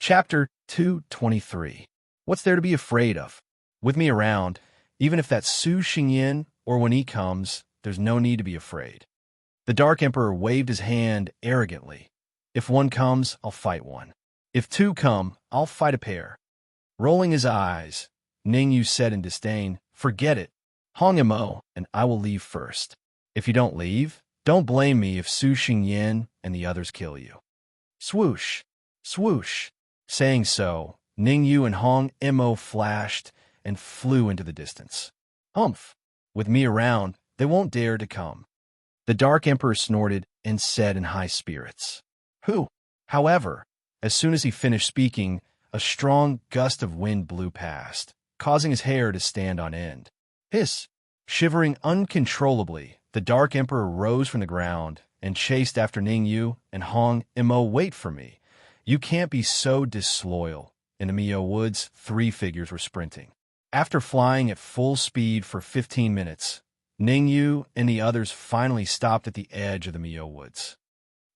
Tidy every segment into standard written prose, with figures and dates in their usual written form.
Chapter 223. What's there to be afraid of? With me around, even if that's Su Xingyin or when he comes, there's no need to be afraid. The Dark Emperor waved his hand arrogantly. If one comes, I'll fight one. If two come, I'll fight a pair. Rolling his eyes, Ningyu said in disdain, "Forget it. Hong Mo, and I will leave first. If you don't leave, don't blame me if Su Xingyin and the others kill you." Swoosh, swoosh. Saying so, Ningyu and Hong Mo flashed and flew into the distance. Humph! With me around, they won't dare to come. The Dark Emperor snorted and said in high spirits. Who? However, as soon as he finished speaking, a strong gust of wind blew past, causing his hair to stand on end. Hiss! Shivering uncontrollably, the Dark Emperor rose from the ground and chased after Ningyu and Hong Mo. Wait for me. You can't be so disloyal. In the Mio woods, 3 figures were sprinting. After flying at full speed for 15 minutes, Ningyu and the others finally stopped at the edge of the Mio woods.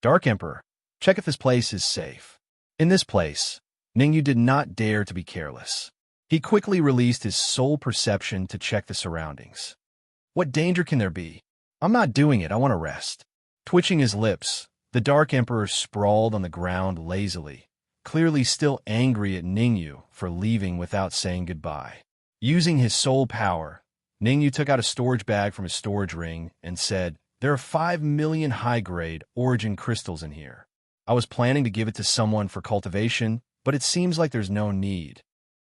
Dark Emperor, check if this place is safe. In this place, Ningyu did not dare to be careless. He quickly released his soul perception to check the surroundings. What danger can there be? I'm not doing it, I want to rest. Twitching his lips, the Dark Emperor sprawled on the ground lazily, clearly still angry at Ningyu for leaving without saying goodbye. Using his soul power, Ningyu took out a storage bag from his storage ring and said, "There are 5 million high-grade origin crystals in here. I was planning to give it to someone for cultivation, but it seems like there's no need."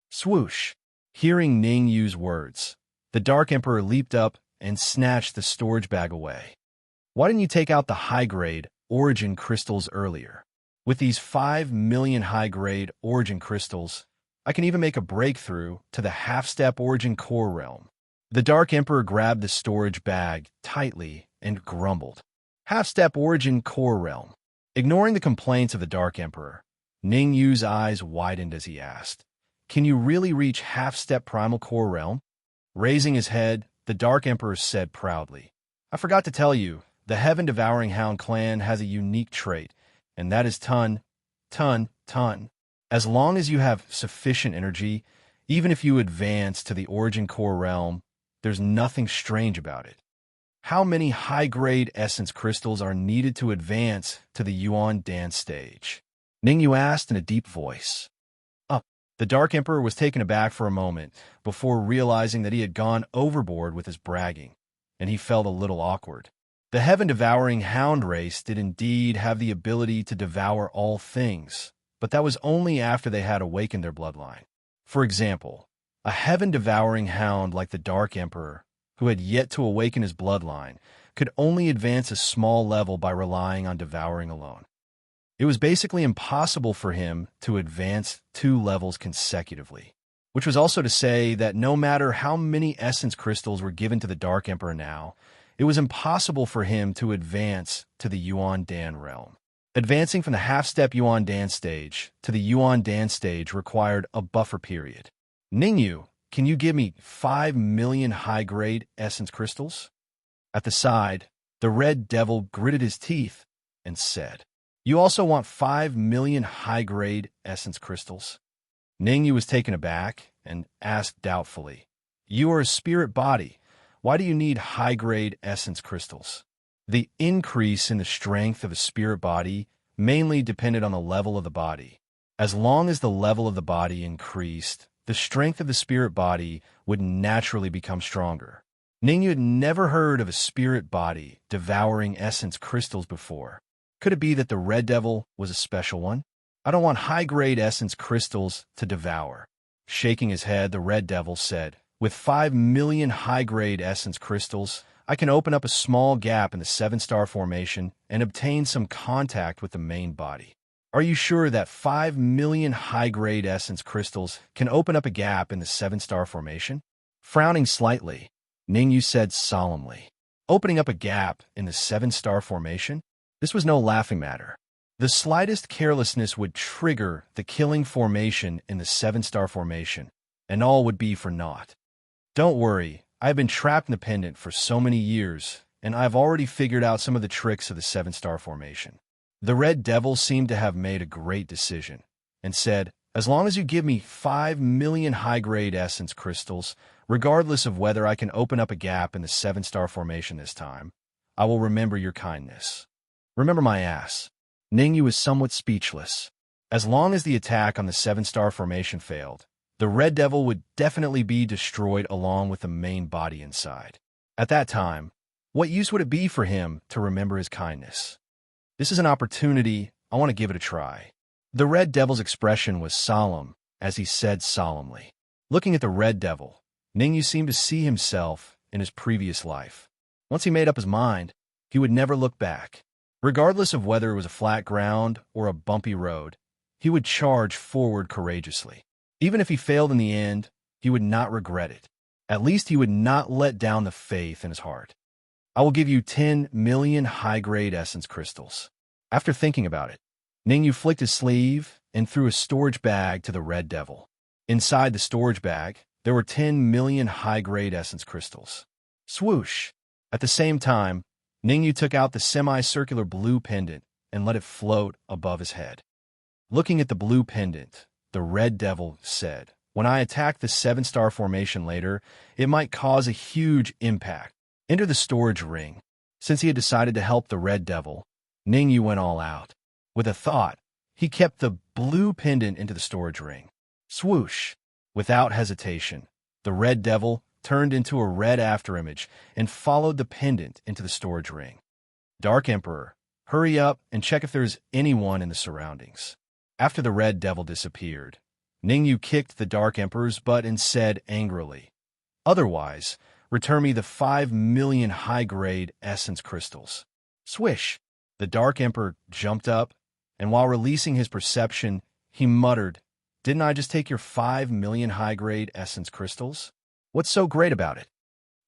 Swoosh! Hearing Ningyu's words, the Dark Emperor leaped up and snatched the storage bag away. Why didn't you take out the high-grade origin crystals earlier? With these 5 million high-grade origin crystals, I can even make a breakthrough to the half-step origin core realm. The Dark Emperor grabbed the storage bag tightly and grumbled. Half-step origin core realm. Ignoring the complaints of the Dark Emperor, Ningyu's eyes widened as he asked, "Can you really reach half-step primal core realm?" Raising his head, the Dark Emperor said proudly, "I forgot to tell you, the Heaven-Devouring Hound clan has a unique trait, and that is ton. As long as you have sufficient energy, even if you advance to the origin core realm, there's nothing strange about it." How many high-grade essence crystals are needed to advance to the Yuan dance stage? Ningyu asked in a deep voice. The Dark Emperor was taken aback for a moment before realizing that he had gone overboard with his bragging, and he felt a little awkward. The Heaven-Devouring Hound race did indeed have the ability to devour all things, but that was only after they had awakened their bloodline. For example, a Heaven-Devouring Hound like the Dark Emperor, who had yet to awaken his bloodline, could only advance a small level by relying on devouring alone. It was basically impossible for him to advance 2 levels consecutively, which was also to say that no matter how many essence crystals were given to the Dark Emperor now, it was impossible for him to advance to the Yuan Dan realm. Advancing from the half-step Yuan Dan stage to the Yuan Dan stage required a buffer period. Ningyu, can you give me 5 million high-grade essence crystals? At the side, the Red Devil gritted his teeth and said, "You also want 5 million high-grade essence crystals?" Ningyu was taken aback and asked doubtfully, "You are a spirit body. Why do you need high-grade essence crystals?" The increase in the strength of a spirit body mainly depended on the level of the body. As long as the level of the body increased, the strength of the spirit body would naturally become stronger. Ningyu had never heard of a spirit body devouring essence crystals before. Could it be that the Red Devil was a special one? "I don't want high-grade essence crystals to devour." Shaking his head, the Red Devil said, "With 5 million high-grade essence crystals, I can open up a small gap in the 7-star formation and obtain some contact with the main body." "Are you sure that 5 million high-grade essence crystals can open up a gap in the 7-star formation?" Frowning slightly, Ningyu said solemnly, "Opening up a gap in the 7-star formation? This was no laughing matter. The slightest carelessness would trigger the killing formation in the 7-star formation, and all would be for naught. Don't worry, I have been trapped in the pendant for so many years, and I have already figured out some of the tricks of the 7-star formation." The Red Devil seemed to have made a great decision. and said, "As long as you give me 5 million high-grade essence crystals, regardless of whether I can open up a gap in the seven-star formation this time, I will remember your kindness." Remember my ass. Ningyu was somewhat speechless. As long as the attack on the seven-star formation failed, the Red Devil would definitely be destroyed along with the main body inside. At that time, what use would it be for him to remember his kindness? This is an opportunity. I want to give it a try. The Red Devil's expression was solemn as he said solemnly. Looking at the Red Devil, Ningyu seemed to see himself in his previous life. Once he made up his mind, he would never look back. Regardless of whether it was a flat ground or a bumpy road, he would charge forward courageously. Even if he failed in the end, he would not regret it. At least he would not let down the faith in his heart. I will give you 10 million high-grade essence crystals. After thinking about it, Ningyu flicked his sleeve and threw a storage bag to the Red Devil. Inside the storage bag, there were 10 million high-grade essence crystals. Swoosh! At the same time, Ningyu took out the semicircular blue pendant and let it float above his head. Looking at the blue pendant, the Red Devil said, "When I attack the seven-star formation later, it might cause a huge impact. Enter the storage ring." Since he had decided to help the Red Devil, Ningyu went all out. With a thought, he kept the blue pendant into the storage ring. Swoosh! Without hesitation, the Red Devil turned into a red afterimage and followed the pendant into the storage ring. Dark Emperor, hurry up and check if there's anyone in the surroundings. After the Red Devil disappeared, Ningyu kicked the Dark Emperor's butt and said angrily, "Otherwise, return me the 5 million high-grade essence crystals." Swish! The Dark Emperor jumped up, and while releasing his perception, he muttered, "Didn't I just take your 5 million high-grade essence crystals? What's so great about it?"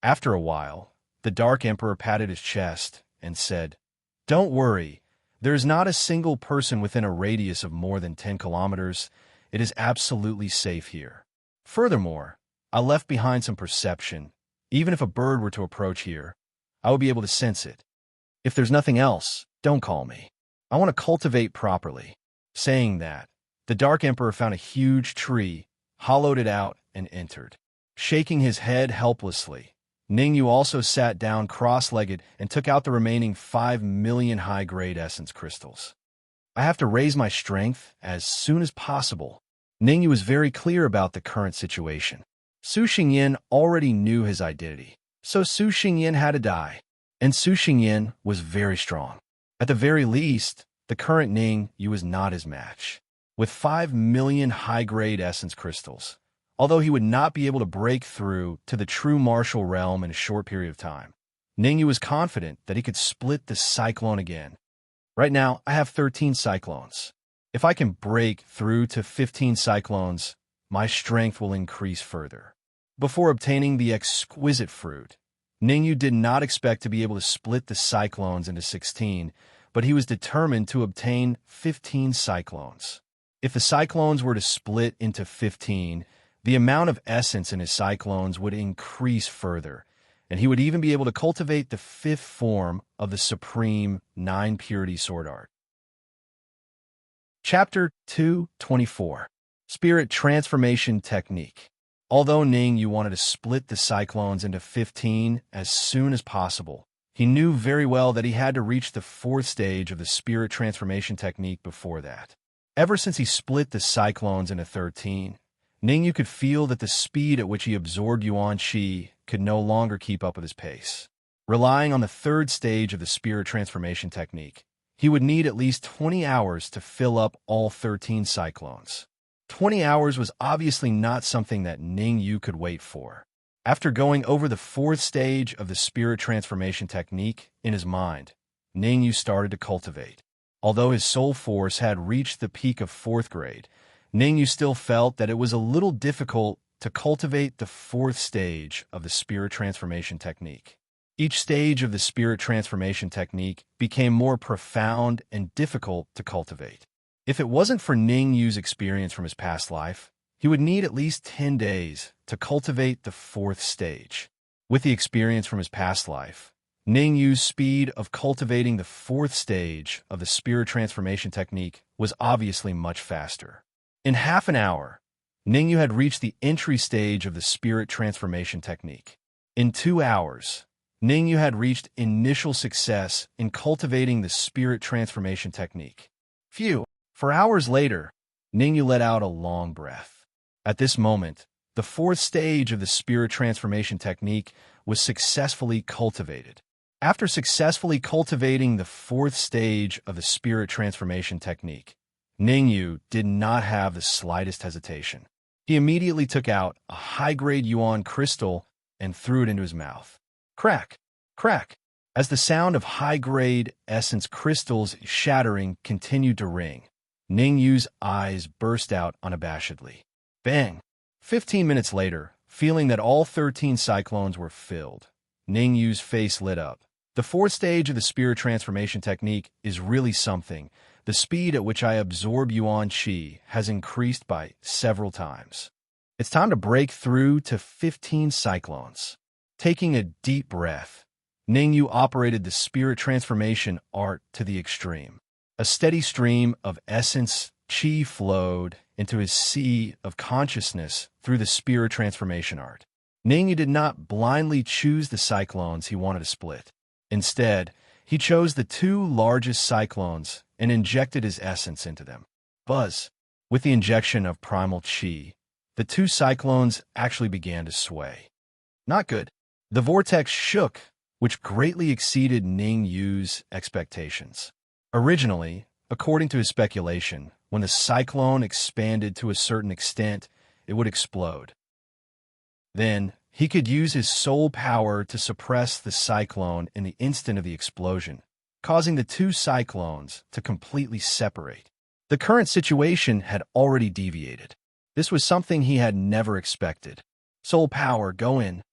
After a while, the Dark Emperor patted his chest and said, "Don't worry. There is not a single person within a radius of more than 10 kilometers. It is absolutely safe here. Furthermore, I left behind some perception. Even if a bird were to approach here, I would be able to sense it. If there's nothing else, don't call me. I want to cultivate properly." Saying that, the Dark Emperor found a huge tree, hollowed it out, and entered. Shaking his head helplessly, Ningyu also sat down cross-legged and took out the remaining 5 million high-grade essence crystals. "I have to raise my strength as soon as possible." Ningyu was very clear about the current situation. Su Xingyin already knew his identity, so Su Xingyin had to die, and Su Xingyin was very strong. At the very least, the current Ningyu was not his match. With 5 million high-grade essence crystals, although he would not be able to break through to the true martial realm in a short period of time, Ningyu was confident that he could split the cyclone again. Right now, I have 13 cyclones. If I can break through to 15 cyclones, my strength will increase further. Before obtaining the exquisite fruit, Ningyu did not expect to be able to split the cyclones into 16, but he was determined to obtain 15 cyclones. If the cyclones were to split into 15, the amount of essence in his cyclones would increase further, and he would even be able to cultivate the 5th form of the supreme 9-purity sword art. Chapter 2:24. Spirit Transformation Technique. Although Ningyu wanted to split the cyclones into 15 as soon as possible, he knew very well that he had to reach the 4th stage of the Spirit Transformation Technique before that. Ever since he split the cyclones into 13, Ningyu could feel that the speed at which he absorbed Yuan Qi could no longer keep up with his pace. Relying on the 3rd stage of the Spirit Transformation Technique, he would need at least 20 hours to fill up all 13 cyclones. 20 hours was obviously not something that Ningyu could wait for. After going over the 4th stage of the Spirit Transformation Technique in his mind, Ningyu started to cultivate. Although his soul force had reached the peak of 4th grade, Ningyu still felt that it was a little difficult to cultivate the 4th stage of the Spirit Transformation Technique. Each stage of the Spirit Transformation Technique became more profound and difficult to cultivate. If it wasn't for Ningyu's experience from his past life, he would need at least 10 days to cultivate the 4th stage. With the experience from his past life, Ningyu's speed of cultivating the 4th stage of the Spirit Transformation Technique was obviously much faster. In half an hour, Ningyu had reached the entry stage of the spirit transformation technique. In 2 hours, Ningyu had reached initial success in cultivating the spirit transformation technique. Phew! For hours later, Ningyu let out a long breath. At this moment, the 4th stage of the spirit transformation technique was successfully cultivated. After successfully cultivating the 4th stage of the spirit transformation technique, Ningyu did not have the slightest hesitation. He immediately took out a high-grade yuan crystal and threw it into his mouth. Crack! Crack! As the sound of high-grade essence crystals shattering continued to ring, Ningyu's eyes burst out unabashedly. Bang! 15 minutes later, feeling that all 13 cyclones were filled, Ningyu's face lit up. The 4th stage of the spirit transformation technique is really something. The speed at which I absorb yuan qi has increased by several times. It's time to break through to 15 cyclones. Taking a deep breath, Ningyu operated the spirit transformation art to the extreme. A steady stream of essence qi flowed into his sea of consciousness through the spirit transformation art. Ningyu did not blindly choose the cyclones he wanted to split. Instead, he chose the 2 largest cyclones and injected his essence into them. Buzz! With the injection of primal qi, the 2 cyclones actually began to sway. Not good. The vortex shook, which greatly exceeded Ningyu's expectations. Originally, according to his speculation, when the cyclone expanded to a certain extent, it would explode. Then, he could use his soul power to suppress the cyclone in the instant of the explosion, causing the 2 cyclones to completely separate. The current situation had already deviated. This was something he had never expected. Soul power, go in.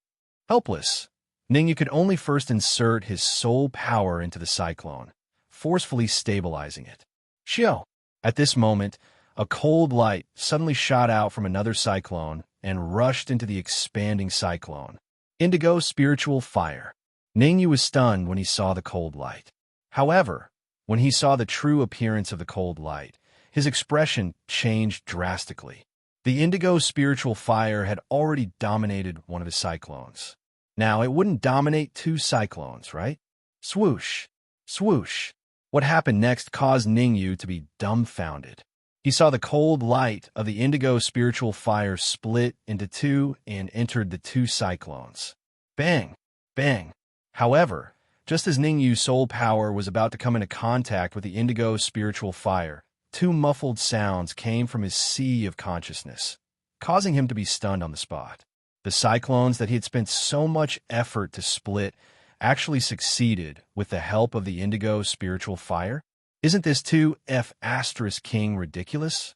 Helpless, Ningyu could only first insert his soul power into the cyclone, forcefully stabilizing it. Shio! At this moment, a cold light suddenly shot out from another cyclone and rushed into the expanding cyclone. Indigo spiritual fire. Ningyu was stunned when he saw the cold light. However, when he saw the true appearance of the cold light, his expression changed drastically. The indigo spiritual fire had already dominated one of his cyclones. Now, it wouldn't dominate 2 cyclones, right? Swoosh! Swoosh! What happened next caused Ningyu to be dumbfounded. He saw the cold light of the indigo spiritual fire split into 2 and entered the 2 cyclones. Bang! Bang! However, just as Ningyu's soul power was about to come into contact with the indigo spiritual fire, 2 muffled sounds came from his sea of consciousness, causing him to be stunned on the spot. The cyclones that he had spent so much effort to split actually succeeded with the help of the indigo spiritual fire? Isn't this 2F** king ridiculous?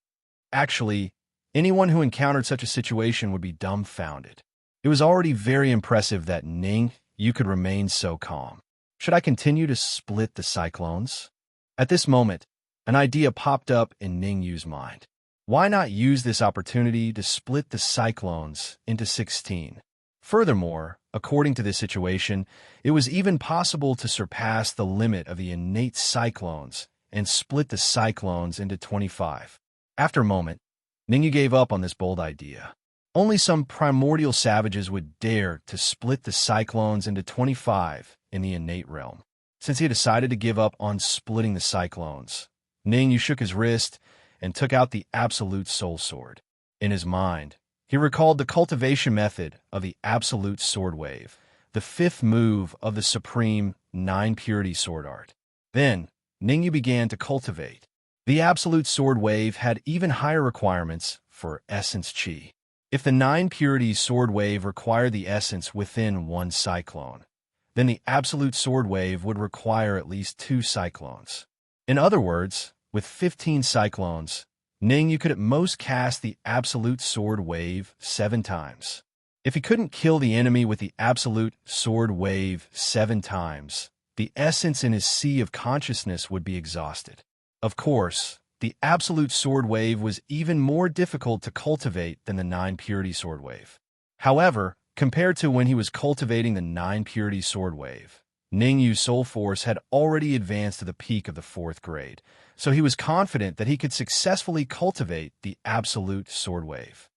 Actually, anyone who encountered such a situation would be dumbfounded. It was already very impressive that you could remain so calm. Should I continue to split the cyclones? At this moment, an idea popped up in Ningyu's mind. Why not use this opportunity to split the cyclones into 16? Furthermore, according to this situation, it was even possible to surpass the limit of the innate cyclones and split the cyclones into 25. After a moment, Ningyu gave up on this bold idea. Only some primordial savages would dare to split the cyclones into 25 in the innate realm. Since he had decided to give up on splitting the cyclones, Ningyu shook his wrist and took out the Absolute Soul Sword. In his mind, he recalled the cultivation method of the Absolute Sword Wave, the 5th move of the Supreme 9 Purity Sword Art. Then, Ningyu began to cultivate. The Absolute Sword Wave had even higher requirements for Essence Qi. If the 9 Purity Sword Wave required the essence within 1 cyclone, then the Absolute Sword Wave would require at least 2 cyclones. In other words, with 15 cyclones, Ningyu could at most cast the Absolute Sword Wave 7 times. If he couldn't kill the enemy with the Absolute Sword Wave 7 times, the essence in his sea of consciousness would be exhausted. Of course, the Absolute Sword Wave was even more difficult to cultivate than the 9 Purity Sword Wave. However, compared to when he was cultivating the 9 Purity Sword Wave, Ningyu's soul force had already advanced to the peak of the 4th grade, so he was confident that he could successfully cultivate the absolute sword wave.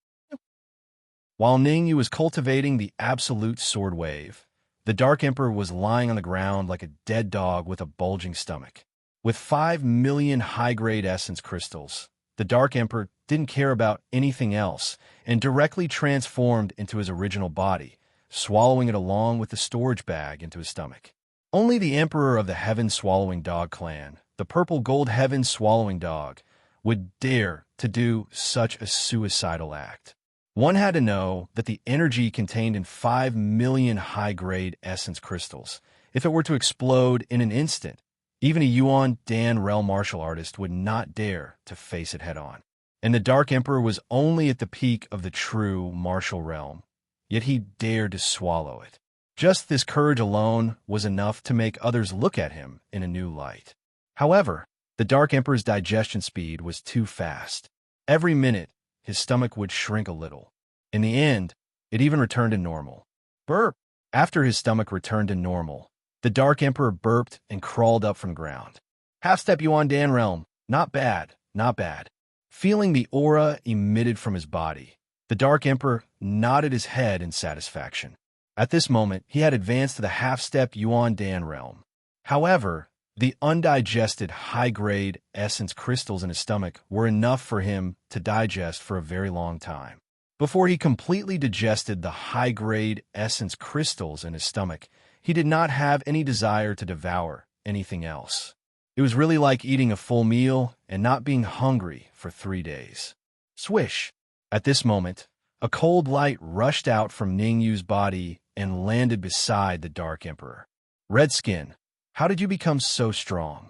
While Ningyu was cultivating the absolute sword wave, the Dark Emperor was lying on the ground like a dead dog with a bulging stomach. With 5 million high-grade essence crystals, the Dark Emperor didn't care about anything else and directly transformed into his original body, swallowing it along with the storage bag into his stomach. Only the Emperor of the Heaven-Swallowing Dog clan, the purple gold Heaven-Swallowing Dog, would dare to do such a suicidal act. One had to know that the energy contained in 5 million high-grade essence crystals, if it were to explode in an instant, even a Yuan Dan realm martial artist would not dare to face it head-on. And the Dark Emperor was only at the peak of the true martial realm, yet he dared to swallow it. Just this courage alone was enough to make others look at him in a new light. However, the Dark Emperor's digestion speed was too fast. Every minute, his stomach would shrink a little. In the end, it even returned to normal. Burp! After his stomach returned to normal, the Dark Emperor burped and crawled up from the ground. Half-step Yuan Dan realm. Not bad, not bad. Feeling the aura emitted from his body, the Dark Emperor nodded his head in satisfaction. At this moment, he had advanced to the half-step Yuan Dan realm. However, the undigested high-grade essence crystals in his stomach were enough for him to digest for a very long time. Before he completely digested the high-grade essence crystals in his stomach, he did not have any desire to devour anything else. It was really like eating a full meal and not being hungry for 3 days. Swish! At this moment, a cold light rushed out from Ningyu's body and landed beside the Dark Emperor. Redskin, how did you become so strong?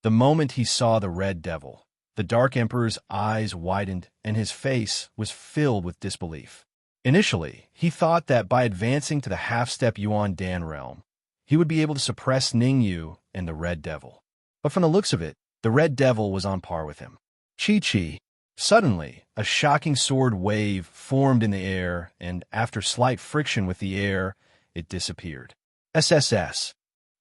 The moment he saw the Red Devil, the Dark Emperor's eyes widened and his face was filled with disbelief. Initially, he thought that by advancing to the half-step Yuan Dan realm, he would be able to suppress Ningyu and the Red Devil. But from the looks of it, the Red Devil was on par with him. Chi-Chi. Suddenly, a shocking sword wave formed in the air, and after slight friction with the air, it disappeared. SSS.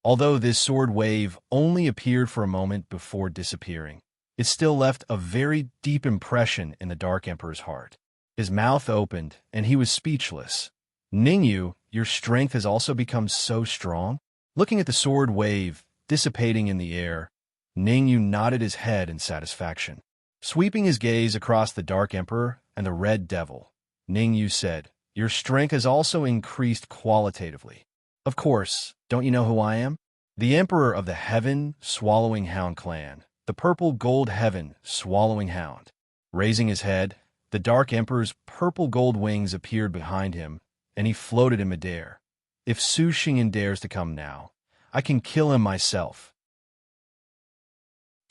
Although this sword wave only appeared for a moment before disappearing, it still left a very deep impression in the Dark Emperor's heart. His mouth opened, and he was speechless. Ningyu, your strength has also become so strong? Looking at the sword wave dissipating in the air, Ningyu nodded his head in satisfaction. Sweeping his gaze across the Dark Emperor and the Red Devil, Ningyu said, your strength has also increased qualitatively. Of course, don't you know who I am? The Emperor of the Heaven-Swallowing Hound clan, the purple gold Heaven-Swallowing Hound. Raising his head, the Dark Emperor's purple gold wings appeared behind him, and he floated in midair. If Su Xingyan dares to come now, I can kill him myself.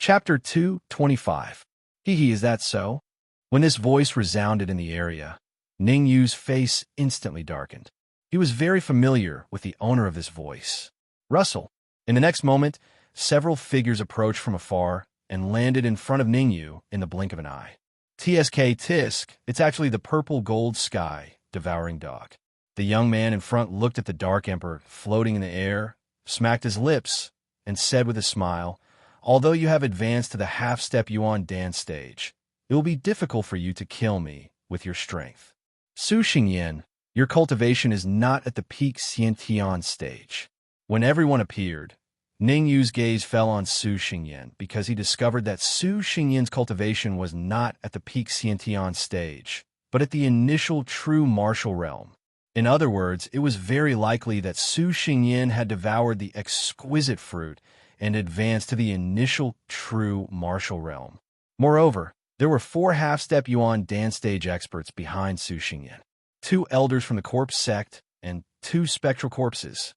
Chapter 2:25. Hee, is that so? When this voice resounded in the area, Ningyu's face instantly darkened. He was very familiar with the owner of this voice, Russell. In the next moment, several figures approached from afar and landed in front of Ningyu in the blink of an eye. TSK Tisk, it's actually the purple gold sky devouring dog. The young man in front looked at the Dark Emperor floating in the air, smacked his lips, and said with a smile, although you have advanced to the half-step Yuan Dan stage, it will be difficult for you to kill me with your strength. Su Xingyan, your cultivation is not at the peak Xiantian stage. When everyone appeared, Ningyu's gaze fell on Su Xingyan because he discovered that Su Xingyan's cultivation was not at the peak Xiantian stage, but at the initial true martial realm. In other words, it was very likely that Su Xingyan had devoured the exquisite fruit and advanced to the initial true martial realm. Moreover, there were 4 half-step Yuan Dan stage experts behind Su Xingyan, 2 elders from the corpse sect, and 2 spectral corpses.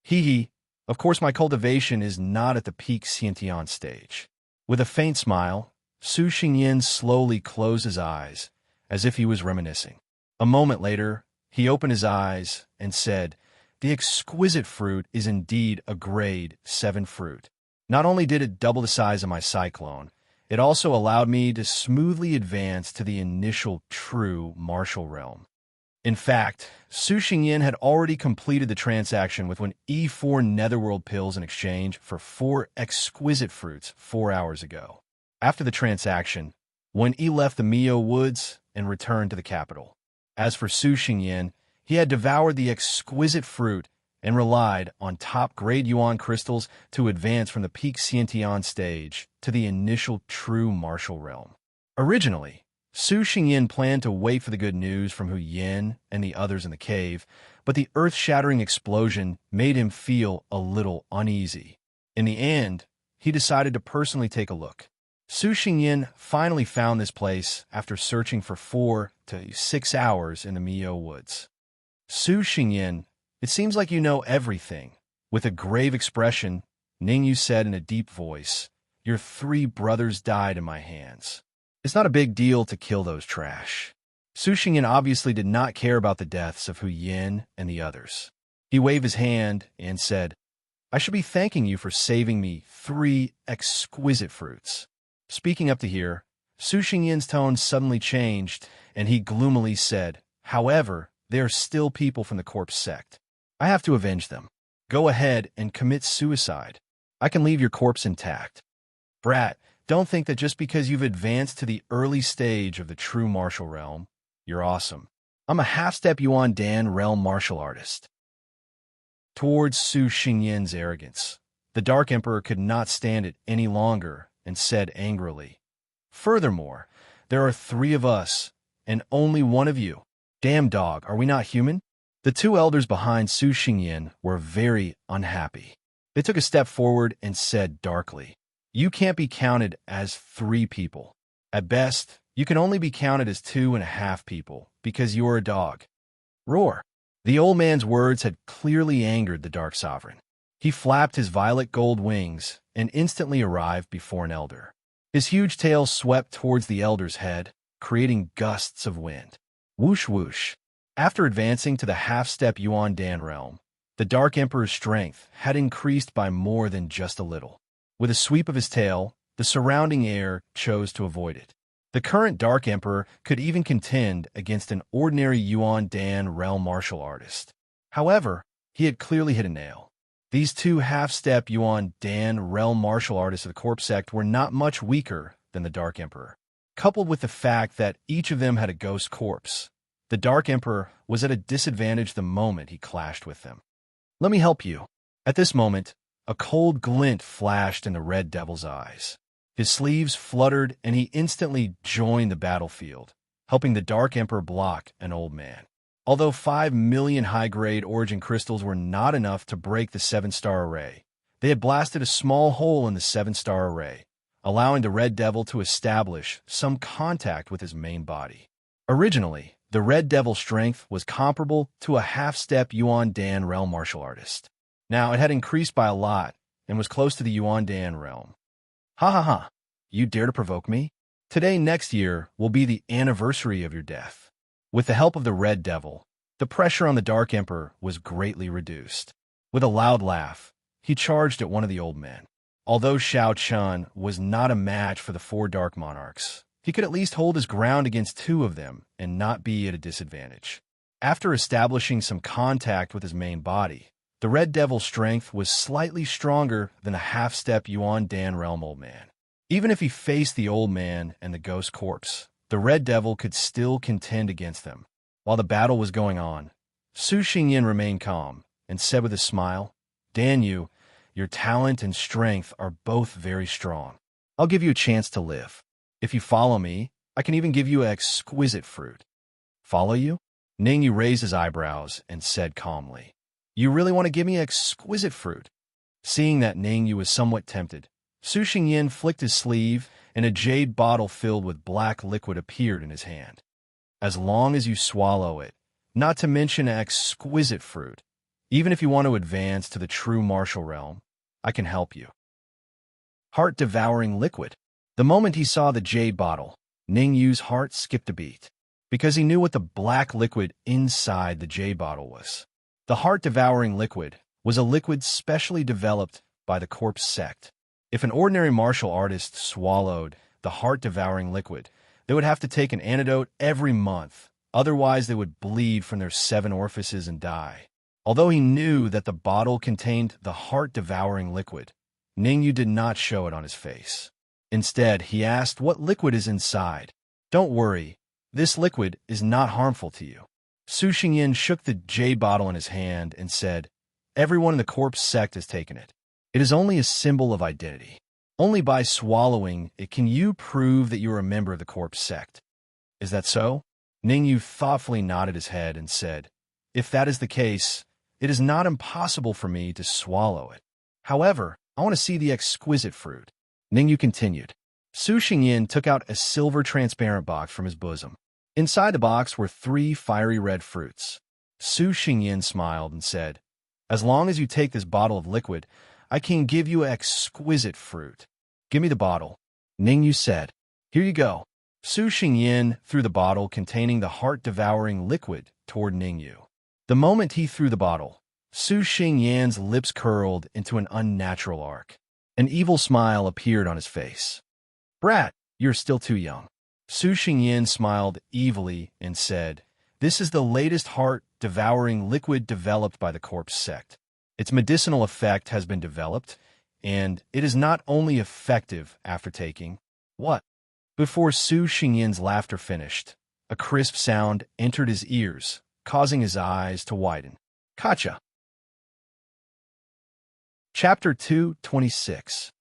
Hee, of course my cultivation is not at the peak Xiantian stage. With a faint smile, Su Xingyan slowly closed his eyes, as if he was reminiscing. A moment later, he opened his eyes and said, the exquisite fruit is indeed a grade 7 fruit. Not only did it double the size of my cyclone, it also allowed me to smoothly advance to the initial true martial realm. In fact, Su Xingyin had already completed the transaction with 1E4 netherworld pills in exchange for 4 exquisite fruits 4 hours ago. After the transaction, 1E left the Mio woods and returned to the capital. As for Su Xingyin, he had devoured the exquisite fruit and relied on top-grade yuan crystals to advance from the peak Xiantian stage to the initial true martial realm. Originally, Su Xingyin planned to wait for the good news from Hu Yin and the others in the cave, but the earth-shattering explosion made him feel a little uneasy. In the end, he decided to personally take a look. Su Xingyin finally found this place after searching for 4 to 6 hours in the Mio woods. Su Xingyin, it seems like you know everything. With a grave expression, Ningyu said in a deep voice, "Your 3 brothers died in my hands. It's not a big deal to kill those trash." Su Xingyin obviously did not care about the deaths of Hu Yin and the others. He waved his hand and said, "I should be thanking you for saving me 3 exquisite fruits." Speaking up to here, Su Xingyin's tone suddenly changed, and he gloomily said, "However, there are still people from the corpse sect. I have to avenge them. Go ahead and commit suicide. I can leave your corpse intact. Brat, don't think that just because you've advanced to the early stage of the true martial realm, you're awesome. I'm a half-step Yuan Dan realm martial artist." Towards Su Xingyin's arrogance, the Dark Emperor could not stand it any longer and said angrily, "Furthermore, there are 3 of us, and only 1 of you. Damn dog, are we not human?" The 2 elders behind Su Xingyin were very unhappy. They took a step forward and said darkly, "You can't be counted as 3 people. At best, you can only be counted as 2.5 people, because you're a dog." Roar! The old man's words had clearly angered the Dark Sovereign. He flapped his violet gold wings and instantly arrived before an elder. His huge tail swept towards the elder's head, creating gusts of wind. Whoosh whoosh. After advancing to the half-step Yuan Dan realm, the Dark Emperor's strength had increased by more than just a little. With a sweep of his tail, the surrounding air chose to avoid it. The current Dark Emperor could even contend against an ordinary Yuan Dan realm martial artist. However, he had clearly hit a nail. These 2 half-step Yuan Dan realm martial artists of the corpse sect were not much weaker than the Dark Emperor. Coupled with the fact that each of them had a ghost corpse, the Dark Emperor was at a disadvantage the moment he clashed with them. "Let me help you." At this moment, a cold glint flashed in the Red Devil's eyes. His sleeves fluttered and he instantly joined the battlefield, helping the Dark Emperor block an old man. Although 5 million high-grade origin crystals were not enough to break the 7-star array, they had blasted a small hole in the 7-star array, allowing the Red Devil to establish some contact with his main body. Originally, the Red Devil's strength was comparable to a half-step Yuan Dan realm martial artist. Now it had increased by a lot and was close to the Yuan Dan realm. "Ha ha ha! You dare to provoke me? Today next year will be the anniversary of your death." With the help of the Red Devil, the pressure on the Dark Emperor was greatly reduced. With a loud laugh, he charged at one of the old men. Although Shao Chun was not a match for the 4 Dark Monarchs, he could at least hold his ground against 2 of them and not be at a disadvantage. After establishing some contact with his main body, the Red Devil's strength was slightly stronger than the half-step Yuan Dan realm old man. Even if he faced the old man and the ghost corpse, the Red Devil could still contend against them. While the battle was going on, Su Xingyin remained calm and said with a smile, "Dan Yu, your talent and strength are both very strong. I'll give you a chance to live. If you follow me, I can even give you an exquisite fruit." "Follow you?" Ningyu raised his eyebrows and said calmly, "You really want to give me an exquisite fruit?" Seeing that Ningyu was somewhat tempted, Su Xingyin flicked his sleeve and a jade bottle filled with black liquid appeared in his hand. "As long as you swallow it, not to mention an exquisite fruit, even if you want to advance to the true martial realm, I can help you." Heart-devouring liquid. The moment he saw the jade bottle, Ningyu's heart skipped a beat, because he knew what the black liquid inside the jade bottle was. The heart-devouring liquid was a liquid specially developed by the corpse sect. If an ordinary martial artist swallowed the heart-devouring liquid, they would have to take an antidote every month Otherwise, they would bleed from their 7 orifices and die. Although he knew that the bottle contained the heart-devouring liquid, Ningyu did not show it on his face. Instead, he asked what liquid is inside. Don't worry, this liquid is not harmful to you. Su Xingyin shook the jade bottle in his hand and said, everyone in the corpse sect has taken it. It is only a symbol of identity. Only by swallowing it can you prove that you are a member of the corpse sect. Is that so? Ningyu thoughtfully nodded his head and said, if that is the case, it is not impossible for me to swallow it. However, I want to see the exquisite fruit. Ningyu continued. Su Xingyin took out a silver transparent box from his bosom. Inside the box were 3 fiery red fruits. Su Xingyin smiled and said, as long as you take this bottle of liquid, I can give you exquisite fruit. Give me the bottle. Ningyu said, here you go. Su Xingyin threw the bottle containing the heart-devouring liquid toward Ningyu. The moment he threw the bottle, Su Xingyin's lips curled into an unnatural arc. An evil smile appeared on his face. Brat, you're still too young. Su Xingyin smiled evilly and said, this is the latest heart-devouring liquid developed by the corpse sect. Its medicinal effect has been developed, and it is not only effective after taking. What? Before Su Xingyin's laughter finished, a crisp sound entered his ears, causing his eyes to widen. Kacha. Chapter 226.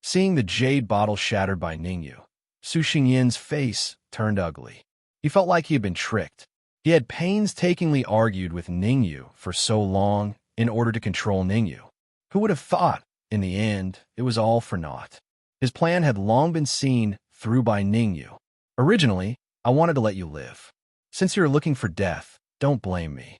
Seeing the jade bottle shattered by Ningyu, Su Xingyin's face turned ugly. He felt like he had been tricked. He had painstakingly argued with Ningyu for so long in order to control Ningyu. Who would have thought, in the end, it was all for naught? His plan had long been seen through by Ningyu. Originally, I wanted to let you live. Since you're looking for death, don't blame me.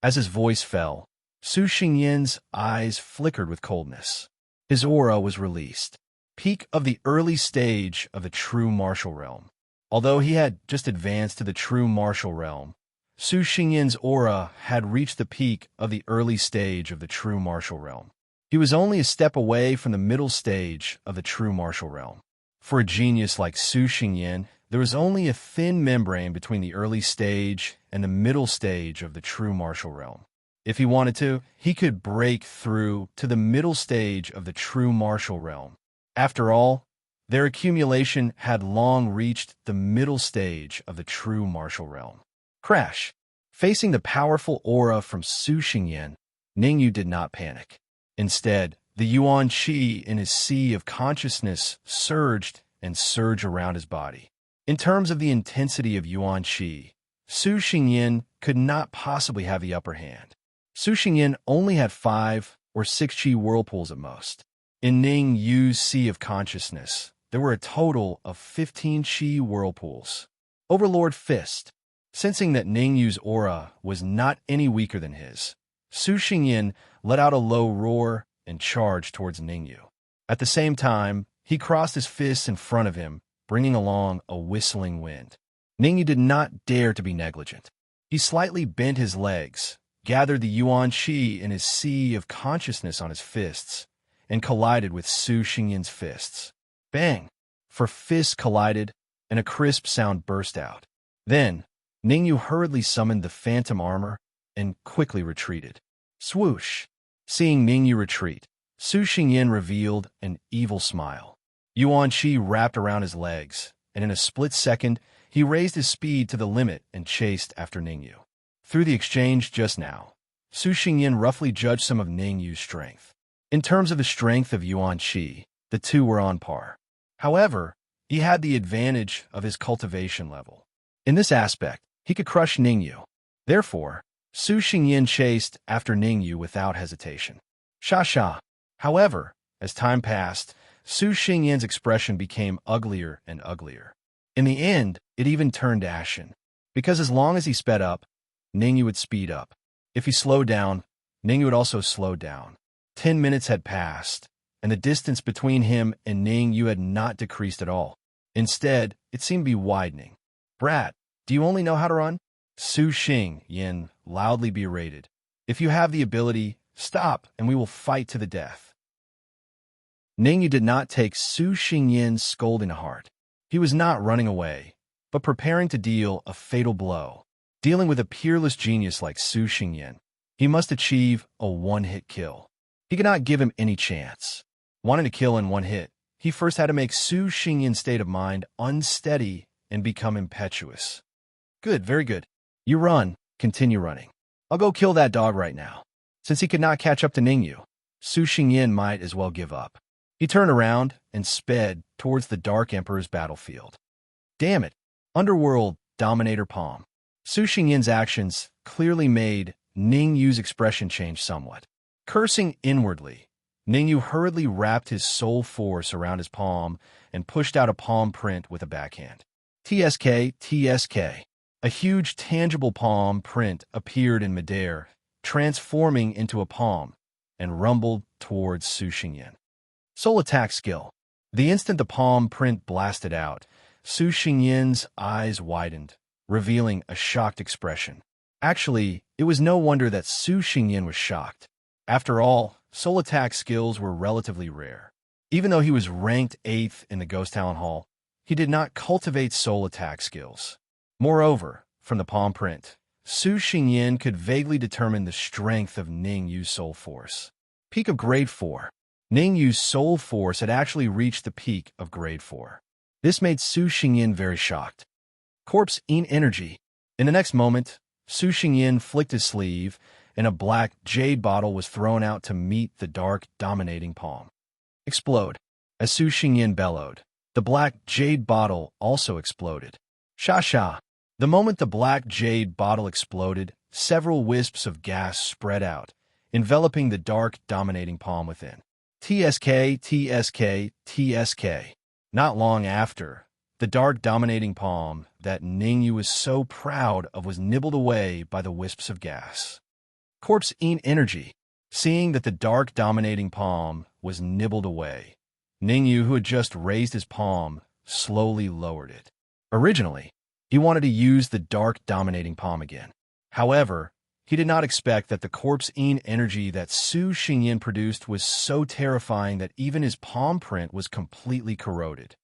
As his voice fell, Su Xingyin's eyes flickered with coldness. His aura was released. Peak of the early stage of the true martial realm. Although he had just advanced to the true martial realm, Su Xingyin's aura had reached the peak of the early stage of the true martial realm. He was only a step away from the middle stage of the true martial realm. For a genius like Su Xingyin, there was only a thin membrane between the early stage and the middle stage of the true martial realm. If he wanted to, he could break through to the middle stage of the true martial realm. After all, their accumulation had long reached the middle stage of the true martial realm. Crash! Facing the powerful aura from Su Xingyin, Ningyu did not panic. Instead, the yuan qi in his sea of consciousness surged and surged around his body. In terms of the intensity of yuan qi, Su Xingyin could not possibly have the upper hand. Su Xingyin only had 5 or 6 qi whirlpools at most. In Ning Yu's sea of consciousness, there were a total of 15 qi whirlpools. Overlord Fist. Sensing that Ning Yu's aura was not any weaker than his, Su Xingyin let out a low roar and charged towards Ningyu. At the same time, he crossed his fists in front of him, bringing along a whistling wind. Ningyu did not dare to be negligent. He slightly bent his legs, gathered the yuan qi in his sea of consciousness on his fists, and collided with Su Xingyin's fists. Bang! For fists collided, and a crisp sound burst out. Then, Ningyu hurriedly summoned the phantom armor and quickly retreated. Swoosh! Seeing Ningyu retreat, Su Xingyin revealed an evil smile. Yuan qi wrapped around his legs, and in a split second, he raised his speed to the limit and chased after Ningyu. Through the exchange just now, Su Xingyin roughly judged some of Ningyu's strength. In terms of the strength of yuan qi, the two were on par. However, he had the advantage of his cultivation level. In this aspect, he could crush Ningyu. Therefore, Su Xingyin chased after Ningyu without hesitation. Sha. However, as time passed, Su Xingyin's expression became uglier and uglier. In the end, it even turned ashen. Because as long as he sped up, Ningyu would speed up. If he slowed down, Ningyu would also slow down. 10 minutes had passed, and the distance between him and Ningyu had not decreased at all. Instead, it seemed to be widening. Brat, do you only know how to run? Su Xingyin loudly berated. If you have the ability, stop, and we will fight to the death. Ningyu did not take Su Xingyin's scolding to heart. He was not running away. but preparing to deal a fatal blow. Dealing with a peerless genius like Su Xingyan, he must achieve a one-hit kill. He could not give him any chance. Wanting to kill in one hit, he first had to make Su Xingyan's state of mind unsteady and become impetuous. Good, very good. You run, continue running. I'll go kill that dog right now. Since he could not catch up to Ningyu, Su Xingyan might as well give up. He turned around and sped towards the Dark Emperor's battlefield. Damn it, Underworld Dominator Palm. Su Xingyan's actions clearly made Ningyu's expression change somewhat. Cursing inwardly, Ningyu hurriedly wrapped his soul force around his palm and pushed out a palm print with a backhand. TSK, TSK. A huge tangible palm print appeared in midair, transforming into a palm, and rumbled towards Su Xingyan. Soul attack skill. The instant the palm print blasted out, Su Xingyan's eyes widened, revealing a shocked expression. Actually, it was no wonder that Su Xingyan was shocked. After all, soul attack skills were relatively rare. Even though he was ranked 8th in the Ghost Town Hall, he did not cultivate soul attack skills. Moreover, from the palm print, Su Xingyan could vaguely determine the strength of Ningyu's soul force. Peak of Grade 4. Ningyu's soul force had actually reached the peak of Grade 4. This made Su Xingyan very shocked. Corpse in energy. In the next moment, Su Xingyan flicked his sleeve, and a black jade bottle was thrown out to meet the dark, dominating palm. Explode. As Su Xingyan bellowed, the black jade bottle also exploded. Sha-sha. The moment the black jade bottle exploded, several wisps of gas spread out, enveloping the dark, dominating palm within. TSK, TSK, TSK. Not long after, the dark, dominating palm that Ningyu was so proud of was nibbled away by the wisps of gas. Corpse in energy. Seeing that the dark, dominating palm was nibbled away, Ningyu, who had just raised his palm, slowly lowered it. Originally, he wanted to use the dark, dominating palm again. However, he did not expect that the corpse in energy that Su Xingyan produced was so terrifying that even his palm print was completely corroded.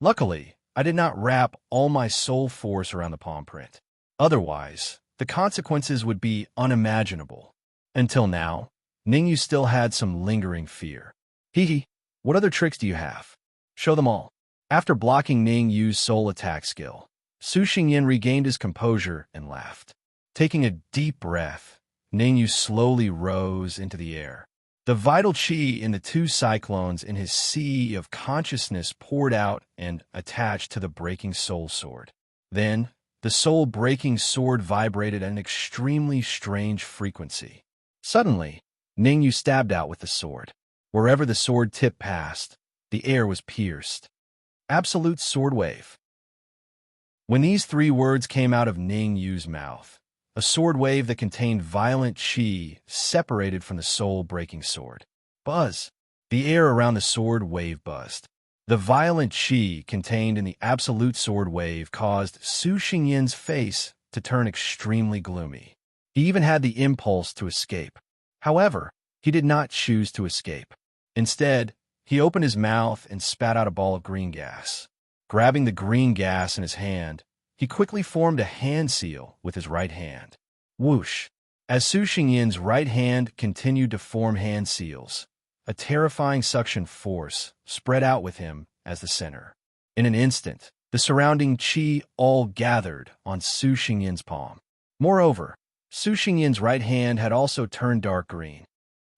Luckily, I did not wrap all my soul force around the palm print. Otherwise, the consequences would be unimaginable. Until now, Ningyu still had some lingering fear. Hee, what other tricks do you have? Show them all. After blocking Ningyu's soul attack skill, Su Xingyan regained his composure and laughed. Taking a deep breath, Ningyu slowly rose into the air. The vital qi in the two cyclones in his sea of consciousness poured out and attached to the breaking soul sword. Then, the soul-breaking sword vibrated at an extremely strange frequency. Suddenly, Ningyu stabbed out with the sword. Wherever the sword tip passed, the air was pierced. Absolute sword wave. When these three words came out of Ningyu's mouth, a sword wave that contained violent qi separated from the soul-breaking sword. Buzz. The air around the sword wave buzzed. The violent qi contained in the absolute sword wave caused Su Xingyan's face to turn extremely gloomy. He even had the impulse to escape. However, he did not choose to escape. Instead, he opened his mouth and spat out a ball of green gas. Grabbing the green gas in his hand, he quickly formed a hand seal with his right hand. Whoosh! As Su Xingyan's right hand continued to form hand seals, a terrifying suction force spread out with him as the center. In an instant, the surrounding qi all gathered on Su Xingyan's palm. Moreover, Su Xingyan's right hand had also turned dark green.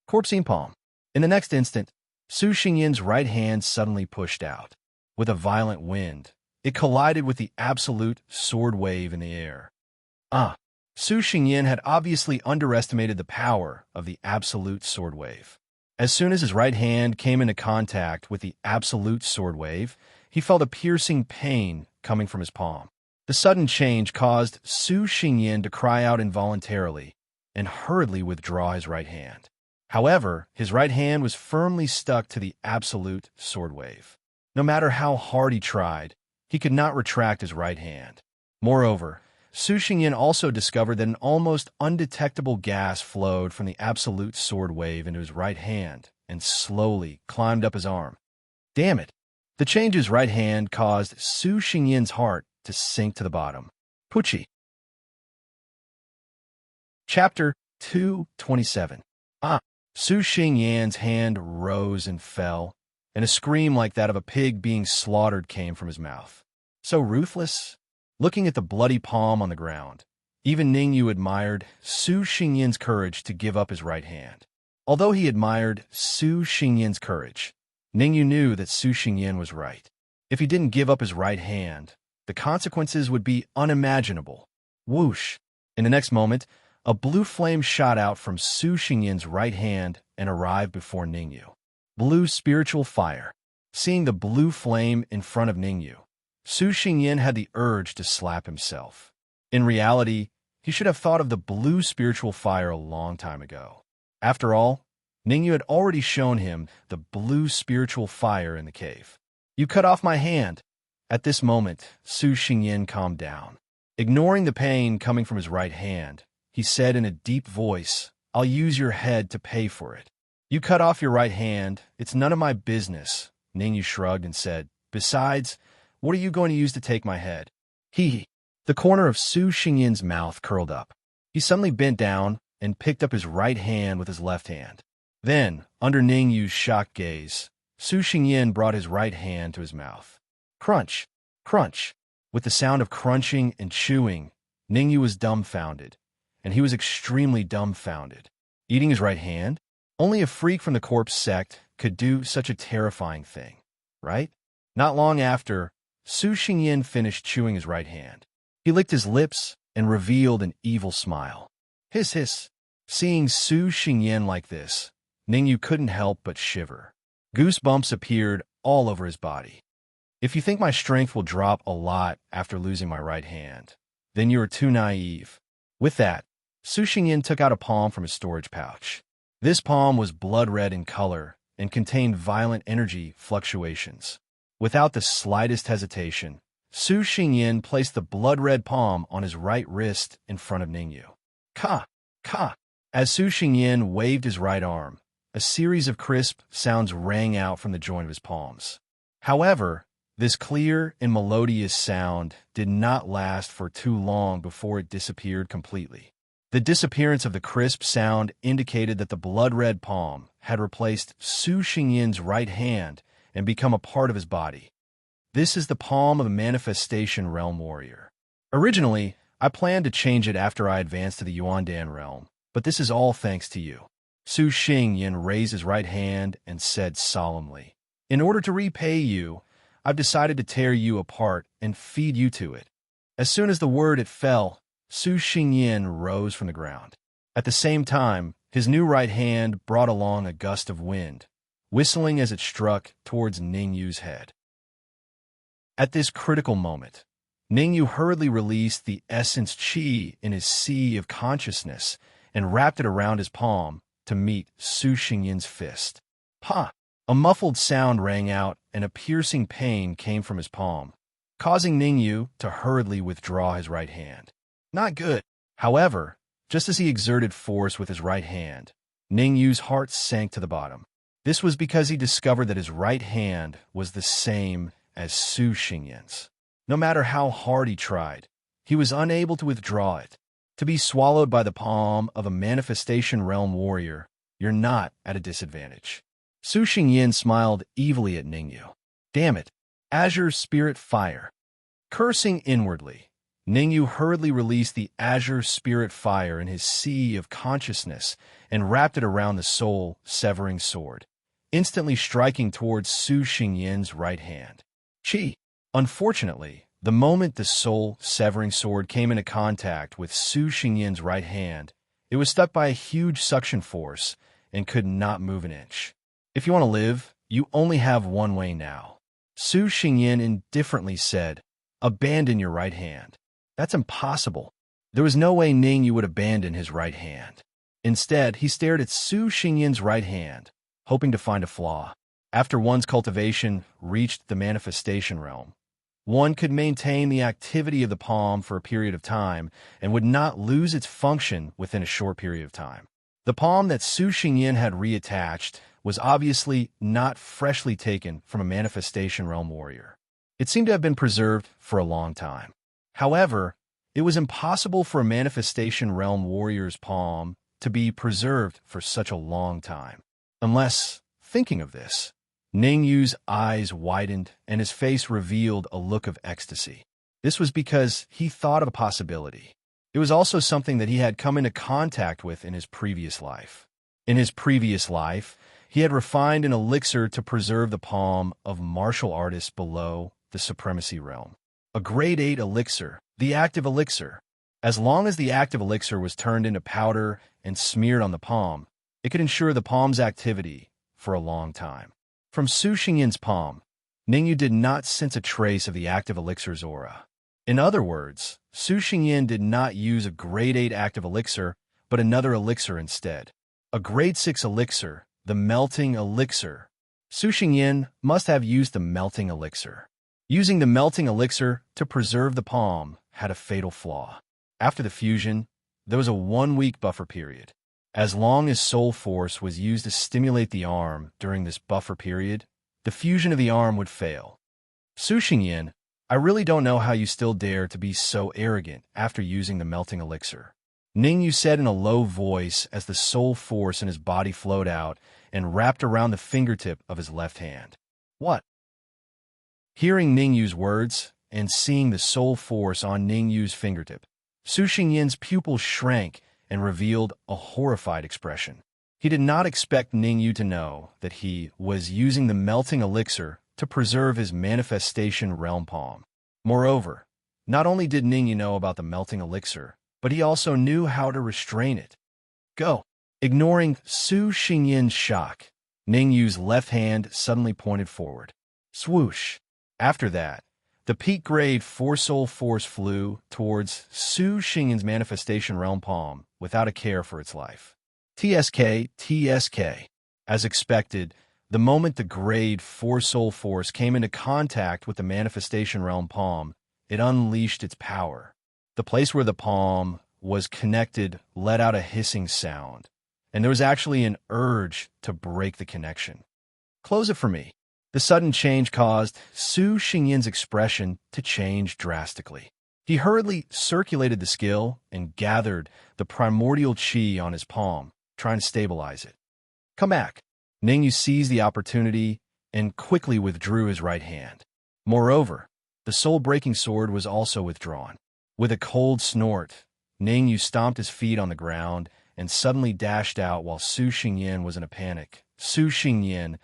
Corpsine palm. In the next instant, Su Xingyan's right hand suddenly pushed out. With a violent wind, it collided with the absolute sword wave in the air. Su Xingyan had obviously underestimated the power of the absolute sword wave. As soon as his right hand came into contact with the absolute sword wave, he felt a piercing pain coming from his palm. The sudden change caused Su Xingyan to cry out involuntarily and hurriedly withdraw his right hand. However, his right hand was firmly stuck to the absolute sword wave. No matter how hard he tried, he could not retract his right hand. Moreover, Su Xingyan also discovered that an almost undetectable gas flowed from the absolute sword wave into his right hand and slowly climbed up his arm. Damn it! The change in his right hand caused Su Xingyan's heart to sink to the bottom. Pucci. Chapter 227. Su Xingyan's hand rose and fell, and a scream like that of a pig being slaughtered came from his mouth. So ruthless? Looking at the bloody palm on the ground, even Ningyu admired Su Xingyan's courage to give up his right hand. Although he admired Su Xingyan's courage, Ningyu knew that Su Xingyan was right. If he didn't give up his right hand, the consequences would be unimaginable. Whoosh! In the next moment, a blue flame shot out from Su Xingyan's right hand and arrived before Ningyu. Blue spiritual fire. Seeing the blue flame in front of Ningyu, Su Xingyan had the urge to slap himself. In reality, he should have thought of the blue spiritual fire a long time ago. After all, Ningyu had already shown him the blue spiritual fire in the cave. You cut off my hand. At this moment, Su Xingyan calmed down. Ignoring the pain coming from his right hand, he said in a deep voice, I'll use your head to pay for it. You cut off your right hand. It's none of my business. Ningyu shrugged and said, Besides, what are you going to use to take my head? He. The corner of Su Xingyan's mouth curled up. He suddenly bent down and picked up his right hand with his left hand. Then, under Ningyu's shocked gaze, Su Xingyan brought his right hand to his mouth. Crunch! Crunch! With the sound of crunching and chewing, Ningyu was dumbfounded, and he was extremely dumbfounded. Eating his right hand? Only a freak from the corpse sect could do such a terrifying thing, right? Not long after, Su Xingyan finished chewing his right hand. He licked his lips and revealed an evil smile. Hiss, hiss. Seeing Su Xingyan like this, Ningyu couldn't help but shiver. Goosebumps appeared all over his body. If you think my strength will drop a lot after losing my right hand, then you are too naive. With that, Su Xingyan took out a palm from his storage pouch. This palm was blood-red in color and contained violent energy fluctuations. Without the slightest hesitation, Su Xingyan placed the blood-red palm on his right wrist in front of Ningyu. Ka! Ka! As Su Xingyan waved his right arm, a series of crisp sounds rang out from the joint of his palms. However, this clear and melodious sound did not last for too long before it disappeared completely. The disappearance of the crisp sound indicated that the blood-red palm had replaced Su Xingyan's right hand and become a part of his body. This is the palm of a manifestation realm warrior. Originally, I planned to change it after I advanced to the Yuandan realm, but this is all thanks to you. Su Xingyan raised his right hand and said solemnly, In order to repay you, I've decided to tear you apart and feed you to it. As soon as the word it fell, Su Xingyan rose from the ground. At the same time, his new right hand brought along a gust of wind, whistling as it struck towards Ningyu's head. At this critical moment, Ningyu hurriedly released the essence qi in his sea of consciousness and wrapped it around his palm to meet Su Xingyan's fist. Pa! A muffled sound rang out and a piercing pain came from his palm, causing Ningyu to hurriedly withdraw his right hand. Not good. However, just as he exerted force with his right hand, Ningyu's heart sank to the bottom. This was because he discovered that his right hand was the same as Su Xingyan's. No matter how hard he tried, he was unable to withdraw it. To be swallowed by the palm of a manifestation realm warrior, you're not at a disadvantage. Su Xingyan smiled evilly at Ningyu. Damn it, Azure Spirit Fire. Cursing inwardly, Ningyu hurriedly released the Azure Spirit Fire in his sea of consciousness and wrapped it around the soul-severing sword, instantly striking towards Su Xingyan's right hand. Chi! Unfortunately, the moment the soul-severing sword came into contact with Su Xingyan's right hand, it was stuck by a huge suction force and could not move an inch. If you want to live, you only have one way now. Su Xingyan indifferently said, Abandon your right hand. That's impossible. There was no way Ningyu would abandon his right hand. Instead, he stared at Su Xingyan's right hand, hoping to find a flaw. After one's cultivation reached the manifestation realm, one could maintain the activity of the palm for a period of time and would not lose its function within a short period of time. The palm that Su Xingyan had reattached was obviously not freshly taken from a manifestation realm warrior. It seemed to have been preserved for a long time. However, it was impossible for a manifestation realm warrior's palm to be preserved for such a long time. Unless, thinking of this, Ningyu's eyes widened and his face revealed a look of ecstasy. This was because he thought of a possibility. It was also something that he had come into contact with in his previous life. In his previous life, he had refined an elixir to preserve the palm of martial artists below the supremacy realm. A grade 8 elixir, the active elixir. As long as the active elixir was turned into powder and smeared on the palm, it could ensure the palm's activity for a long time. From Su Xinyan's palm, Ningyu did not sense a trace of the active elixir's aura. In other words, Su Xingyan did not use a grade 8 active elixir, but another elixir instead. A grade 6 elixir, the melting elixir. Su Xingyan must have used the melting elixir. Using the melting elixir to preserve the palm had a fatal flaw. After the fusion, there was a 1-week buffer period. As long as soul force was used to stimulate the arm during this buffer period, the fusion of the arm would fail. Su Xingyan, I really don't know how you still dare to be so arrogant after using the melting elixir. Ningyu said in a low voice as the soul force in his body flowed out and wrapped around the fingertip of his left hand. What? Hearing Ningyu's words and seeing the soul force on Ningyu's fingertip, Su Xingyan's pupils shrank and revealed a horrified expression. He did not expect Ningyu to know that he was using the melting elixir to preserve his manifestation realm palm. Moreover, not only did Ningyu know about the melting elixir, but he also knew how to restrain it. Go! Ignoring Su Xingyan's shock, Ningyu's left hand suddenly pointed forward. Swoosh! After that, the peak grade 4 soul force flew towards Su Xingyan's manifestation realm palm without a care for its life. TSK. As expected, the moment the grade 4 soul force came into contact with the manifestation realm palm, it unleashed its power. The place where the palm was connected let out a hissing sound, and there was actually an urge to break the connection. Close it for me. The sudden change caused Su Xingyan's expression to change drastically. He hurriedly circulated the skill and gathered the primordial chi on his palm, trying to stabilize it. Come back. Ningyu seized the opportunity and quickly withdrew his right hand. Moreover, the soul-breaking sword was also withdrawn. With a cold snort, Ningyu stomped his feet on the ground and suddenly dashed out while Su Xingyan was in a panic. Su Xingyan,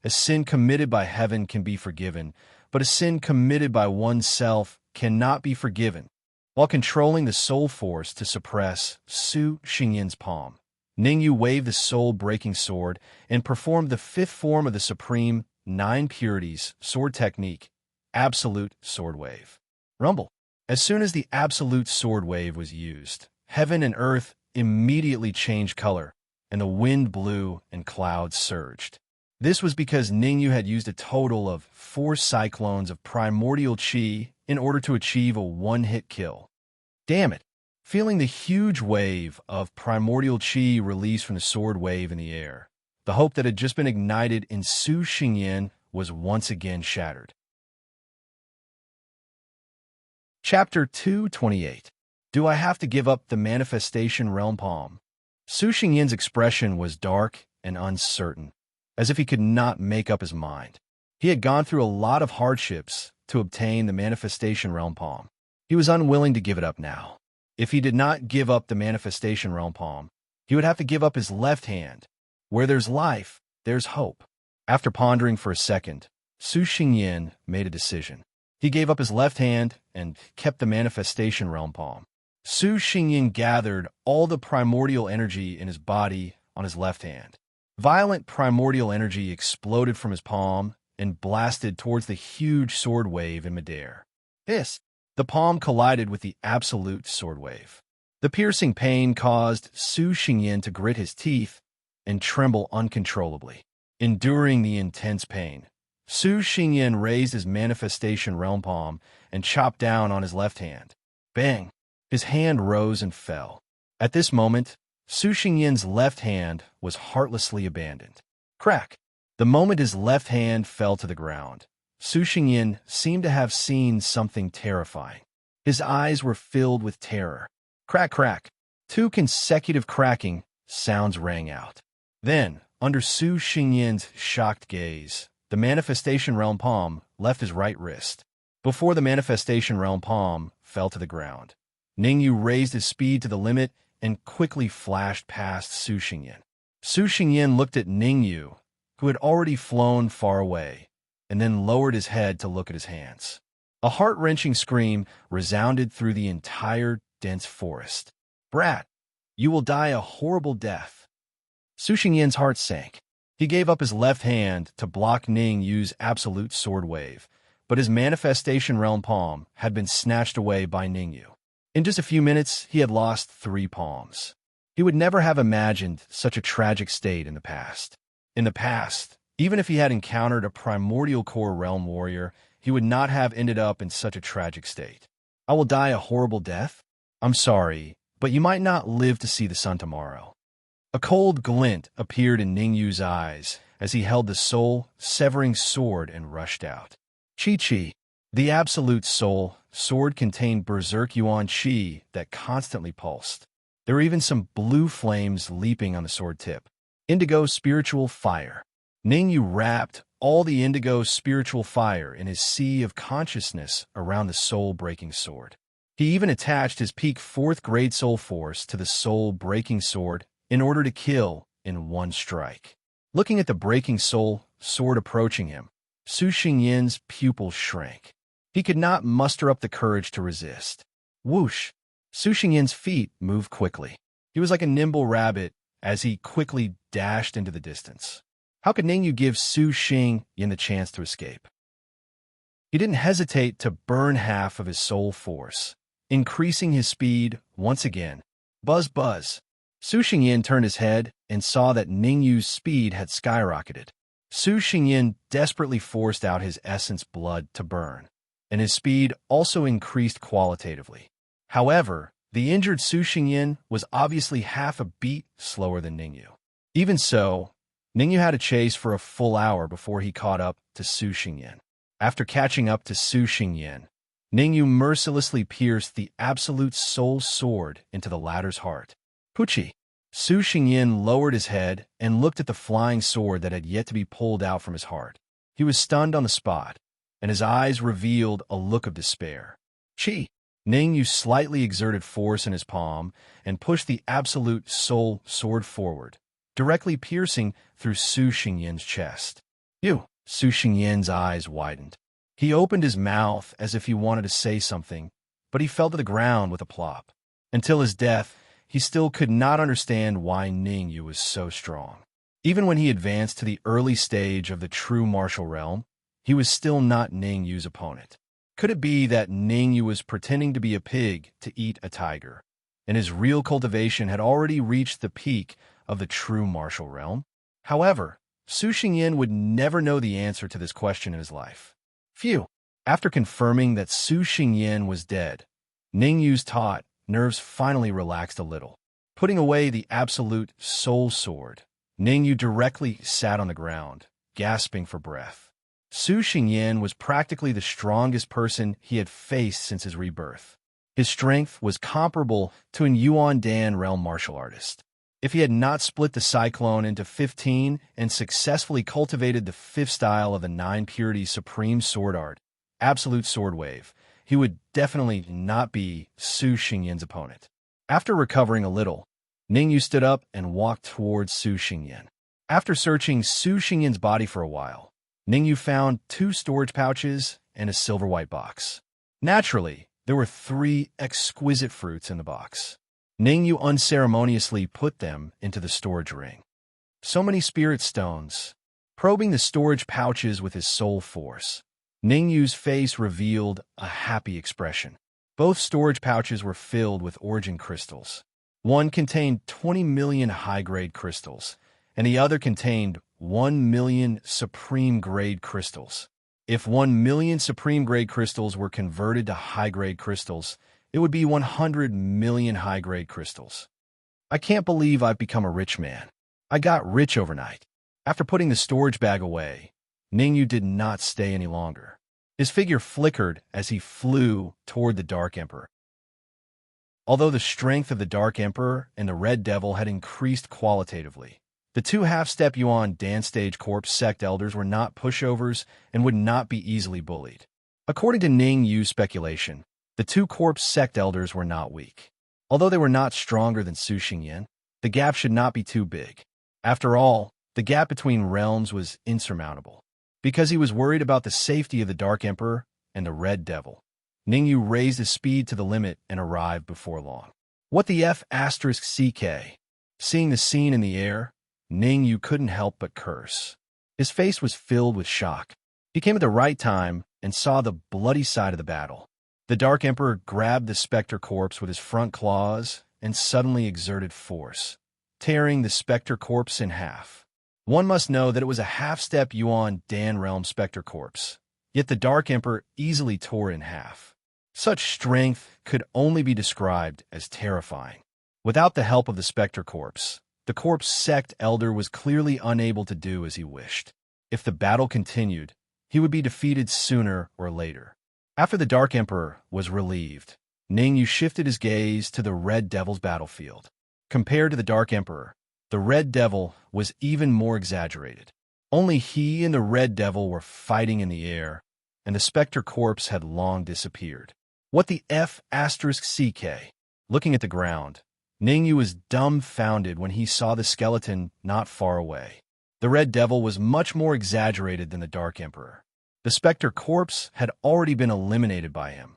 a sin committed by heaven can be forgiven, but a sin committed by oneself cannot be forgiven. While controlling the soul force to suppress Su Xingyan's palm, Ningyu waved the soul-breaking sword and performed the 5th form of the supreme 9 purities sword technique, Absolute Sword Wave. Rumble. As soon as the Absolute Sword Wave was used, heaven and earth immediately changed color, and the wind blew and clouds surged. This was because Ningyu had used a total of 4 cyclones of primordial chi in order to achieve a one-hit kill. Damn it! Feeling the huge wave of primordial chi released from the sword wave in the air, the hope that had just been ignited in Su Xingyan was once again shattered. Chapter 228. Do I have to give up the manifestation realm palm? Su Xingyan's expression was dark and uncertain, as if he could not make up his mind. He had gone through a lot of hardships to obtain the manifestation realm palm. He was unwilling to give it up now. If he did not give up the manifestation realm palm, he would have to give up his left hand. Where there's life, there's hope. After pondering for a second, Su Xingyan made a decision. He gave up his left hand and kept the manifestation realm palm. Su Xingyan gathered all the primordial energy in his body on his left hand. Violent primordial energy exploded from his palm and blasted towards the huge sword wave in midair. The palm collided with the absolute sword wave. The piercing pain caused Su Xingyan to grit his teeth and tremble uncontrollably. Enduring the intense pain, Su Xingyan raised his manifestation realm palm and chopped down on his left hand. Bang! His hand rose and fell. At this moment, Su Xingyan's left hand was heartlessly abandoned. Crack! The moment his left hand fell to the ground, Su Xingyan seemed to have seen something terrifying. His eyes were filled with terror. Crack, crack. 2 consecutive cracking sounds rang out. Then, under Su Xingyan's shocked gaze, the Manifestation Realm palm left his right wrist. Before the Manifestation Realm palm fell to the ground, Ningyu raised his speed to the limit and quickly flashed past Su Xingyan. Su Xingyan looked at Ningyu, who had already flown far away, and then lowered his head to look at his hands. A heart-wrenching scream resounded through the entire dense forest. "Brat, you will die a horrible death." Su Xingyan's heart sank. He gave up his left hand to block Ningyu's absolute sword wave, but his Manifestation Realm palm had been snatched away by Ningyu. In just a few minutes, he had lost 3 palms. He would never have imagined such a tragic state in the past. In the past, even if he had encountered a primordial core realm warrior, he would not have ended up in such a tragic state. "I will die a horrible death? I'm sorry, but you might not live to see the sun tomorrow." A cold glint appeared in Ningyu's eyes as he held the soul-severing sword and rushed out. Chi-Chi, the absolute soul sword, contained berserk yuan chi that constantly pulsed. There were even some blue flames leaping on the sword tip. Indigo spiritual fire. Ningyu wrapped all the indigo spiritual fire in his sea of consciousness around the soul-breaking sword. He even attached his peak 4th grade soul force to the soul-breaking sword in order to kill in one strike. Looking at the breaking soul sword approaching him, Su Xingyan's pupils shrank. He could not muster up the courage to resist. Whoosh! Su Xingyan's feet moved quickly. He was like a nimble rabbit as he quickly dashed into the distance. How could Ningyu give Su Xingyan the chance to escape? He didn't hesitate to burn half of his soul force, increasing his speed once again. Buzz, buzz. Su Xingyan turned his head and saw that Ningyu's speed had skyrocketed. Su Xingyan desperately forced out his essence blood to burn, and his speed also increased qualitatively. However, the injured Su Xingyan was obviously half a beat slower than Ningyu. Even so, Ningyu had to chase for a full hour before he caught up to Su Xingyan. After catching up to Su Xingyan, Ningyu mercilessly pierced the absolute soul sword into the latter's heart. Puchi! Su Xingyan lowered his head and looked at the flying sword that had yet to be pulled out from his heart. He was stunned on the spot, and his eyes revealed a look of despair. Chi! Ningyu slightly exerted force in his palm and pushed the absolute soul sword forward, directly piercing through Su Xingyan's chest. Ew! Su Xingyan's eyes widened. He opened his mouth as if he wanted to say something, but he fell to the ground with a plop. Until his death, he still could not understand why Ningyu was so strong. Even when he advanced to the early stage of the true martial realm, he was still not Ningyu's opponent. Could it be that Ningyu was pretending to be a pig to eat a tiger, and his real cultivation had already reached the peak of the true martial realm? However, Su Xingyan would never know the answer to this question in his life. Phew! After confirming that Su Xingyan was dead, Ningyu's taut nerves finally relaxed a little. Putting away the absolute soul sword, Ningyu directly sat on the ground, gasping for breath. Su Xingyan was practically the strongest person he had faced since his rebirth. His strength was comparable to an Yuan Dan realm martial artist. If he had not split the Cyclone into 15 and successfully cultivated the 5th style of the 9 Purity Supreme Sword Art, Absolute Sword Wave, he would definitely not be Su Xingyan's opponent. After recovering a little, Ningyu stood up and walked towards Su Xingyan. After searching Su Xingyan's body for a while, Ningyu found 2 storage pouches and a silver white box. Naturally, there were 3 exquisite fruits in the box. Ningyu unceremoniously put them into the storage ring. So many spirit stones. Probing the storage pouches with his soul force, Ningyu's face revealed a happy expression. Both storage pouches were filled with origin crystals. One contained 20 million high-grade crystals, and the other contained 1 million supreme-grade crystals. If 1 million supreme-grade crystals were converted to high-grade crystals, it would be 100 million high-grade crystals. I can't believe I've become a rich man. I got rich overnight. After putting the storage bag away, Ningyu did not stay any longer. His figure flickered as he flew toward the Dark Emperor. Although the strength of the Dark Emperor and the Red Devil had increased qualitatively, the two half-step Yuan dance stage corpse sect elders were not pushovers and would not be easily bullied. According to Ning Yu's speculation, the two corpse sect elders were not weak. Although they were not stronger than Su Xingyan, the gap should not be too big. After all, the gap between realms was insurmountable. Because he was worried about the safety of the Dark Emperor and the Red Devil, Ning Yu raised his speed to the limit and arrived before long. What the F***CK? Seeing the scene in the air, Ning Yu couldn't help but curse. His face was filled with shock. He came at the right time and saw the bloody side of the battle. The Dark Emperor grabbed the specter corpse with his front claws and suddenly exerted force, tearing the specter corpse in half. One must know that it was a half-step Yuan Dan realm specter corpse, yet the Dark Emperor easily tore it in half. Such strength could only be described as terrifying. Without the help of the specter corpse, the corpse sect elder was clearly unable to do as he wished. If the battle continued, he would be defeated sooner or later. After the Dark Emperor was relieved, Ning Yu shifted his gaze to the Red Devil's battlefield. Compared to the Dark Emperor, the Red Devil was even more exaggerated. Only he and the Red Devil were fighting in the air, and the specter corpse had long disappeared. What the F***CK? Looking at the ground, Ning Yu was dumbfounded when he saw the skeleton not far away. The Red Devil was much more exaggerated than the Dark Emperor. The specter corpse had already been eliminated by him,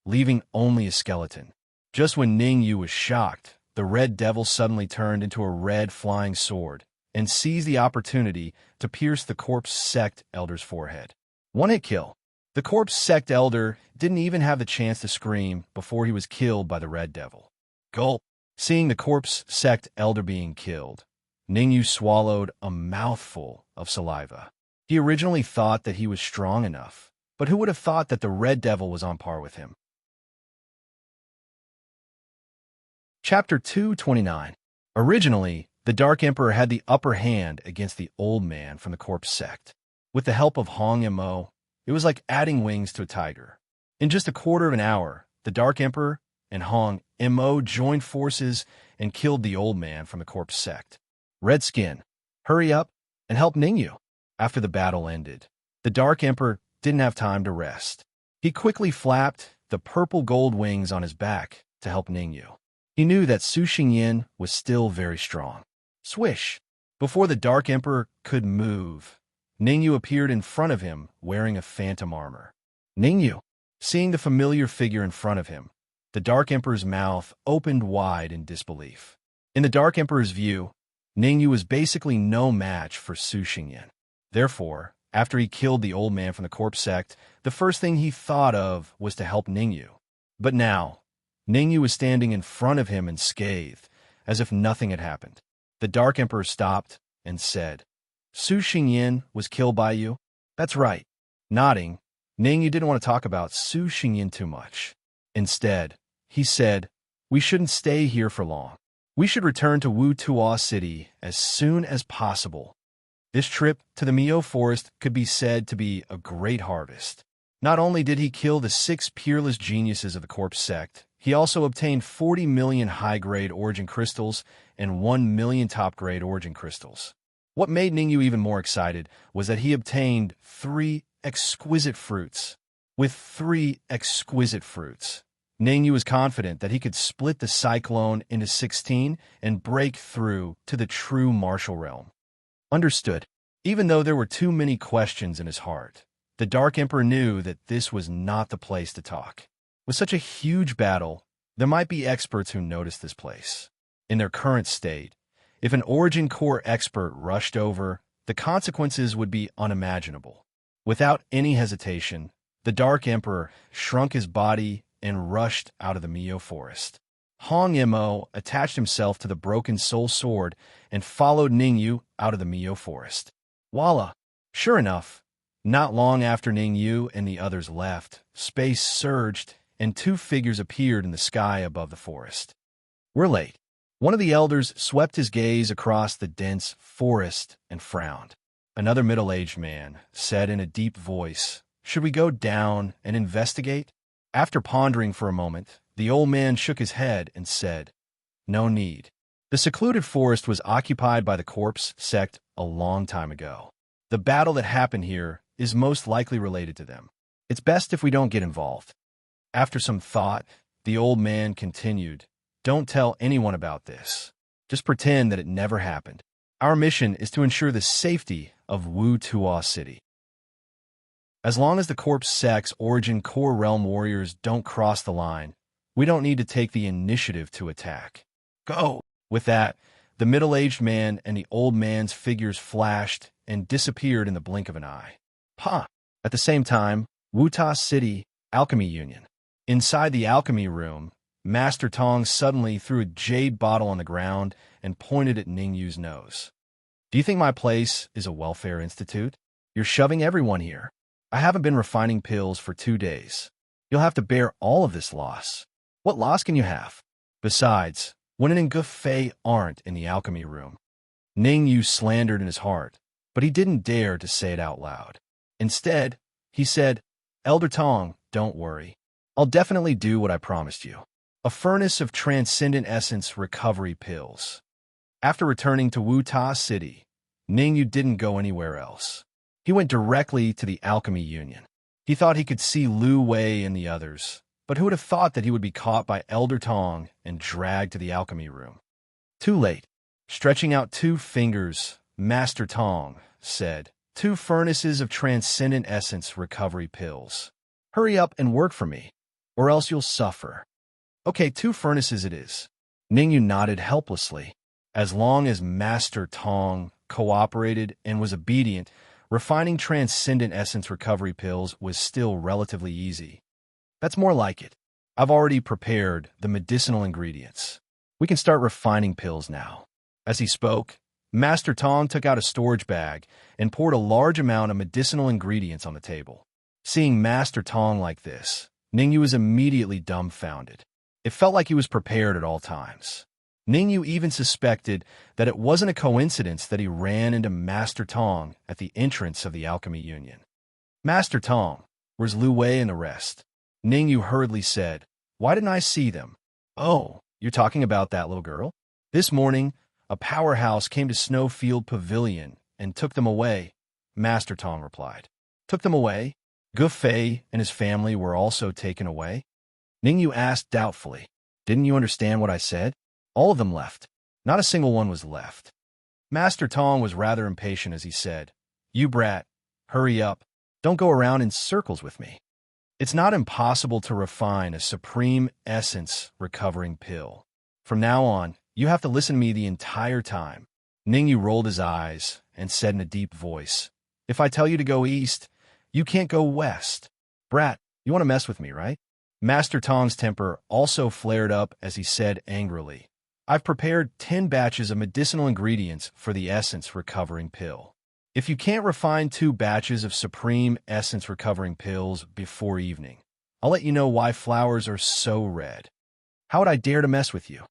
leaving only a skeleton. Just when Ning Yu was shocked, the Red Devil suddenly turned into a red flying sword and seized the opportunity to pierce the corpse sect elder's forehead. One-hit kill. The corpse sect elder didn't even have the chance to scream before he was killed by the Red Devil. Gulp. Seeing the corpse sect elder being killed, Ning Yu swallowed a mouthful of saliva. He originally thought that he was strong enough, but who would have thought that the Red Devil was on par with him? Chapter 229. Originally, the Dark Emperor had the upper hand against the old man from the corpse sect. With the help of Hong Mo, it was like adding wings to a tiger. In just a quarter of an hour, the Dark Emperor and Hong Mo joined forces and killed the old man from the corpse sect. Redskin, hurry up and help Ning Yu. After the battle ended, the Dark Emperor didn't have time to rest. He quickly flapped the purple gold wings on his back to help Ning Yu. He knew that Su Xingyan was still very strong. Swish! Before the Dark Emperor could move, Ning Yu appeared in front of him wearing a phantom armor. Ning Yu, seeing the familiar figure in front of him, the Dark Emperor's mouth opened wide in disbelief. In the Dark Emperor's view, Ning Yu was basically no match for Su Xingyan. Therefore, after he killed the old man from the corpse sect, the first thing he thought of was to help Ning Yu. But now, Ning Yu was standing in front of him and scathed, as if nothing had happened. The Dark Emperor stopped and said, Su Xingyan was killed by you? That's right. Nodding, Ning Yu didn't want to talk about Su Xingyan too much. Instead, he said, we shouldn't stay here for long. We should return to Wu Tuo City as soon as possible. This trip to the Miao Forest could be said to be a great harvest. Not only did he kill the 6 peerless geniuses of the corpse sect, he also obtained 40 million high-grade origin crystals and 1 million top-grade origin crystals. What made Ning Yu even more excited was that he obtained 3 exquisite fruits. With 3 exquisite fruits, Ning Yu was confident that he could split the cyclone into 16 and break through to the true martial realm. Understood. Even though there were too many questions in his heart, the Dark Emperor knew that this was not the place to talk. With such a huge battle, there might be experts who noticed this place. In their current state, if an Origin Core expert rushed over, the consequences would be unimaginable. Without any hesitation, the Dark Emperor shrunk his body and rushed out of the Miao Forest. Hong Mo attached himself to the broken soul sword and followed Ning Yu out of the Miao Forest. Voila! Sure enough, not long after Ning Yu and the others left, space surged and 2 figures appeared in the sky above the forest. We're late. One of the elders swept his gaze across the dense forest and frowned. Another middle-aged man said in a deep voice, Should we go down and investigate? After pondering for a moment, the old man shook his head and said, "No need. The secluded forest was occupied by the corpse sect a long time ago. The battle that happened here is most likely related to them. It's best if we don't get involved." After some thought, the old man continued, "Don't tell anyone about this. Just pretend that it never happened. Our mission is to ensure the safety of Wu Tuo City. As long as the corpse sect's origin core realm warriors don't cross the line, we don't need to take the initiative to attack. Go!" With that, the middle-aged man and the old man's figures flashed and disappeared in the blink of an eye. Ha! At the same time, Wu Tuo City Alchemy Union. Inside the alchemy room, Master Tong suddenly threw a jade bottle on the ground and pointed at Ningyu's nose. "Do you think my place is a welfare institute? You're shoving everyone here. I haven't been refining pills for 2 days. You'll have to bear all of this loss. What loss can you have? Besides, Wen and Gufei aren't in the alchemy room." Ningyu slandered in his heart, but he didn't dare to say it out loud. Instead, he said, "Elder Tong, don't worry. I'll definitely do what I promised you. A furnace of transcendent essence recovery pills." After returning to Wu Tuo City, Ningyu didn't go anywhere else. He went directly to the Alchemy Union. He thought he could see Lu Wei and the others, but who would have thought that he would be caught by Elder Tong and dragged to the alchemy room? Too late. Stretching out 2 fingers, Master Tong said, "2 furnaces of transcendent essence recovery pills. Hurry up and work for me, or else you'll suffer." "Okay, 2 furnaces it is." Ningyu nodded helplessly. As long as Master Tong cooperated and was obedient, refining transcendent essence recovery pills was still relatively easy. "That's more like it. I've already prepared the medicinal ingredients. We can start refining pills now." As he spoke, Master Tong took out a storage bag and poured a large amount of medicinal ingredients on the table. Seeing Master Tong like this, Ningyu was immediately dumbfounded. It felt like he was prepared at all times. Ningyu even suspected that it wasn't a coincidence that he ran into Master Tong at the entrance of the Alchemy Union. "Master Tong, where's Lu Wei and the rest?" Ningyu hurriedly said, "Why didn't I see them?" "Oh, you're talking about that little girl? This morning, a powerhouse came to Snowfield Pavilion and took them away," Master Tong replied. "Took them away? Gufei and his family were also taken away?" Ningyu asked doubtfully. "Didn't you understand what I said? All of them left. Not a single one was left." Master Tong was rather impatient as he said, "You brat, hurry up. Don't go around in circles with me. It's not impossible to refine a supreme essence recovering pill. From now on, you have to listen to me the entire time." Ningyu rolled his eyes and said in a deep voice, "If I tell you to go east, you can't go west. Brat, you want to mess with me, right?" Master Tong's temper also flared up as he said angrily, "I've prepared 10 batches of medicinal ingredients for the essence recovering pill. If you can't refine 2 batches of supreme essence recovering pills before evening, I'll let you know why flowers are so red. How would I dare to mess with you?"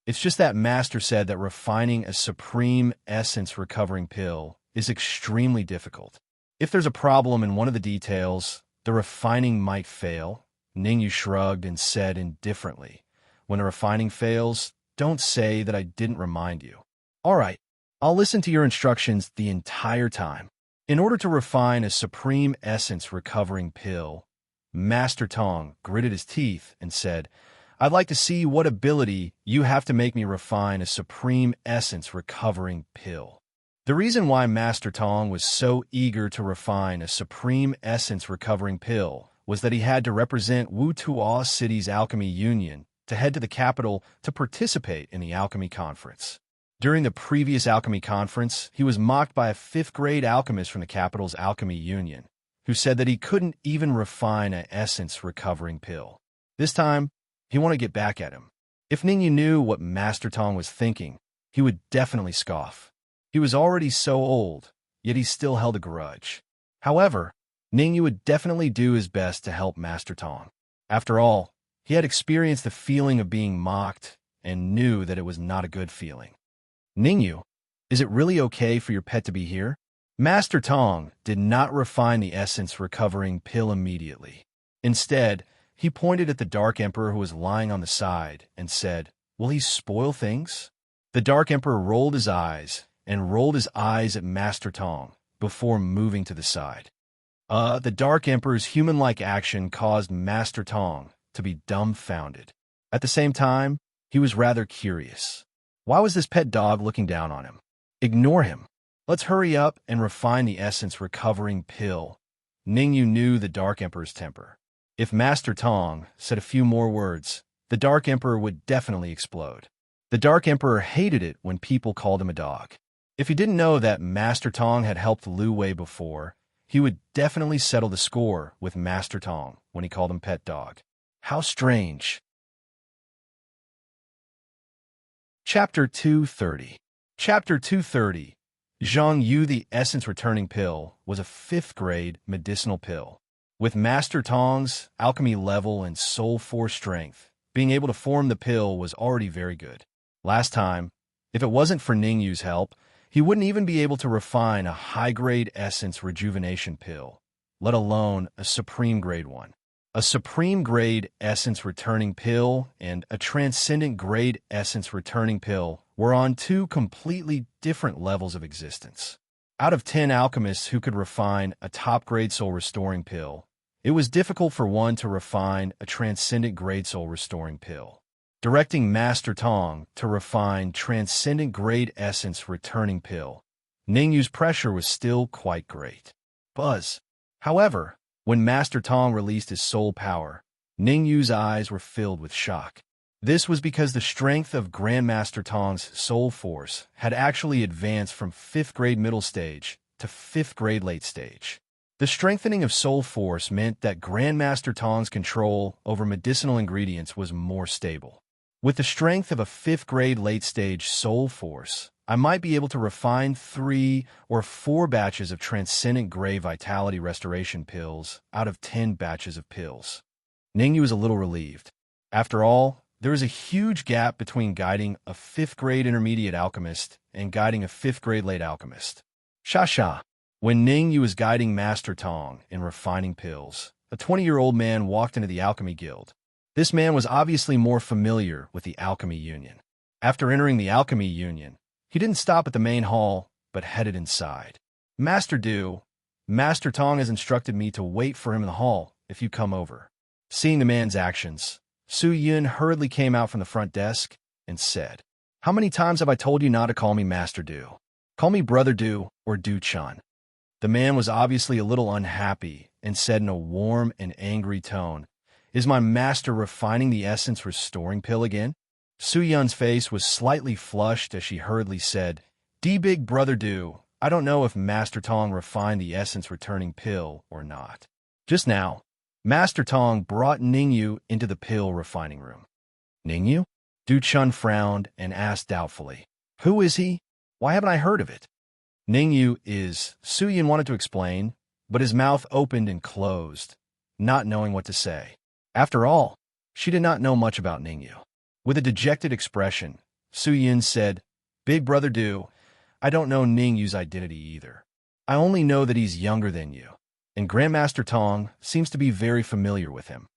It's just that Master said that refining a supreme essence recovering pill is extremely difficult. If there's a problem in one of the details, the refining might fail. Ningyu shrugged and said indifferently, "When the refining fails, don't say that I didn't remind you." "All right, I'll listen to your instructions the entire time." In order to refine a supreme essence recovering pill, Master Tong gritted his teeth and said, "I'd like to see what ability you have to make me refine a supreme essence recovering pill." The reason why Master Tong was so eager to refine a supreme essence recovering pill was that he had to represent Wu Tuo City's Alchemy Union to head to the capital to participate in the Alchemy Conference. During the previous Alchemy Conference, he was mocked by a 5th-grade alchemist from the capital's Alchemy Union, who said that he couldn't even refine an essence recovering pill. This time, he wanted to get back at him. If Ningyu knew what Master Tong was thinking, he would definitely scoff. He was already so old, yet he still held a grudge. However, Ningyu would definitely do his best to help Master Tong. After all, he had experienced the feeling of being mocked and knew that it was not a good feeling. "Ningyu, is it really okay for your pet to be here?" Master Tong did not refine the essence-recovering pill immediately. Instead, he pointed at the Dark Emperor who was lying on the side and said, "Will he spoil things?" The Dark Emperor rolled his eyes at Master Tong before moving to the side. The Dark Emperor's human-like action caused Master Tong to be dumbfounded. At the same time, he was rather curious. Why was this pet dog looking down on him? Ignore him. Let's hurry up and refine the essence-recovering pill. Ningyu knew the Dark Emperor's temper. If Master Tong said a few more words, the Dark Emperor would definitely explode. The Dark Emperor hated it when people called him a dog. If he didn't know that Master Tong had helped Lu Wei before, he would definitely settle the score with Master Tong when he called him pet dog. How strange. Chapter 230. Chapter 230. Zhang Yu, the essence-returning pill, was a 5th-grade medicinal pill. With Master Tong's alchemy level and soul force strength, being able to form the pill was already very good. Last time, if it wasn't for Ningyu's help, he wouldn't even be able to refine a high-grade essence rejuvenation pill, let alone a supreme-grade one. A supreme-grade essence-returning pill and a transcendent-grade essence-returning pill were on 2 completely different levels of existence. Out of 10 alchemists who could refine a top-grade soul-restoring pill, it was difficult for one to refine a transcendent-grade soul-restoring pill. Directing Master Tong to refine transcendent-grade essence-returning pill, Ningyu's pressure was still quite great. Buzz. However, when Master Tong released his soul power, Ningyu's eyes were filled with shock. This was because the strength of Grandmaster Tong's soul force had actually advanced from 5th grade middle stage to 5th grade late stage. The strengthening of soul force meant that Grandmaster Tong's control over medicinal ingredients was more stable. With the strength of a 5th grade late stage soul force, I might be able to refine 3 or 4 batches of transcendent gray vitality restoration pills out of 10 batches of pills. Ningyu was a little relieved. After all, there is a huge gap between guiding a 5th grade intermediate alchemist and guiding a 5th grade late alchemist. Sha. When Ningyu was guiding Master Tong in refining pills, a 20-year-old man walked into the alchemy guild. This man was obviously more familiar with the alchemy union. After entering the alchemy union, he didn't stop at the main hall, but headed inside. Master Tong has instructed me to wait for him in the hall if you come over. Seeing the man's actions, Su Yun hurriedly came out from the front desk and said, "How many times have I told you not to call me Master Du? Call me Brother Du or Du-chan." The man was obviously a little unhappy and said in a warm and angry tone, "Is my master refining the essence restoring pill again?" Su Yun's face was slightly flushed as she hurriedly said, Big Brother Du, I don't know if Master Tong refined the essence returning pill or not." Just now, Master Tong brought Ningyu into the pill refining room. Ningyu? Du-chan frowned and asked doubtfully, "Who is he? Why haven't I heard of it?" Ningyu is, Su Yun wanted to explain, but his mouth opened and closed, not knowing what to say. After all, she did not know much about Ningyu. With a dejected expression, Su Yun said, "Big Brother Du, I don't know Ningyu's identity either. I only know that he's younger than you, and Grandmaster Tong seems to be very familiar with him."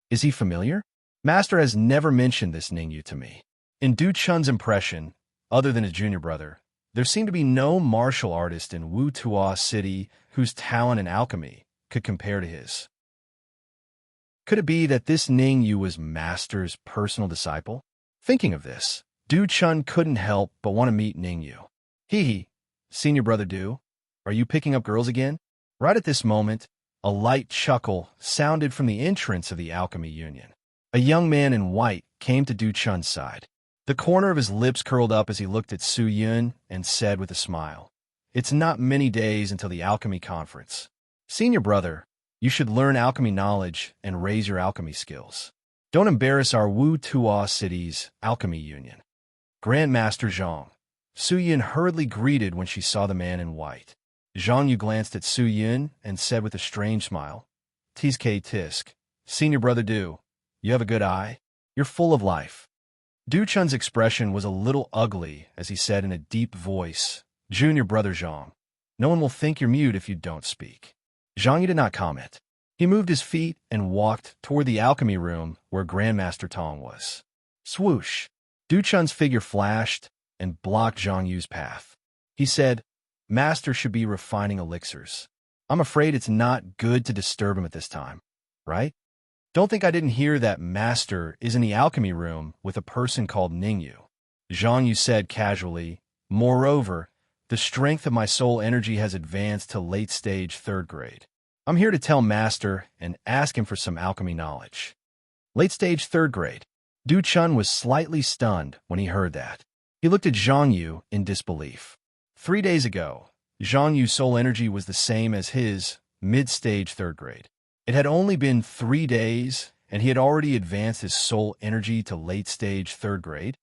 "Is he familiar?" "Master has never mentioned this Ningyu to me." In Du-chan's impression, other than his junior brother, there seemed to be no martial artist in Wu Tuo City whose talent in alchemy could compare to his. Could it be that this Ningyu was Master's personal disciple? Thinking of this, Du-chan couldn't help but want to meet Ningyu. Hee, Senior Brother Du, are you picking up girls again? Right at this moment, a light chuckle sounded from the entrance of the alchemy union. A young man in white came to Du-chan's side. The corner of his lips curled up as he looked at Su Yun and said with a smile, "It's not many days until the alchemy conference. Senior brother, you should learn alchemy knowledge and raise your alchemy skills. Don't embarrass our Wu Tuo City's alchemy union." Grandmaster Zhang. Su Yun hurriedly greeted when she saw the man in white. Zhang Yu glanced at Su Yun and said with a strange smile, "Tisk tisk. Senior Brother Du, you have a good eye. You're full of life." Du-chan's expression was a little ugly as he said in a deep voice, "Junior Brother Zhang, No one will think you're mute if you don't speak. Zhang Yu did not comment. He moved his feet and walked toward the alchemy room where Grandmaster Tong was. Swoosh! Du Chun's figure flashed and blocked Zhang Yu's path. He said, Master should be refining elixirs. I'm afraid it's not good to disturb him at this time, right? Don't think I didn't hear that Master is in the alchemy room with a person called Ningyu. Zhang Yu said casually, Moreover, the strength of my soul energy has advanced to late stage 3rd grade. I'm here to tell Master and ask him for some alchemy knowledge. Late stage 3rd grade. Du Chun was slightly stunned when he heard that. He looked at Zhang Yu in disbelief. 3 days ago, Zhang Yu's soul energy was the same as his mid-stage 3rd grade. It had only been 3 days, and he had already advanced his soul energy to late-stage 3rd grade.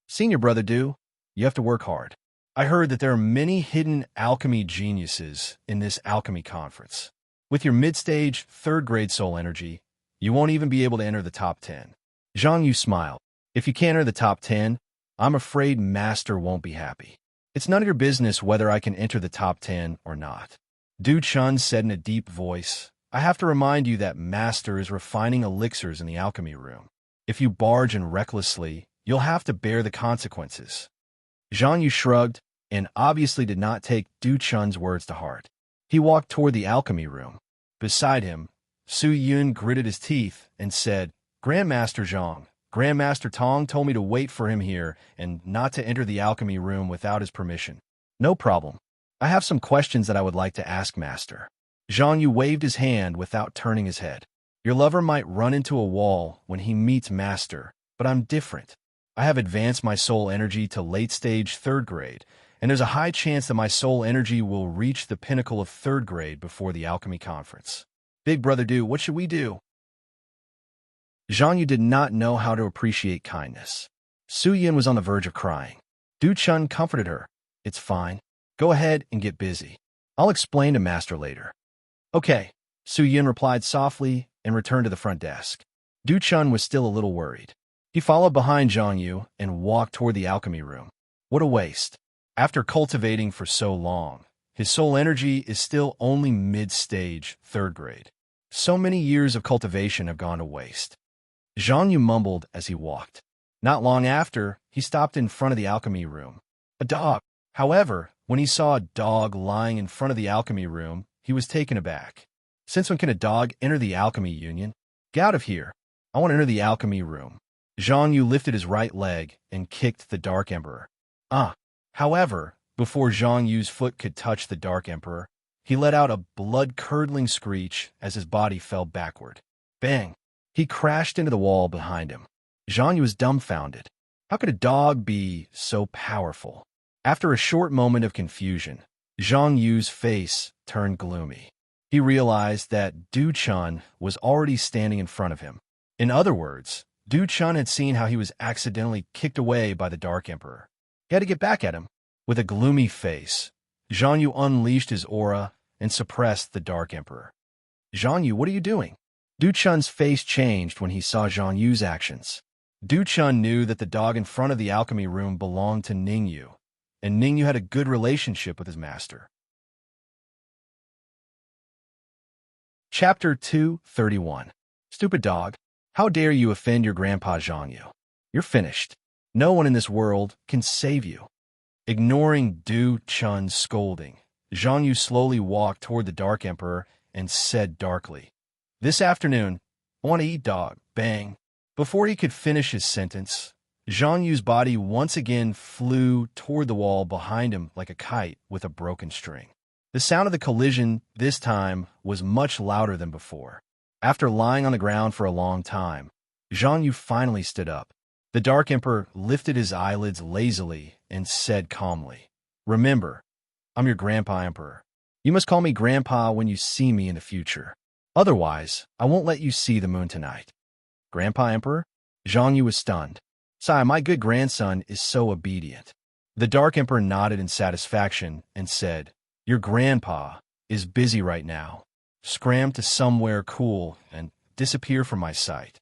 Senior brother Du, you have to work hard. I heard that there are many hidden alchemy geniuses in this alchemy conference. With your mid-stage 3rd grade soul energy, you won't even be able to enter the top 10. Zhang Yu smiled. If you can't enter the top 10, I'm afraid Master won't be happy. It's none of your business whether I can enter the top 10 or not. Du Chun said in a deep voice, I have to remind you that Master is refining elixirs in the alchemy room. If you barge in recklessly, you'll have to bear the consequences. Zhang Yu shrugged and obviously did not take Du Chun's words to heart. He walked toward the alchemy room. Beside him, Su Yun gritted his teeth and said, Grandmaster Zhang, Grandmaster Tong told me to wait for him here and not to enter the alchemy room without his permission. No problem. I have some questions that I would like to ask Master. Zhang Yu waved his hand without turning his head. Your lover might run into a wall when he meets Master, but I'm different. I have advanced my soul energy to late-stage 3rd grade, and there's a high chance that my soul energy will reach the pinnacle of 3rd grade before the alchemy conference. Big brother Du, what should we do? Zhang Yu did not know how to appreciate kindness. Su Yin was on the verge of crying. Du Chun comforted her. It's fine. Go ahead and get busy. I'll explain to Master later. Okay, Su Yin replied softly and returned to the front desk. Du Chun was still a little worried. He followed behind Zhang Yu and walked toward the alchemy room. What a waste. After cultivating for so long, his soul energy is still only mid-stage 3rd grade. So many years of cultivation have gone to waste. Zhang Yu mumbled as he walked. Not long after, he stopped in front of the alchemy room. A dog. However, when he saw a dog lying in front of the alchemy room, he was taken aback. Since when can a dog enter the alchemy union? Get out of here. I want to enter the alchemy room. Zhang Yu lifted his right leg and kicked the Dark Emperor. However, before Zhang Yu's foot could touch the Dark Emperor, he let out a blood-curdling screech as his body fell backward. Bang! He crashed into the wall behind him. Zhang Yu was dumbfounded. How could a dog be so powerful? After a short moment of confusion, Zhang Yu's face turned gloomy. He realized that Du Chun was already standing in front of him. In other words, Du Chun had seen how he was accidentally kicked away by the Dark Emperor. He had to get back at him. With a gloomy face, Zhang Yu unleashed his aura and suppressed the Dark Emperor. Zhang Yu, what are you doing? Du Chun's face changed when he saw Zhang Yu's actions. Du Chun knew that the dog in front of the alchemy room belonged to Ningyu, and Ningyu had a good relationship with his master. Chapter 231. Stupid dog, how dare you offend your grandpa Zhang Yu? You're finished. No one in this world can save you. Ignoring Du Chun's scolding, Zhang Yu slowly walked toward the Dark Emperor and said darkly, This afternoon, I want to eat dog. Bang. Before he could finish his sentence, Zhang Yu's body once again flew toward the wall behind him like a kite with a broken string. The sound of the collision this time was much louder than before. After lying on the ground for a long time, Zhang Yu finally stood up. The Dark Emperor lifted his eyelids lazily and said calmly, Remember, I'm your Grandpa Emperor. You must call me Grandpa when you see me in the future. Otherwise, I won't let you see the moon tonight. Grandpa Emperor? Zhang Yu was stunned. Sire, my good grandson is so obedient. The Dark Emperor nodded in satisfaction and said, Your grandpa is busy right now. Scram to somewhere cool and disappear from my sight.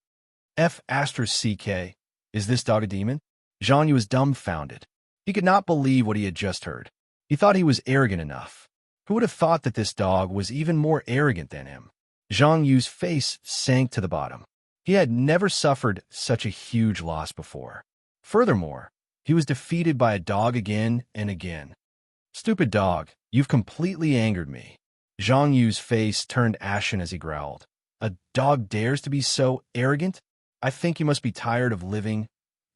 F***CK. Is this dog a demon? Zhang Yu was dumbfounded. He could not believe what he had just heard. He thought he was arrogant enough. Who would have thought that this dog was even more arrogant than him? Zhang Yu's face sank to the bottom. He had never suffered such a huge loss before. Furthermore, he was defeated by a dog again and again. Stupid dog, you've completely angered me. Zhang Yu's face turned ashen as he growled. A dog dares to be so arrogant? I think you must be tired of living.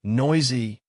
Noisy.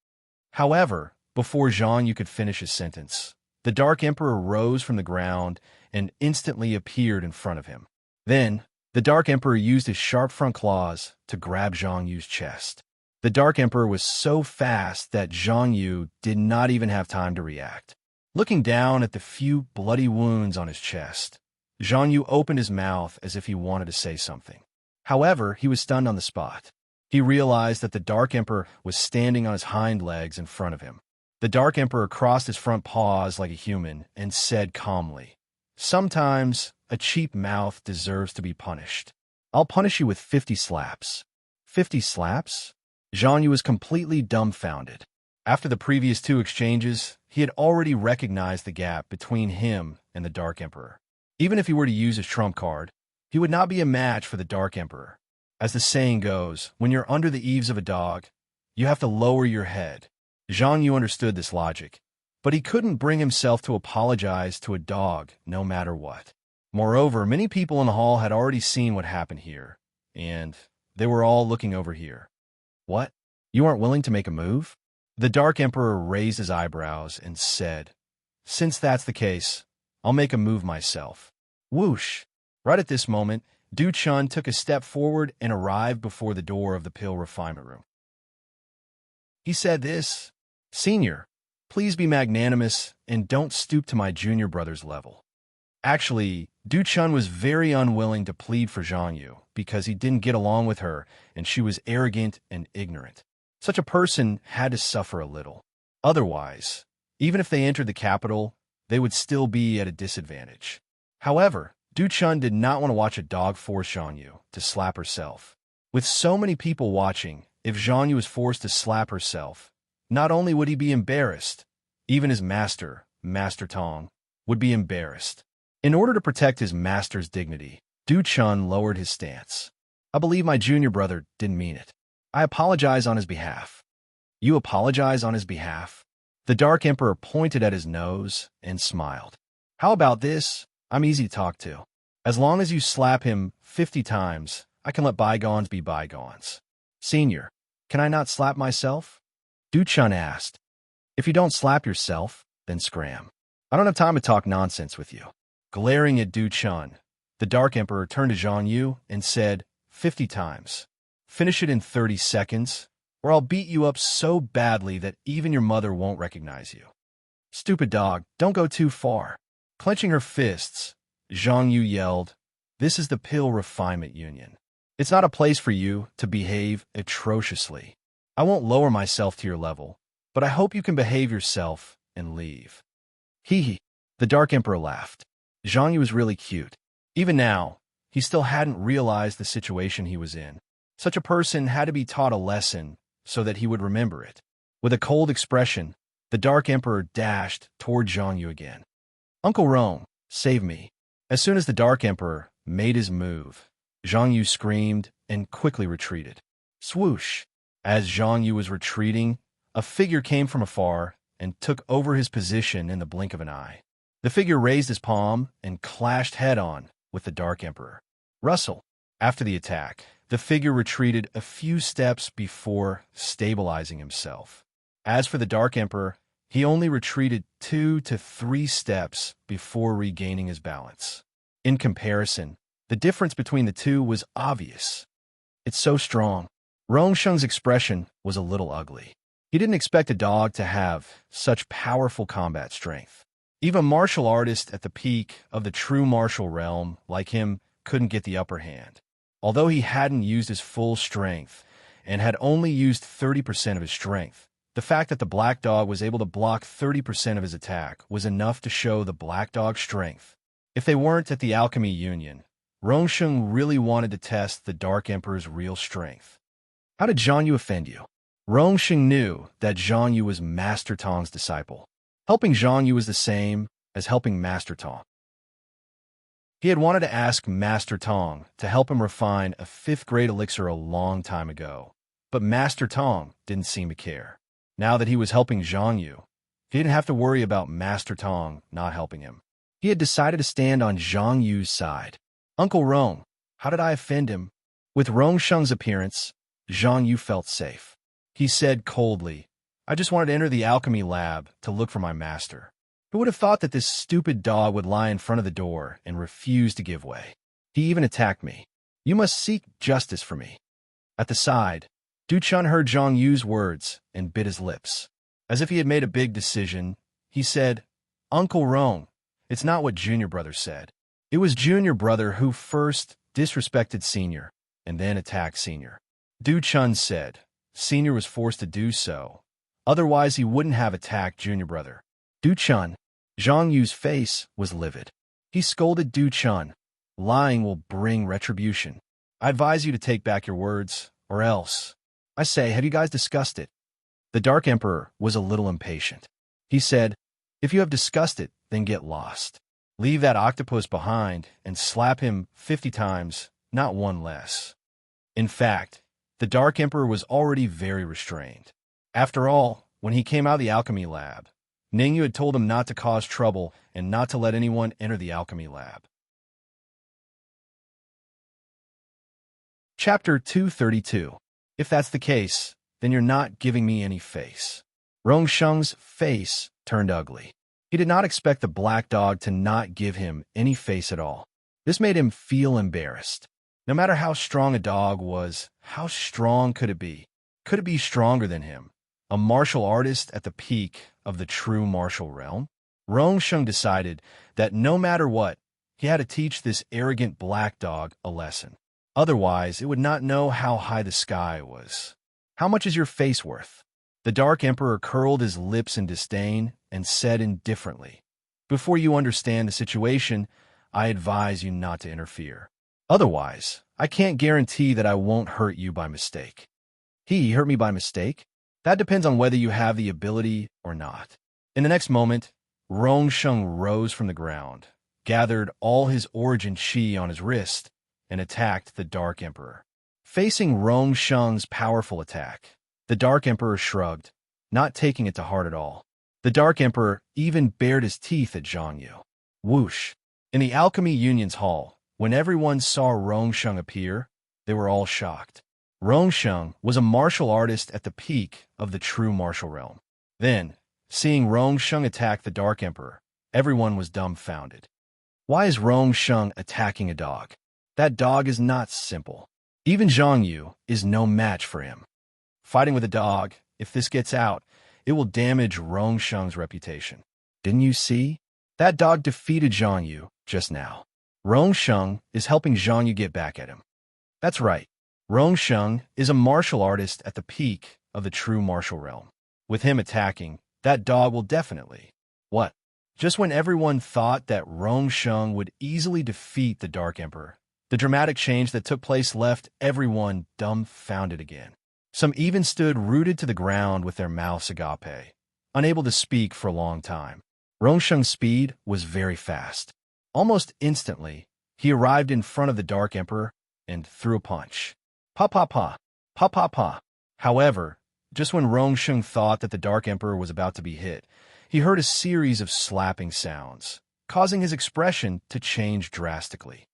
However, before Zhang Yu could finish his sentence, the Dark Emperor rose from the ground and instantly appeared in front of him. Then, the Dark Emperor used his sharp front claws to grab Zhang Yu's chest. The Dark Emperor was so fast that Zhang Yu did not even have time to react. Looking down at the few bloody wounds on his chest, Zhang Yu opened his mouth as if he wanted to say something. However, he was stunned on the spot. He realized that the Dark Emperor was standing on his hind legs in front of him. The Dark Emperor crossed his front paws like a human and said calmly, "Sometimes a cheap mouth deserves to be punished. I'll punish you with 50 slaps." 50 slaps? Zhang Yu was completely dumbfounded. After the previous two exchanges, he had already recognized the gap between him and the Dark Emperor. Even if he were to use his trump card, he would not be a match for the Dark Emperor. As the saying goes, when you're under the eaves of a dog, you have to lower your head. Zhang Yu understood this logic, but he couldn't bring himself to apologize to a dog no matter what. Moreover, many people in the hall had already seen what happened here, and they were all looking over here. What? You aren't willing to make a move? The Dark Emperor raised his eyebrows and said, "Since that's the case, I'll make a move myself." Whoosh! Right at this moment, Du Chun took a step forward and arrived before the door of the pill refinement room. He said this, "Senior, please be magnanimous and don't stoop to my junior brother's level." Actually, Du Chun was very unwilling to plead for Zhang Yu because he didn't get along with her and she was arrogant and ignorant. Such a person had to suffer a little. Otherwise, even if they entered the capital, they would still be at a disadvantage. However, Du Chun did not want to watch a dog force Zhang Yu to slap herself. With so many people watching, if Zhang Yu was forced to slap herself, not only would he be embarrassed, even his master, Master Tong, would be embarrassed. In order to protect his master's dignity, Du Chun lowered his stance. "I believe my junior brother didn't mean it. I apologize on his behalf." "You apologize on his behalf?" The Dark Emperor pointed at his nose and smiled. "How about this? I'm easy to talk to. As long as you slap him 50 times, I can let bygones be bygones." "Senior, can I not slap myself?" Du Chun asked. "If you don't slap yourself, then scram. I don't have time to talk nonsense with you." Glaring at Du Chun, the Dark Emperor turned to Zhang Yu and said, 50 times. "Finish it in 30 seconds, or I'll beat you up so badly that even your mother won't recognize you." "Stupid dog, don't go too far." Clenching her fists, Zhang Yu yelled, "This is the Pill Refinement Union. It's not a place for you to behave atrociously. I won't lower myself to your level, but I hope you can behave yourself and leave." Hee hee. The Dark Emperor laughed. Zhang Yu was really cute. Even now, he still hadn't realized the situation he was in. Such a person had to be taught a lesson so that he would remember it. With a cold expression, the Dark Emperor dashed toward Zhang Yu again. "Uncle Rome, save me." As soon as the Dark Emperor made his move, Zhang Yu screamed and quickly retreated. Swoosh! As Zhang Yu was retreating, a figure came from afar and took over his position in the blink of an eye. The figure raised his palm and clashed head-on with the Dark Emperor. Rustle. After the attack, the figure retreated a few steps before stabilizing himself. As for the Dark Emperor, he only retreated 2 to 3 steps before regaining his balance. In comparison, the difference between the two was obvious. "It's so strong." Rongsheng's expression was a little ugly. He didn't expect a dog to have such powerful combat strength. Even a martial artist at the peak of the true martial realm like him couldn't get the upper hand. Although he hadn't used his full strength and had only used 30% of his strength, the fact that the black dog was able to block 30% of his attack was enough to show the black dog's strength. If they weren't at the Alchemy Union, Rongsheng really wanted to test the Dark Emperor's real strength. "How did Zhang Yu offend you?" Rongsheng knew that Zhang Yu was Master Tong's disciple. Helping Zhang Yu was the same as helping Master Tong. He had wanted to ask Master Tong to help him refine a 5th-grade elixir a long time ago, but Master Tong didn't seem to care. Now that he was helping Zhang Yu, he didn't have to worry about Master Tong not helping him. He had decided to stand on Zhang Yu's side. Uncle Rong, how did I offend him? With Rong Sheng's appearance, Zhang Yu felt safe. He said coldly, I just wanted to enter the alchemy lab to look for my master. Who would have thought that this stupid dog would lie in front of the door and refuse to give way? He even attacked me. You must seek justice for me. At the side, Du Chun heard Zhang Yu's words and bit his lips. As if he had made a big decision, he said, Uncle Rong, it's not what Junior Brother said. It was Junior Brother who first disrespected Senior and then attacked Senior. Du Chun said, Senior was forced to do so. Otherwise, he wouldn't have attacked Junior Brother. Du Chun, Zhang Yu's face was livid. He scolded Du Chun, lying will bring retribution. I advise you to take back your words, or else. I say, have you guys discussed it? The Dark Emperor was a little impatient. He said, if you have discussed it, then get lost. Leave that octopus behind and slap him 50 times, not one less. In fact, the Dark Emperor was already very restrained. After all, when he came out of the alchemy lab, Ningyu had told him not to cause trouble and not to let anyone enter the alchemy lab. Chapter 232. If that's the case, then you're not giving me any face. Rong Sheng's face turned ugly. He did not expect the black dog to not give him any face at all. This made him feel embarrassed. No matter how strong a dog was, how strong could it be? Could it be stronger than him? A martial artist at the peak of the true martial realm? Rong Sheng decided that no matter what, he had to teach this arrogant black dog a lesson. Otherwise, it would not know how high the sky was. How much is your face worth? The Dark Emperor curled his lips in disdain and said indifferently, before you understand the situation, I advise you not to interfere. Otherwise, I can't guarantee that I won't hurt you by mistake. He hurt me by mistake? That depends on whether you have the ability or not. In the next moment, Rong Sheng rose from the ground, gathered all his origin chi on his wrist, and attacked the Dark Emperor. Facing Rong Sheng's powerful attack, the Dark Emperor shrugged, not taking it to heart at all. The Dark Emperor even bared his teeth at Zhang Yu. Whoosh! In the Alchemy Union's hall, when everyone saw Rong Sheng appear, they were all shocked. Rong Sheng was a martial artist at the peak of the true martial realm. Then, seeing Rong Sheng attack the Dark Emperor, everyone was dumbfounded. Why is Rong Sheng attacking a dog? That dog is not simple. Even Zhang Yu is no match for him. Fighting with a dog, if this gets out, it will damage Rong Sheng's reputation. Didn't you see? That dog defeated Zhang Yu just now. Rong Sheng is helping Zhang Yu get back at him. That's right. Rong Sheng is a martial artist at the peak of the true martial realm. With him attacking, that dog will definitely... What? Just when everyone thought that Rong Sheng would easily defeat the Dark Emperor, the dramatic change that took place left everyone dumbfounded again. Some even stood rooted to the ground with their mouths agape, unable to speak for a long time. Rong Sheng's speed was very fast. Almost instantly, he arrived in front of the Dark Emperor and threw a punch. Pa pa pa, pa pa pa. However, just when Rong Sheng thought that the Dark Emperor was about to be hit, he heard a series of slapping sounds, causing his expression to change drastically.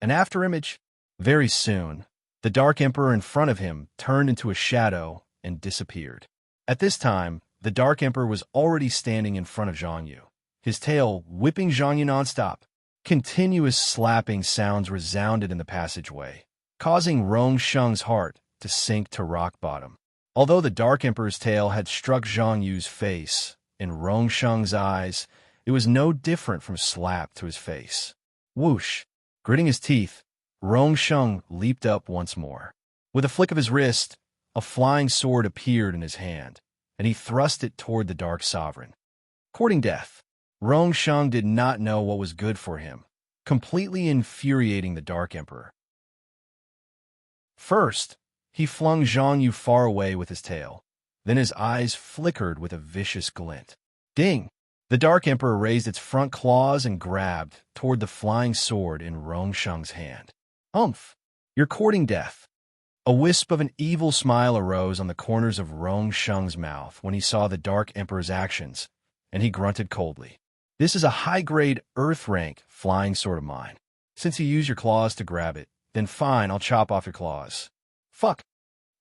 An afterimage? Very soon, the Dark Emperor in front of him turned into a shadow and disappeared. At this time, the Dark Emperor was already standing in front of Zhang Yu, his tail whipping Zhang Yu nonstop. Continuous slapping sounds resounded in the passageway, causing Rong Sheng's heart to sink to rock bottom. Although the Dark Emperor's tail had struck Zhang Yu's face, in Rong Sheng's eyes, it was no different from slap to his face. Whoosh! Gritting his teeth, Rong Sheng leaped up once more. With a flick of his wrist, a flying sword appeared in his hand, and he thrust it toward the Dark Sovereign. Courting death, Rong Sheng did not know what was good for him, completely infuriating the Dark Emperor. First, he flung Zhang Yu far away with his tail. Then his eyes flickered with a vicious glint. Ding! The Dark Emperor raised its front claws and grabbed toward the flying sword in Rongsheng's hand. Umph! You're courting death. A wisp of an evil smile arose on the corners of Rongsheng's mouth when he saw the Dark Emperor's actions, and he grunted coldly. This is a high-grade Earth-rank flying sword of mine. Since you use your claws to grab it, then fine, I'll chop off your claws. Fuck!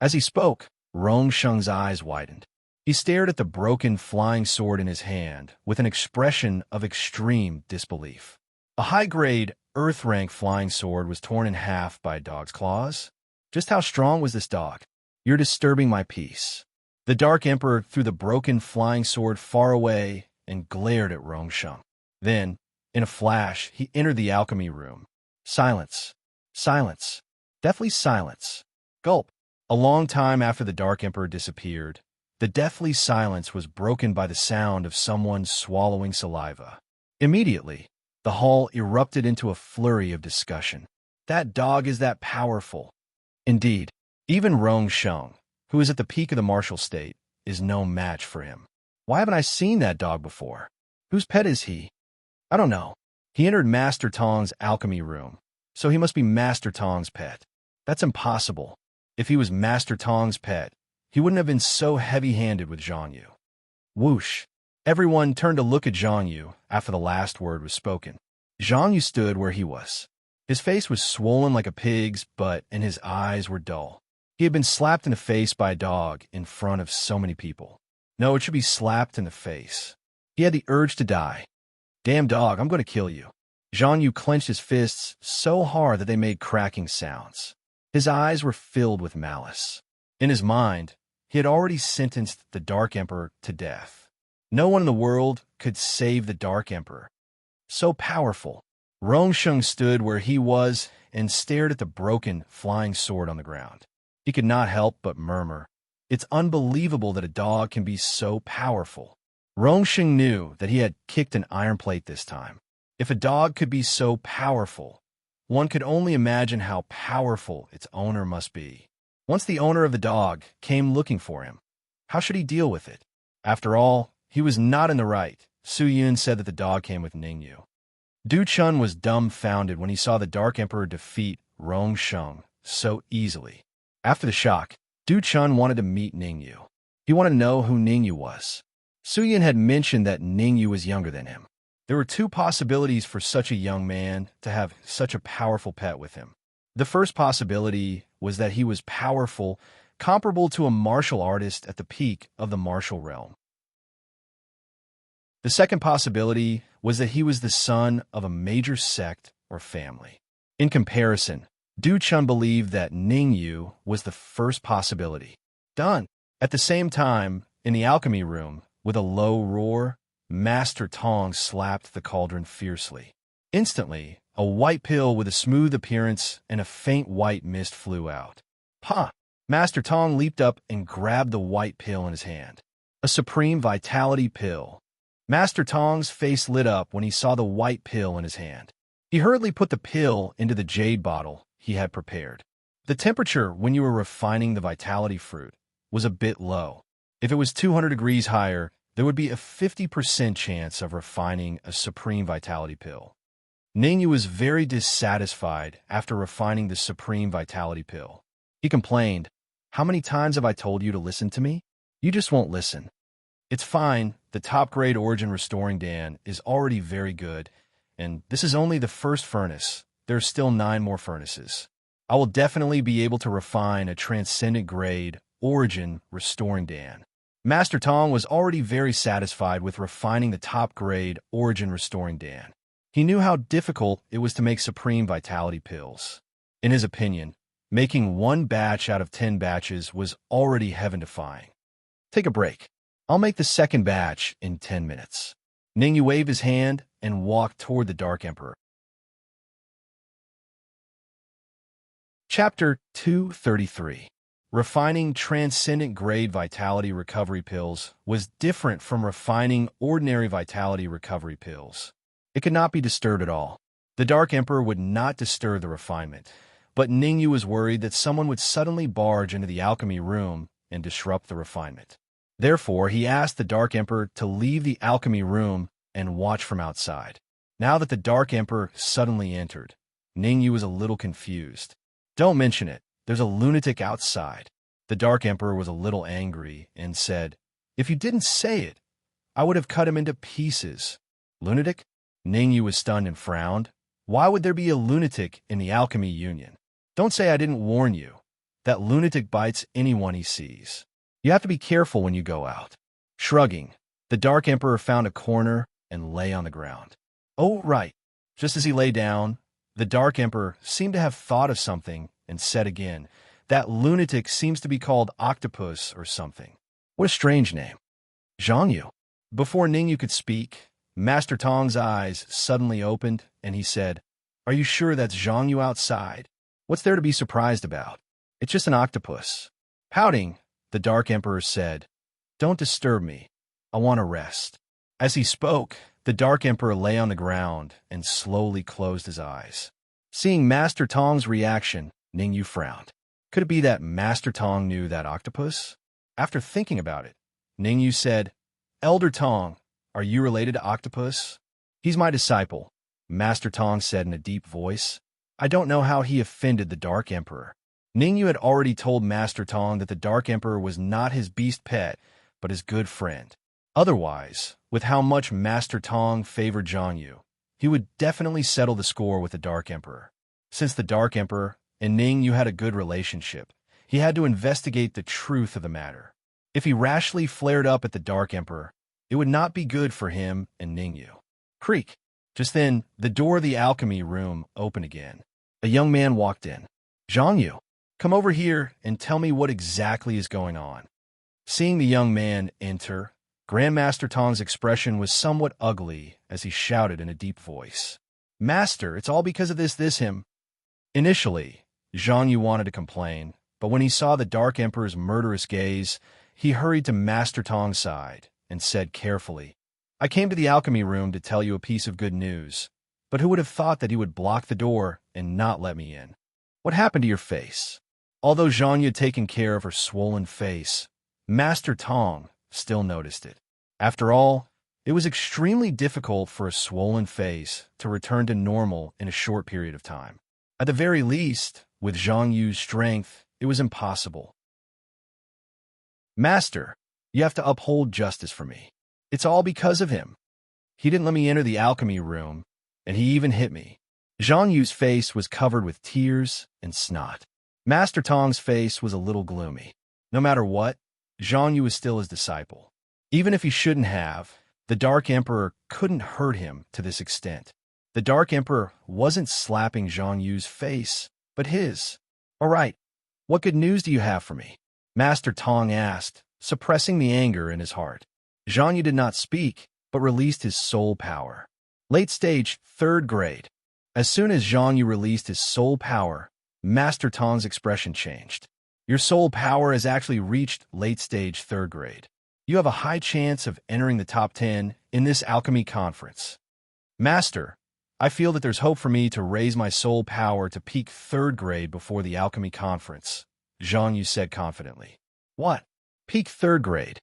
As he spoke, Rongsheng's eyes widened. He stared at the broken flying sword in his hand with an expression of extreme disbelief. A high-grade, Earth-rank flying sword was torn in half by a dog's claws? Just how strong was this dog? You're disturbing my peace. The Dark Emperor threw the broken flying sword far away and glared at Rongsheng. Then, in a flash, he entered the alchemy room. Silence. Silence. Deathly silence. Gulp. A long time after the Dark Emperor disappeared, the deathly silence was broken by the sound of someone swallowing saliva. Immediately, the hall erupted into a flurry of discussion. That dog is that powerful. Indeed, even Rongsheng, who is at the peak of the martial state, is no match for him. Why haven't I seen that dog before? Whose pet is he? I don't know. He entered Master Tong's alchemy room, so he must be Master Tong's pet. That's impossible. If he was Master Tong's pet, he wouldn't have been so heavy-handed with Zhang Yu. Whoosh! Everyone turned to look at Zhang Yu after the last word was spoken. Zhang Yu stood where he was. His face was swollen like a pig's, and his eyes were dull. He had been slapped in the face by a dog in front of so many people. No, it should be slapped in the face. He had the urge to die. Damn dog, I'm going to kill you. Zhang Yu clenched his fists so hard that they made cracking sounds. His eyes were filled with malice. In his mind, he had already sentenced the Dark Emperor to death. No one in the world could save the Dark Emperor. So powerful. Rongsheng stood where he was and stared at the broken, flying sword on the ground. He could not help but murmur, "It's unbelievable that a dog can be so powerful." Rongsheng knew that he had kicked an iron plate this time. If a dog could be so powerful, one could only imagine how powerful its owner must be. Once the owner of the dog came looking for him, how should he deal with it? After all, he was not in the right. Su Yun said that the dog came with Ningyu. Du Chun was dumbfounded when he saw the Dark Emperor defeat Rongsheng so easily. After the shock, Du Chun wanted to meet Ningyu. He wanted to know who Ningyu was. Su Yun had mentioned that Ningyu was younger than him. There were two possibilities for such a young man to have such a powerful pet with him. The first possibility was that he was powerful, comparable to a martial artist at the peak of the martial realm. The second possibility was that he was the son of a major sect or family. In comparison, Du Chun believed that Ningyu was the first possibility. Done. At the same time, in the alchemy room, with a low roar, Master Tong slapped the cauldron fiercely. Instantly, a white pill with a smooth appearance and a faint white mist flew out. Ha! Master Tong leaped up and grabbed the white pill in his hand. A supreme vitality pill. Master Tong's face lit up when he saw the white pill in his hand. He hurriedly put the pill into the jade bottle he had prepared. The temperature when you were refining the vitality fruit was a bit low. If it was 200 degrees higher, there would be a 50% chance of refining a supreme vitality pill. Ningyu was very dissatisfied after refining the supreme vitality pill. He complained, "How many times have I told you to listen to me? You just won't listen. It's fine, the top-grade origin restoring Dan is already very good, and this is only the first furnace. There are still 9 more furnaces. I will definitely be able to refine a transcendent grade origin restoring Dan." Master Tong was already very satisfied with refining the top-grade origin restoring Dan. He knew how difficult it was to make supreme vitality pills. In his opinion, making 1 batch out of 10 batches was already heaven-defying. Take a break. I'll make the second batch in 10 minutes. Ningyu waved his hand and walked toward the Dark Emperor. Chapter 233. Refining transcendent grade vitality recovery pills was different from refining ordinary vitality recovery pills. It could not be disturbed at all. The Dark Emperor would not disturb the refinement, but Ningyu was worried that someone would suddenly barge into the alchemy room and disrupt the refinement. Therefore, he asked the Dark Emperor to leave the alchemy room and watched from outside. Now that the Dark Emperor suddenly entered, Ningyu was a little confused. "Don't mention it. There's a lunatic outside." The Dark Emperor was a little angry and said, "If you didn't say it, I would have cut him into pieces." "Lunatic?" Ningyu was stunned and frowned. "Why would there be a lunatic in the Alchemy Union? Don't say I didn't warn you. That lunatic bites anyone he sees. You have to be careful when you go out." Shrugging, the Dark Emperor found a corner and lay on the ground. "Oh, right." Just as he lay down, the Dark Emperor seemed to have thought of something and said again, "That lunatic seems to be called Octopus or something. What a strange name." "Zhang." Before Ningyu could speak, Master Tong's eyes suddenly opened, and he said, "Are you sure that's Zhang outside? What's there to be surprised about? It's just an octopus." Pouting, the Dark Emperor said, "Don't disturb me. I want to rest." As he spoke, the Dark Emperor lay on the ground and slowly closed his eyes. Seeing Master Tong's reaction, Ningyu frowned. Could it be that Master Tong knew that octopus? After thinking about it, Ningyu said, "Elder Tong, are you related to Octopus?" "He's my disciple," Master Tong said in a deep voice. I don't know how he offended the Dark Emperor. Ningyu had already told Master Tong that the Dark Emperor was not his beast pet, but his good friend. Otherwise, with how much Master Tong favored Zhang, he would definitely settle the score with the Dark Emperor. Since the Dark Emperor and Ningyu had a good relationship, he had to investigate the truth of the matter. If he rashly flared up at the Dark Emperor, it would not be good for him and Ningyu. Creak! Just then, the door of the alchemy room opened again. A young man walked in. "Zhang, come over here and tell me what exactly is going on." Seeing the young man enter, Grandmaster Tong's expression was somewhat ugly as he shouted in a deep voice, "Master, it's all because of him." Initially, Zhang wanted to complain, but when he saw the Dark Emperor's murderous gaze, he hurried to Master Tong's side and said carefully, "I came to the alchemy room to tell you a piece of good news, but who would have thought that he would block the door and not let me in? What happened to your face?" Although Zhang had taken care of her swollen face, Master Tong still noticed it. After all, it was extremely difficult for a swollen face to return to normal in a short period of time. At the very least, with Zhang Yu's strength, it was impossible. "Master, you have to uphold justice for me. It's all because of him. He didn't let me enter the alchemy room, and he even hit me." Zhang Yu's face was covered with tears and snot. Master Tong's face was a little gloomy. No matter what, Zhang Yu was still his disciple. Even if he shouldn't have, the Dark Emperor couldn't hurt him to this extent. The Dark Emperor wasn't slapping Zhang Yu's face, but his. "All right, what good news do you have for me?" Master Tong asked, suppressing the anger in his heart. Zhang Yu did not speak, but released his soul power. Late stage, 3rd grade. As soon as Zhang Yu released his soul power, Master Tong's expression changed. "Your soul power has actually reached late stage 3rd grade. You have a high chance of entering the top 10 in this alchemy conference." "Master, I feel that there's hope for me to raise my soul power to peak 3rd grade before the alchemy conference," Zhang Yu said confidently. "What? Peak 3rd grade?"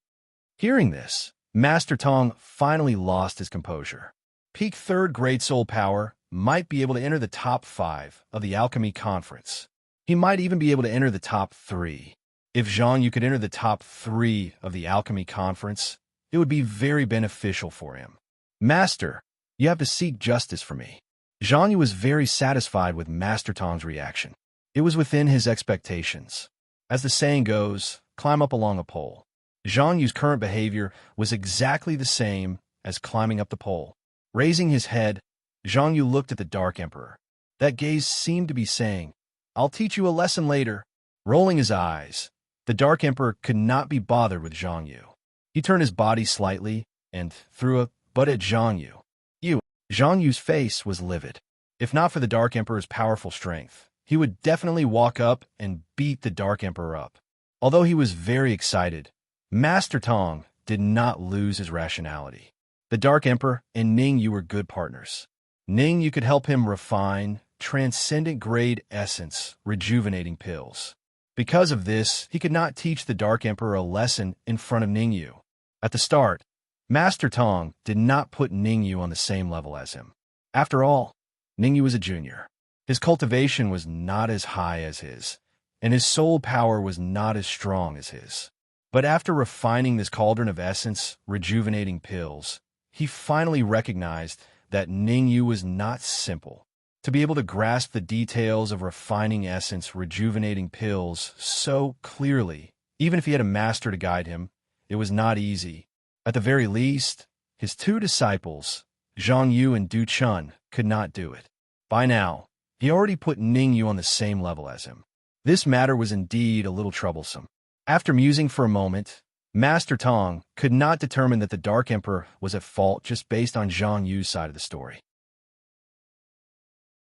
Hearing this, Master Tong finally lost his composure. Peak 3rd grade soul power might be able to enter the top 5 of the alchemy conference. He might even be able to enter the top 3. If Zhang Yu could enter the top 3 of the alchemy conference, it would be very beneficial for him. "Master, you have to seek justice for me." Zhang Yu was very satisfied with Master Tong's reaction. It was within his expectations. As the saying goes, climb up along a pole. Zhang Yu's current behavior was exactly the same as climbing up the pole. Raising his head, Zhang Yu looked at the Dark Emperor. That gaze seemed to be saying, "I'll teach you a lesson later." Rolling his eyes, the Dark Emperor could not be bothered with Zhang Yu. He turned his body slightly and threw a butt at Zhang Yu. Zhang Yu's face was livid. If not for the Dark Emperor's powerful strength, he would definitely walk up and beat the Dark Emperor up. Although he was very excited, Master Tong did not lose his rationality. The Dark Emperor and Ningyu were good partners. Ningyu could help him refine transcendent grade essence rejuvenating pills. Because of this, he could not teach the Dark Emperor a lesson in front of Ningyu. At the start, Master Tong did not put Ningyu on the same level as him. After all, Ningyu was a junior. His cultivation was not as high as his, and his soul power was not as strong as his. But after refining this cauldron of essence, rejuvenating pills, he finally recognized that Ningyu was not simple. To be able to grasp the details of refining essence, rejuvenating pills so clearly, even if he had a master to guide him, it was not easy. At the very least, his two disciples, Zhang Yu and Du Chun, could not do it. By now, he already put Ningyu on the same level as him. This matter was indeed a little troublesome. After musing for a moment, Master Tong could not determine that the Dark Emperor was at fault just based on Zhang Yu's side of the story.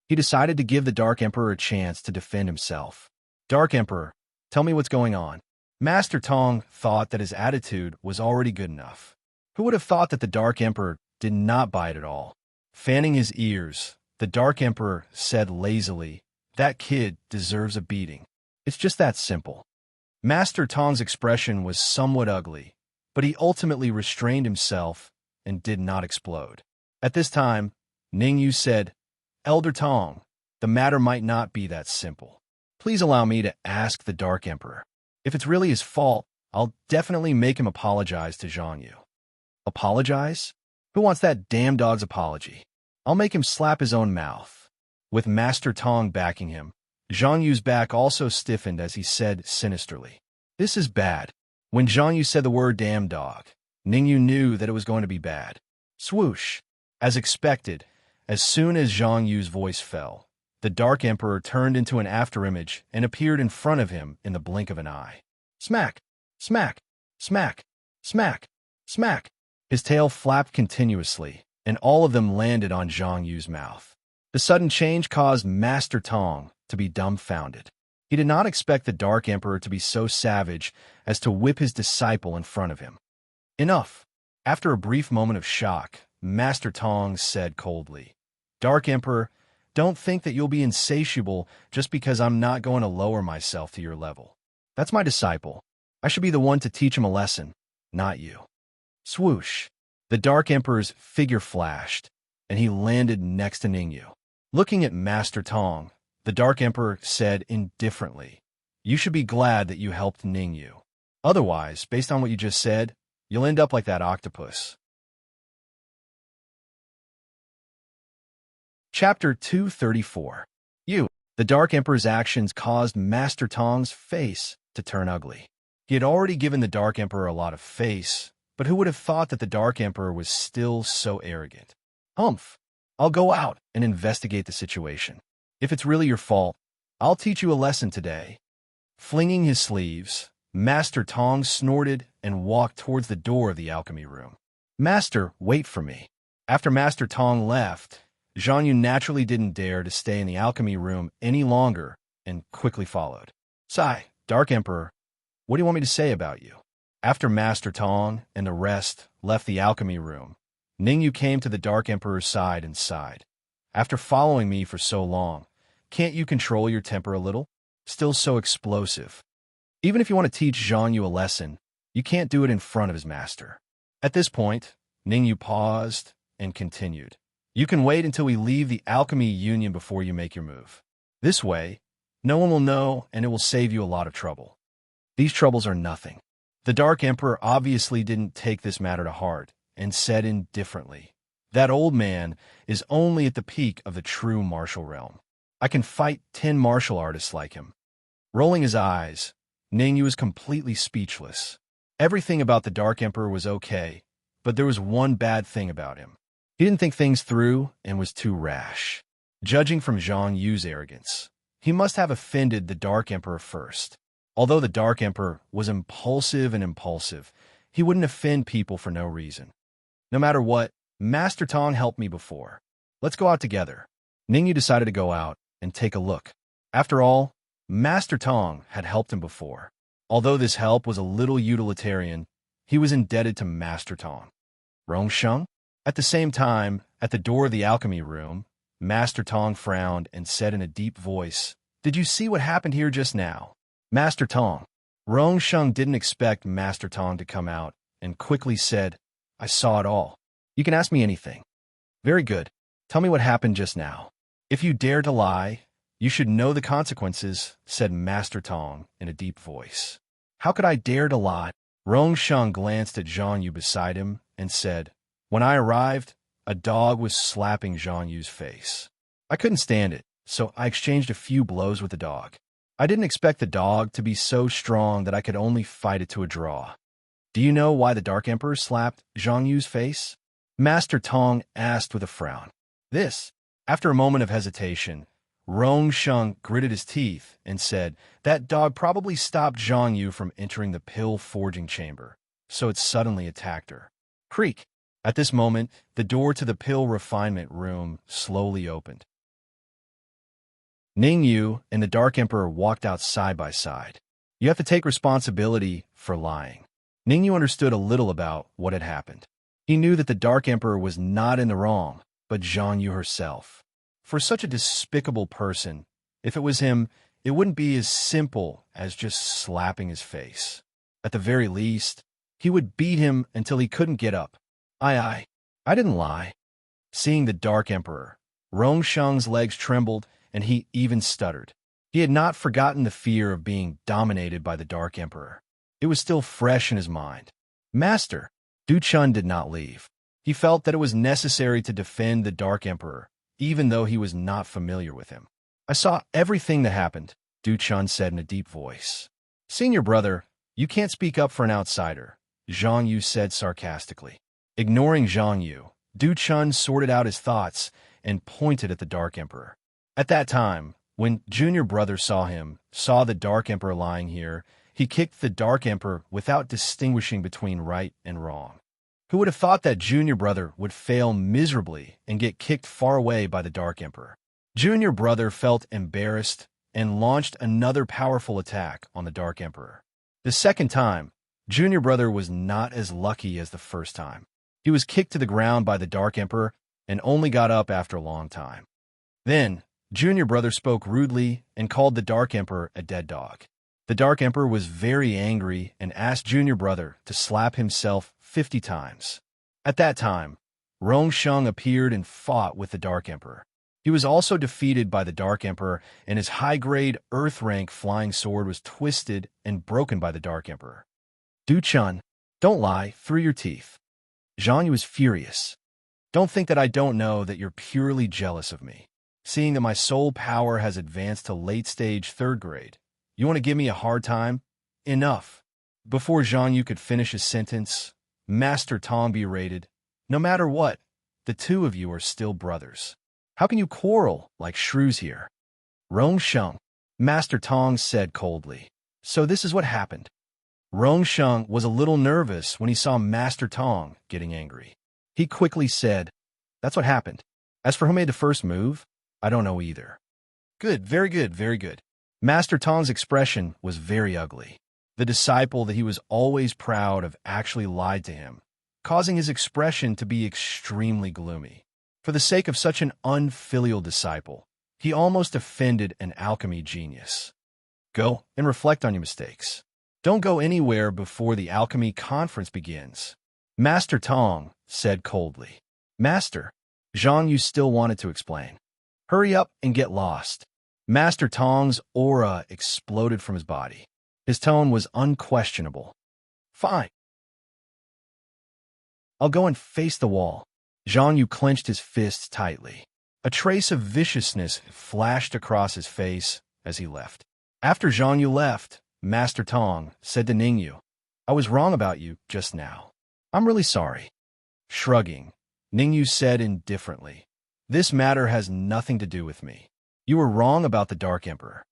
He decided to give the Dark Emperor a chance to defend himself. Dark Emperor, tell me what's going on. Master Tong thought that his attitude was already good enough. Who would have thought that the Dark Emperor did not bite at all? Fanning his ears, the Dark Emperor said lazily, "That kid deserves a beating. It's just that simple." Master Tong's expression was somewhat ugly, but he ultimately restrained himself and did not explode. At this time, Ningyu said, "Elder Tong, the matter might not be that simple. Please allow me to ask the Dark Emperor. If it's really his fault, I'll definitely make him apologize to Zhang Yu." Apologize? Who wants that damn dog's apology? I'll make him slap his own mouth. With Master Tong backing him, Zhang Yu's back also stiffened as he said sinisterly, "This is bad." When Zhang Yu said the word damn dog, Ningyu knew that it was going to be bad. Swoosh! As expected, as soon as Zhang Yu's voice fell, the Dark Emperor turned into an afterimage and appeared in front of him in the blink of an eye. Smack! Smack! Smack! Smack! Smack! His tail flapped continuously, and all of them landed on Zhang Yu's mouth. The sudden change caused Master Tong to be dumbfounded. He did not expect the Dark Emperor to be so savage as to whip his disciple in front of him. Enough! After a brief moment of shock, Master Tong said coldly, "Dark Emperor, don't think that you'll be insatiable just because I'm not going to lower myself to your level. That's my disciple. I should be the one to teach him a lesson, not you." Swoosh! The Dark Emperor's figure flashed, and he landed next to Ningyu. Looking at Master Tong, the Dark Emperor said indifferently, "You should be glad that you helped Ningyu. Otherwise, based on what you just said, you'll end up like that octopus." Chapter 234. The Dark Emperor's actions caused Master Tong's face to turn ugly. He had already given the Dark Emperor a lot of face, but who would have thought that the Dark Emperor was still so arrogant? Humph! I'll go out and investigate the situation. If it's really your fault, I'll teach you a lesson today. Flinging his sleeves, Master Tong snorted and walked towards the door of the alchemy room. "Master, wait for me." After Master Tong left, Zhang Yu naturally didn't dare to stay in the alchemy room any longer and quickly followed. "Sai, Dark Emperor, what do you want me to say about you?" After Master Tong and the rest left the alchemy room, Ningyu came to the Dark Emperor's side and sighed. "After following me for so long, can't you control your temper a little? Still so explosive. Even if you want to teach Zhang Yu a lesson, you can't do it in front of his master." At this point, Ningyu paused and continued. "You can wait until we leave the Alchemy Union before you make your move. This way, no one will know and it will save you a lot of trouble." "These troubles are nothing." The Dark Emperor obviously didn't take this matter to heart and said indifferently, "That old man is only at the peak of the true martial realm. I can fight 10 martial artists like him." Rolling his eyes, Ningyu was completely speechless. Everything about the Dark Emperor was okay, but there was one bad thing about him. He didn't think things through and was too rash. Judging from Zhang Yu's arrogance, he must have offended the Dark Emperor first. Although the Dark Emperor was impulsive, he wouldn't offend people for no reason. "No matter what, Master Tong helped me before. Let's go out together." Ningyu decided to go out and take a look. After all, Master Tong had helped him before. Although this help was a little utilitarian, he was indebted to Master Tong. Rongsheng? At the same time, at the door of the alchemy room, Master Tong frowned and said in a deep voice, "Did you see what happened here just now?" "Master Tong." Rongsheng didn't expect Master Tong to come out and quickly said, I saw it all. You can ask me anything. Very good. Tell me what happened just now. If you dare to lie, you should know the consequences, said Master Tong in a deep voice. How could I dare to lie? Rongsheng glanced at Zhang Yu beside him and said, when I arrived, a dog was slapping Zhang Yu's face. I couldn't stand it, so I exchanged a few blows with the dog. I didn't expect the dog to be so strong that I could only fight it to a draw. Do you know why the Dark Emperor slapped Zhang Yu's face? Master Tong asked with a frown. This, after a moment of hesitation, Rongsheng gritted his teeth and said, that dog probably stopped Zhang Yu from entering the pill forging chamber, so it suddenly attacked her. Creak! At this moment, the door to the pill refinement room slowly opened. Ning Yu and the Dark Emperor walked out side by side. You have to take responsibility for lying. Ning Yu understood a little about what had happened. He knew that the Dark Emperor was not in the wrong, but Zhang Yu herself. For such a despicable person, if it was him, it wouldn't be as simple as just slapping his face. At the very least, he would beat him until he couldn't get up. I didn't lie. Seeing the Dark Emperor, Rongsheng's legs trembled and he even stuttered. He had not forgotten the fear of being dominated by the Dark Emperor. It was still fresh in his mind. Master, Du Chun did not leave. He felt that it was necessary to defend the Dark Emperor, even though he was not familiar with him. I saw everything that happened, Du Chun said in a deep voice. Senior brother, you can't speak up for an outsider, Zhang Yu said sarcastically. Ignoring Zhang Yu, Du Chun sorted out his thoughts and pointed at the Dark Emperor. At that time, when Junior Brother saw the Dark Emperor lying here, he kicked the Dark Emperor without distinguishing between right and wrong. Who would have thought that Junior Brother would fail miserably and get kicked far away by the Dark Emperor? Junior Brother felt embarrassed and launched another powerful attack on the Dark Emperor. The second time, Junior Brother was not as lucky as the first time. He was kicked to the ground by the Dark Emperor and only got up after a long time. Then, Junior Brother spoke rudely and called the Dark Emperor a dead dog. The Dark Emperor was very angry and asked Junior Brother to slap himself 50 times. At that time, Rongsheng appeared and fought with the Dark Emperor. He was also defeated by the Dark Emperor, and his high-grade Earth-rank flying sword was twisted and broken by the Dark Emperor. Du Chun, don't lie through your teeth. Zhang Yu was furious. Don't think that I don't know that you're purely jealous of me. Seeing that my soul power has advanced to late-stage 3rd grade, you want to give me a hard time? Enough. Before Zhang Yu could finish his sentence, Master Tong berated, no matter what, the two of you are still brothers. How can you quarrel like shrews here? Rongsheng, Master Tong said coldly. So this is what happened. Rongsheng was a little nervous when he saw Master Tong getting angry. He quickly said, that's what happened. As for who made the first move, I don't know either. Good, very good, very good. Master Tong's expression was very ugly. The disciple that he was always proud of actually lied to him, causing his expression to be extremely gloomy. For the sake of such an unfilial disciple, he almost offended an alchemy genius. Go and reflect on your mistakes. Don't go anywhere before the alchemy conference begins. Master Tong said coldly. Master, Zhang Yu still wanted to explain. Hurry up and get lost. Master Tong's aura exploded from his body. His tone was unquestionable. Fine. I'll go and face the wall. Zhang Yu clenched his fists tightly. A trace of viciousness flashed across his face as he left. After Zhang Yu left, Master Tong said to Ning Yu, I was wrong about you just now. I'm really sorry. Shrugging, Ning Yu said indifferently, this matter has nothing to do with me. You were wrong about the Dark Emperor.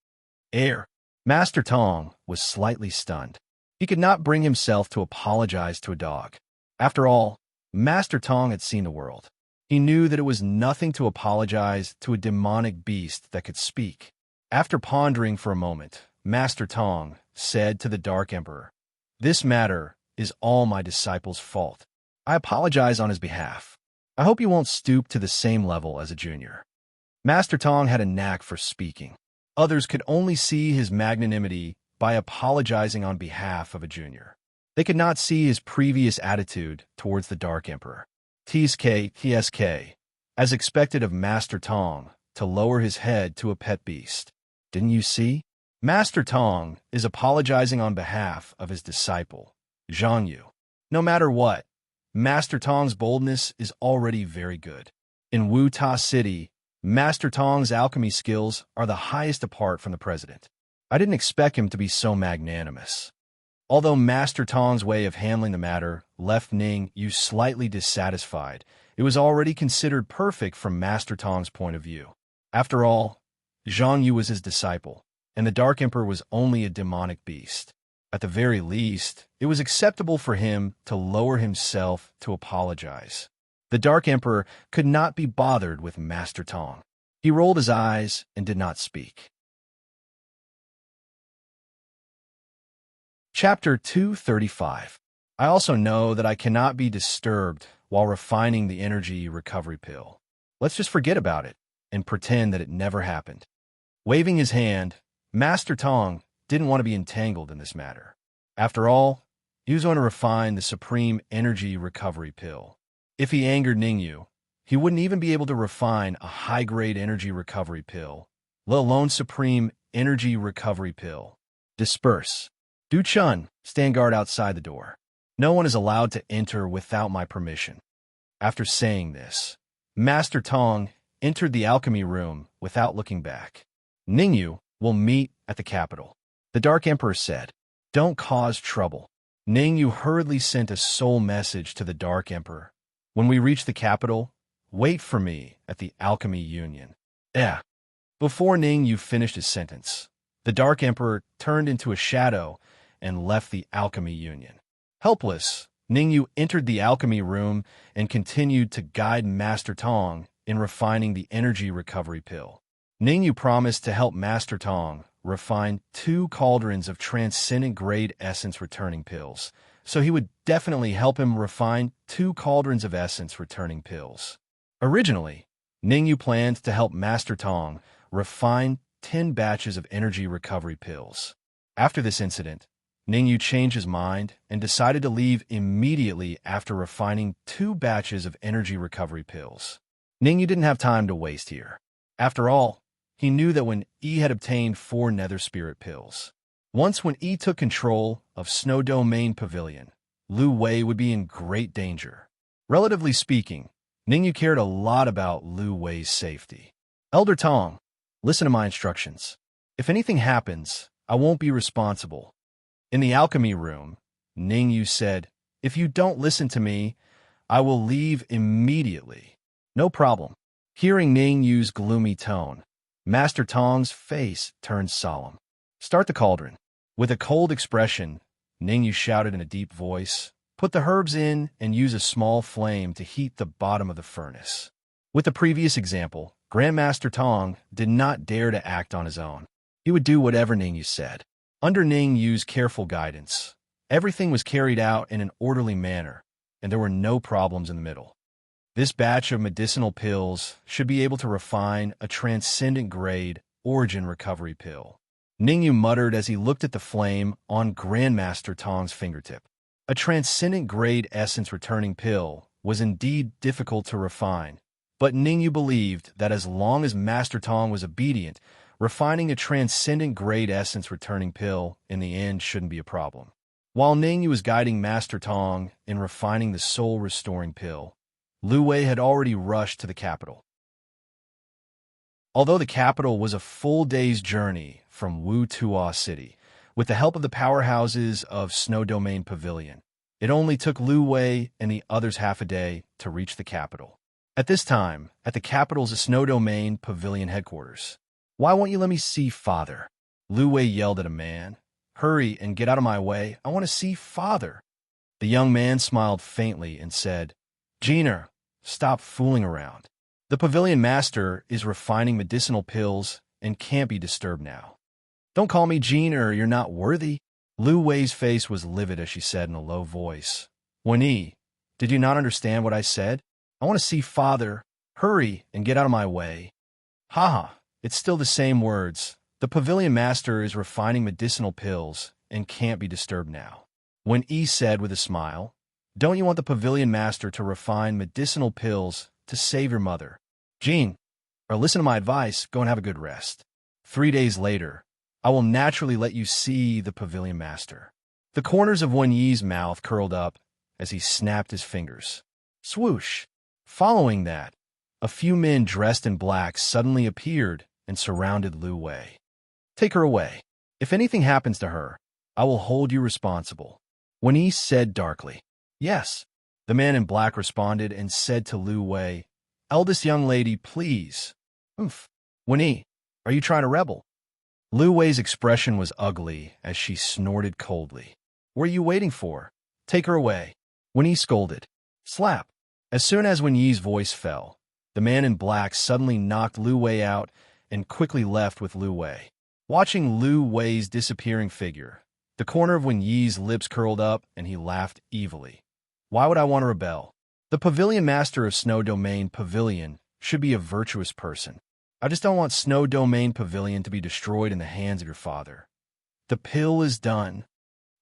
Master Tong was slightly stunned. He could not bring himself to apologize to a dog. After all, Master Tong had seen the world. He knew that it was nothing to apologize to a demonic beast that could speak. After pondering for a moment, Master Tong said to the Dark Emperor, this matter is all my disciple's fault. I apologize on his behalf. I hope you won't stoop to the same level as a junior. Master Tong had a knack for speaking. Others could only see his magnanimity by apologizing on behalf of a junior. They could not see his previous attitude towards the Dark Emperor. TSK, as expected of Master Tong, to lower his head to a pet beast. Didn't you see? Master Tong is apologizing on behalf of his disciple, Zhang Yu. No matter what, Master Tong's boldness is already very good. In Wu Ta City, Master Tong's alchemy skills are the highest apart from the president. I didn't expect him to be so magnanimous. Although Master Tong's way of handling the matter left Ning Yu slightly dissatisfied, it was already considered perfect from Master Tong's point of view. After all, Zhang Yu was his disciple, and the Dark Emperor was only a demonic beast. At the very least, it was acceptable for him to lower himself to apologize. The Dark Emperor could not be bothered with Master Tong. He rolled his eyes and did not speak. Chapter 235. I also know that I cannot be disturbed while refining the energy recovery pill. Let's just forget about it and pretend that it never happened. Waving his hand, Master Tong didn't want to be entangled in this matter. After all, he was going to refine the supreme energy recovery pill. If he angered Ning Yu, he wouldn't even be able to refine a high-grade energy recovery pill, let alone supreme energy recovery pill. Disperse. Du Chun, stand guard outside the door. No one is allowed to enter without my permission. After saying this, Master Tong entered the alchemy room without looking back. Ning Yu will meet at the capital. The Dark Emperor said, "Don't cause trouble." Ning Yu hurriedly sent a soul message to the Dark Emperor. "When we reach the capital, wait for me at the Alchemy Union." Before Ning Yu finished his sentence, the Dark Emperor turned into a shadow and left the Alchemy Union. Helpless, Ning Yu entered the alchemy room and continued to guide Master Tong in refining the energy recovery pill. Ning Yu promised to help Master Tong refine 2 cauldrons of transcendent-grade essence returning pills, so he would definitely help him refine 2 cauldrons of essence returning pills. Originally, Ning Yu planned to help Master Tong refine 10 batches of energy recovery pills. After this incident, Ning Yu changed his mind and decided to leave immediately after refining 2 batches of energy recovery pills. Ning Yu didn't have time to waste here. After all, he knew that when Yi had obtained 4 nether spirit pills, once when Yi took control of Snow Domain Pavilion, Lu Wei would be in great danger. Relatively speaking, Ning Yu cared a lot about Lu Wei's safety. "Elder Tong, listen to my instructions. If anything happens, I won't be responsible." In the alchemy room, Ning Yu said, "If you don't listen to me, I will leave immediately." "No problem." Hearing Ning Yu's gloomy tone, Master Tong's face turned solemn. "Start the cauldron." With a cold expression, Ning Yu shouted in a deep voice, "Put the herbs in and use a small flame to heat the bottom of the furnace." With the previous example, Grandmaster Tong did not dare to act on his own. He would do whatever Ning Yu said. Under Ning Yu's careful guidance, everything was carried out in an orderly manner, and there were no problems in the middle. This batch of medicinal pills should be able to refine a transcendent-grade origin recovery pill. Ning Yu muttered as he looked at the flame on Grandmaster Tong's fingertip. A transcendent-grade essence-returning pill was indeed difficult to refine, but Ning Yu believed that as long as Master Tong was obedient, refining a transcendent-grade essence-returning pill in the end shouldn't be a problem. While Ning Yu was guiding Master Tong in refining the soul-restoring pill, Lu Wei had already rushed to the capital. Although the capital was a full day's journey from Wu Ta City, with the help of the powerhouses of Snow Domain Pavilion, it only took Lu Wei and the others half a day to reach the capital. At this time, at the capital's Snow Domain Pavilion headquarters, "Why won't you let me see Father?" Lu Wei yelled at a man. "Hurry and get out of my way. I want to see Father." The young man smiled faintly and said, "Jeaner, stop fooling around. The pavilion master is refining medicinal pills and can't be disturbed now." "Don't call me Jeaner, you're not worthy." Lu Wei's face was livid as she said in a low voice, "Wenyi, did you not understand what I said? I want to see Father. Hurry and get out of my way." "Haha, it's still the same words. The pavilion master is refining medicinal pills and can't be disturbed now." Wen Yi said with a smile. Don't you want the pavilion master to refine medicinal pills to save your mother? Jean, or listen to my advice, go and have a good rest. 3 days later, I will naturally let you see the pavilion master. The corners of Wen Yi's mouth curled up as he snapped his fingers. Swoosh! Following that, a few men dressed in black suddenly appeared and surrounded Lu Wei. Take her away. If anything happens to her, I will hold you responsible. Wen Yi said darkly. Yes. The man in black responded and said to Lu Wei, Eldest young lady, please. Oof. Wen Yi, are you trying to rebel? Lu Wei's expression was ugly as she snorted coldly. What are you waiting for? Take her away. Wen Yi scolded. Slap. As soon as Wen Yi's voice fell, the man in black suddenly knocked Lu Wei out and quickly left with Lu Wei. Watching Lu Wei's disappearing figure, the corner of Wen Yi's lips curled up and he laughed evilly. Why would I want to rebel? The pavilion master of Snow Domain Pavilion should be a virtuous person. I just don't want Snow Domain Pavilion to be destroyed in the hands of your father. The pill is done.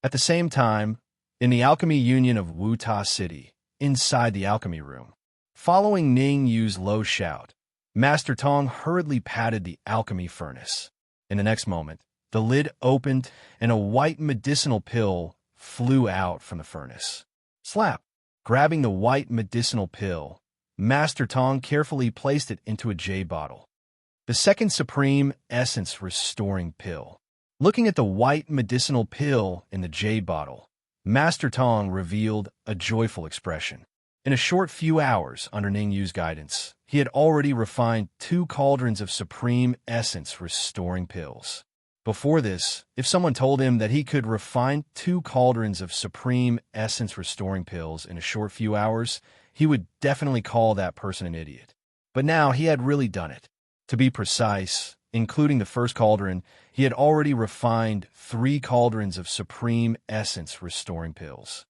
At the same time, in the Alchemy Union of Wuta City, inside the alchemy room, following Ning Yu's low shout, Master Tong hurriedly patted the alchemy furnace. In the next moment, the lid opened and a white medicinal pill flew out from the furnace. Slap! Grabbing the white medicinal pill, Master Tong carefully placed it into a jade bottle. The second supreme essence restoring pill. Looking at the white medicinal pill in the jade bottle, Master Tong revealed a joyful expression. In a short few hours under Ning Yu's guidance, he had already refined 2 cauldrons of supreme essence restoring pills. Before this, if someone told him that he could refine 2 cauldrons of supreme essence restoring pills in a short few hours, he would definitely call that person an idiot. But now he had really done it. To be precise, including the first cauldron, he had already refined 3 cauldrons of supreme essence restoring pills.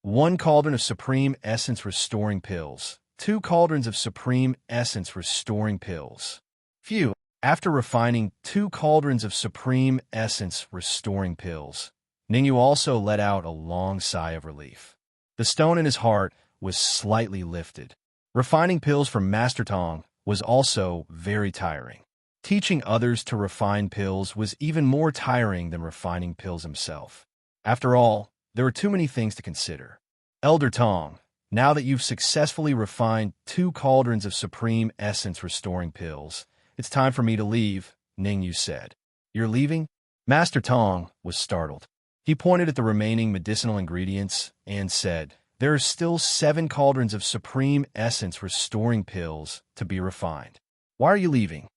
1 cauldron of supreme essence restoring pills. 2 cauldrons of supreme essence restoring pills. Phew. After refining 2 cauldrons of supreme essence restoring pills, Ningyu also let out a long sigh of relief. The stone in his heart was slightly lifted. Refining pills from Master Tong was also very tiring. Teaching others to refine pills was even more tiring than refining pills himself. After all, there were too many things to consider. Elder Tong, now that you've successfully refined 2 cauldrons of supreme essence restoring pills, it's time for me to leave, Ningyu said. You're leaving? Master Tong was startled. He pointed at the remaining medicinal ingredients and said, There are still 7 cauldrons of supreme essence restoring pills to be refined. Why are you leaving?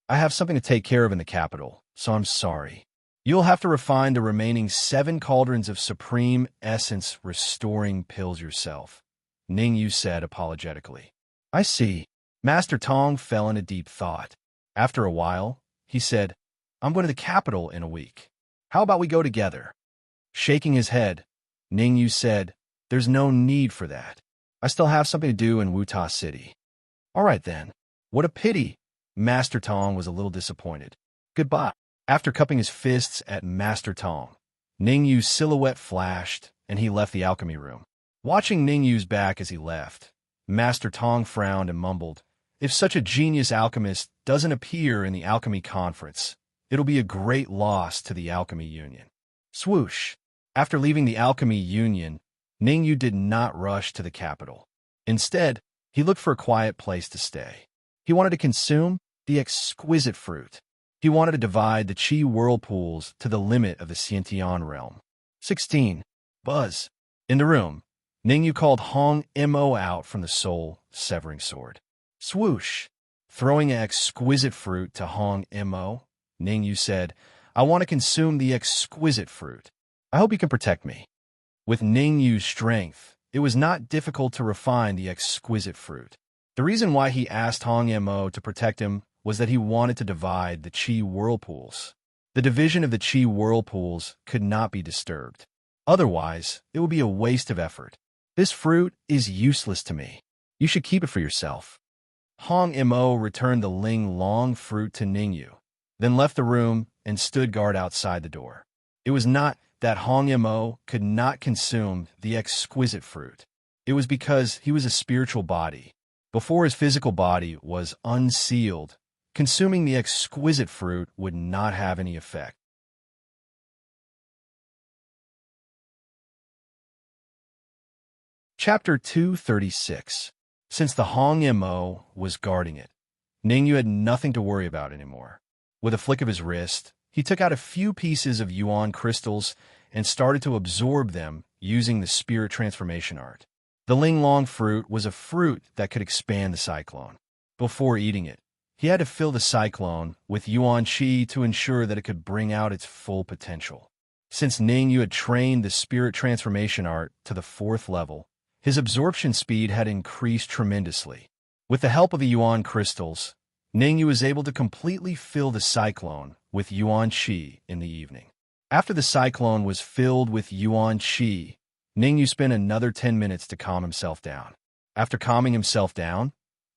I have something to take care of in the capital, so I'm sorry. You'll have to refine the remaining 7 cauldrons of supreme essence restoring pills yourself, Ningyu said apologetically. I see. Master Tong fell into deep thought. After a while, he said, I'm going to the capital in a week. How about we go together? Shaking his head, Ningyu said, There's no need for that. I still have something to do in Wuta City. All right then. What a pity. Master Tong was a little disappointed. Goodbye. After cupping his fists at Master Tong, Ningyu's silhouette flashed and he left the alchemy room. Watching Ningyu's back as he left, Master Tong frowned and mumbled, If such a genius alchemist doesn't appear in the alchemy conference, it'll be a great loss to the alchemy union. Swoosh! After leaving the alchemy union, Ningyu did not rush to the capital. Instead, he looked for a quiet place to stay. He wanted to consume the exquisite fruit. He wanted to divide the Qi whirlpools to the limit of the Xiantian realm. 16. Buzz. In the room, Ningyu called Hong Mo out from the soul-severing sword. Swoosh! Throwing an exquisite fruit to Hong Mo, Ningyu said, I want to consume the exquisite fruit. I hope you can protect me. With Ningyu's strength, it was not difficult to refine the exquisite fruit. The reason why he asked Hong Mo to protect him was that he wanted to divide the Qi whirlpools. The division of the Qi whirlpools could not be disturbed. Otherwise, it would be a waste of effort. This fruit is useless to me. You should keep it for yourself. Hong Mo returned the Ling Long fruit to Ningyu, then left the room and stood guard outside the door. It was not that Hong Mo could not consume the exquisite fruit. It was because he was a spiritual body. Before his physical body was unsealed, consuming the exquisite fruit would not have any effect. Chapter 236. Since the Hong Mo was guarding it, Ningyu had nothing to worry about anymore. With a flick of his wrist, he took out a few pieces of yuan crystals and started to absorb them using the spirit transformation art. The Linglong fruit was a fruit that could expand the cyclone. Before eating it, he had to fill the cyclone with yuan qi to ensure that it could bring out its full potential. Since Ningyu had trained the spirit transformation art to the 4th level, his absorption speed had increased tremendously. With the help of the yuan crystals, Ningyu was able to completely fill the cyclone with yuan qi in the evening. After the cyclone was filled with yuan qi, Ningyu spent another 10 minutes to calm himself down. After calming himself down,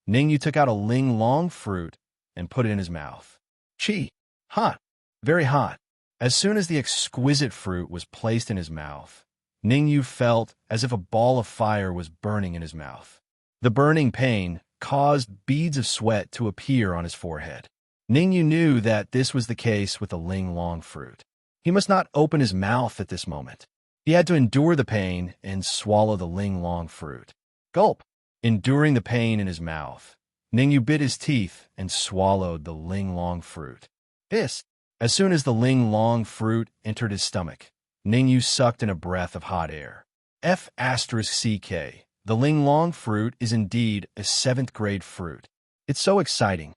Ningyu took out a Linglong fruit and put it in his mouth. Qi. Hot. Very hot. As soon as the exquisite fruit was placed in his mouth, Ningyu felt as if a ball of fire was burning in his mouth. The burning pain caused beads of sweat to appear on his forehead. Ningyu knew that this was the case with the Linglong fruit. He must not open his mouth at this moment. He had to endure the pain and swallow the Linglong fruit. Gulp. Enduring the pain in his mouth, Ningyu bit his teeth and swallowed the Linglong fruit. Hiss. As soon as the Linglong fruit entered his stomach, Ningyu sucked in a breath of hot air. F***CK. The Linglong fruit is indeed a 7th grade fruit. It's so exciting.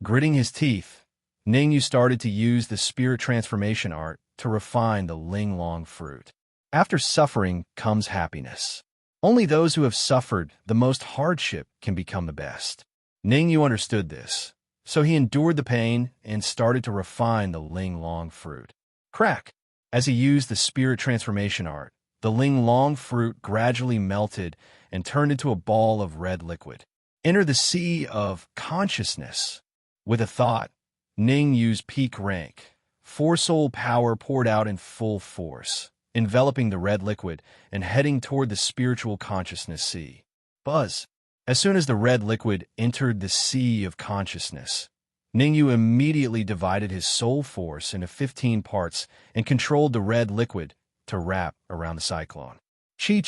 Gritting his teeth, Ningyu started to use the spirit transformation art to refine the Linglong fruit. After suffering comes happiness. Only those who have suffered the most hardship can become the best. Ningyu understood this, so he endured the pain and started to refine the Linglong fruit. Crack! As he used the spirit transformation art, the Linglong fruit gradually melted and turned into a ball of red liquid. Enter the sea of consciousness. With a thought, Ningyu's peak rank, 4-soul power poured out in full force, enveloping the red liquid and heading toward the spiritual consciousness sea. Buzz. As soon as the red liquid entered the sea of consciousness, Ningyu immediately divided his soul force into 15 parts and controlled the red liquid to wrap around the cyclone. Chi.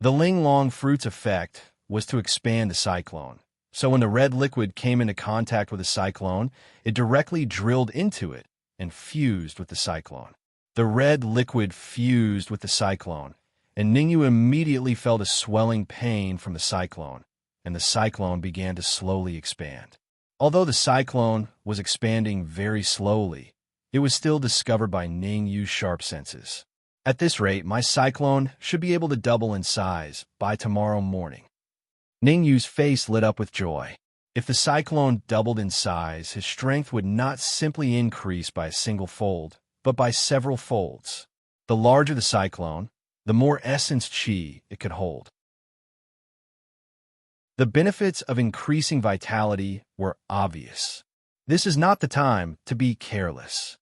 The Linglong fruit's effect was to expand the cyclone. So when the red liquid came into contact with the cyclone, it directly drilled into it and fused with the cyclone. The red liquid fused with the cyclone, and Ningyu immediately felt a swelling pain from the cyclone, and the cyclone began to slowly expand. Although the cyclone was expanding very slowly, it was still discovered by Ningyu's sharp senses. At this rate, my cyclone should be able to double in size by tomorrow morning. Ningyu's face lit up with joy. If the cyclone doubled in size, his strength would not simply increase by a single fold, but by several folds. The larger the cyclone, the more essence qi it could hold. The benefits of increasing vitality were obvious. This is not the time to be careless.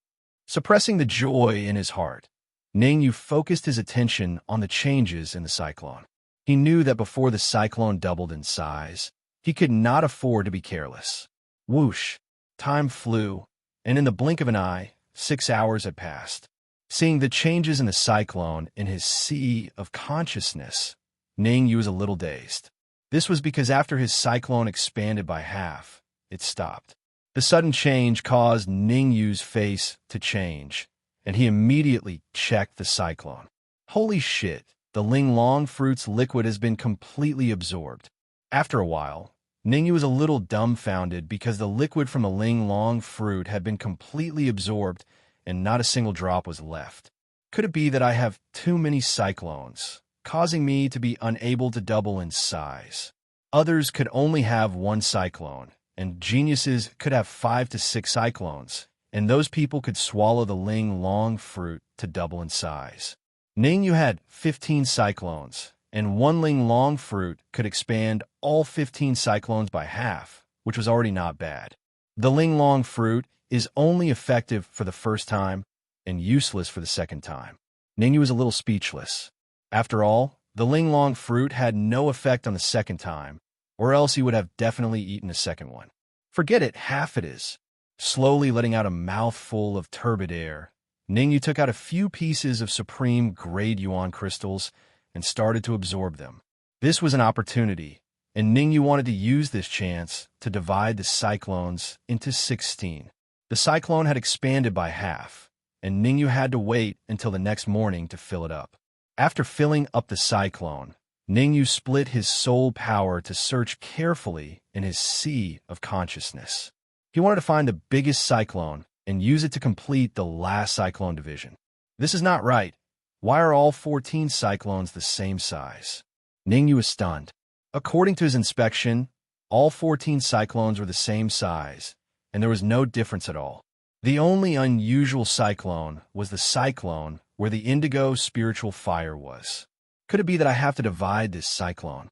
Suppressing the joy in his heart, Ningyu focused his attention on the changes in the cyclone. He knew that before the cyclone doubled in size, he could not afford to be careless. Whoosh! Time flew, and in the blink of an eye, 6 hours had passed. Seeing the changes in the cyclone in his sea of consciousness, Ningyu was a little dazed. This was because after his cyclone expanded by half, it stopped. The sudden change caused Ningyu's face to change, and he immediately checked the cyclone. Holy shit, the Linglong fruit's liquid has been completely absorbed. After a while, Ningyu was a little dumbfounded because the liquid from the Linglong fruit had been completely absorbed and not a single drop was left. Could it be that I have too many cyclones, causing me to be unable to double in size? Others could only have 1 cyclone, and geniuses could have 5 to 6 cyclones, and those people could swallow the Linglong fruit to double in size. Ningyu had 15 cyclones, and 1 Linglong fruit could expand all 15 cyclones by half, which was already not bad. The Linglong fruit is only effective for the first time and useless for the second time. Ningyu was a little speechless. After all, the linglong fruit had no effect on the second time, or else he would have definitely eaten a second one. Forget it, half it is. Slowly letting out a mouthful of turbid air, Ningyu took out a few pieces of supreme grade yuan crystals and started to absorb them. This was an opportunity, and Ningyu wanted to use this chance to divide the cyclones into 16. The cyclone had expanded by half, and Ningyu had to wait until the next morning to fill it up. After filling up the cyclone, Ningyu split his soul power to search carefully in his sea of consciousness. He wanted to find the biggest cyclone and use it to complete the last cyclone division. This is not right. Why are all 14 cyclones the same size? Ningyu was stunned. According to his inspection, all 14 cyclones were the same size, and there was no difference at all. The only unusual cyclone was the cyclone where the indigo spiritual fire was. Could it be that I have to divide this cyclone?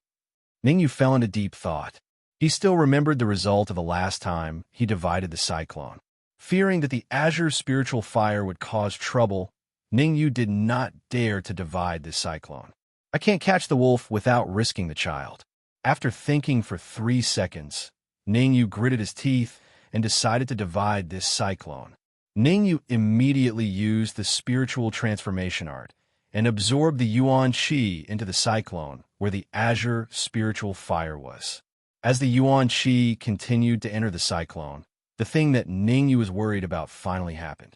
Ningyu fell into deep thought. He still remembered the result of the last time he divided the cyclone. Fearing that the azure spiritual fire would cause trouble, Ningyu did not dare to divide this cyclone. I can't catch the wolf without risking the child. After thinking for 3 seconds, Ningyu gritted his teeth and decided to divide this cyclone. Ningyu immediately used the spiritual transformation art and absorbed the yuan qi into the cyclone where the azure spiritual fire was. As the yuan qi continued to enter the cyclone, the thing that Ningyu was worried about finally happened.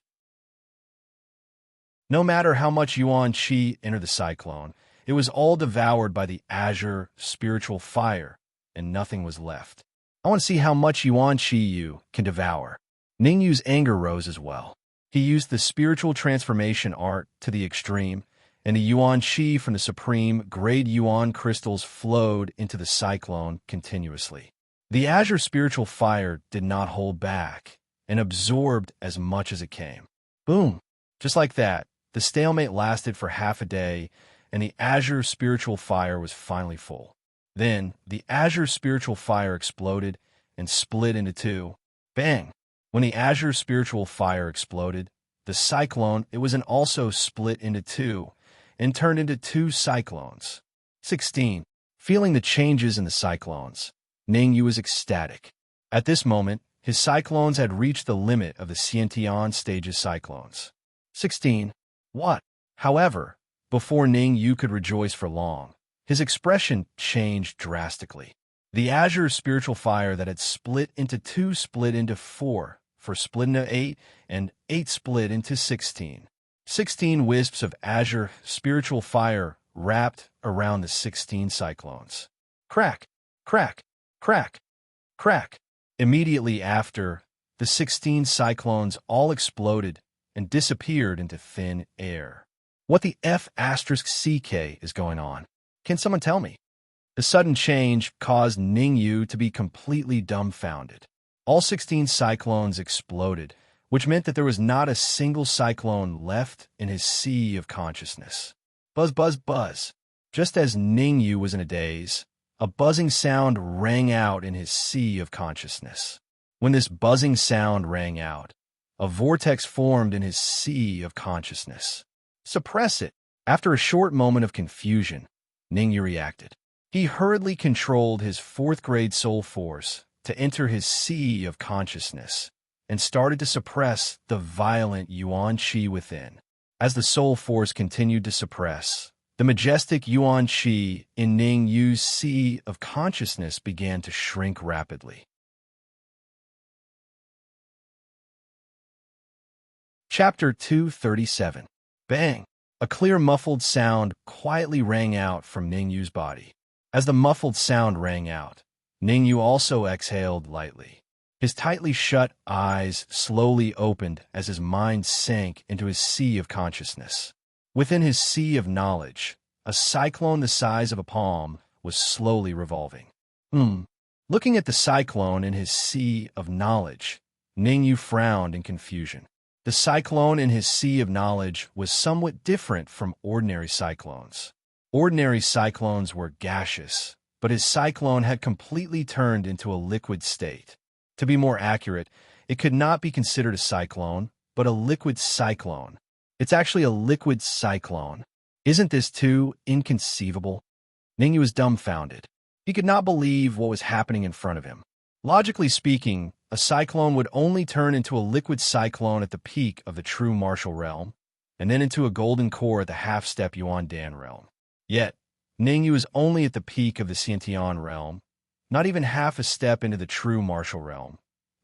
No matter how much yuan qi entered the cyclone, it was all devoured by the azure spiritual fire, and nothing was left. I want to see how much yuan qi you can devour. Ningyu's anger rose as well. He used the spiritual transformation art to the extreme, and the yuan qi from the supreme grade yuan crystals flowed into the cyclone continuously. The azure spiritual fire did not hold back and absorbed as much as it came. Boom! Just like that, the stalemate lasted for half a day, and the azure spiritual fire was finally full. Then, the azure spiritual fire exploded and split into 2. Bang! When the azure spiritual fire exploded, the cyclone, it was also split into 2 and turned into 2 cyclones. 16. Feeling the changes in the cyclones, Ningyu was ecstatic. At this moment, his cyclones had reached the limit of the Xiantian stage's cyclones. 16. What? However, before Ningyu could rejoice for long, his expression changed drastically. The azure spiritual fire that had split into 2 split into 4, split into 8, and 8 split into 16. 16 wisps of azure spiritual fire wrapped around the 16 cyclones. Crack! Crack! Crack! Crack! Immediately after, the 16 cyclones all exploded and disappeared into thin air. What the F***CK is going on? Can someone tell me? The sudden change caused Ningyu to be completely dumbfounded. All 16 cyclones exploded, which meant that there was not a single cyclone left in his sea of consciousness. Buzz, buzz, buzz. Just as Ningyu was in a daze, a buzzing sound rang out in his sea of consciousness. When this buzzing sound rang out, a vortex formed in his sea of consciousness. Suppress it. After a short moment of confusion, Ningyu reacted. He hurriedly controlled his 4th grade soul force to enter his sea of consciousness and started to suppress the violent yuan qi within. As the soul force continued to suppress, the majestic yuan qi in Ningyu's sea of consciousness began to shrink rapidly. Chapter 237. Bang! A clear muffled sound quietly rang out from Ningyu's body. As the muffled sound rang out, Ningyu also exhaled lightly. His tightly shut eyes slowly opened as his mind sank into his sea of consciousness. Within his sea of knowledge, a cyclone the size of a palm was slowly revolving. Looking at the cyclone in his sea of knowledge, Ningyu frowned in confusion. The cyclone in his sea of knowledge was somewhat different from ordinary cyclones. Ordinary cyclones were gaseous, but his cyclone had completely turned into a liquid state. To be more accurate, it could not be considered a cyclone, but a liquid cyclone. It's actually a liquid cyclone. Isn't this too inconceivable? Ningyu was dumbfounded. He could not believe what was happening in front of him. Logically speaking, a cyclone would only turn into a liquid cyclone at the peak of the true martial realm, and then into a golden core at the half-step Yuan Dan realm. Yet, Ningyu is only at the peak of the Xiantian realm, not even half a step into the true martial realm.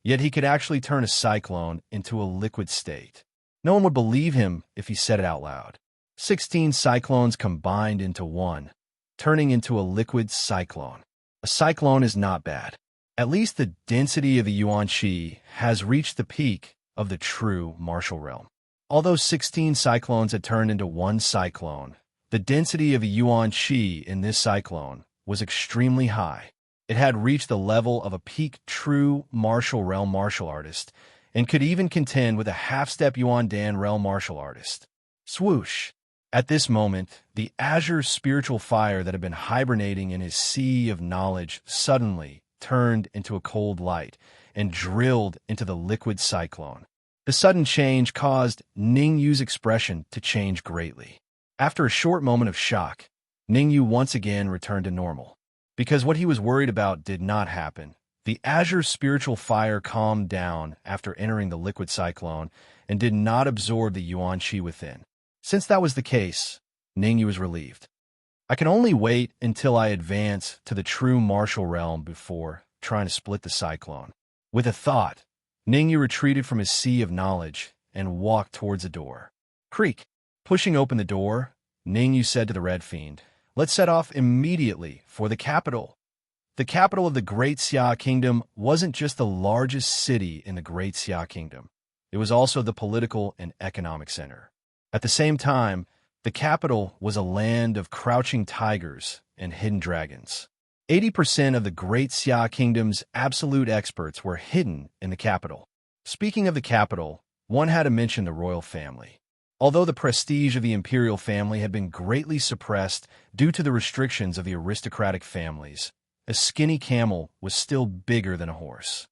Yet he could actually turn a cyclone into a liquid state. No one would believe him if he said it out loud. 16 cyclones combined into one, turning into a liquid cyclone. A cyclone is not bad. At least the density of the Yuan Qi has reached the peak of the true martial realm. Although 16 cyclones had turned into one cyclone, the density of the Yuan Qi in this cyclone was extremely high. It had reached the level of a peak true martial realm martial artist and could even contend with a half-step Yuan Dan realm martial artist. Swoosh! At this moment, the azure spiritual fire that had been hibernating in his sea of knowledge suddenly turned into a cold light and drilled into the liquid cyclone. The sudden change caused Ningyu's expression to change greatly. After a short moment of shock, Ningyu once again returned to normal. Because what he was worried about did not happen, the azure spiritual fire calmed down after entering the liquid cyclone and did not absorb the Yuan Qi within. Since that was the case, Ningyu was relieved. I can only wait until I advance to the true martial realm before trying to split the cyclone. With a thought, Ningyu retreated from his sea of knowledge and walked towards the door. Creak! Pushing open the door, Ningyu said to the Red Fiend, "Let's set off immediately for the capital." The capital of the Great Xia Kingdom wasn't just the largest city in the Great Xia Kingdom. It was also the political and economic center. At the same time, the capital was a land of crouching tigers and hidden dragons. 80% of the Great Xia Kingdom's absolute experts were hidden in the capital. Speaking of the capital, one had to mention the royal family. Although the prestige of the imperial family had been greatly suppressed due to the restrictions of the aristocratic families, a skinny camel was still bigger than a horse.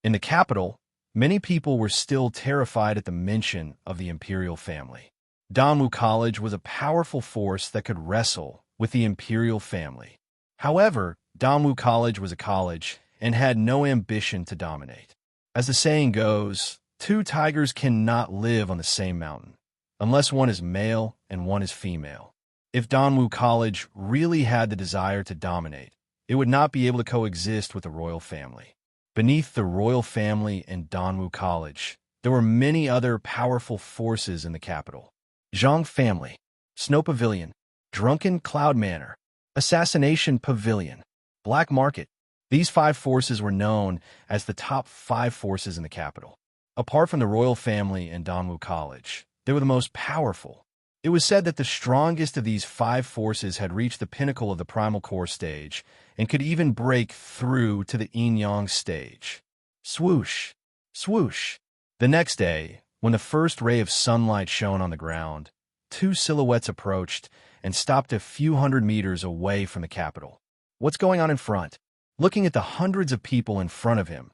In the capital, many people were still terrified at the mention of the imperial family. Danwu College was a powerful force that could wrestle with the imperial family. However, Danwu College was a college and had no ambition to dominate. As the saying goes, two tigers cannot live on the same mountain, unless one is male and one is female. If Danwu College really had the desire to dominate, it would not be able to coexist with the royal family. Beneath the royal family and Danwu College, there were many other powerful forces in the capital. Zhang Family, Snow Pavilion, Drunken Cloud Manor, Assassination Pavilion, Black Market. These 5 forces were known as the top 5 forces in the capital. Apart from the royal family and Danwu College, they were the most powerful. It was said that the strongest of these 5 forces had reached the pinnacle of the primal core stage and could even break through to the yin-yang stage. Swoosh! Swoosh! The next day, when the first ray of sunlight shone on the ground, 2 silhouettes approached and stopped a few hundred meters away from the capital. What's going on in front? Looking at the hundreds of people in front of him,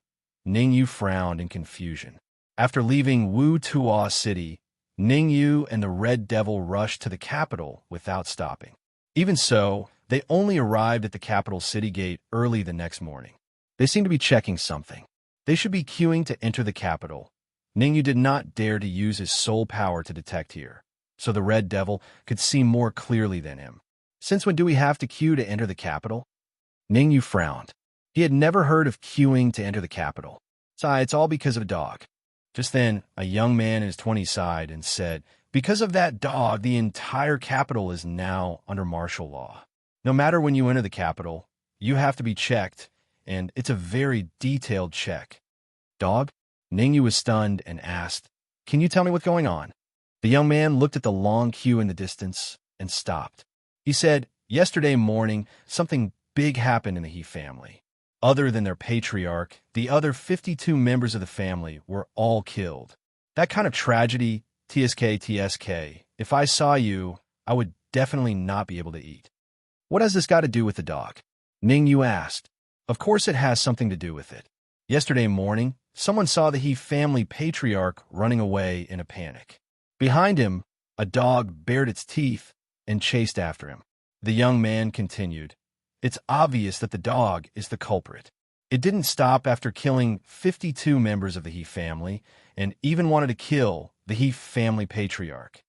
Ningyu frowned in confusion. After leaving Wu Tuo City, Ningyu and the Red Devil rushed to the capital without stopping. Even so, they only arrived at the capital city gate early the next morning. They seemed to be checking something. They should be queuing to enter the capital. Ningyu did not dare to use his soul power to detect here, so the Red Devil could see more clearly than him. Since when do we have to queue to enter the capital? Ningyu frowned. He had never heard of queuing to enter the capital. It's all because of a dog. Just then, a young man in his 20s sighed and said, "Because of that dog, the entire capital is now under martial law. No matter when you enter the capital, you have to be checked, and it's a very detailed check." Dog? Ningyu was stunned and asked, "Can you tell me what's going on?" The young man looked at the long queue in the distance and stopped. He said, "Yesterday morning, something big happened in the He family. Other than their patriarch, the other 52 members of the family were all killed. That kind of tragedy, TSK, if I saw you, I would definitely not be able to eat." "What has this got to do with the dog?" Ningyu asked. "Of course it has something to do with it. Yesterday morning, someone saw the He family patriarch running away in a panic. Behind him, a dog bared its teeth and chased after him. The young man continued, "It's obvious that the dog is the culprit. It didn't stop after killing 52 members of the He family and even wanted to kill the He family patriarch.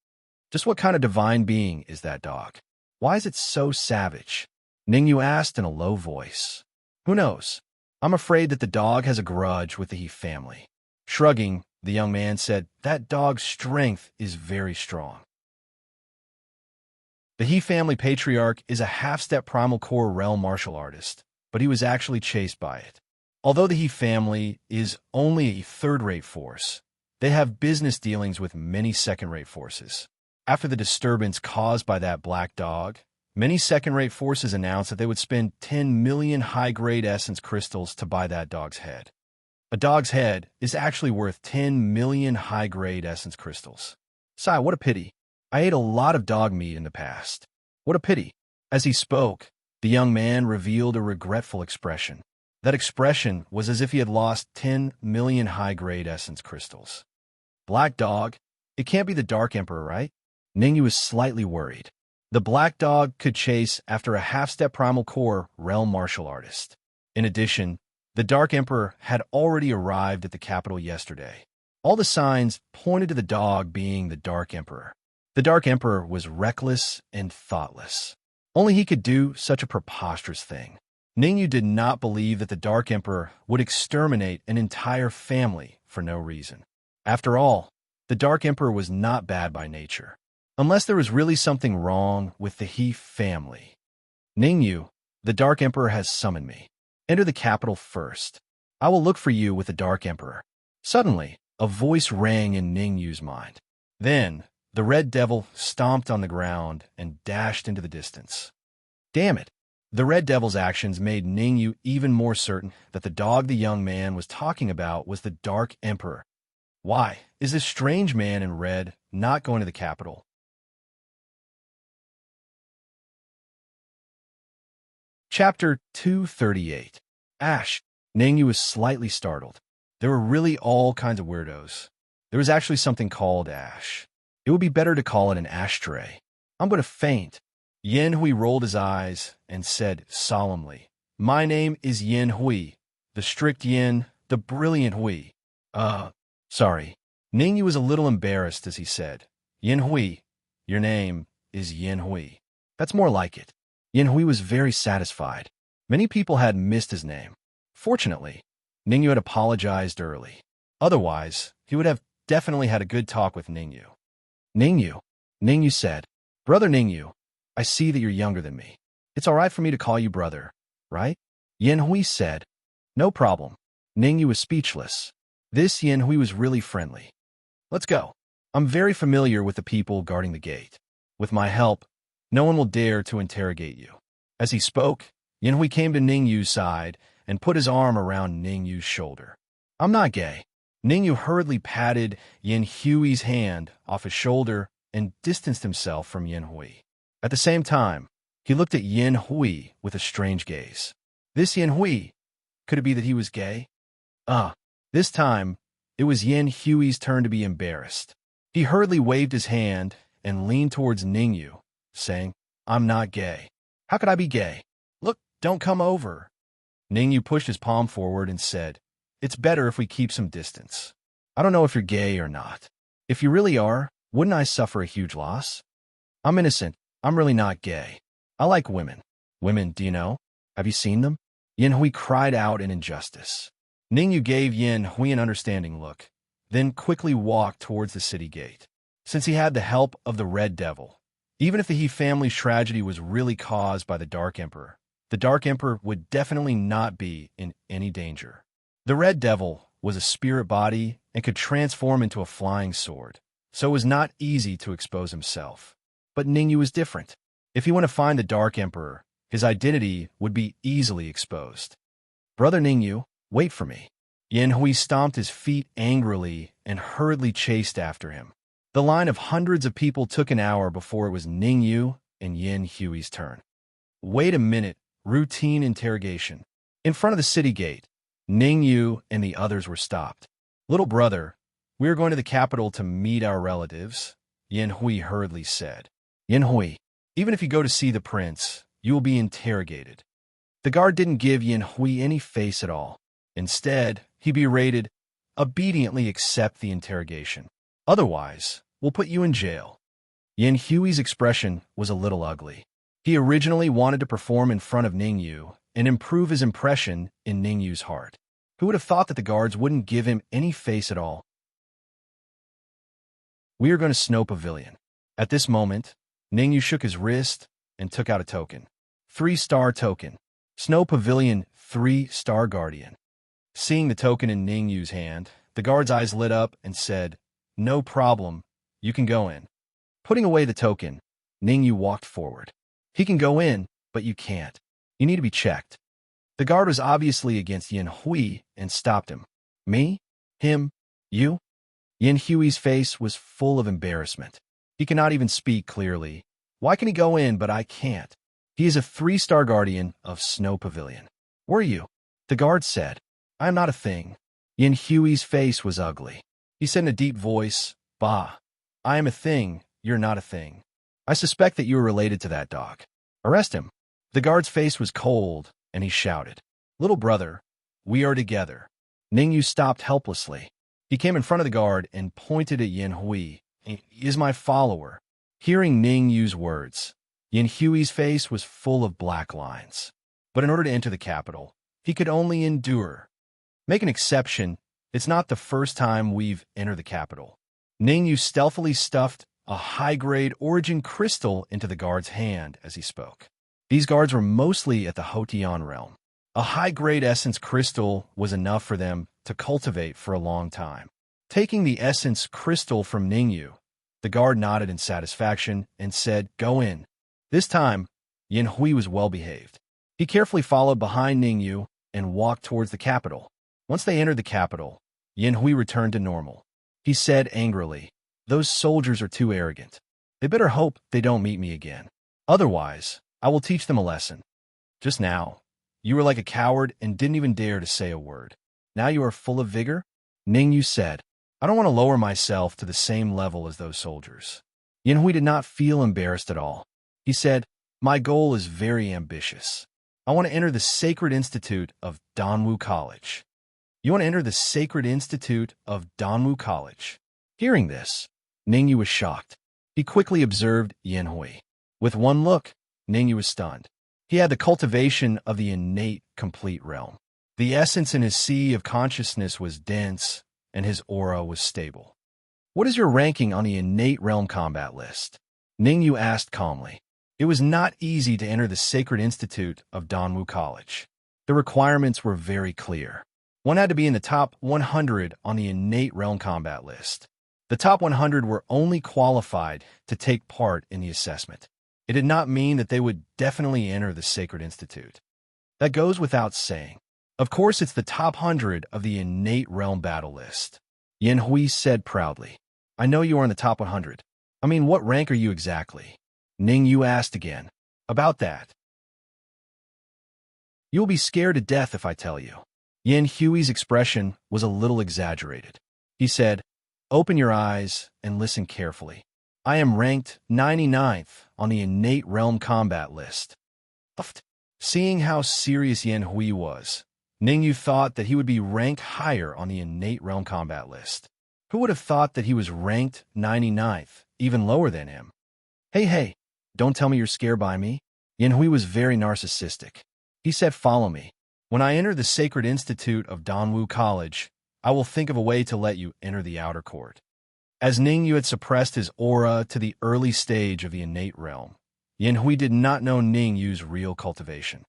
Just what kind of divine being is that dog? Why is it so savage?" Ningyu asked in a low voice. "Who knows? I'm afraid that the dog has a grudge with the He family." Shrugging, the young man said, "That dog's strength is very strong." The He family patriarch is a half-step primal core realm martial artist, but he was actually chased by it. Although the He family is only a third-rate force, they have business dealings with many second-rate forces. After the disturbance caused by that black dog, many second-rate forces announced that they would spend 10 million high-grade essence crystals to buy that dog's head. A dog's head is actually worth 10 million high-grade essence crystals. Sigh, what a pity. I ate a lot of dog meat in the past. What a pity. As he spoke, the young man revealed a regretful expression. That expression was as if he had lost 10 million high-grade essence crystals. Black dog? It can't be the Dark Emperor, right? Ningyu was slightly worried. The black dog could chase after a half-step primal core realm martial artist. In addition, the Dark Emperor had already arrived at the capital yesterday. All the signs pointed to the dog being the Dark Emperor. The Dark Emperor was reckless and thoughtless. Only he could do such a preposterous thing. Ningyu did not believe that the Dark Emperor would exterminate an entire family for no reason. After all, the Dark Emperor was not bad by nature. Unless there was really something wrong with the He family. "Ningyu, the Dark Emperor has summoned me. Enter the capital first. I will look for you with the Dark Emperor." Suddenly, a voice rang in Ningyu's mind. Then, the Red Devil stomped on the ground and dashed into the distance. Damn it! The Red Devil's actions made Ningyu even more certain that the dog the young man was talking about was the Dark Emperor. Why is this strange man in red not going to the capital? Chapter 238. Ash. Ningyu was slightly startled. There were really all kinds of weirdos. There was actually something called ash. It would be better to call it an ashtray. I'm going to faint. Yin Hui rolled his eyes and said solemnly, "My name is Yin Hui, the strict Yin, the brilliant Hui." Sorry. Ningyu was a little embarrassed as he said, "Yin Hui, your name is Yin Hui." That's more like it. Yin Hui was very satisfied. Many people had missed his name. Fortunately, Ningyu had apologized early. Otherwise, he would have definitely had a good talk with Ningyu. Ningyu said, "Brother Ningyu, I see that you're younger than me. It's all right for me to call you brother, right?" Yin Hui said, "No problem." Ningyu was speechless. This Yin Hui was really friendly. "Let's go. I'm very familiar with the people guarding the gate. With my help, no one will dare to interrogate you." As he spoke, Yin Hui came to Ningyu's side and put his arm around Ningyu's shoulder. "I'm not gay." Ningyu hurriedly patted Yin Hui's hand off his shoulder and distanced himself from Yin Hui. At the same time, he looked at Yin Hui with a strange gaze. This Yin Hui, could it be that he was gay? This time, it was Yin Hui's turn to be embarrassed. He hurriedly waved his hand and leaned towards Ningyu, saying, "I'm not gay." "How could I be gay? Look, don't come over." Ningyu pushed his palm forward and said, "It's better if we keep some distance. I don't know if you're gay or not. If you really are, wouldn't I suffer a huge loss? I'm innocent. I'm really not gay. I like women." "Women, do you know? Have you seen them?" Yin Hui cried out in injustice. Ningyu gave Yin Hui an understanding look, then quickly walked towards the city gate. Since he had the help of the Red Devil, even if the He family's tragedy was really caused by the Dark Emperor would definitely not be in any danger. The Red Devil was a spirit body and could transform into a flying sword, so it was not easy to expose himself. But Ningyu was different. If he went to find the Dark Emperor, his identity would be easily exposed. "Brother Ningyu, wait for me." Yin Hui stomped his feet angrily and hurriedly chased after him. The line of hundreds of people took an hour before it was Ningyu and Yin Hui's turn. "Wait a minute," routine interrogation. In front of the city gate, Ning Yu and the others were stopped. Little brother, we are going to the capital to meet our relatives, Yin Hui hurriedly said. Yin Hui, even if you go to see the prince, you will be interrogated. The guard didn't give Yin Hui any face at all. Instead, he berated, obediently accept the interrogation. Otherwise, we'll put you in jail. Yin Hui's expression was a little ugly. He originally wanted to perform in front of Ning Yu and improve his impression in Ning Yu's heart. Who would have thought that the guards wouldn't give him any face at all? We are going to Snow Pavilion. At this moment, Ning Yu shook his wrist and took out a token. 3-star token. Snow Pavilion 3-star guardian. Seeing the token in Ning Yu's hand, the guard's eyes lit up and said, no problem, you can go in. Putting away the token, Ning Yu walked forward. He can go in, but you can't. You need to be checked. The guard was obviously against Yin Hui and stopped him. Me? Him? You? Yin Hui's face was full of embarrassment. He cannot even speak clearly. Why can he go in, but I can't? He is a 3-star guardian of Snow Pavilion. Were you? The guard said. I am not a thing. Yin Hui's face was ugly. He said in a deep voice, Bah, I am a thing, you're not a thing. I suspect that you are related to that dog. Arrest him. The guard's face was cold, and he shouted, Little brother, we are together. Ning Yu stopped helplessly. He came in front of the guard and pointed at Yin Hui. He is my follower. Hearing Ning Yu's words, Yin Hui's face was full of black lines. But in order to enter the capital, he could only endure. Make an exception, it's not the first time we've entered the capital. Ning Yu stealthily stuffed a high-grade origin crystal into the guard's hand as he spoke. These guards were mostly at the Hotian realm. A high-grade essence crystal was enough for them to cultivate for a long time. Taking the essence crystal from Ning Yu, the guard nodded in satisfaction and said, Go in. This time, Yin Hui was well-behaved. He carefully followed behind Ning Yu and walked towards the capital. Once they entered the capital, Yin Hui returned to normal. He said angrily, Those soldiers are too arrogant. They better hope they don't meet me again. Otherwise, I will teach them a lesson. Just now, you were like a coward and didn't even dare to say a word. Now you are full of vigor? Ning Yu said, I don't want to lower myself to the same level as those soldiers. Yin Hui did not feel embarrassed at all. He said, My goal is very ambitious. I want to enter the Sacred Institute of Danwu College. You want to enter the Sacred Institute of Danwu College? Hearing this, Ning Yu was shocked. He quickly observed Yin Hui. With one look, Ning Yu was stunned. He had the cultivation of the innate complete realm. The essence in his sea of consciousness was dense, and his aura was stable. What is your ranking on the innate realm combat list? Ning Yu asked calmly. It was not easy to enter the Sacred Institute of Danwu College. The requirements were very clear. One had to be in the top 100 on the innate realm combat list. The top 100 were only qualified to take part in the assessment. It did not mean that they would definitely enter the Sacred Institute. That goes without saying. Of course, it's the top 100 of the innate realm battle list. Yin Hui said proudly. I know you are in the top 100. I mean, what rank are you exactly? Ning Yu asked again. About that. You will be scared to death if I tell you. Yin Hui's expression was a little exaggerated. He said, Open your eyes and listen carefully. I am ranked 99th on the innate realm combat list. Seeing how serious Yin Hui was, Ning Yu thought that he would be ranked higher on the innate realm combat list. Who would have thought that he was ranked 99th, even lower than him? Hey, don't tell me you're scared by me. Yin Hui was very narcissistic. He said, Follow me. When I enter the Sacred Institute of Danwu College, I will think of a way to let you enter the outer court. As Ning Yu had suppressed his aura to the early stage of the innate realm, Yin Hui did not know Ning Yu's real cultivation.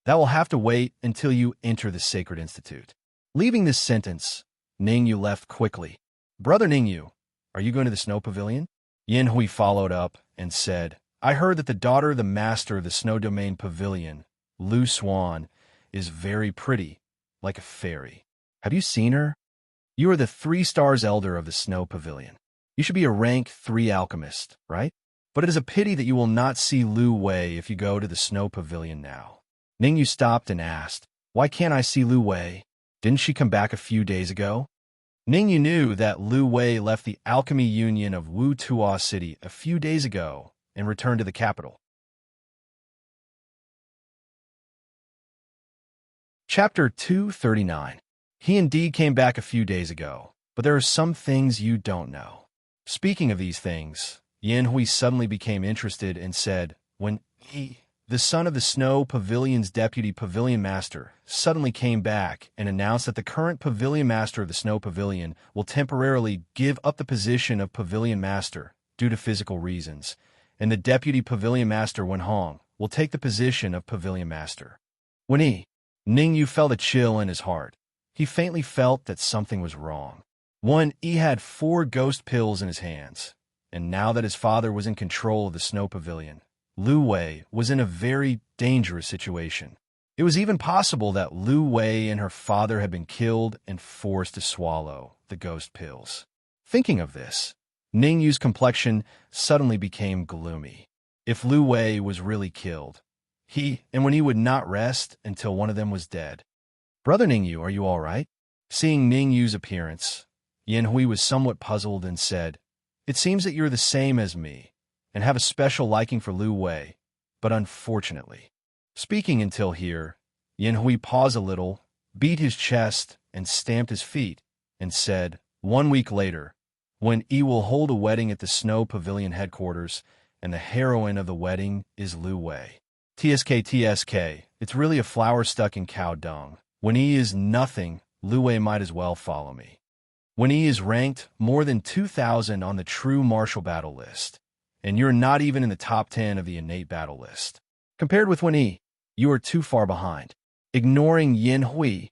That will have to wait until you enter the Sacred Institute. Leaving this sentence, Ning Yu left quickly. Brother Ning Yu, are you going to the Snow Pavilion? Yin Hui followed up and said, I heard that the daughter of the master of the Snow Domain Pavilion, Lu Swan, is very pretty, like a fairy. Have you seen her? You are the 3 stars elder of the Snow Pavilion. You should be a rank 3 alchemist, right? But it is a pity that you will not see Lu Wei if you go to the Snow Pavilion now. Ning Yu stopped and asked, Why can't I see Lu Wei? Didn't she come back a few days ago? Ningyu knew that Lu Wei left the Alchemy Union of Wu Tuo City a few days ago and returned to the capital. Chapter 239. He indeed came back a few days ago, but there are some things you don't know. Speaking of these things, Yan Hui suddenly became interested and said, when he, the son of the Snow Pavilion's deputy pavilion master, suddenly came back and announced that the current pavilion master of the Snow Pavilion will temporarily give up the position of pavilion master due to physical reasons, and the deputy pavilion master Wen Hong will take the position of pavilion master. When Ningyu felt a chill in his heart. He faintly felt that something was wrong. He had 4 ghost pills in his hands, and now that his father was in control of the Snow Pavilion, Lu Wei was in a very dangerous situation. It was even possible that Lu Wei and her father had been killed and forced to swallow the ghost pills. Thinking of this, Ningyu's complexion suddenly became gloomy. If Lu Wei was really killed, he would not rest until one of them was dead. Brother Ningyu, are you all right? Seeing Ningyu's appearance, Yan Hui was somewhat puzzled and said, it seems that you're the same as me, and have a special liking for Lu Wei, but unfortunately. Speaking until here, Yan Hui paused a little, beat his chest, and stamped his feet, and said, 1 week later, when Yi will hold a wedding at the Snow Pavilion headquarters, and the heroine of the wedding is Lu Wei. TSK, it's really a flower stuck in cow dung. When Yi is nothing, Lu Wei might as well follow me. When Yi is ranked more than 2,000 on the true martial battle list, and you're not even in the top 10 of the innate battle list. Compared with Wen Yi, you are too far behind. Ignoring Yan Hui,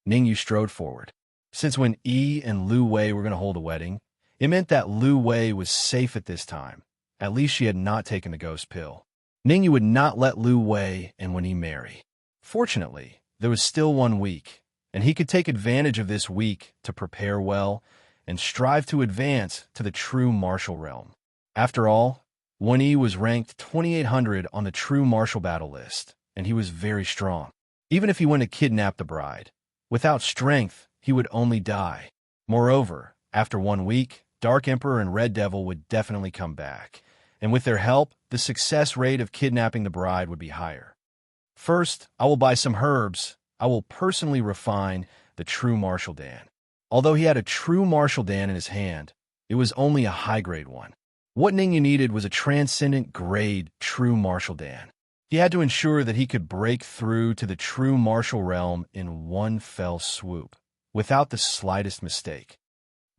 Ningyu strode forward. Since when Yi and Lu Wei were going to hold a wedding, it meant that Lu Wei was safe at this time. At least she had not taken the ghost pill. Ningyu would not let Lu Wei and Wen Yi marry. Fortunately, there was still 1 week, and he could take advantage of this week to prepare well and strive to advance to the true martial realm. After all, Wen Yi was ranked 2,800 on the true martial battle list, and he was very strong. Even if he went to kidnap the bride, without strength, he would only die. Moreover, after 1 week, Dark Emperor and Red Devil would definitely come back, and with their help, the success rate of kidnapping the bride would be higher. First, I will buy some herbs. I will personally refine the true martial dan. Although he had a true martial dan in his hand, it was only a high-grade one. What Ningyu needed was a transcendent grade true martial dan. He had to ensure that he could break through to the true martial realm in one fell swoop, without the slightest mistake.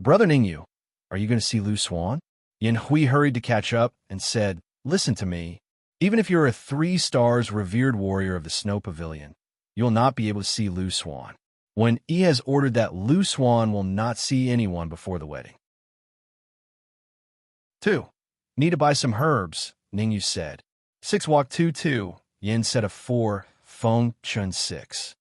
Brother Ningyu, are you going to see Lu Xuan? Yan Hui hurried to catch up and said, listen to me. Even if you're a 3 stars revered warrior of the Snow Pavilion, you'll not be able to see Lu Xuan. When Yi has ordered that Lu Xuan will not see anyone before the wedding. 2. Need to buy some herbs, Ningyu said. 6 walk 2-2, Yin said a 4, Feng Chun 6.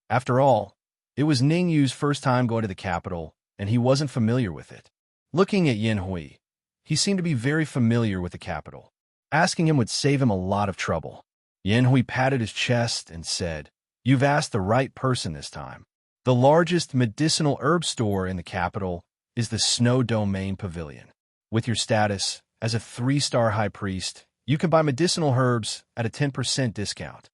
After all, it was Ningyu's first time going to the capital, and he wasn't familiar with it. Looking at Yan Hui, he seemed to be very familiar with the capital. Asking him would save him a lot of trouble. Yan Hui patted his chest and said, you've asked the right person this time. The largest medicinal herb store in the capital is the Snow Domain Pavilion. With your status as a 3-star high priest, you can buy medicinal herbs at a 10% discount.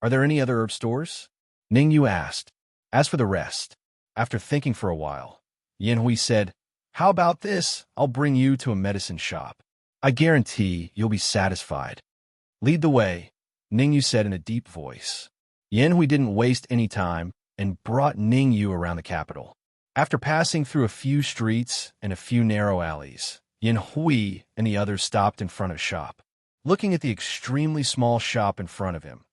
Are there any other herb stores? Ningyu asked. As for the rest, after thinking for a while, Yan Hui said, how about this? I'll bring you to a medicine shop. I guarantee you'll be satisfied. Lead the way, Ningyu said in a deep voice. Yan Hui didn't waste any time and brought Ningyu around the capital. After passing through a few streets and a few narrow alleys, Yan Hui and the others stopped in front of a shop. Looking at the extremely small shop in front of him,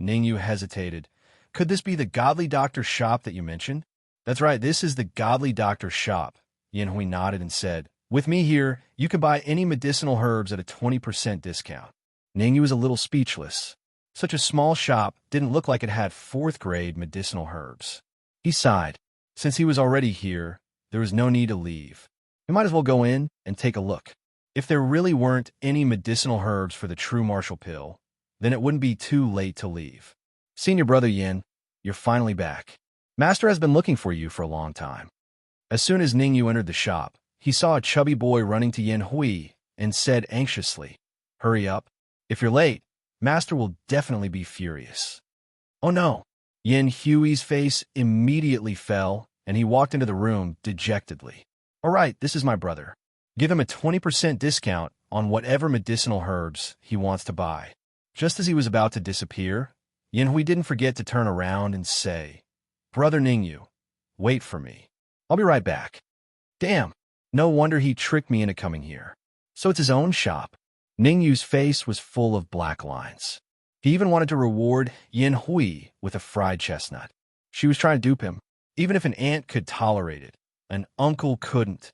Ningyu hesitated. Could this be the Godly Doctor's shop that you mentioned? That's right, this is the Godly Doctor's shop. Yan Hui nodded and said, with me here, you can buy any medicinal herbs at a 20% discount. Ningyu was a little speechless. Such a small shop didn't look like it had 4th-grade medicinal herbs. He sighed. Since he was already here, there was no need to leave. He might as well go in and take a look. If there really weren't any medicinal herbs for the true martial pill, then it wouldn't be too late to leave. Senior Brother Yin, you're finally back. Master has been looking for you for a long time. As soon as Ningyu entered the shop, he saw a chubby boy running to Yin Hui and said anxiously, "Hurry up. If you're late, Master will definitely be furious." "Oh no." Yin Hui's face immediately fell, and he walked into the room dejectedly. "All right, this is my brother. Give him a 20% discount on whatever medicinal herbs he wants to buy." Just as he was about to disappear, Yin Hui didn't forget to turn around and say, "Brother Ningyu, wait for me. I'll be right back." Damn, no wonder he tricked me into coming here. So it's his own shop. Ningyu's face was full of black lines. He even wanted to reward Yin Hui with a fried chestnut. She was trying to dupe him. Even if an aunt could tolerate it, an uncle couldn't.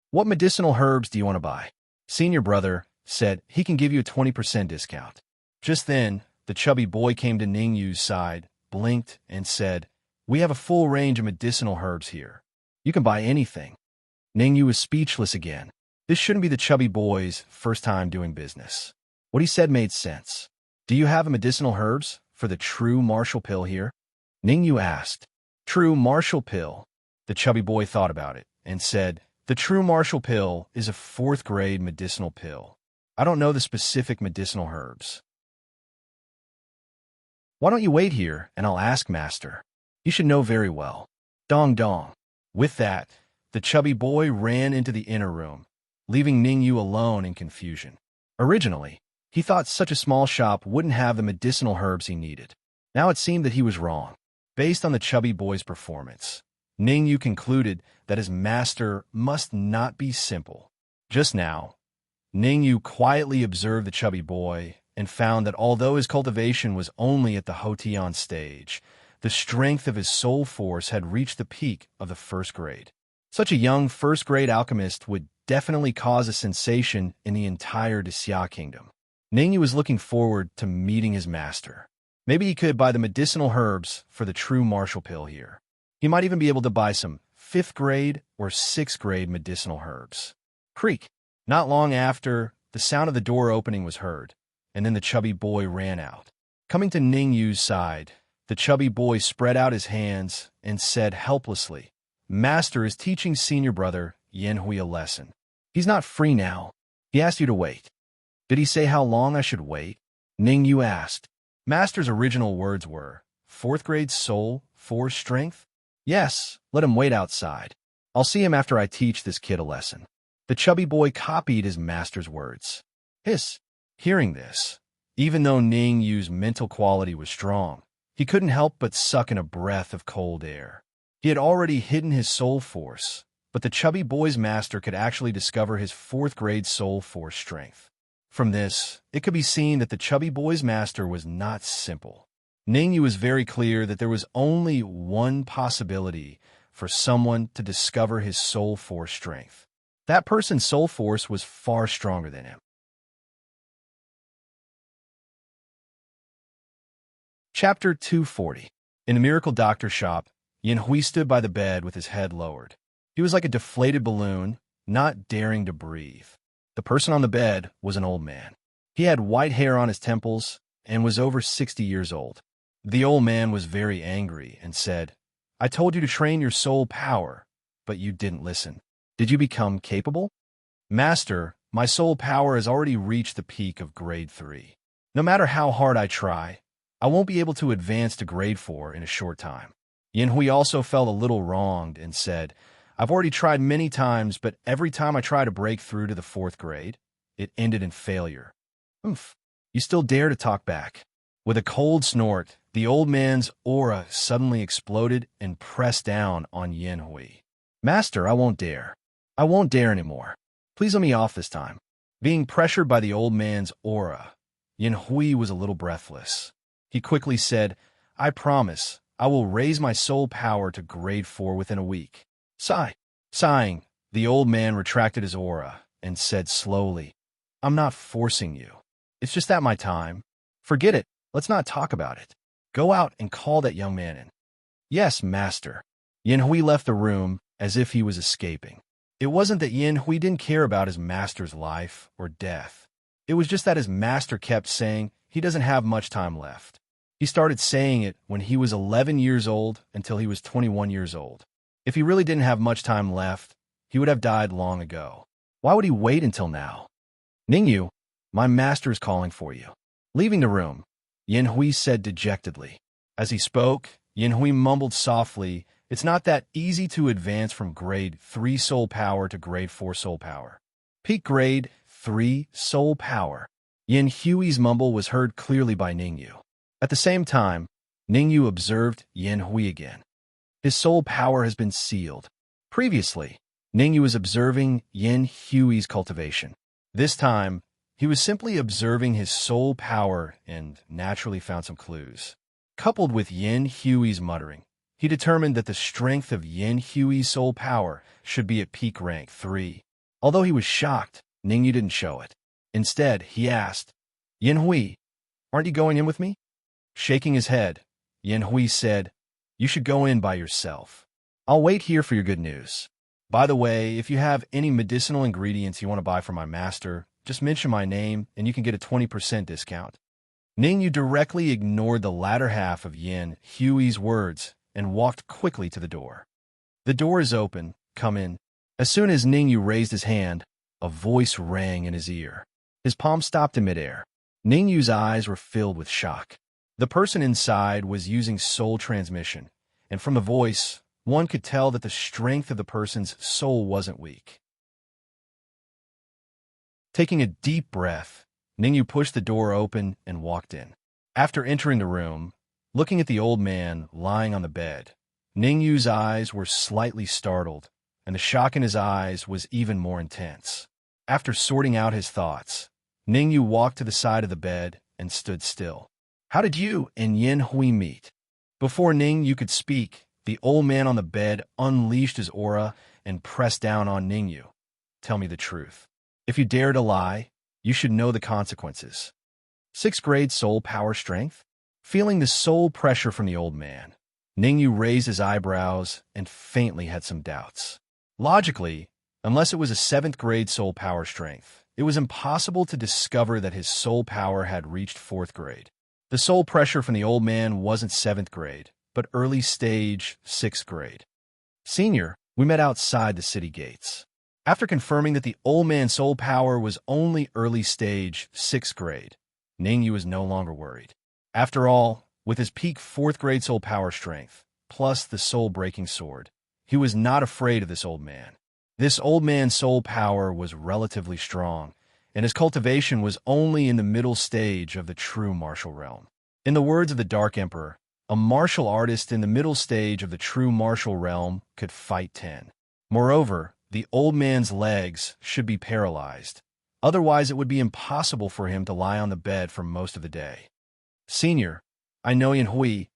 "What medicinal herbs do you want to buy?" Senior brother said he can give you a 20% discount. Just then, the chubby boy came to Ningyu's side, blinked, and said, "We have a full range of medicinal herbs here. You can buy anything." Ningyu was speechless again. This shouldn't be the chubby boy's first time doing business. What he said made sense. "Do you have a medicinal herbs for the true martial pill here?" Ningyu asked. "True martial pill?" The chubby boy thought about it and said, "The true martial pill is a 4th grade medicinal pill. I don't know the specific medicinal herbs." "Why don't you wait here and I'll ask Master? You should know very well." Dong dong. With that, the chubby boy ran into the inner room, leaving Ningyu alone in confusion. Originally, he thought such a small shop wouldn't have the medicinal herbs he needed. Now it seemed that he was wrong. Based on the chubby boy's performance, Ningyu concluded that his master must not be simple. Just now, Ningyu quietly observed the chubby boy and found that although his cultivation was only at the Hotian stage, the strength of his soul force had reached the peak of the 1st grade. Such a young 1st grade alchemist would definitely cause a sensation in the entire Disya kingdom. Ningyu was looking forward to meeting his master. Maybe he could buy the medicinal herbs for the true martial pill here. He might even be able to buy some 5th grade or 6th grade medicinal herbs. Creak. Not long after, the sound of the door opening was heard, and then the chubby boy ran out. Coming to Ningyu's side, the chubby boy spread out his hands and said helplessly, "Master is teaching senior brother Yin Hui a lesson. He's not free now. He asked you to wait." "Did he say how long I should wait?" Ningyu asked. Master's original words were, 4th grade soul, 4 strength? "Yes, let him wait outside. I'll see him after I teach this kid a lesson." The chubby boy copied his master's words. Hiss. Hearing this, even though Ningyu's mental quality was strong, he couldn't help but suck in a breath of cold air. He had already hidden his soul force, but the chubby boy's master could actually discover his 4th grade soul force strength. From this, it could be seen that the chubby boy's master was not simple. Ningyu was very clear that there was only one possibility for someone to discover his soul force strength. That person's soul force was far stronger than him. Chapter 240. In the Miracle Doctor shop, Yin Hui stood by the bed with his head lowered. He was like a deflated balloon, not daring to breathe. The person on the bed was an old man. He had white hair on his temples and was over 60 years old. The old man was very angry and said, "I told you to train your soul power, but you didn't listen. Did you become capable?" "Master, my soul power has already reached the peak of grade 3. No matter how hard I try, I won't be able to advance to grade 4 in a short time." Yin Hui also felt a little wronged and said, "I've already tried many times, but every time I try to break through to the 4th grade, it ended in failure." "Oomph, you still dare to talk back." With a cold snort, the old man's aura suddenly exploded and pressed down on Yin Hui. "Master, I won't dare. I won't dare anymore. Please let me off this time." Being pressured by the old man's aura, Yin Hui was a little breathless. He quickly said, "I promise, I will raise my soul power to grade 4 within a week." Sigh. Sighing, the old man retracted his aura and said slowly, "I'm not forcing you. It's just at my time. Forget it. Let's not talk about it. Go out and call that young man in." "Yes, master." Yin Hui left the room as if he was escaping. It wasn't that Yin Hui didn't care about his master's life or death. It was just that his master kept saying he doesn't have much time left. He started saying it when he was 11 years old until he was 21 years old. If he really didn't have much time left, he would have died long ago. Why would he wait until now? Ningyu, my master is calling for you. Leaving the room, Yin Hui said dejectedly. As he spoke, Yin Hui mumbled softly, "It's not that easy to advance from grade 3 soul power to grade 4 soul power. Peak grade 3 soul power." Yin Hui's mumble was heard clearly by Ningyu. At the same time, Ningyu observed Yin Hui again. His soul power has been sealed. Previously, Ningyu was observing Yin Hui's cultivation. This time, he was simply observing his soul power and naturally found some clues. Coupled with Yin Hui's muttering, he determined that the strength of Yin Hui's soul power should be at peak rank 3. Although he was shocked, Ningyu didn't show it. Instead, he asked, "Yin Hui, aren't you going in with me?" Shaking his head, Yin Hui said, "You should go in by yourself. I'll wait here for your good news. By the way, if you have any medicinal ingredients you want to buy from my master, just mention my name and you can get a 20% discount." Ningyu directly ignored the latter half of Yin Hui's words and walked quickly to the door. "The door is open. Come in." As soon as Ningyu raised his hand, a voice rang in his ear. His palm stopped in midair. Ningyu's eyes were filled with shock. The person inside was using soul transmission, and from the voice, one could tell that the strength of the person's soul wasn't weak. Taking a deep breath, Ningyu pushed the door open and walked in. After entering the room, looking at the old man lying on the bed, Ningyu's eyes were slightly startled, and the shock in his eyes was even more intense. After sorting out his thoughts, Ningyu walked to the side of the bed and stood still. "How did you and Yin Hui meet?" Before Ningyu could speak, the old man on the bed unleashed his aura and pressed down on Ningyu. "Tell me the truth. If you dare to lie, you should know the consequences." 6th grade soul power strength? Feeling the soul pressure from the old man, Ningyu raised his eyebrows and faintly had some doubts. Logically, unless it was a 7th grade soul power strength, it was impossible to discover that his soul power had reached 4th grade. The soul pressure from the old man wasn't 7th grade, but early stage 6th grade. "Senior, we met outside the city gates." After confirming that the old man's soul power was only early stage 6th grade, Ningyu was no longer worried. After all, with his peak 4th grade soul power strength, plus the soul-breaking sword, he was not afraid of this old man. This old man's soul power was relatively strong, and his cultivation was only in the middle stage of the true martial realm. In the words of the Dark Emperor, a martial artist in the middle stage of the true martial realm could fight 10. Moreover, the old man's legs should be paralyzed. Otherwise, it would be impossible for him to lie on the bed for most of the day. "Senior, I know Yin Hui,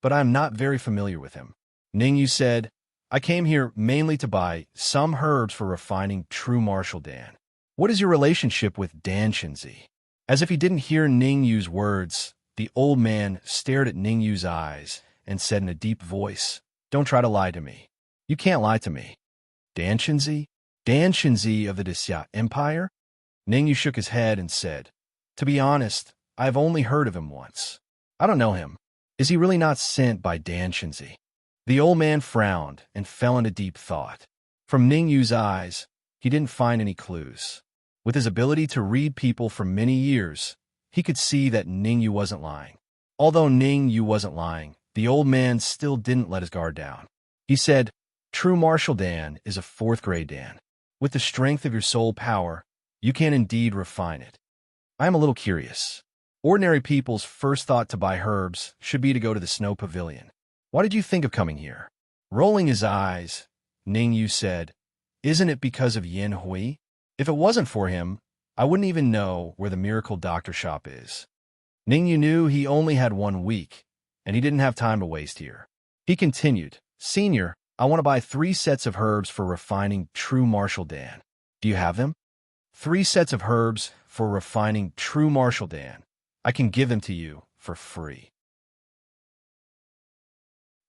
but I am not very familiar with him." Ningyu said, "I came here mainly to buy some herbs for refining true martial Dan. What is your relationship with Dan Shinzi?" As if he didn't hear Ningyu's words, the old man stared at Ningyu's eyes and said in a deep voice, "Don't try to lie to me. You can't lie to me." "Dan Shinzi? Dan Shinzi of the Xia Empire?" Ningyu shook his head and said, "To be honest, I have only heard of him once. I don't know him. Is he really not sent by Dan Shinzi?" The old man frowned and fell into deep thought. From Ningyu's eyes, he didn't find any clues. With his ability to read people for many years, he could see that Ningyu wasn't lying. Although Ningyu wasn't lying, the old man still didn't let his guard down. He said, "True martial Dan is a 4th grade Dan. With the strength of your soul power, you can indeed refine it. I am a little curious. Ordinary people's first thought to buy herbs should be to go to the snow pavilion. Why did you think of coming here?" Rolling his eyes, Ningyu said, "Isn't it because of Yin Hui? If it wasn't for him, I wouldn't even know where the miracle doctor shop is." Ningyu knew he only had 1 week, and he didn't have time to waste here. He continued, "Senior, I want to buy 3 sets of herbs for refining true martial Dan. Do you have them?" 3 sets of herbs for refining true martial Dan. I can give them to you for free."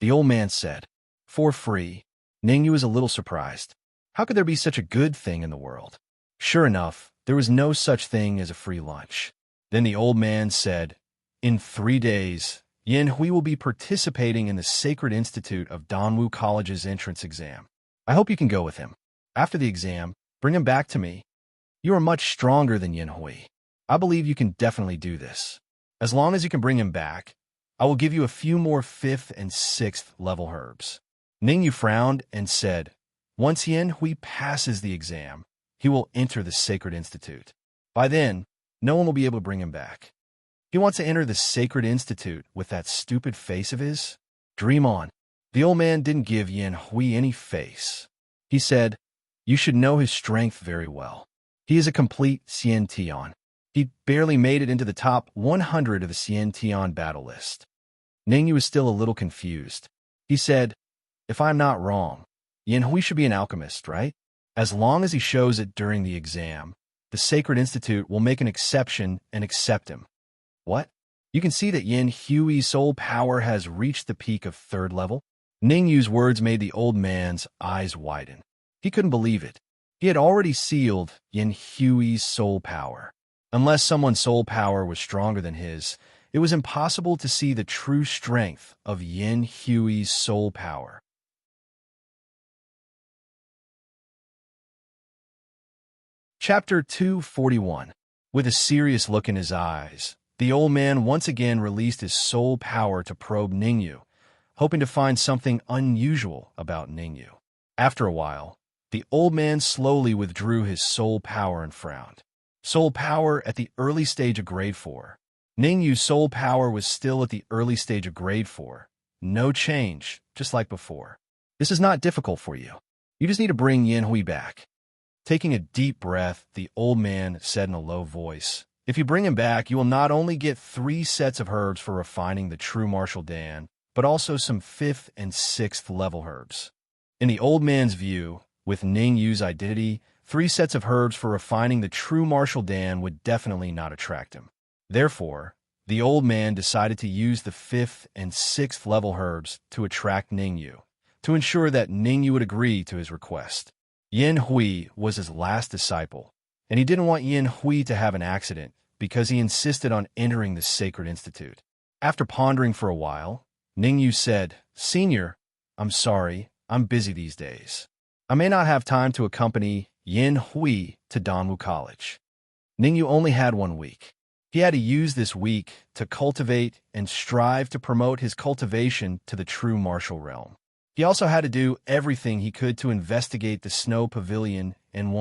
The old man said, "For free?" Ningyu was a little surprised. How could there be such a good thing in the world? Sure enough, there was no such thing as a free lunch. Then the old man said, "In 3 days, Yin Hui will be participating in the Sacred Institute of Danwu College's entrance exam. I hope you can go with him. After the exam, bring him back to me. You are much stronger than Yin Hui. I believe you can definitely do this. As long as you can bring him back, I will give you a few more 5th and 6th level herbs. Ningyu frowned and said, once Yin Hui passes the exam, he will enter the Sacred Institute. By then, no one will be able to bring him back. He wants to enter the Sacred Institute with that stupid face of his? Dream on. The old man didn't give Yin Hui any face. He said, you should know his strength very well. He is a complete Xian Tian. He barely made it into the top 100 of the Xian Tian battle list. Ningyu was still a little confused. He said, if I'm not wrong, Yin Hui should be an alchemist, right? As long as he shows it during the exam, the Sacred Institute will make an exception and accept him. What? You can see that Yin Hui's soul power has reached the peak of 3rd level? Ningyu's words made the old man's eyes widen. He couldn't believe it. He had already sealed Yin Hui's soul power. Unless someone's soul power was stronger than his, it was impossible to see the true strength of Yin Hui's soul power. Chapter 241. With a serious look in his eyes, the old man once again released his soul power to probe Ningyu, hoping to find something unusual about Ningyu. After a while, the old man slowly withdrew his soul power and frowned. Soul power at the early stage of grade 4. Ningyu's soul power was still at the early stage of grade 4. No change, just like before. This is not difficult for you. You just need to bring Yin Hui back. Taking a deep breath, the old man said in a low voice, if you bring him back, you will not only get 3 sets of herbs for refining the true martial Dan, but also some 5th and 6th level herbs. In the old man's view, with Ningyu's identity, 3 sets of herbs for refining the true martial Dan would definitely not attract him. Therefore, the old man decided to use the 5th and 6th level herbs to attract Ningyu, to ensure that Ningyu would agree to his request. Yin Hui was his last disciple, and he didn't want Yin Hui to have an accident because he insisted on entering the Sacred Institute. After pondering for a while, Ningyu said, Senior, I'm sorry, I'm busy these days. I may not have time to accompany Yin Hui to Danwu College. Ningyu only had 1 week. He had to use this week to cultivate and strive to promote his cultivation to the true martial realm. He also had to do everything he could to investigate the snow pavilion and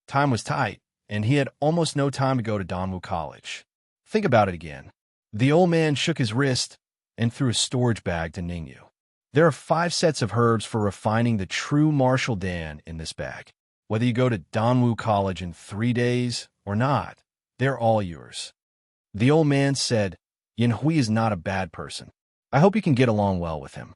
time was tight, and he had almost no time to go to Danwu College. Think about it again. The old man shook his wrist and threw a storage bag to Ningyu. There are 5 sets of herbs for refining the true martial Dan in this bag. Whether you go to Danwu College in 3 days or not, they're all yours. The old man said, Yin Hui is not a bad person. I hope you can get along well with him.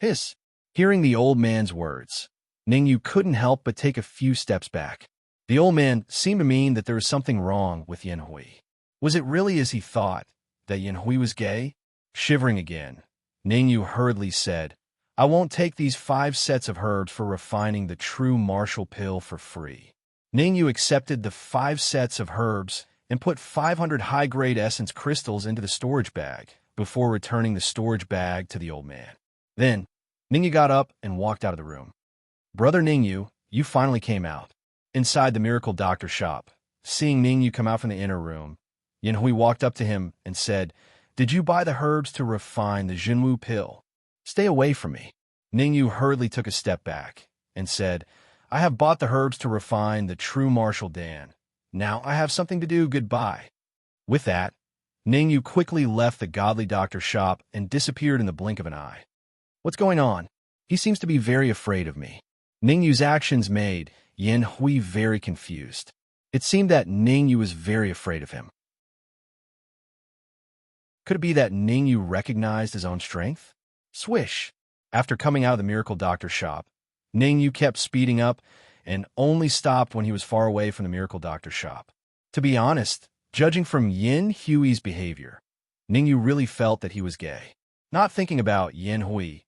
Hiss. Hearing the old man's words, Ningyu couldn't help but take a few steps back. The old man seemed to mean that there was something wrong with Yin Hui. Was it really as he thought, that Yin Hui was gay? Shivering again, Ningyu hurriedly said, I won't take these 5 sets of herbs for refining the true martial pill for free. Ningyu accepted the 5 sets of herbs and put 500 high-grade essence crystals into the storage bag before returning the storage bag to the old man. Then, Ningyu got up and walked out of the room. Brother Ningyu, you finally came out. Inside the miracle doctor shop, seeing Ningyu come out from the inner room, Yin Hui walked up to him and said, Did you buy the herbs to refine the Jinwu pill? Stay away from me. Ningyu hurriedly took a step back and said, I have bought the herbs to refine the true martial Dan. Now I have something to do. Goodbye. With that, Ningyu quickly left the godly doctor shop and disappeared in the blink of an eye. What's going on? He seems to be very afraid of me. Ningyu's actions made Yin Hui very confused. It seemed that Ningyu was very afraid of him. Could it be that Ningyu recognized his own strength? Swish! After coming out of the miracle doctor shop, Ningyu kept speeding up and only stopped when he was far away from the miracle doctor shop. To be honest, judging from Yin Hui's behavior, Ningyu really felt that he was gay. Not thinking about Yin Hui,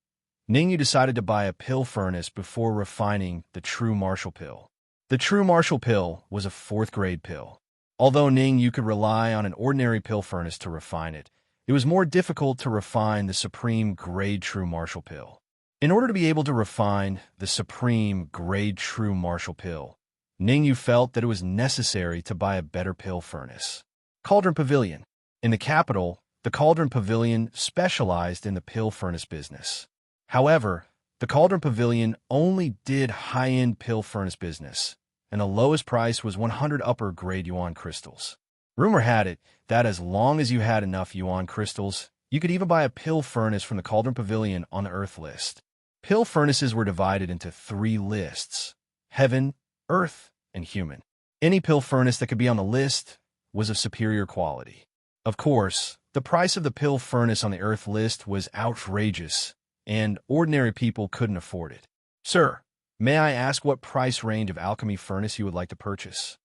Ningyu decided to buy a pill furnace before refining the true martial pill. The true martial pill was a 4th grade pill. Although Ningyu could rely on an ordinary pill furnace to refine it, it was more difficult to refine the supreme grade true martial pill. In order to be able to refine the supreme grade true martial pill, Ningyu felt that it was necessary to buy a better pill furnace. Cauldron Pavilion. In the capital, the Cauldron Pavilion specialized in the pill furnace business. However, the Cauldron Pavilion only did high-end pill furnace business, and the lowest price was 100 upper-grade yuan crystals. Rumor had it that as long as you had enough yuan crystals, you could even buy a pill furnace from the Cauldron Pavilion on the Earth list. Pill furnaces were divided into 3 lists: Heaven, Earth, and Human. Any pill furnace that could be on the list was of superior quality. Of course, the price of the pill furnace on the Earth list was outrageous, and ordinary people couldn't afford it. "Sir, may I ask what price range of alchemy furnace you would like to purchase?"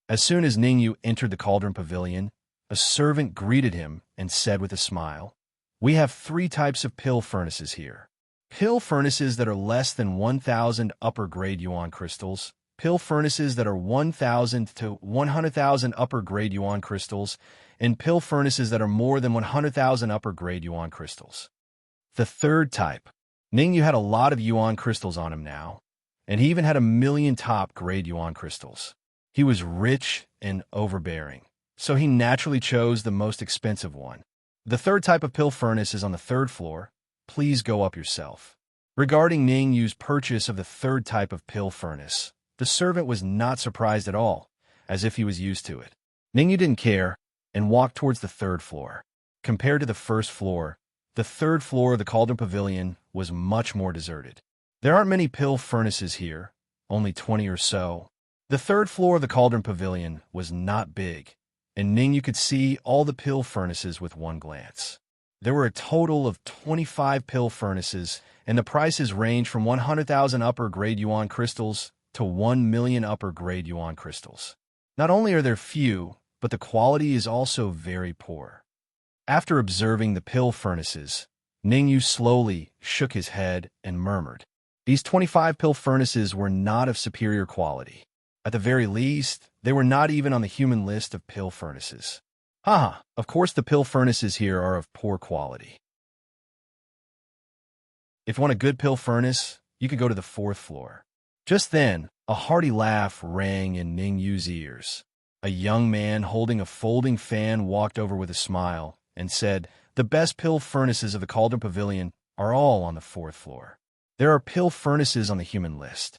As soon as Ningyu entered the Cauldron Pavilion, a servant greeted him and said with a smile, "We have 3 types of pill furnaces here. Pill furnaces that are less than 1,000 upper-grade yuan crystals, pill furnaces that are 1,000 to 100,000 upper-grade yuan crystals, and pill furnaces that are more than 100,000 upper-grade yuan crystals." The 3rd type. Ningyu had a lot of yuan crystals on him now, and he even had 1,000,000 top-grade yuan crystals. He was rich and overbearing, so he naturally chose the most expensive one. "The 3rd type of pill furnace is on the 3rd floor. Please go up yourself." Regarding Ningyu's purchase of the 3rd type of pill furnace, the servant was not surprised at all, as if he was used to it. Ningyu didn't care and walked towards the 3rd floor. Compared to the 1st floor, the 3rd floor of the Cauldron Pavilion was much more deserted. There aren't many pill furnaces here, only 20 or so. The 3rd floor of the Cauldron Pavilion was not big, and Ningyu could see all the pill furnaces with one glance. There were a total of 25 pill furnaces, and the prices ranged from 100,000 upper-grade yuan crystals to 1,000,000 upper-grade yuan crystals. Not only are there few, but the quality is also very poor. After observing the pill furnaces, Ningyu slowly shook his head and murmured, "These 25 pill furnaces were not of superior quality. At the very least, they were not even on the human list of pill furnaces. Haha, of course the pill furnaces here are of poor quality. If you want a good pill furnace, you could go to the 4th floor." Just then, a hearty laugh rang in Ningyu's ears. A young man holding a folding fan walked over with a smile and said, "The best pill furnaces of the Cauldron Pavilion are all on the 4th floor. There are pill furnaces on the human list."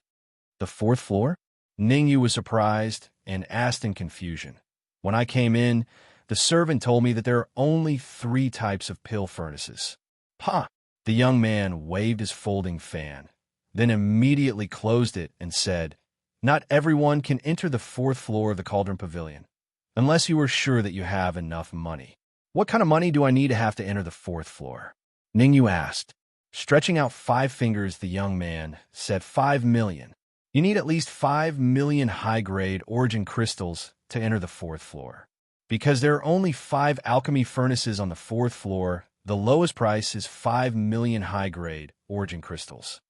"The 4th floor?" Ningyu was surprised and asked in confusion. "When I came in, the servant told me that there are only 3 types of pill furnaces." "Ha!" The young man waved his folding fan, then immediately closed it and said, "Not everyone can enter the 4th floor of the Cauldron Pavilion, unless you are sure that you have enough money." "What kind of money do I need to have to enter the 4th floor?" Ningyu asked. Stretching out 5 fingers, the young man said, 5,000,000. You need at least 5,000,000 high-grade origin crystals to enter the 4th floor. Because there are only 5 alchemy furnaces on the 4th floor, the lowest price is 5,000,000 high-grade origin crystals.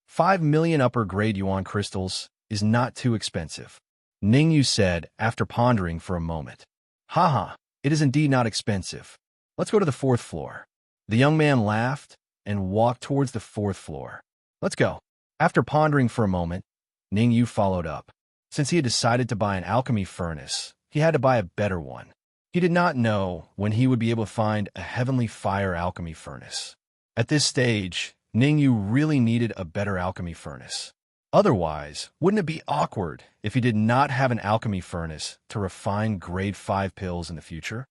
5,000,000 upper-grade yuan crystals is not too expensive, Ningyu said after pondering for a moment. "Haha, it is indeed not expensive. Let's go to the 4th floor." The young man laughed and walked towards the 4th floor. "Let's go." After pondering for a moment, Ningyu followed up. Since he had decided to buy an alchemy furnace, he had to buy a better one. He did not know when he would be able to find a heavenly fire alchemy furnace. At this stage, Ningyu really needed a better alchemy furnace. Otherwise, wouldn't it be awkward if he did not have an alchemy furnace to refine grade 5 pills in the future?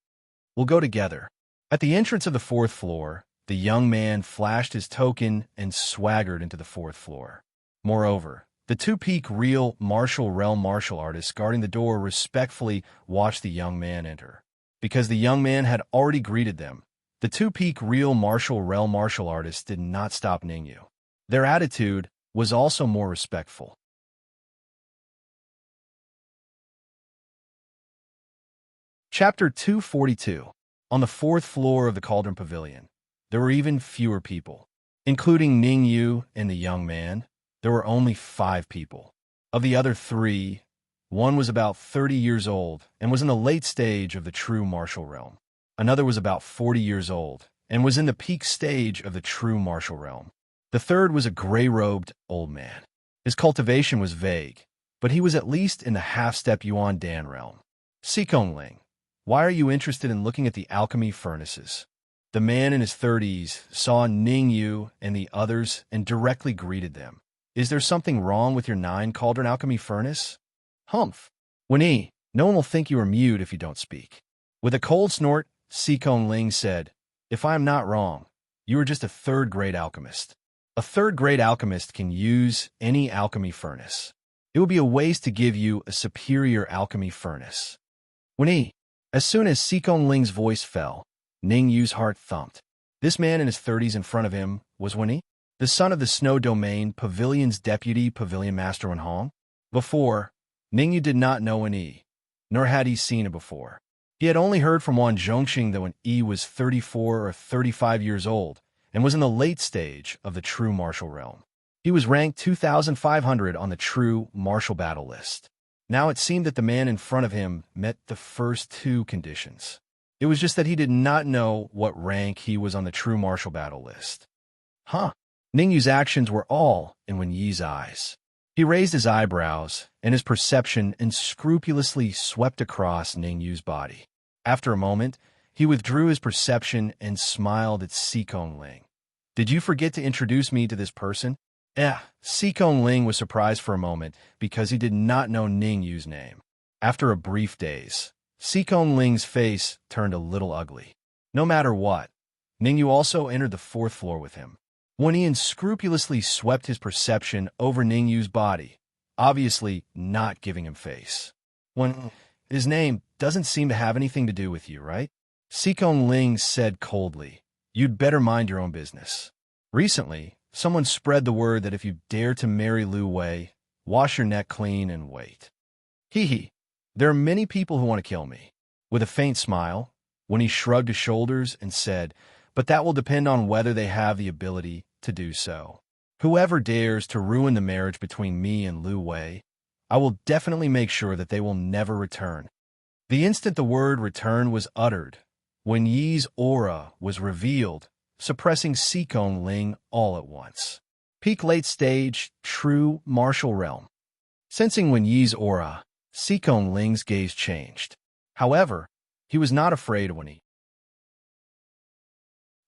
"We'll go together." At the entrance of the 4th floor, the young man flashed his token and swaggered into the 4th floor. Moreover, the 2-peak real martial realm martial artists guarding the door respectfully watched the young man enter. Because the young man had already greeted them, the 2-peak real martial realm martial artists did not stop Ningyu. Their attitude was also more respectful. Chapter 242. On the 4th floor of the Cauldron Pavilion, there were even fewer people. Including Ningyu and the young man, there were only 5 people. Of the other 3, one was about 30 years old and was in the late stage of the true martial realm. Another was about 40 years old and was in the peak stage of the true martial realm. The third was a gray-robed old man. His cultivation was vague, but he was at least in the half-step Yuan Dan realm. Ling, why are you interested in looking at the alchemy furnaces? The man in his 30s saw Ning Yu and the others and directly greeted them. Is there something wrong with your 9-cauldron alchemy furnace? Humph. Winnie, no one will think you are mute if you don't speak. With a cold snort, Ling said, if I am not wrong, you are just a third-grade alchemist. A third-grade alchemist can use any alchemy furnace. It would be a waste to give you a superior alchemy furnace. Winnie, as soon as Ling's voice fell, Ning Yu's heart thumped. This man in his 30s in front of him was Winnie, the son of the Snow Domain Pavilion's deputy pavilion master Wen Hong. Before, Ning Yu did not know Winnie, nor had he seen it before. He had only heard from Wan Zhongxing that when Yi was 34 or 35 years old and was in the late stage of the true martial realm. He was ranked 2,500 on the true martial battle list. Now it seemed that the man in front of him met the first two conditions. It was just that he did not know what rank he was on the true martial battle list. Ning Yu's actions were all in Wen Yi's eyes. He raised his eyebrows, and his perception unscrupulously swept across Ning Yu's body. After a moment, he withdrew his perception and smiled at Ling. Did you forget to introduce me to this person? Ling was surprised for a moment because he did not know Ning Yu's name. After a brief daze, Ling's face turned a little ugly. No matter what, Ning Yu also entered the 4th floor with him. When he unscrupulously swept his perception over Ning Yu's body, obviously not giving him face. When his name doesn't seem to have anything to do with you, right? Ling said coldly, you'd better mind your own business. Recently, someone spread the word that if you dare to marry Lu Wei, wash your neck clean and wait. There are many people who want to kill me. With a faint smile, when he shrugged his shoulders and said, but that will depend on whether they have the ability to do so. Whoever dares to ruin the marriage between me and Lu Wei, I will definitely make sure that they will never return. The instant the word return was uttered, Wen Yi's aura was revealed, suppressing Ling all at once. Peak late stage, true martial realm. Sensing Wen Yi's aura, Ling's gaze changed. However, he was not afraid of Wen Yi.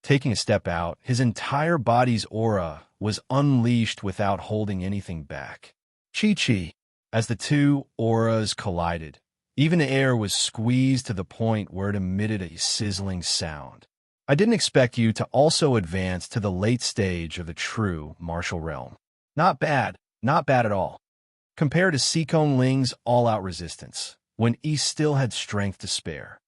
Taking a step out, his entire body's aura was unleashed without holding anything back. Chi-chi. As the two auras collided, even the air was squeezed to the point where it emitted a sizzling sound. I didn't expect you to also advance to the late stage of the true martial realm. Not bad at all. Compared to Ling's all-out resistance, when Yi still had strength to spare.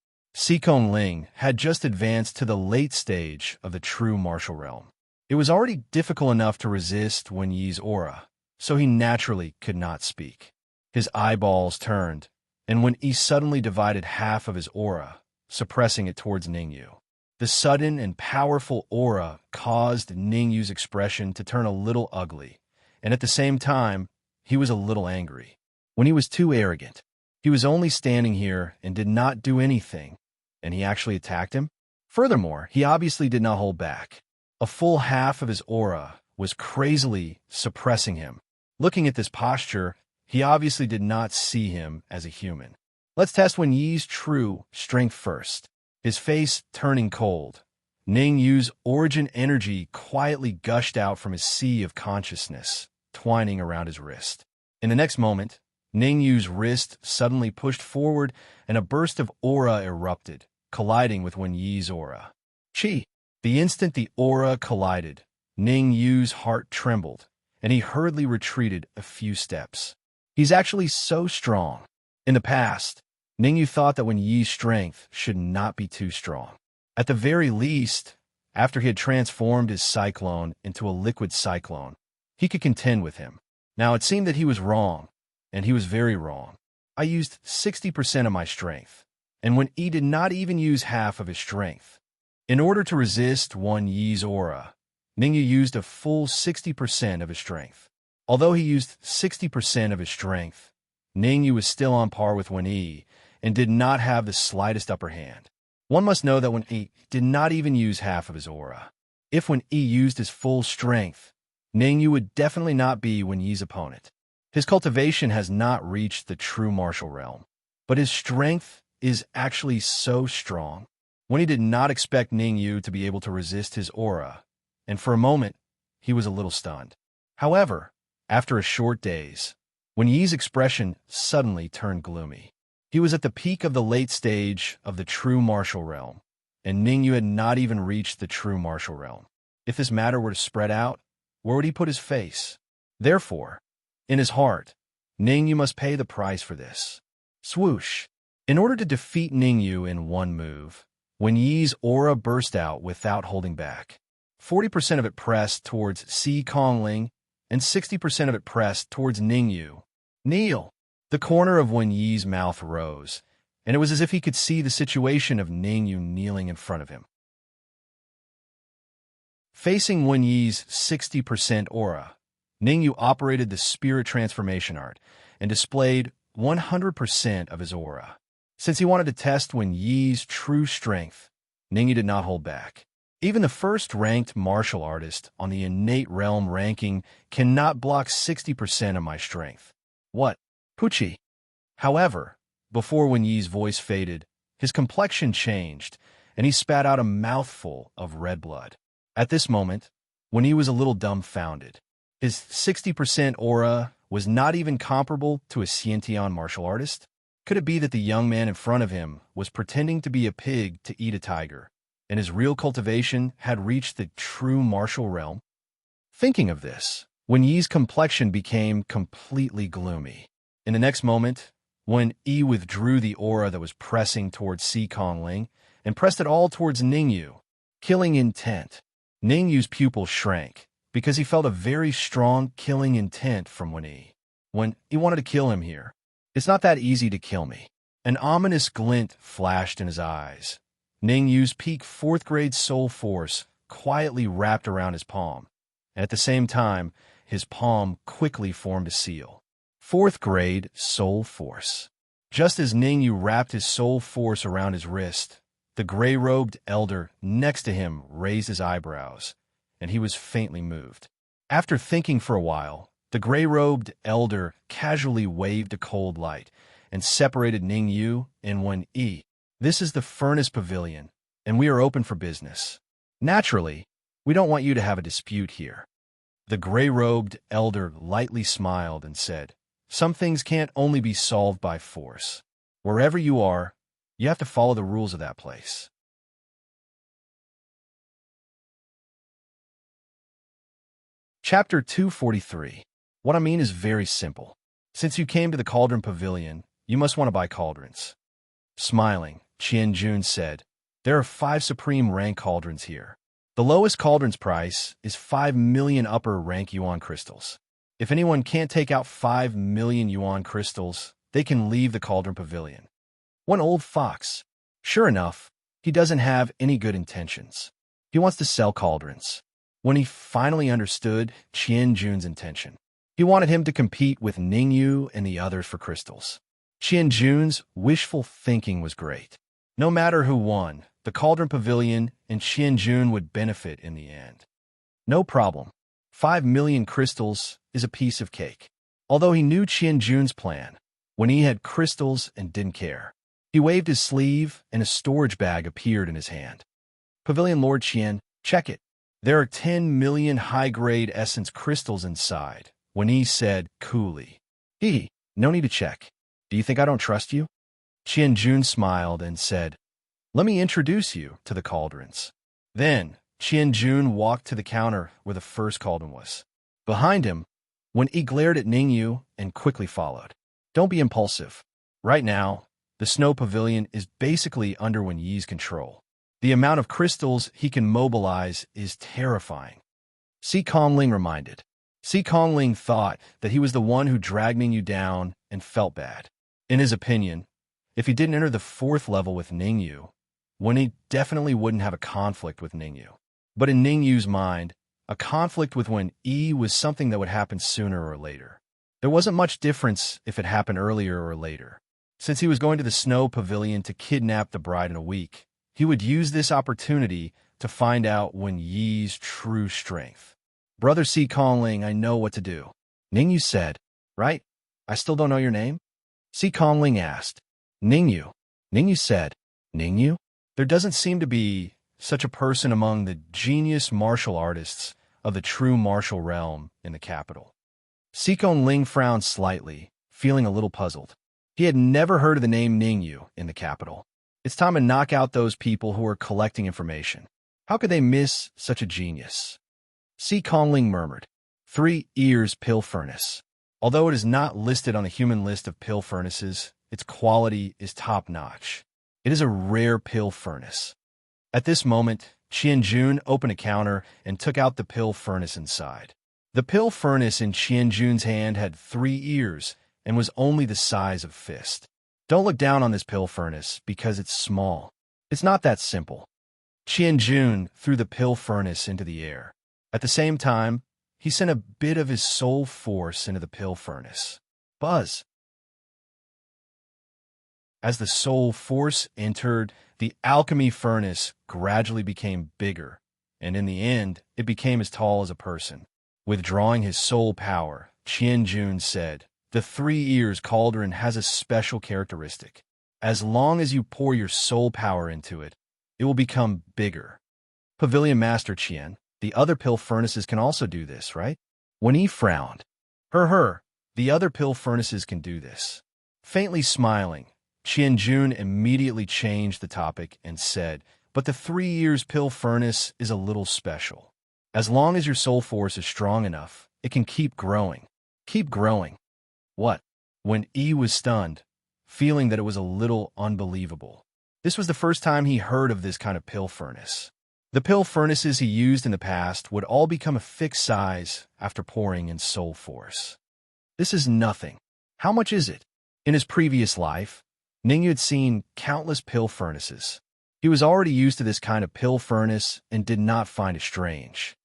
Ling had just advanced to the late stage of the true martial realm. It was already difficult enough to resist Wen Yi's aura, so he naturally could not speak. His eyeballs turned, and when Yi suddenly divided half of his aura, suppressing it towards Ning Yu. The sudden and powerful aura caused Ning Yu's expression to turn a little ugly, and at the same time, he was a little angry. When he was too arrogant, he was only standing here and did not do anything, and he actually attacked him? Furthermore, he obviously did not hold back. A full half of his aura was crazily suppressing him. Looking at this posture, he obviously did not see him as a human. Let's test Wen Yi's true strength first. His face turning cold, Ning Yu's origin energy quietly gushed out from his sea of consciousness, twining around his wrist. In the next moment, Ning Yu's wrist suddenly pushed forward and a burst of aura erupted, colliding with Wen Yi's aura. Chi! The instant the aura collided, Ning Yu's heart trembled, and he hurriedly retreated a few steps. He's actually so strong. In the past, Ning Yu thought that Wen Yi's strength should not be too strong. At the very least, after he had transformed his cyclone into a liquid cyclone, he could contend with him. Now it seemed that he was wrong, and he was very wrong. I used 60% of my strength, and Wen Yi did not even use half of his strength. In order to resist Wen Yi's aura, Ning Yu used a full 60% of his strength. Although he used 60% of his strength, Ning Yu was still on par with Wen Yi and did not have the slightest upper hand. One must know that when E did not even use half of his aura. If when E used his full strength, Ningyu would definitely not be Wen Yi's opponent. His cultivation has not reached the true martial realm, but his strength is actually so strong. When he did not expect Ningyu to be able to resist his aura, and for a moment, he was a little stunned. However, after a short daze, Wen Yi's expression suddenly turned gloomy. He was at the peak of the late stage of the true martial realm, and Ningyu had not even reached the true martial realm. If this matter were to spread out, where would he put his face? Therefore, in his heart, Ningyu must pay the price for this. Swoosh! In order to defeat Ningyu in one move, Wen Yi's aura burst out without holding back. 40% of it pressed towards Si Kongling, and 60% of it pressed towards Ningyu. Kneel! The corner of Wen Yi's mouth rose, and it was as if he could see the situation of Ningyu kneeling in front of him. Facing Wen Yi's 60% aura, Ningyu operated the spirit transformation art and displayed 100% of his aura. Since he wanted to test Wen Yi's true strength, Ningyu did not hold back. Even the first-ranked martial artist on the innate realm ranking cannot block 60% of my strength. What? Pucci. However, before Wen Yi's voice faded, his complexion changed, and he spat out a mouthful of red blood. At this moment, Wen Yi was a little dumbfounded. His 60% aura was not even comparable to a Xiantian martial artist. Could it be that the young man in front of him was pretending to be a pig to eat a tiger, and his real cultivation had reached the true martial realm? Thinking of this, Wen Yi's complexion became completely gloomy. In the next moment, Wen Yi withdrew the aura that was pressing towards Si Kongling and pressed it all towards Ningyu. Killing intent. Ningyu's pupils shrank because he felt a very strong killing intent from Wen Yi. When he wanted to kill him here. It's not that easy to kill me. An ominous glint flashed in his eyes. Ningyu's peak 4th grade soul force quietly wrapped around his palm, and at the same time, his palm quickly formed a seal. 4th grade soul force. Just as Ningyu wrapped his soul force around his wrist, the gray-robed elder next to him raised his eyebrows, and he was faintly moved. After thinking for a while, the gray-robed elder casually waved a cold light and separated Ningyu and Wen Yi. This is the furnace pavilion, and we are open for business. Naturally, we don't want you to have a dispute here. The gray-robed elder lightly smiled and said, "Some things can't only be solved by force. Wherever you are, you have to follow the rules of that place." Chapter 243. What I mean is very simple. Since you came to the Cauldron Pavilion, you must want to buy cauldrons. Smiling, Qian Jun said, "There are 5 supreme rank cauldrons here. The lowest cauldron's price is 5 million upper rank yuan crystals. If anyone can't take out 5 million yuan crystals, they can leave the Cauldron Pavilion." One old fox. Sure enough, he doesn't have any good intentions. He wants to sell cauldrons. When he finally understood Qian Jun's intention, he wanted him to compete with Ningyu and the others for crystals. Qian Jun's wishful thinking was great. No matter who won, the Cauldron Pavilion and Qian Jun would benefit in the end. No problem. 5 million crystals is a piece of cake. Although he knew Qian Jun's plan, when he had crystals and didn't care. He waved his sleeve, and a storage bag appeared in his hand. "Pavilion Lord Qian, check it. There are 10 million high-grade essence crystals inside," Wen Yi said coolly. No need to check. Do you think I don't trust you?" Qian Jun smiled and said, "Let me introduce you to the cauldrons." Then, Qian Jun walked to the counter where the first cauldron was. Behind him, Wen Yi glared at Ningyu and quickly followed. Don't be impulsive. Right now, the Snow Pavilion is basically under Wen Yi's control. The amount of crystals he can mobilize is terrifying. Si Kongling reminded. Si Kongling thought that he was the one who dragged Ningyu down and felt bad. In his opinion, if he didn't enter the 4th level with Ningyu, Wen Yi definitely wouldn't have a conflict with Ningyu. But in Ningyu's mind, a conflict with Wen Yi was something that would happen sooner or later. There wasn't much difference if it happened earlier or later. Since he was going to the Snow Pavilion to kidnap the bride in a week, He would use this opportunity to find out Wen Yi's true strength. Brother Si Kongling, I know what to do. Ningyu said, right? I still don't know your name? Si Kongling asked. Ningyu. Ningyu said, Ningyu? There doesn't seem to be such a person among the genius martial artists of the true martial realm in the capital. Si Kongling frowned slightly, feeling a little puzzled. He had never heard of the name Ningyu in the capital. It's time to knock out those people who are collecting information. How could they miss such a genius? Si Kongling murmured. 3 Ears Pill Furnace. Although it is not listed on the human list of pill furnaces, its quality is top-notch. It is a rare pill furnace. At this moment, Qianjun opened a counter and took out the pill furnace inside. The pill furnace in Qianjun's hand had 3 ears and was only the size of a fist. Don't look down on this pill furnace because it's small. It's not that simple. Qianjun threw the pill furnace into the air. At the same time, he sent a bit of his soul force into the pill furnace. Buzz! As the soul force entered, the alchemy furnace gradually became bigger, and in the end, it became as tall as a person. Withdrawing his soul power, Qianjun said, the 3 Ears cauldron has a special characteristic. As long as you pour your soul power into it, it will become bigger. Pavilion Master Qian, the other pill furnaces can also do this, right? When he frowned, the other pill furnaces can do this. Faintly smiling, Qianjun immediately changed the topic and said, but the 3 Ears pill furnace is a little special. As long as your soul force is strong enough, it can keep growing. Keep growing. What? When Yi was stunned, feeling that it was a little unbelievable. This was the first time he heard of this kind of pill furnace. The pill furnaces he used in the past would all become a fixed size after pouring in soul force. This is nothing. How much is it? In his previous life, Ningyu had seen countless pill furnaces. He was already used to this kind of pill furnace and did not find it strange.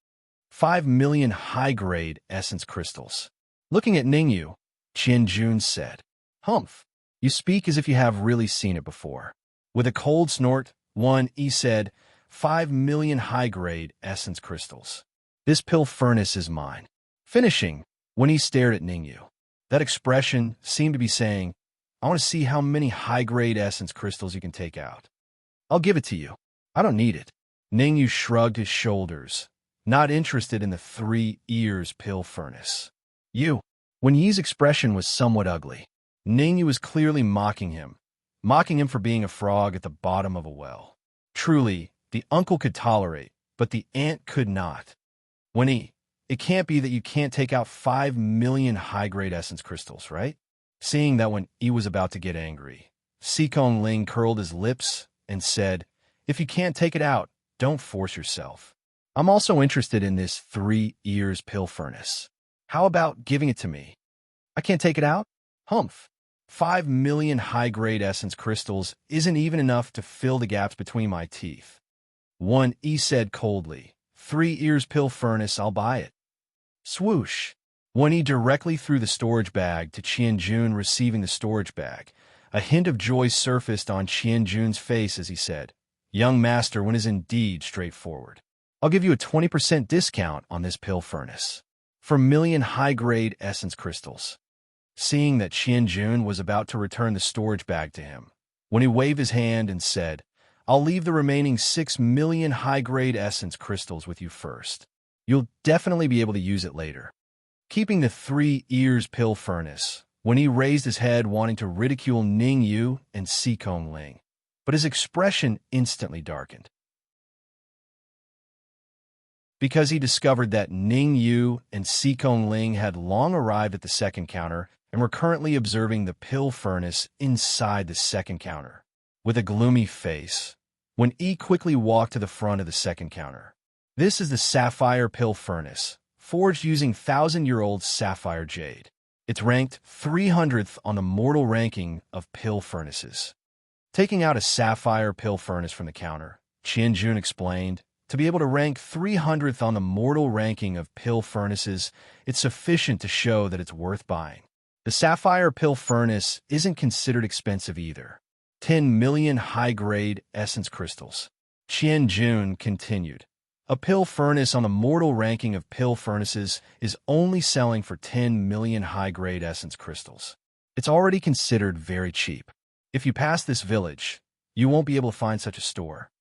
5 million high-grade essence crystals. Looking at Ningyu, Qianjun said, Humph, you speak as if you have really seen it before. With a cold snort, he said, 5 million high-grade essence crystals. This pill furnace is mine. Finishing, when he stared at Ningyu. That expression seemed to be saying, I want to see how many high-grade essence crystals you can take out. I'll give it to you. I don't need it. Ningyu shrugged his shoulders, not interested in the 3 Ears pill furnace. When Yi's expression was somewhat ugly, Ningyu was clearly mocking him for being a frog at the bottom of a well. Truly, the uncle could tolerate, but the aunt could not. It can't be that you can't take out 5 million high-grade essence crystals, right? Seeing that when Yi was about to get angry, Si Kongling curled his lips and said, if you can't take it out, don't force yourself. I'm also interested in this 3 Ears pill furnace. How about giving it to me? I can't take it out? Humph. 5 million high-grade essence crystals isn't even enough to fill the gaps between my teeth. Yi said coldly, 3 Ears pill furnace, I'll buy it. Swoosh. Yi directly threw the storage bag to Qianjun, receiving the storage bag. A hint of joy surfaced on Qianjun's face as he said, young master is indeed straightforward. I'll give you a 20% discount on this pill furnace. For million high-grade essence crystals. Seeing that Qianjun was about to return the storage bag to him, he waved his hand and said, I'll leave the remaining 6 million high-grade essence crystals with you first. You'll definitely be able to use it later. Keeping the 3 Ears pill furnace, he raised his head wanting to ridicule Ningyu and Si Kongling, but his expression instantly darkened. Because he discovered that Ningyu and Si Kongling had long arrived at the second counter and were currently observing the pill furnace inside the second counter. With a gloomy face, Yi quickly walked to the front of the second counter. This is the sapphire pill furnace, forged using 1,000-year-old sapphire jade. It's ranked 300th on the mortal ranking of pill furnaces. Taking out a sapphire pill furnace from the counter, Qianjun explained, to be able to rank 300th on the mortal ranking of pill furnaces, it's sufficient to show that it's worth buying. The sapphire pill furnace isn't considered expensive either. 10 million high-grade essence crystals. Qian Jun continued. A pill furnace on the mortal ranking of pill furnaces is only selling for 10 million high-grade essence crystals. It's already considered very cheap. If you pass this village, you won't be able to find such a store.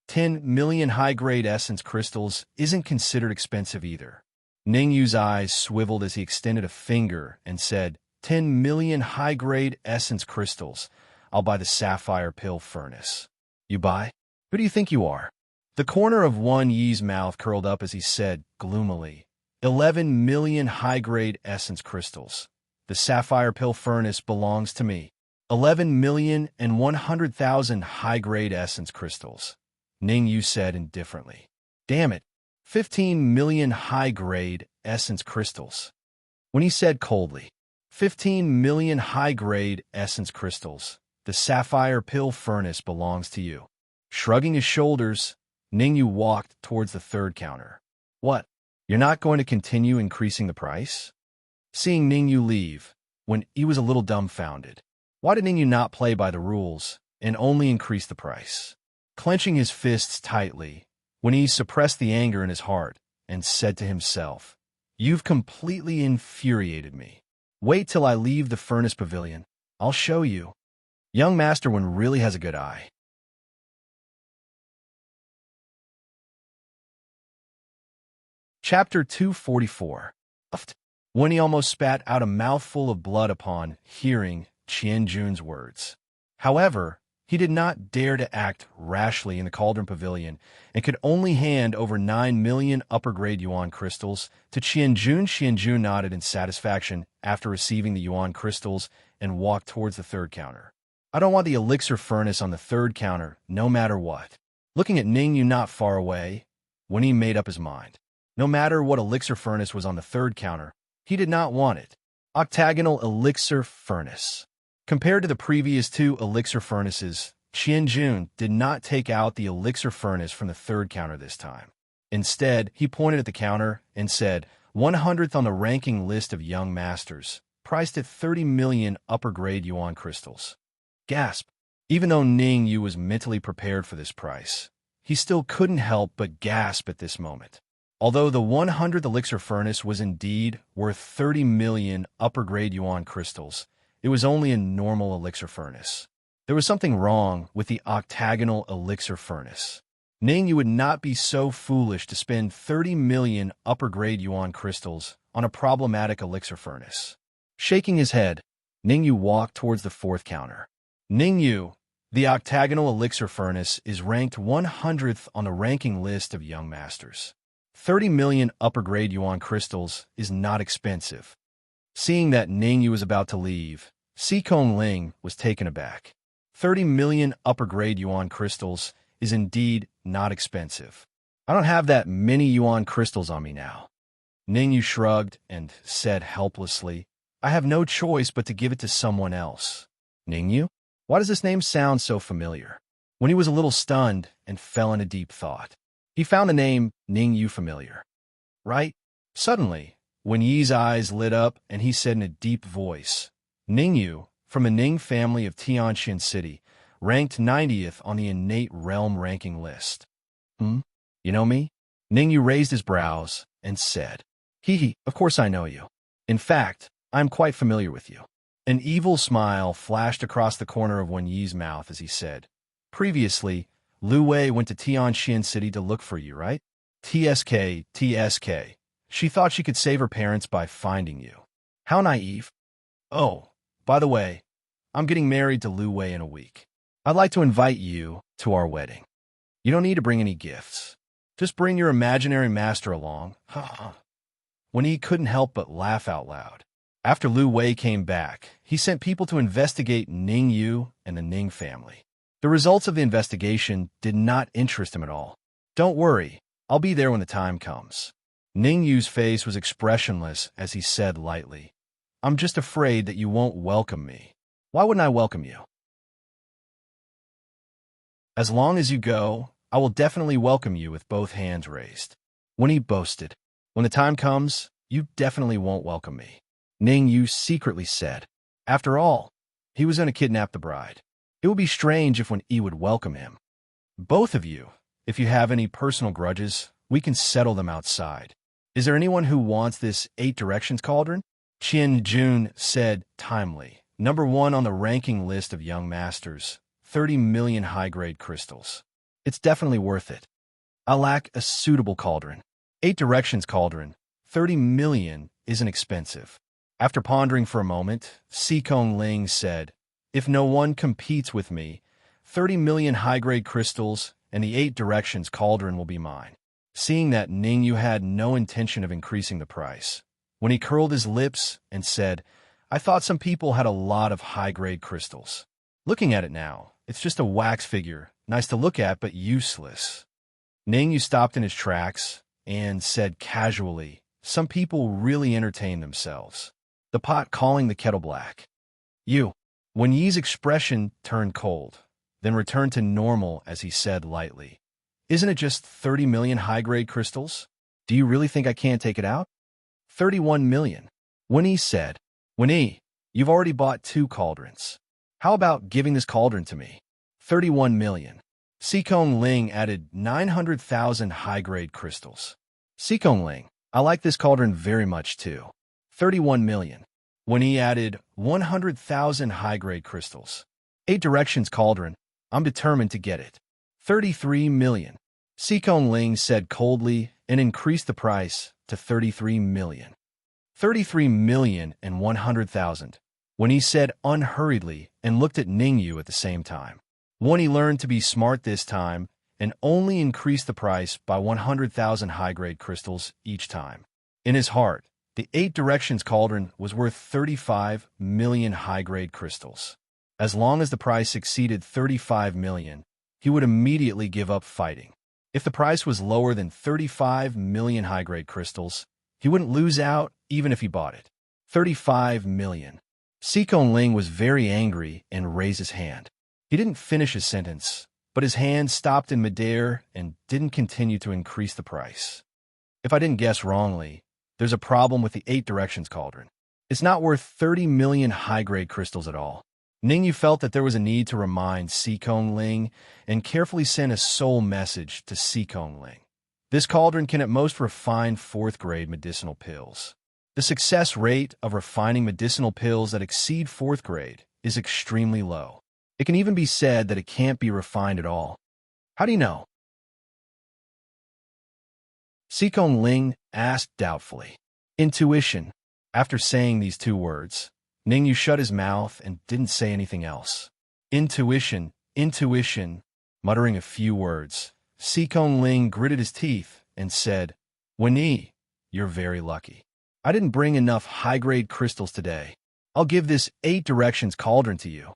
10 million high-grade essence crystals isn't considered expensive either. Ning Yu's eyes swiveled as he extended a finger and said, 10 million high-grade essence crystals. I'll buy the sapphire pill furnace. You buy? Who do you think you are? The corner of Wan Yi's mouth curled up as he said, gloomily, 11 million high-grade essence crystals. The sapphire pill furnace belongs to me. 11,100,000 high-grade essence crystals. Ning Yu said indifferently. Damn it. 15 million high-grade essence crystals. When he said coldly, 15 million high-grade essence crystals. The sapphire pill furnace belongs to you. Shrugging his shoulders, Ning Yu walked towards the third counter. What? You're not going to continue increasing the price? Seeing Ning Yu leave, when he was a little dumbfounded. Why did Ning Yu not play by the rules and only increase the price? Clenching his fists tightly, when he suppressed the anger in his heart and said to himself, You've completely infuriated me. Wait till I leave the furnace pavilion. I'll show you. Young Master One really has a good eye. Chapter 244. When he almost spat out a mouthful of blood upon hearing Qian Jun's words. However, he did not dare to act rashly in the Cauldron Pavilion and could only hand over 9 million upper-grade yuan crystals to Qian Jun. Qian Jun nodded in satisfaction after receiving the yuan crystals and walked towards the third counter. I don't want the elixir furnace on the third counter, no matter what. Looking at Ning Yu not far away, when he made up his mind. No matter what elixir furnace was on the third counter, he did not want it. Octagonal elixir furnace. Compared to the previous two elixir furnaces, Qian Jun did not take out the elixir furnace from the third counter this time. Instead, he pointed at the counter and said, 100th on the ranking list of young masters, priced at 30 million upper-grade yuan crystals. Gasp. Even though Ning Yu was mentally prepared for this price, he still couldn't help but gasp at this moment. Although the 100th elixir furnace was indeed worth 30 million upper-grade yuan crystals, it was only a normal elixir furnace. There was something wrong with the octagonal elixir furnace. Ning Yu would not be so foolish to spend 30 million upper-grade yuan crystals on a problematic elixir furnace. Shaking his head, Ning Yu walked towards the fourth counter. Ning Yu, the octagonal elixir furnace is ranked 100th on the ranking list of young masters. 30 million upper-grade yuan crystals is not expensive. Seeing that Ning Yu was about to leave, Si Kong Ling was taken aback. 30 million upper-grade yuan crystals is indeed not expensive. I don't have that many yuan crystals on me now. Ning Yu shrugged and said helplessly, I have no choice but to give it to someone else. Ning Yu? Why does this name sound so familiar? When he was a little stunned and fell into deep thought, he found the name Ning Yu familiar. Right? Suddenly, when Yi's eyes lit up and he said in a deep voice, Ning Yu, from a Ning family of Tianqian City, ranked 90th on the innate realm ranking list. You know me? Ning Yu raised his brows and said, Hee, of course I know you. In fact, I'm quite familiar with you. An evil smile flashed across the corner of Wan Yi's mouth as he said, Previously, Lu Wei went to Tianqian City to look for you, right? TSK. She thought she could save her parents by finding you. How naive. Oh, by the way, I'm getting married to Lu Wei in a week. I'd like to invite you to our wedding. You don't need to bring any gifts. Just bring your imaginary master along. When he couldn't help but laugh out loud. After Lu Wei came back, he sent people to investigate Ning Yu and the Ning family. The results of the investigation did not interest him at all. Don't worry, I'll be there when the time comes. Ning Yu's face was expressionless as he said lightly, I'm just afraid that you won't welcome me. Why wouldn't I welcome you? As long as you go, I will definitely welcome you with both hands raised. When he boasted, when the time comes, you definitely won't welcome me. Ning Yu secretly said. After all, he was going to kidnap the bride. It would be strange if Wen Yi would welcome him. Both of you, if you have any personal grudges, we can settle them outside. Is there anyone who wants this 8 Directions cauldron? Qian Jun said timely. Number 1 on the ranking list of young masters, 30 million high-grade crystals. It's definitely worth it. I lack a suitable cauldron. 8 Directions cauldron, 30 million isn't expensive. After pondering for a moment, Sikong Ling said, if no one competes with me, 30 million high-grade crystals and the 8 Directions cauldron will be mine. Seeing that Ningyu had no intention of increasing the price, when he curled his lips and said, I thought some people had a lot of high-grade crystals. Looking at it now, it's just a wax figure, nice to look at but useless. Ningyu stopped in his tracks and said casually, some people really entertain themselves. The pot calling the kettle black. Wen Yi's expression turned cold, then returned to normal as he said lightly, isn't it just 30 million high-grade crystals? Do you really think I can't take it out? 31 million. Wen Yi said, Wen Yi, you've already bought 2 cauldrons. How about giving this cauldron to me? 31 million. Sikong Ling added 900,000 high-grade crystals. Sikong Ling, I like this cauldron very much too. 31 million. Wen Yi added 100,000 high-grade crystals. 8 Directions cauldron, I'm determined to get it. 33 million. Sikong Ling said coldly and increased the price to 33 million. 33 million and 100,000. Wen Yi said unhurriedly and looked at Ningyu at the same time. Wen Yi learned to be smart this time and only increased the price by 100,000 high-grade crystals each time. In his heart, the 8 Directions cauldron was worth 35 million high-grade crystals. As long as the price exceeded 35 million, he would immediately give up fighting. If the price was lower than 35 million high-grade crystals, he wouldn't lose out even if he bought it. 35 million. Sikong Ling was very angry and raised his hand. He didn't finish his sentence, but his hand stopped in midair and didn't continue to increase the price. If I didn't guess wrongly, there's a problem with the 8 Directions cauldron. It's not worth 30 million high-grade crystals at all. Ningyu felt that there was a need to remind Sikong Ling and carefully sent a soul message to Sikong Ling. This cauldron can at most refine 4th-grade medicinal pills. The success rate of refining medicinal pills that exceed 4th grade is extremely low. It can even be said that it can't be refined at all. How do you know? Sikong Ling asked doubtfully. Intuition. After saying these 2 words, Ningyu shut his mouth and didn't say anything else. Intuition, intuition. Muttering a few words, Sikong Ling gritted his teeth and said, Wen Yi, you're very lucky. I didn't bring enough high-grade crystals today. I'll give this 8 Directions cauldron to you.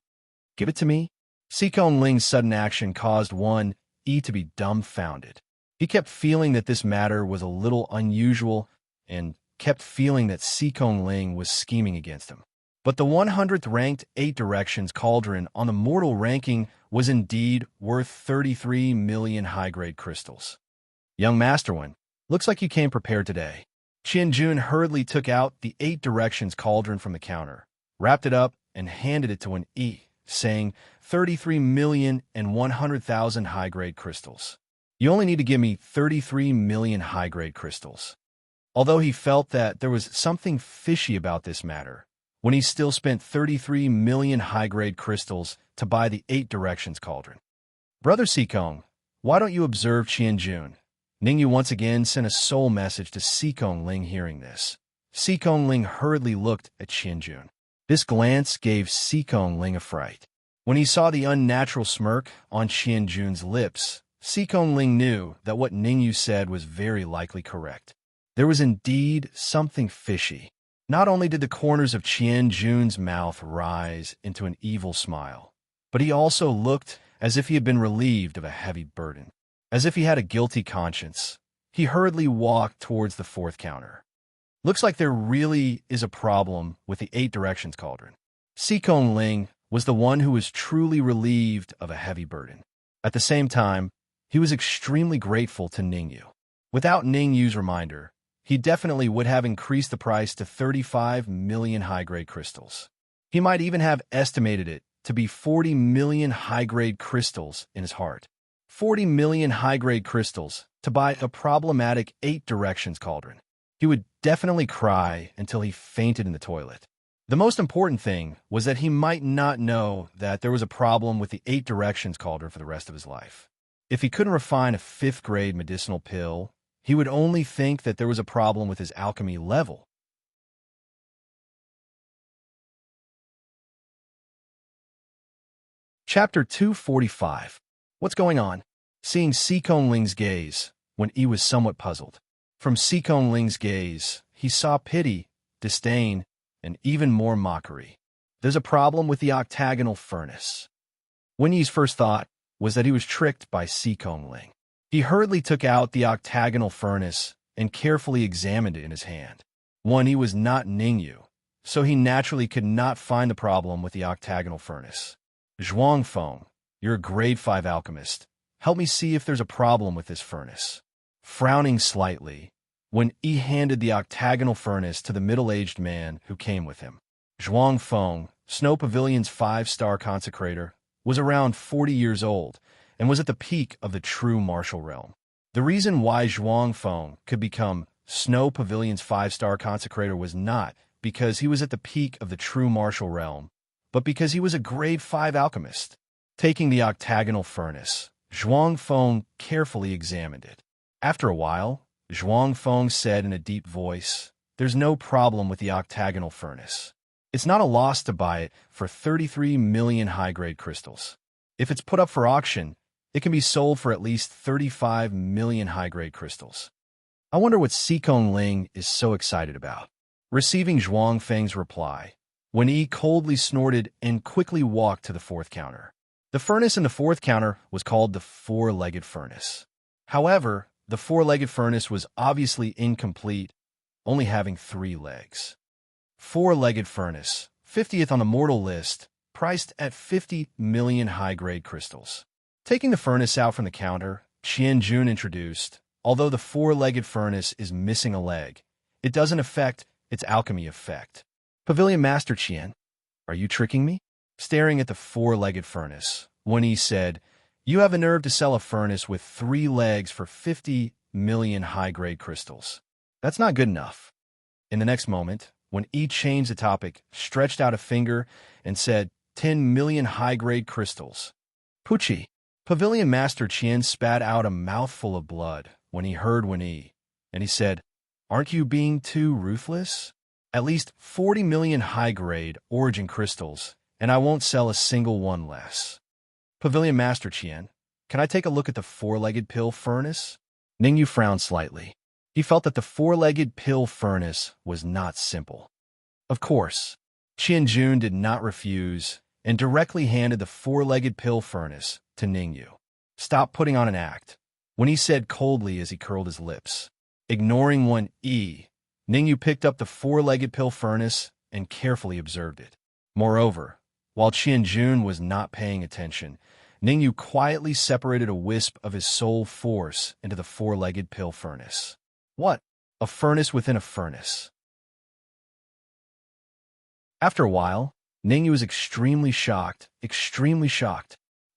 Give it to me? Sikong Ling's sudden action caused Wen Yi to be dumbfounded. He kept feeling that this matter was a little unusual and kept feeling that Sikong Ling was scheming against him. But the 100th ranked 8 Directions cauldron on the mortal ranking was indeed worth 33 million high-grade crystals. Young Master Wen, looks like you came prepared today. Qian Jun hurriedly took out the 8 Directions cauldron from the counter, wrapped it up, and handed it to Wen Yi, saying 33 million and 100,000 high-grade crystals. You only need to give me 33 million high-grade crystals. Although he felt that there was something fishy about this matter, when he still spent 33 million high-grade crystals to buy the 8 Directions cauldron. Brother Sikong, why don't you observe Qian Jun? Ningyu once again sent a soul message to Sikong Ling hearing this. Sikong Ling hurriedly looked at Qian Jun. This glance gave Sikong Ling a fright. When he saw the unnatural smirk on Qian Jun's lips, Sikong Ling knew that what Ningyu said was very likely correct. There was indeed something fishy. Not only did the corners of Qian Jun's mouth rise into an evil smile, but he also looked as if he had been relieved of a heavy burden. As if he had a guilty conscience, he hurriedly walked towards the 4th counter. Looks like there really is a problem with the 8 Directions cauldron. Sikong Ling was the one who was truly relieved of a heavy burden. At the same time, he was extremely grateful to Ningyu. Without Ningyu's reminder, he definitely would have increased the price to 35 million high-grade crystals. He might even have estimated it to be 40 million high-grade crystals in his heart. 40 million high-grade crystals to buy a problematic 8 directions cauldron. He would definitely cry until he fainted in the toilet. The most important thing was that he might not know that there was a problem with the 8 directions cauldron for the rest of his life. If he couldn't refine a 5th-grade medicinal pill, he would only think that there was a problem with his alchemy level. Chapter 245. What's going on? Seeing Sikon Ling's gaze, when he was somewhat puzzled. From Sikon Ling's gaze, he saw pity, disdain, and even more mockery. There's a problem with the octagonal furnace. Wen Yi's first thought was that he was tricked by Sikon Ling. He hurriedly took out the octagonal furnace and carefully examined it in his hand. Wen Yi was not Ningyu, so he naturally could not find the problem with the octagonal furnace. Zhuangfeng, you're a grade 5 alchemist. Help me see if there's a problem with this furnace. Frowning slightly, Wen Yi handed the octagonal furnace to the middle-aged man who came with him. Zhuangfeng, Snow Pavilion's 5-star consecrator, was around 40 years old and was at the peak of the true martial realm. The reason why Zhuangfeng could become Snow Pavilion's 5-star consecrator was not because he was at the peak of the true martial realm, but because he was a grade 5 alchemist. Taking the octagonal furnace, Zhuangfeng carefully examined it. After a while, Zhuangfeng said in a deep voice, "There's no problem with the octagonal furnace. It's not a loss to buy it for 33 million high-grade crystals. If it's put up for auction, it can be sold for at least 35 million high-grade crystals." I wonder what Sikon Ling is so excited about. Receiving Zhuangfeng's reply, Wen Yi coldly snorted and quickly walked to the 4th counter. The furnace in the 4th counter was called the 4-legged furnace. However, the 4-legged furnace was obviously incomplete, only having 3 legs. 4-legged furnace, 50th on the mortal list, priced at 50 million high-grade crystals. Taking the furnace out from the counter, Qian Jun introduced, although the 4-legged furnace is missing a leg, it doesn't affect its alchemy effect. Pavilion Master Qian, are you tricking me? Staring at the 4-legged furnace, Wen Yi said, "You have a nerve to sell a furnace with 3 legs for 50 million high-grade crystals. That's not good enough." In the next moment, Wen Yi changed the topic, stretched out a finger, and said, 10 million high-grade crystals. Pucci. Pavilion Master Qian spat out a mouthful of blood when he heard Wen Yi, and he said, "Aren't you being too ruthless? At least 40 million high-grade origin crystals, and I won't sell a single one less." Pavilion Master Qian, can I take a look at the 4-legged pill furnace? Ningyu frowned slightly. He felt that the 4-legged pill furnace was not simple. Of course, Qian Jun did not refuse and directly handed the 4-legged pill furnace to Ningyu. "Stop putting on an act," Wen Yi said coldly as he curled his lips. Ignoring Wen Yi, Ningyu picked up the 4-legged pill furnace and carefully observed it. Moreover, while Qian Jun was not paying attention, Ningyu quietly separated a wisp of his soul force into the 4-legged pill furnace. What? A furnace within a furnace. After a while, Ningyu was extremely shocked.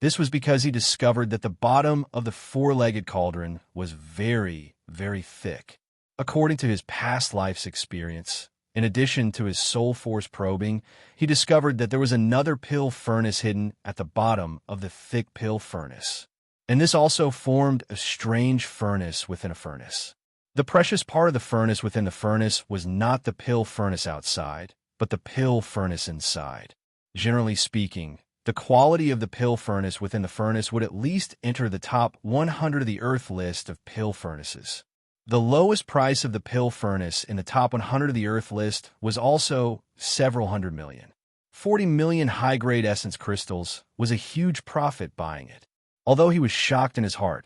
This was because he discovered that the bottom of the 4-legged cauldron was very, very thick. According to his past life's experience, in addition to his soul force probing, he discovered that there was another pill furnace hidden at the bottom of the thick pill furnace. And this also formed a strange furnace within a furnace. The precious part of the furnace within the furnace was not the pill furnace outside, but the pill furnace inside. Generally speaking, the quality of the pill furnace within the furnace would at least enter the top 100 of the Earth list of pill furnaces. The lowest price of the pill furnace in the top 100 of the Earth list was also several hundred million. 40 million high-grade essence crystals was a huge profit buying it. Although he was shocked in his heart,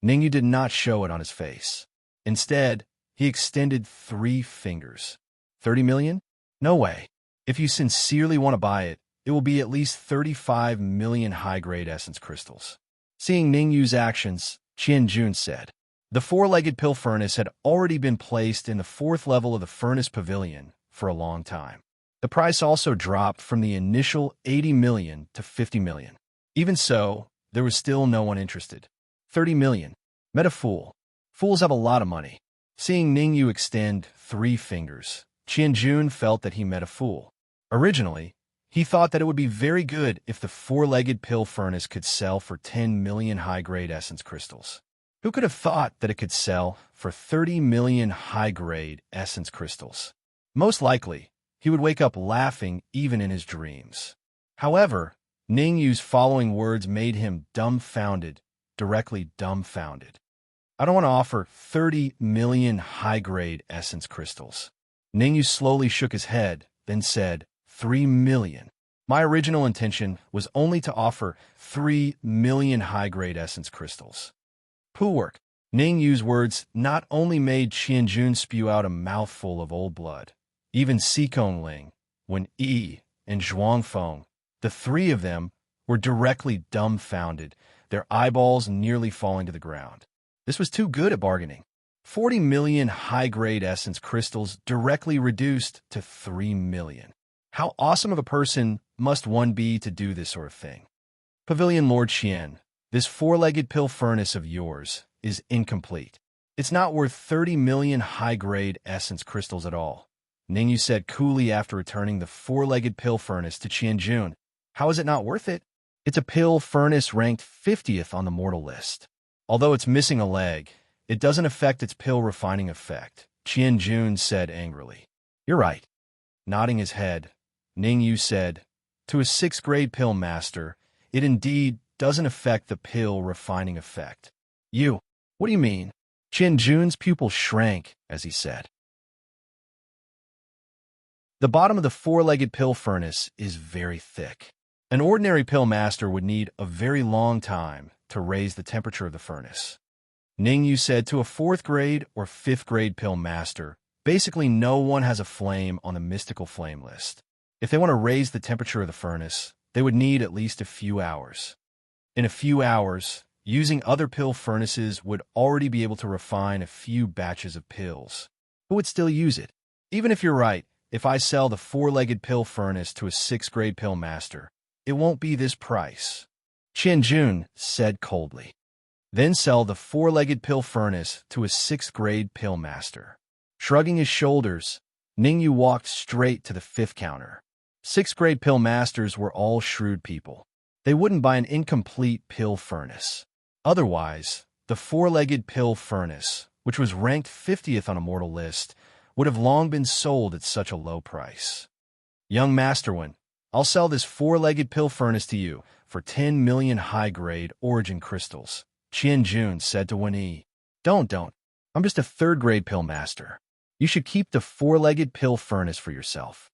Ningyu did not show it on his face. Instead, he extended 3 fingers. 30 million? No way. If you sincerely want to buy it, it will be at least 35 million high-grade essence crystals. Seeing Ningyu's actions, Qian Jun said, the 4-legged pill furnace had already been placed in the 4th level of the furnace pavilion for a long time. The price also dropped from the initial 80 million to 50 million. Even so, there was still no one interested. 30 million. Met a fool. Fools have a lot of money. Seeing Ning Yu extend 3 fingers, Qianjun felt that he met a fool. Originally, he thought that it would be very good if the 4-legged pill furnace could sell for 10 million high-grade essence crystals. Who could have thought that it could sell for 30 million high-grade essence crystals? Most likely, he would wake up laughing even in his dreams. However, Ning Yu's following words made him dumbfounded, directly dumbfounded. I don't want to offer 30 million high-grade essence crystals. Ning Yu slowly shook his head, then said, 3 million. My original intention was only to offer 3 million high-grade essence crystals. Pooh work. Ning Yu's words not only made Qianjun spew out a mouthful of old blood. Even Xikong Ling, Wen Yi, and Zhuangfeng, the 3 of them, were directly dumbfounded, their eyeballs nearly falling to the ground. This was too good at bargaining. 40 million high-grade essence crystals directly reduced to 3 million. How awesome of a person must one be to do this sort of thing? Pavilion Lord Qian, this 4-legged pill furnace of yours is incomplete. It's not worth 30 million high-grade essence crystals at all. Ning Yu said coolly after returning the 4-legged pill furnace to Qianjun. How is it not worth it? It's a pill furnace ranked 50th on the mortal list. Although it's missing a leg, it doesn't affect its pill refining effect, Qianjun said angrily. You're right. Nodding his head, Ning Yu said, to a 6th-grade pill master, it indeed doesn't affect the pill refining effect. You, what do you mean? Qianjun's pupil shrank as he said. The bottom of the 4-legged pill furnace is very thick. An ordinary pill master would need a very long time to raise the temperature of the furnace. Ning Yu said to a 4th-grade or 5th-grade pill master, basically no one has a flame on the mystical flame list. If they want to raise the temperature of the furnace, they would need at least a few hours. In a few hours, using other pill furnaces would already be able to refine a few batches of pills. Who would still use it? Even if you're right, if I sell the 4-legged pill furnace to a 6th-grade pill master, it won't be this price. Qianjun said coldly. Then sell the 4-legged pill furnace to a 6th-grade pill master. Shrugging his shoulders, Ning Yu walked straight to the 5th counter. 6th-grade pill masters were all shrewd people. They wouldn't buy an incomplete pill furnace. Otherwise, the 4-legged pill furnace, which was ranked 50th on a mortal list, would have long been sold at such a low price. Young Masterwan, I'll sell this 4-legged pill furnace to you for 10 million high-grade origin crystals, Qianjun said to Wen Yi. Don't. I'm just a 3rd-grade pill master. You should keep the 4-legged pill furnace for yourself.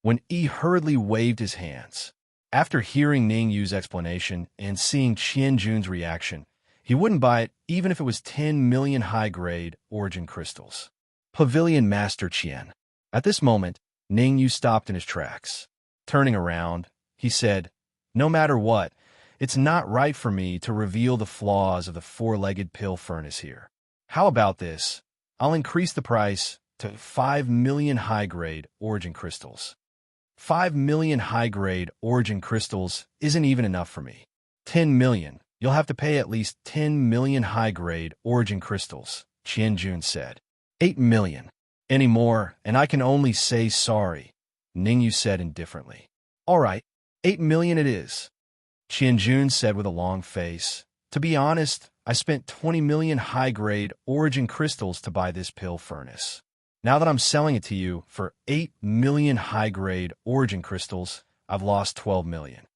Wen Yi hurriedly waved his hands. After hearing Ning Yu's explanation and seeing Qianjun's reaction, he wouldn't buy it even if it was 10 million high-grade origin crystals. Pavilion Master Qian. At this moment, Ning Yu stopped in his tracks. Turning around, he said, no matter what, it's not right for me to reveal the flaws of the 4-legged pill furnace here. How about this? I'll increase the price to 5 million high-grade origin crystals. 5 million high-grade origin crystals isn't even enough for me. 10 million. You'll have to pay at least 10 million high-grade origin crystals, Qianjun said. 8 million. Any more, and I can only say sorry, Ning Yu said indifferently. All right, 8 million it is, Qianjun said with a long face. To be honest, I spent 20 million high-grade origin crystals to buy this pill furnace. Now that I'm selling it to you for 8 million high-grade origin crystals, I've lost 12 million.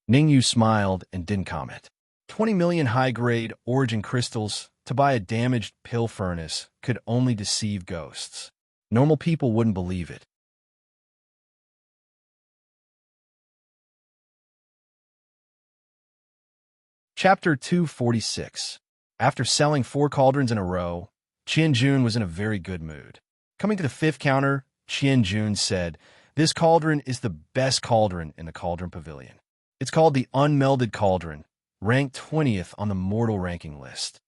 Ning Yu smiled and didn't comment. 20 million high-grade origin crystals to buy a damaged pill furnace could only deceive ghosts. Normal people wouldn't believe it. Chapter 246. After selling 4 cauldrons in a row, Qianjun was in a very good mood. Coming to the 5th counter, Qianjun said, this cauldron is the best cauldron in the Cauldron Pavilion. It's called the Unmelded Cauldron, ranked 20th on the mortal ranking list.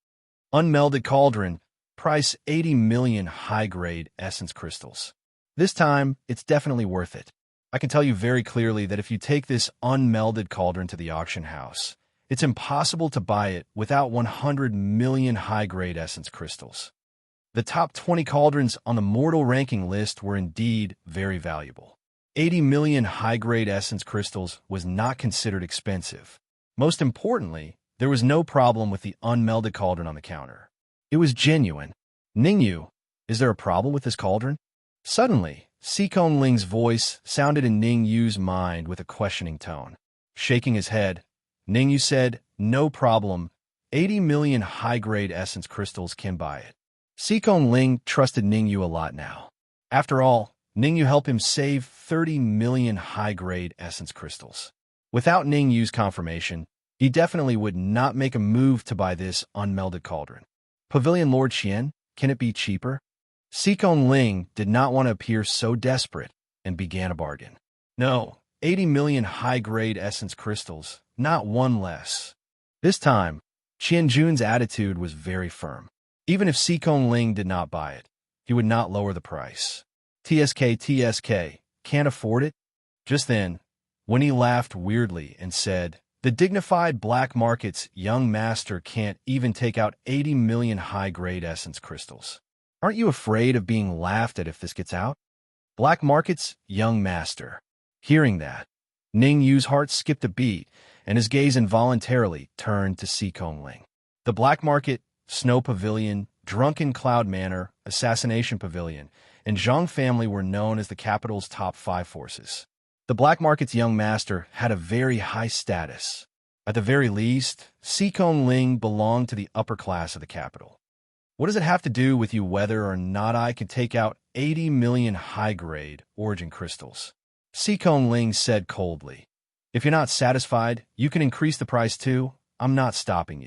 Unmelded Cauldron, price 80 million high-grade essence crystals. This time, it's definitely worth it. I can tell you very clearly that if you take this unmelded cauldron to the auction house, it's impossible to buy it without 100 million high-grade essence crystals. The top 20 cauldrons on the mortal ranking list were indeed very valuable. 80 million high-grade essence crystals was not considered expensive. Most importantly, there was no problem with the unmelded cauldron on the counter. It was genuine. Ningyu, is there a problem with this cauldron? Suddenly, Sikong Ling's voice sounded in Ningyu's mind with a questioning tone. Shaking his head, Ningyu said, "No problem. 80 million high-grade essence crystals can buy it." Sikong Ling trusted Ningyu a lot now. After all, Ningyu helped him save 30 million high-grade essence crystals. Without Ningyu's confirmation, he definitely would not make a move to buy this unmelded cauldron. Pavilion Lord Qian, can it be cheaper? Sikong Ling did not want to appear so desperate and began a bargain. No, 80 million high-grade essence crystals, not one less. This time, Qian Jun's attitude was very firm. Even if Sikong Ling did not buy it, he would not lower the price. TSK, can't afford it? Just then, Winnie laughed weirdly and said, "The dignified black market's young master can't even take out 80 million high-grade essence crystals. Aren't you afraid of being laughed at if this gets out?" Black market's young master. Hearing that, Ning Yu's heart skipped a beat, and his gaze involuntarily turned to Sikong Ling. The black market, Snow Pavilion, Drunken Cloud Manor, Assassination Pavilion, and Zhang family were known as the capital's top 5 forces. The black market's young master had a very high status. At the very least, Sikong Ling belonged to the upper class of the capital. What does it have to do with you whether or not I can take out 80 million high-grade origin crystals? Sikong Ling said coldly. If you're not satisfied, you can increase the price too. I'm not stopping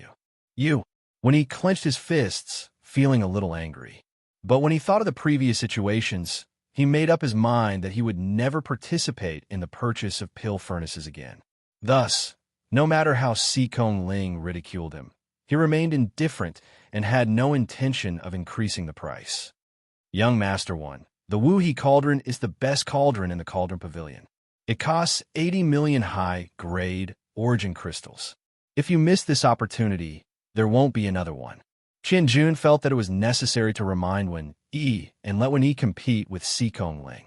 you. When he clenched his fists, feeling a little angry. But when he thought of the previous situations, he made up his mind that he would never participate in the purchase of pill furnaces again. Thus, no matter how Sikong Ling ridiculed him, he remained indifferent and had no intention of increasing the price. Young Master 1. The Wuhe Cauldron is the best cauldron in the Cauldron Pavilion. It costs 80 million high-grade origin crystals. If you miss this opportunity, there won't be another one. Qian Jun felt that it was necessary to remind Wen Yi and let Wen Yi compete with Sikong Ling.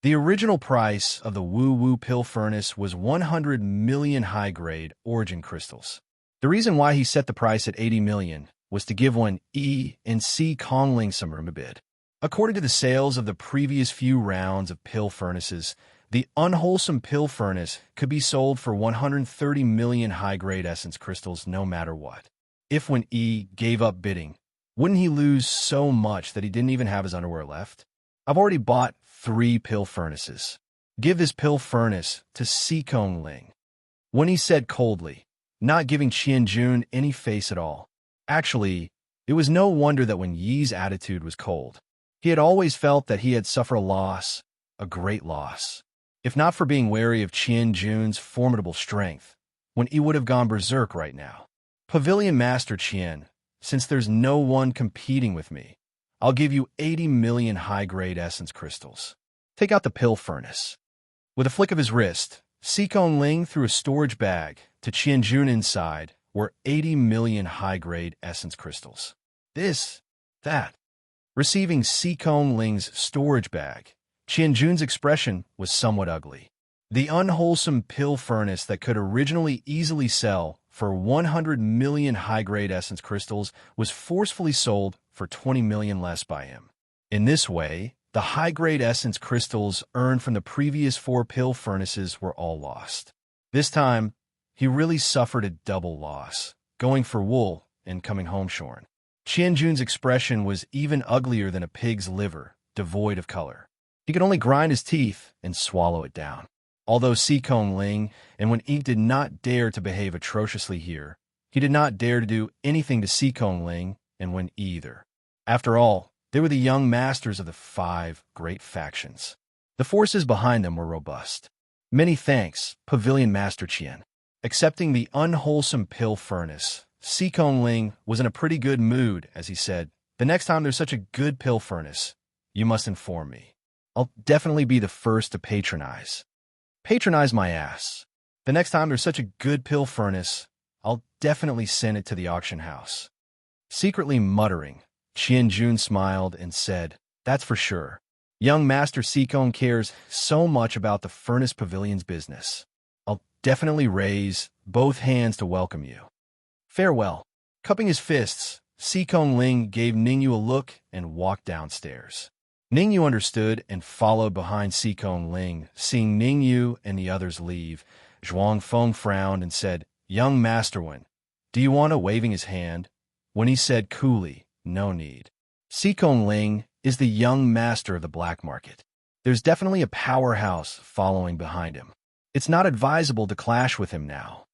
The original price of the Wu pill furnace was 100 million high-grade origin crystals. The reason why he set the price at 80 million was to give Wen Yi and Sikong Ling some room to bid. According to the sales of the previous few rounds of pill furnaces, the unwholesome pill furnace could be sold for 130 million high-grade essence crystals no matter what. If Wen Yi gave up bidding, wouldn't he lose so much that he didn't even have his underwear left? I've already bought 3 pill furnaces. Give this pill furnace to Sikong Ling. Wen Yi said coldly, not giving Qian Jun any face at all. Actually, it was no wonder that Wen Yi's attitude was cold. He had always felt that he had suffered a loss, a great loss. If not for being wary of Qian Jun's formidable strength, Wen Yi would have gone berserk right now. Pavilion Master Qian, since there's no one competing with me, I'll give you 80 million high-grade essence crystals. Take out the pill furnace. With a flick of his wrist, Sikong Ling threw a storage bag to Qian Jun. Inside were 80 million high-grade essence crystals. That. Receiving Sikong Ling's storage bag, Qian Jun's expression was somewhat ugly. The unwholesome pill furnace that could originally easily sell for 100 million high-grade essence crystals was forcefully sold for 20 million less by him. In this way, the high-grade essence crystals earned from the previous 4 pill furnaces were all lost. This time, he really suffered a double loss, going for wool and coming home shorn. Qian Jun's expression was even uglier than a pig's liver, devoid of color. He could only grind his teeth and swallow it down. Although Sikong Ling and Wen Yi did not dare to behave atrociously here, he did not dare to do anything to Sikong Ling and Wen Yi either. After all, they were the young masters of the 5 great factions. The forces behind them were robust. Many thanks, Pavilion Master Qian. Accepting the unwholesome pill furnace, Sikong Ling was in a pretty good mood as he said, "The next time there's such a good pill furnace, you must inform me." I'll definitely be the first to patronize. Patronize my ass. The next time there's such a good pill furnace, I'll definitely send it to the auction house. Secretly muttering, Qian Jun smiled and said, "That's for sure. Young Master Sikong cares so much about the Furnace Pavilion's business. I'll definitely raise both hands to welcome you. Farewell." Cupping his fists, Sikong Ling gave Ningyu a look and walked downstairs. Ningyu understood and followed behind Sikong Ling. Seeing Ningyu and the others leave, Zhuang Feng frowned and said, "Young Master Wen, do you want to?" Waving his hand. When he said coolly, "No need." Sikong Ling is the young master of the black market. There's definitely a powerhouse following behind him. It's not advisable to clash with him now.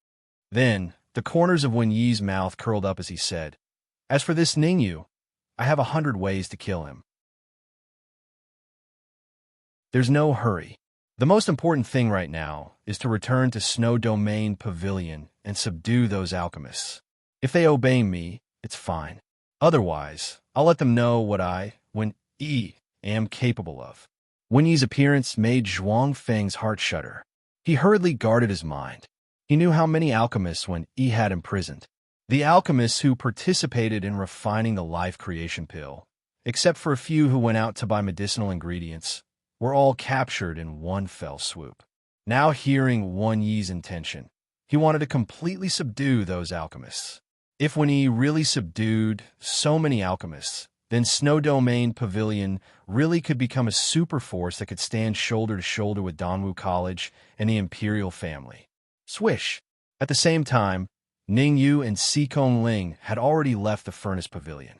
Then, the corners of Wen Yi's mouth curled up as he said, "As for this Ningyu, I have 100 ways to kill him. There's no hurry. The most important thing right now is to return to Snow Domain Pavilion and subdue those alchemists. If they obey me, it's fine. Otherwise, I'll let them know what I, Wen Yi, am capable of." Wen Yi's appearance made Zhuang Feng's heart shudder. He hurriedly guarded his mind. He knew how many alchemists Wen Yi had imprisoned. The alchemists who participated in refining the life creation pill, except for a few who went out to buy medicinal ingredients, were all captured in one fell swoop. Now hearing Wen Yi's intention, he wanted to completely subdue those alchemists. If Wen Yi really subdued so many alchemists, then Snow Domain Pavilion really could become a super force that could stand shoulder to shoulder with Danwu College and the Imperial family. Swish! At the same time, Ningyu and Sikong Ling had already left the Furnace Pavilion.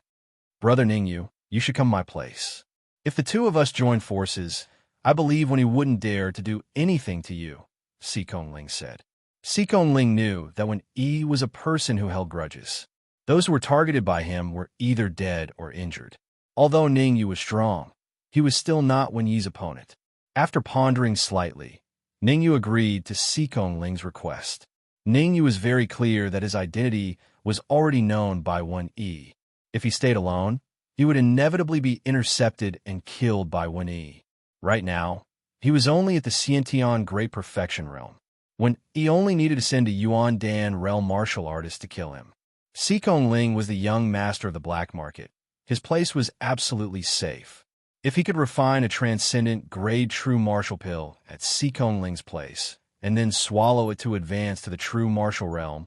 "Brother Ningyu, you should come my place. If the two of us join forces, I believe Wen Yi wouldn't dare to do anything to you," Sikong Ling said. Sikong Ling knew that Wen Yi was a person who held grudges. Those who were targeted by him were either dead or injured. Although Ningyu was strong, he was still not Wen Yi's opponent. After pondering slightly, Ningyu agreed to Sikong Ling's request. Ningyu was very clear that his identity was already known by Wen Yi. If he stayed alone, he would inevitably be intercepted and killed by Wen Yi. Right now, he was only at the Xiantian Great Perfection Realm, when he only needed to send a Yuan Dan realm martial artist to kill him. Sikong Ling was the young master of the black market. His place was absolutely safe. If he could refine a transcendent grade true martial pill at Sikong Ling's place, and then swallow it to advance to the true martial realm,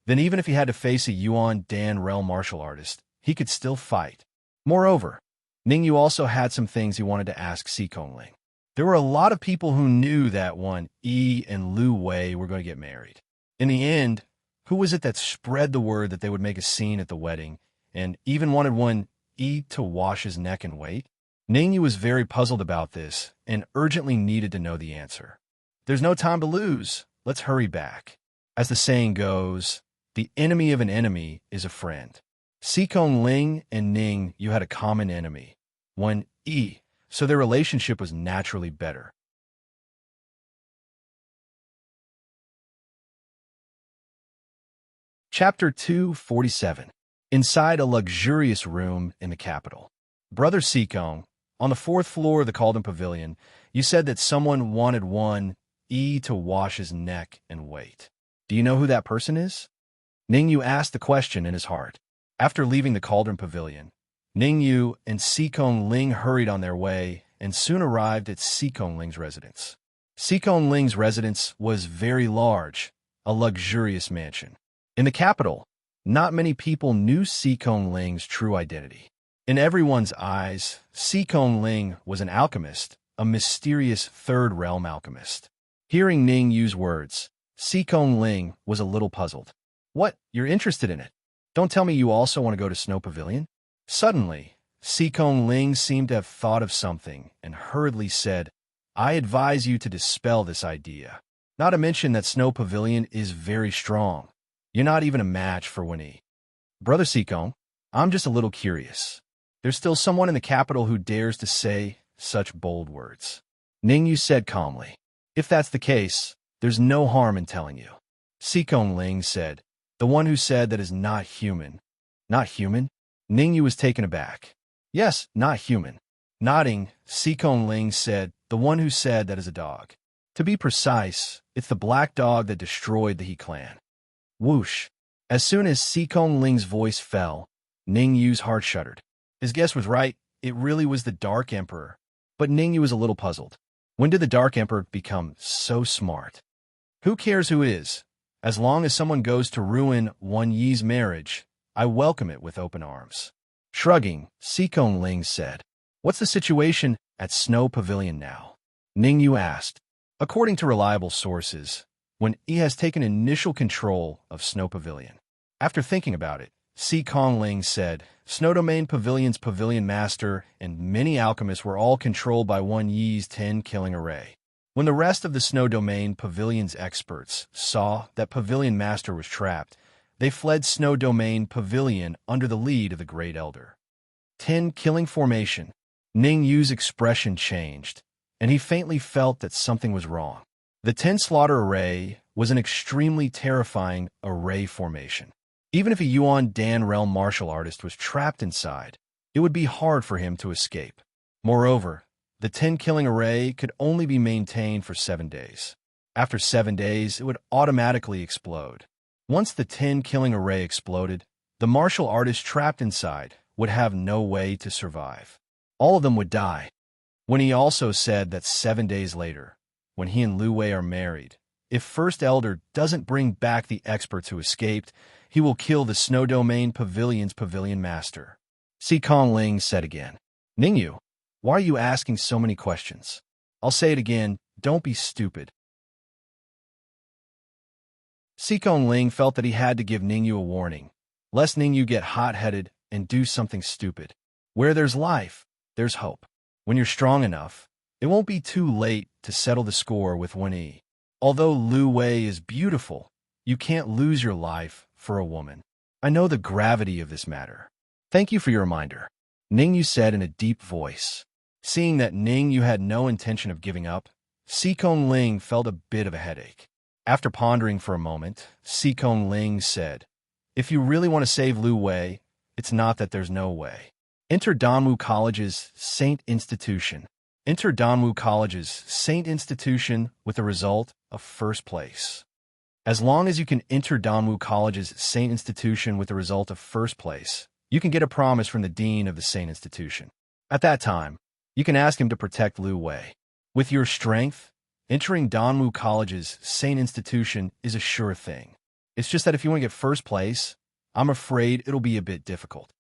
then even if he had to face a Yuan Dan realm martial artist, he could still fight. Moreover, Ningyu also had some things he wanted to ask Sikong Ling. There were a lot of people who knew that Wen Yi and Lu Wei were going to get married. In the end, who was it that spread the word that they would make a scene at the wedding, and even wanted Wen Yi to wash his neck and wait? Ningyu was very puzzled about this, and urgently needed to know the answer. "There's no time to lose. Let's hurry back. As the saying goes, the enemy of an enemy is a friend." Sikong Ling and Ningyu had a common enemy, Wen Yi, so their relationship was naturally better. Chapter 247. Inside a luxurious room in the capital. "Brother Sikong, on the 4th floor of the Cauldron Pavilion, you said that someone wanted Wen Yi to wash his neck and wait. Do you know who that person is?" Ningyu asked the question in his heart. After leaving the Cauldron Pavilion, Ningyu and Sikong Ling hurried on their way and soon arrived at Sikong Ling's residence. Sikong Ling's residence was very large, a luxurious mansion. In the capital, not many people knew Sikong Ling's true identity. In everyone's eyes, Sikong Ling was an alchemist, a mysterious third realm alchemist. Hearing Ningyu's words, Sikong Ling was a little puzzled. "What? You're interested in it? Don't tell me you also want to go to Snow Pavilion?" Suddenly, Sikong Ling seemed to have thought of something and hurriedly said, "I advise you to dispel this idea. Not to mention that Snow Pavilion is very strong. You're not even a match for Wen Yi." "Brother Sikong, I'm just a little curious. There's still someone in the capital who dares to say such bold words," Ningyu said calmly. "If that's the case, there's no harm in telling you." Sikong Ling said, "The one who said that is not human." "Not human?" Ningyu was taken aback. "Yes, not human. Nodding, Sikong Ling said, "The one who said that is a dog. To be precise, it's the black dog that destroyed the He clan." Whoosh. As soon as Sikong Ling's voice fell, Ning Yu's heart shuddered. His guess was right. It really was the Dark Emperor. But Ning Yu was a little puzzled. When did the Dark Emperor become so smart? Who cares who it is? As long as someone goes to ruin Wan Yi's marriage, I welcome it with open arms. Shrugging, Sikong Ling said, "What's the situation at Snow Pavilion now?" Ning Yu asked. According to reliable sources, Wan Yi has taken initial control of Snow Pavilion. After thinking about it, Sikong Ling said, Snow Domain Pavilion's pavilion master and many alchemists were all controlled by Wan Yi's 10-killing array. When the rest of the Snow Domain Pavilion's experts saw that Pavilion Master was trapped, they fled Snow Domain Pavilion under the lead of the Great Elder. 10-killing formation. Ning Yu's expression changed, and he faintly felt that something was wrong. The 10-slaughter array was an extremely terrifying array formation. Even if a Yuan Dan realm martial artist was trapped inside, it would be hard for him to escape. Moreover, the 10-killing array could only be maintained for 7 days. After 7 days, it would automatically explode. Once the 10-killing array exploded, the martial artist trapped inside would have no way to survive. All of them would die. When he also said that 7 days later, when he and Lu Wei are married, if First Elder doesn't bring back the experts who escaped, he will kill the Snow Domain Pavilion's pavilion master. Sikong Ling said again, Ning Yu, why are you asking so many questions? I'll say it again, don't be stupid. Sikong Ling felt that he had to give Ning Yu a warning, lest Ning Yu get hot-headed and do something stupid. Where there's life, there's hope. When you're strong enough, it won't be too late to settle the score with Wan Yi. Although Lu Wei is beautiful, you can't lose your life for a woman. I know the gravity of this matter. Thank you for your reminder, Ning Yu said in a deep voice. Seeing that Ning Yu had no intention of giving up, Sikong Ling felt a bit of a headache. After pondering for a moment, Sikong Ling said, if you really want to save Lu Wei, it's not that there's no way. Enter Danwu College's Saint Institution. Enter Danwu College's Saint Institution with a result of first place. As long as you can enter Danwu College's Saint Institution with the result of first place, you can get a promise from the dean of the Saint Institution. At that time, you can ask him to protect Lu Wei. With your strength, entering Danwu College's Saint Institution is a sure thing. It's just that if you want to get first place, I'm afraid it'll be a bit difficult.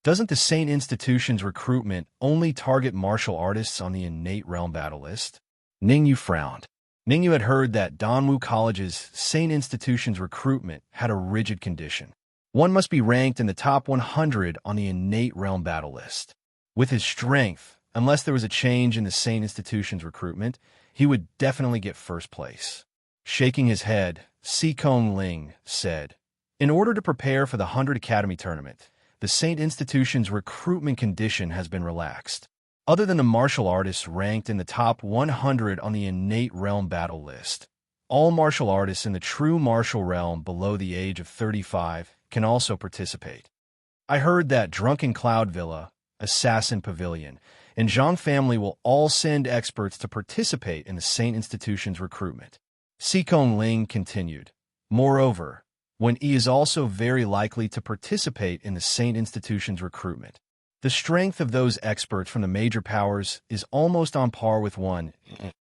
Doesn't the Saint Institution's recruitment only target martial artists on the innate realm battle list? Ning Yu frowned. Ning Yu had heard that Danwu College's Saint Institution's recruitment had a rigid condition. One must be ranked in the top 100 on the innate realm battle list. With his strength, unless there was a change in the Saint Institution's recruitment, he would definitely get first place. Shaking his head, Sikong Ling said, in order to prepare for the 100 Academy tournament, the Saint Institution's recruitment condition has been relaxed. Other than the martial artists ranked in the top 100 on the innate realm battle list, all martial artists in the true martial realm below the age of 35 can also participate. I heard that Drunken Cloud Villa, Assassin Pavilion, and Zhang family will all send experts to participate in the Saint Institution's recruitment. Sikong Ling continued. Moreover, Wan Yi is also very likely to participate in the Saint Institution's recruitment. The strength of those experts from the major powers is almost on par with one.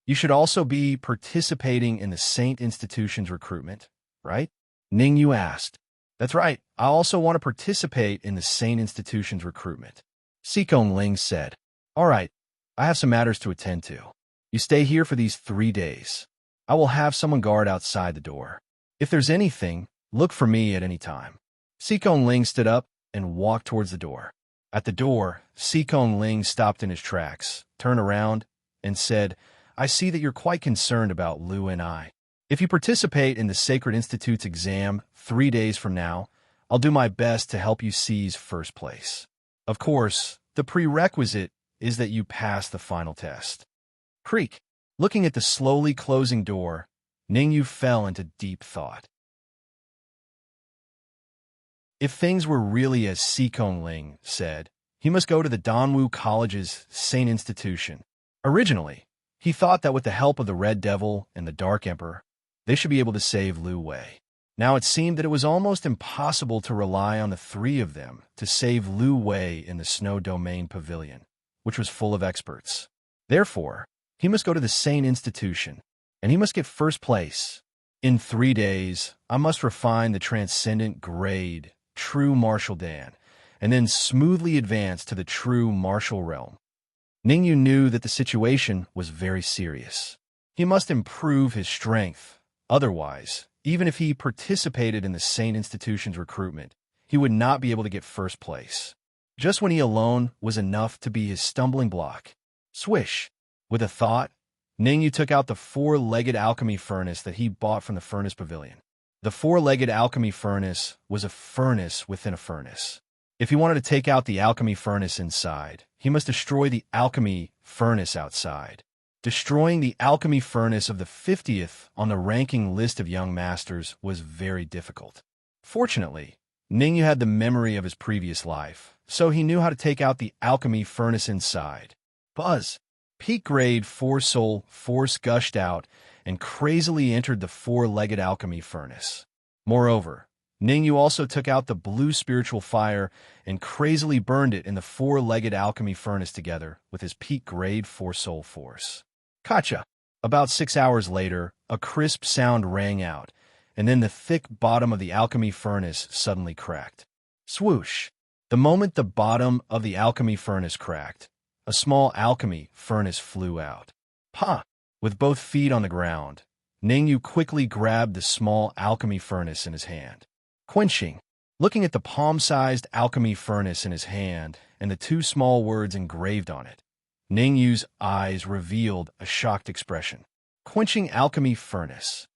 You should also be participating in the Saint Institution's recruitment, right? Ning Yu asked. That's right. I also want to participate in the Saint Institution's recruitment. Sikong Ling said. All right, I have some matters to attend to. You stay here for these 3 days. I will have someone guard outside the door. If there's anything, look for me at any time. Sikong Ling stood up and walked towards the door. At the door, Sikong Ling stopped in his tracks, turned around, and said, I see that you're quite concerned about Lu and I. If you participate in the Sacred Institute's exam 3 days from now, I'll do my best to help you seize first place. Of course, the prerequisite is that you pass the final test. Creak. Looking at the slowly closing door, Ning Yu fell into deep thought. If things were really as Sikong Ling said, he must go to the Danwu College's Saint Institution. Originally, he thought that with the help of the Red Devil and the Dark Emperor, they should be able to save Lu Wei. Now it seemed that it was almost impossible to rely on the three of them to save Lu Wei in the Snow Domain Pavilion, which was full of experts. Therefore, he must go to the Saint Institution, and he must get first place. In 3 days, I must refine the transcendent grade, true martial Dan, and then smoothly advance to the true martial realm. Ningyu knew that the situation was very serious. He must improve his strength. Otherwise, even if he participated in the Saint Institution's recruitment, he would not be able to get first place. Just when he alone was enough to be his stumbling block. Swish! With a thought, Ningyu took out the four-legged alchemy furnace that he bought from the furnace pavilion. The four-legged alchemy furnace was a furnace within a furnace. If he wanted to take out the alchemy furnace inside, he must destroy the alchemy furnace outside. Destroying the alchemy furnace of the 50th on the ranking list of young masters was very difficult. Fortunately, Ningyu had the memory of his previous life, so he knew how to take out the alchemy furnace inside. Buzz! Peak grade 4 soul force gushed out and crazily entered the four-legged alchemy furnace. Moreover, Ningyu also took out the blue spiritual fire and crazily burned it in the four-legged alchemy furnace together with his peak grade 4 soul force. Gotcha! About 6 hours later, a crisp sound rang out, and then the thick bottom of the alchemy furnace suddenly cracked. Swoosh! The moment the bottom of the alchemy furnace cracked, a small alchemy furnace flew out. Pa! With both feet on the ground, Ningyu quickly grabbed the small alchemy furnace in his hand. Quenching! Looking at the palm-sized alchemy furnace in his hand and the two small words engraved on it, Ningyu's eyes revealed a shocked expression. Quenching alchemy furnace.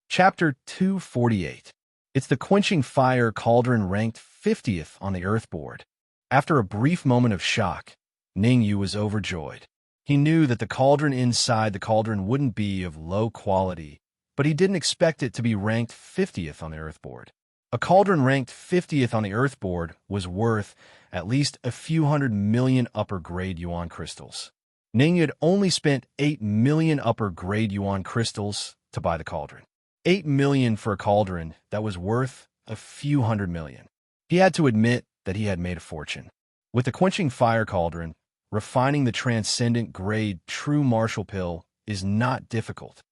Chapter 248. It's the quenching fire cauldron ranked 50th on the Earth board. After a brief moment of shock, Ningyu was overjoyed. He knew that the cauldron inside the cauldron wouldn't be of low quality, but he didn't expect it to be ranked 50th on the Earth board. A cauldron ranked 50th on the Earth board was worth at least a few 100 million upper-grade yuan crystals. Ningyu had only spent 8 million upper-grade yuan crystals to buy the cauldron. 8 million for a cauldron that was worth a few 100 million. He had to admit that he had made a fortune. With the quenching fire cauldron, refining the transcendent grade true martial pill is not difficult.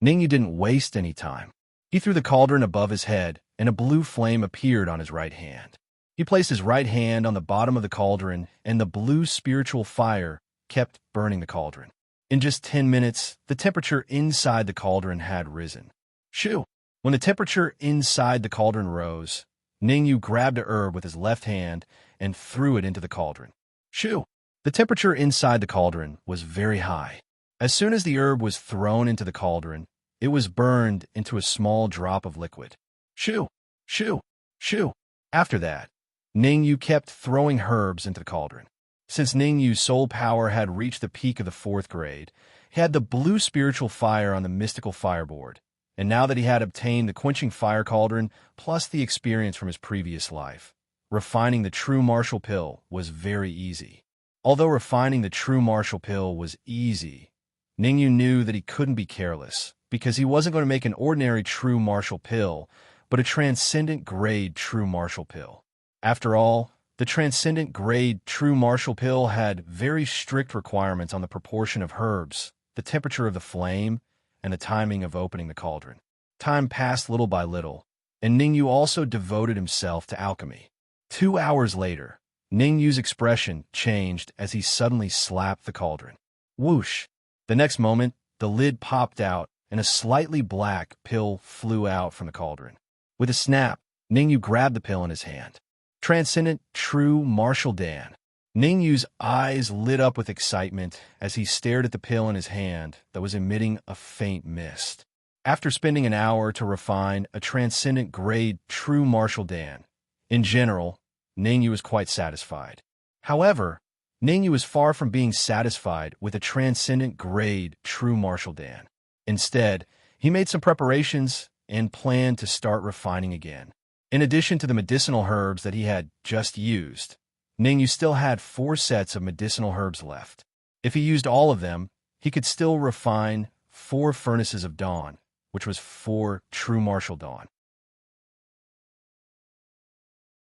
Ningyu didn't waste any time. He threw the cauldron above his head, and a blue flame appeared on his right hand. He placed his right hand on the bottom of the cauldron, and the blue spiritual fire kept burning the cauldron. In just 10 minutes, the temperature inside the cauldron had risen. Shoo! When the temperature inside the cauldron rose, Ningyu grabbed a herb with his left hand and threw it into the cauldron. Shoo! The temperature inside the cauldron was very high. As soon as the herb was thrown into the cauldron, it was burned into a small drop of liquid. Shoo! Shoo! Shoo! After that, Ningyu kept throwing herbs into the cauldron. Since Ningyu's soul power had reached the peak of the 4th grade, he had the blue spiritual fire on the mystical fireboard. And now that he had obtained the quenching fire cauldron plus the experience from his previous life, refining the true martial pill was very easy. Although refining the true martial pill was easy, Ningyu knew that he couldn't be careless, because he wasn't going to make an ordinary true martial pill, but a transcendent grade true martial pill. After all, the transcendent grade true martial pill had very strict requirements on the proportion of herbs, the temperature of the flame, and the timing of opening the cauldron. Time passed little by little, and Ningyu also devoted himself to alchemy. 2 hours later, Ningyu's expression changed as he suddenly slapped the cauldron. Whoosh! The next moment, the lid popped out, and a slightly black pill flew out from the cauldron. With a snap, Ningyu grabbed the pill in his hand. Transcendent True Martial Dan. Ningyu's eyes lit up with excitement as he stared at the pill in his hand that was emitting a faint mist. After spending an hour to refine a transcendent grade true martial Dan, in general, Ningyu was quite satisfied. However, Ningyu was far from being satisfied with a transcendent grade true martial Dan. Instead, he made some preparations and planned to start refining again. In addition to the medicinal herbs that he had just used, Ningyu still had 4 sets of medicinal herbs left. If he used all of them, he could still refine 4 furnaces of dawn, which was 4 true martial dawn.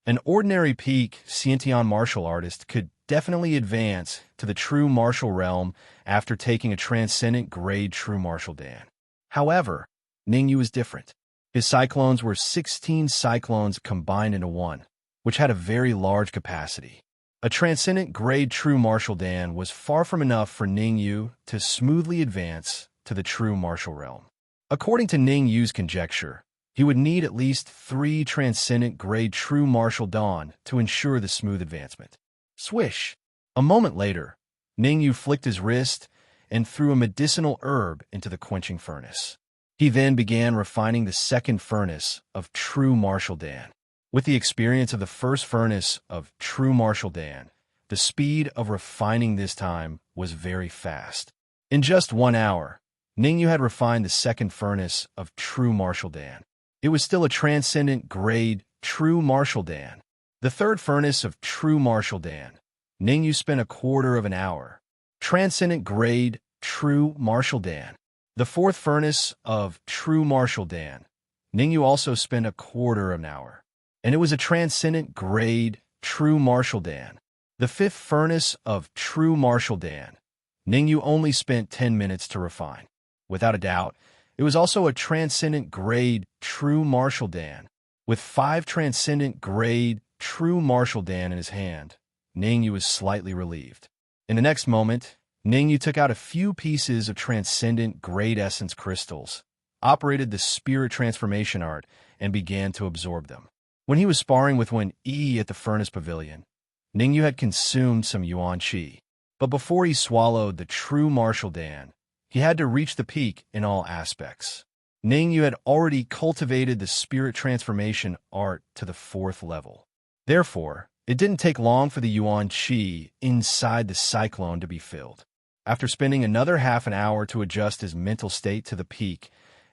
An ordinary peak Xiantian martial artist could definitely advance to the true martial realm after taking a transcendent grade true martial dan. However, Ningyu was different. His cyclones were 16 cyclones combined into one, which had a very large capacity. A transcendent grade true martial dan was far from enough for Ningyu to smoothly advance to the true martial realm. According to Ningyu's conjecture, he would need at least 3 transcendent grade true martial dawn to ensure the smooth advancement. Swish! A moment later, Ningyu flicked his wrist and threw a medicinal herb into the quenching furnace. He then began refining the second furnace of true martial dan. With the experience of the first furnace of true martial dan, the speed of refining this time was very fast. In just 1 hour, Ningyu had refined the second furnace of true martial dan. It was still a transcendent grade true martial dan. The third furnace of true martial dan, Ningyu spent a quarter of an hour. Transcendent grade true martial dan. The fourth furnace of true martial dan, Ningyu also spent a quarter of an hour, and it was a transcendent grade true martial dan. The fifth furnace of true martial dan, Ningyu only spent 10 minutes to refine. Without a doubt, it was also a transcendent grade true martial dan. With 5 transcendent grade true martial dan in his hand, Ningyu was slightly relieved. In the next moment, Ningyu took out a few pieces of transcendent grade essence crystals, operated the spirit transformation art, and began to absorb them. When he was sparring with Wen Yi at the furnace pavilion, Ningyu had consumed some yuan qi. But before he swallowed the true martial dan, he had to reach the peak in all aspects. Ningyu had already cultivated the spirit transformation art to the 4th level. Therefore, it didn't take long for the yuan qi inside the cyclone to be filled. After spending another half an hour to adjust his mental state to the peak,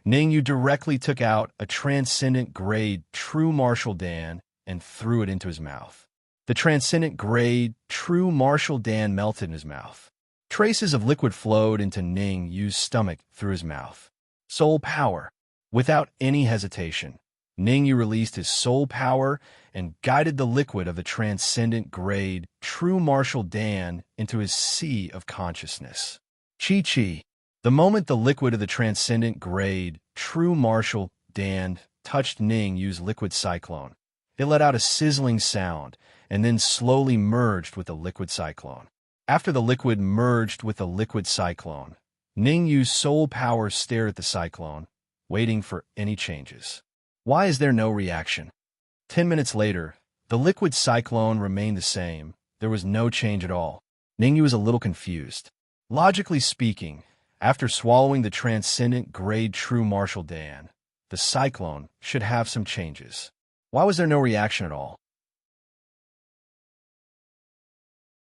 Ningyu directly took out a transcendent grade true martial dan and threw it into his mouth. The transcendent grade true martial dan melted in his mouth. Traces of liquid flowed into Ningyu's stomach through his mouth. Soul power. Without any hesitation, Ningyu released his soul power and guided the liquid of the transcendent grade true martial dan into his sea of consciousness. Chi-chi. The moment the liquid of the transcendent grade true martial dan touched Ningyu's liquid cyclone, it let out a sizzling sound and then slowly merged with the liquid cyclone. After the liquid merged with the liquid cyclone, Ningyu's soul power stared at the cyclone, waiting for any changes. Why is there no reaction? 10 minutes later, the liquid cyclone remained the same. There was no change at all. Ningyu was a little confused. Logically speaking, after swallowing the transcendent grade true martial dan, the cyclone should have some changes. Why was there no reaction at all?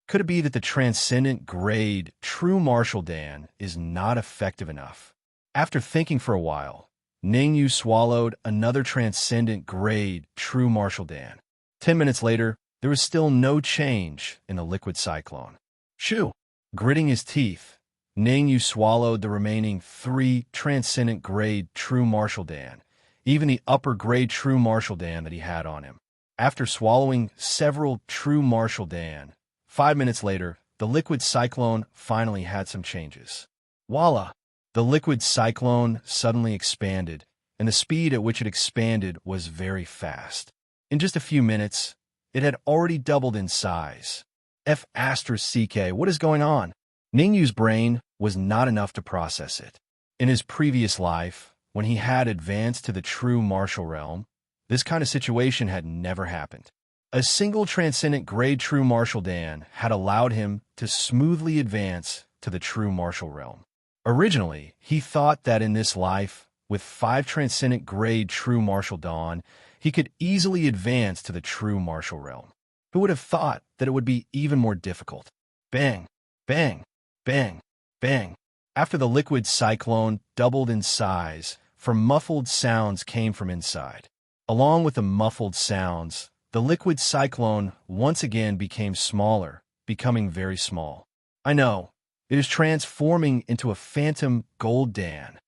Could it be that the transcendent grade true martial dan is not effective enough? After thinking for a while, Ningyu swallowed another transcendent grade true martial dan. 10 minutes later, there was still no change in the liquid cyclone. Shoo! Gritting his teeth, Ningyu swallowed the remaining 3 transcendent grade true martial dan, even the upper grade true martial dan that he had on him. After swallowing several true martial dan, 5 minutes later, the liquid cyclone finally had some changes. Voila! The liquid cyclone suddenly expanded, and the speed at which it expanded was very fast. In just a few minutes, it had already doubled in size. F***, what is going on? Ningyu's brain was not enough to process it. In his previous life, when he had advanced to the true martial realm, this kind of situation had never happened. A single transcendent grade true martial dan had allowed him to smoothly advance to the true martial realm. Originally, he thought that in this life, with 5 transcendent grade true martial dawn, he could easily advance to the true martial realm. Who would have thought that it would be even more difficult? Bang, bang, bang, bang. After the liquid cyclone doubled in size, for muffled sounds came from inside. Along with the muffled sounds, the liquid cyclone once again became smaller, becoming very small. I know, it is transforming into a phantom gold Dan.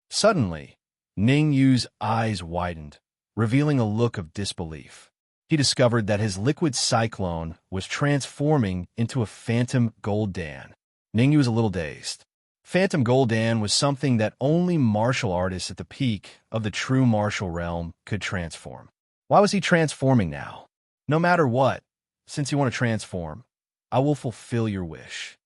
Suddenly, Ning Yu's eyes widened, revealing a look of disbelief. He discovered that his liquid cyclone was transforming into a phantom gold Dan. Ning Yu was a little dazed. Phantom gold Dan was something that only martial artists at the peak of the true martial realm could transform. Why was he transforming now? No matter what, since you want to transform, I will fulfill your wish.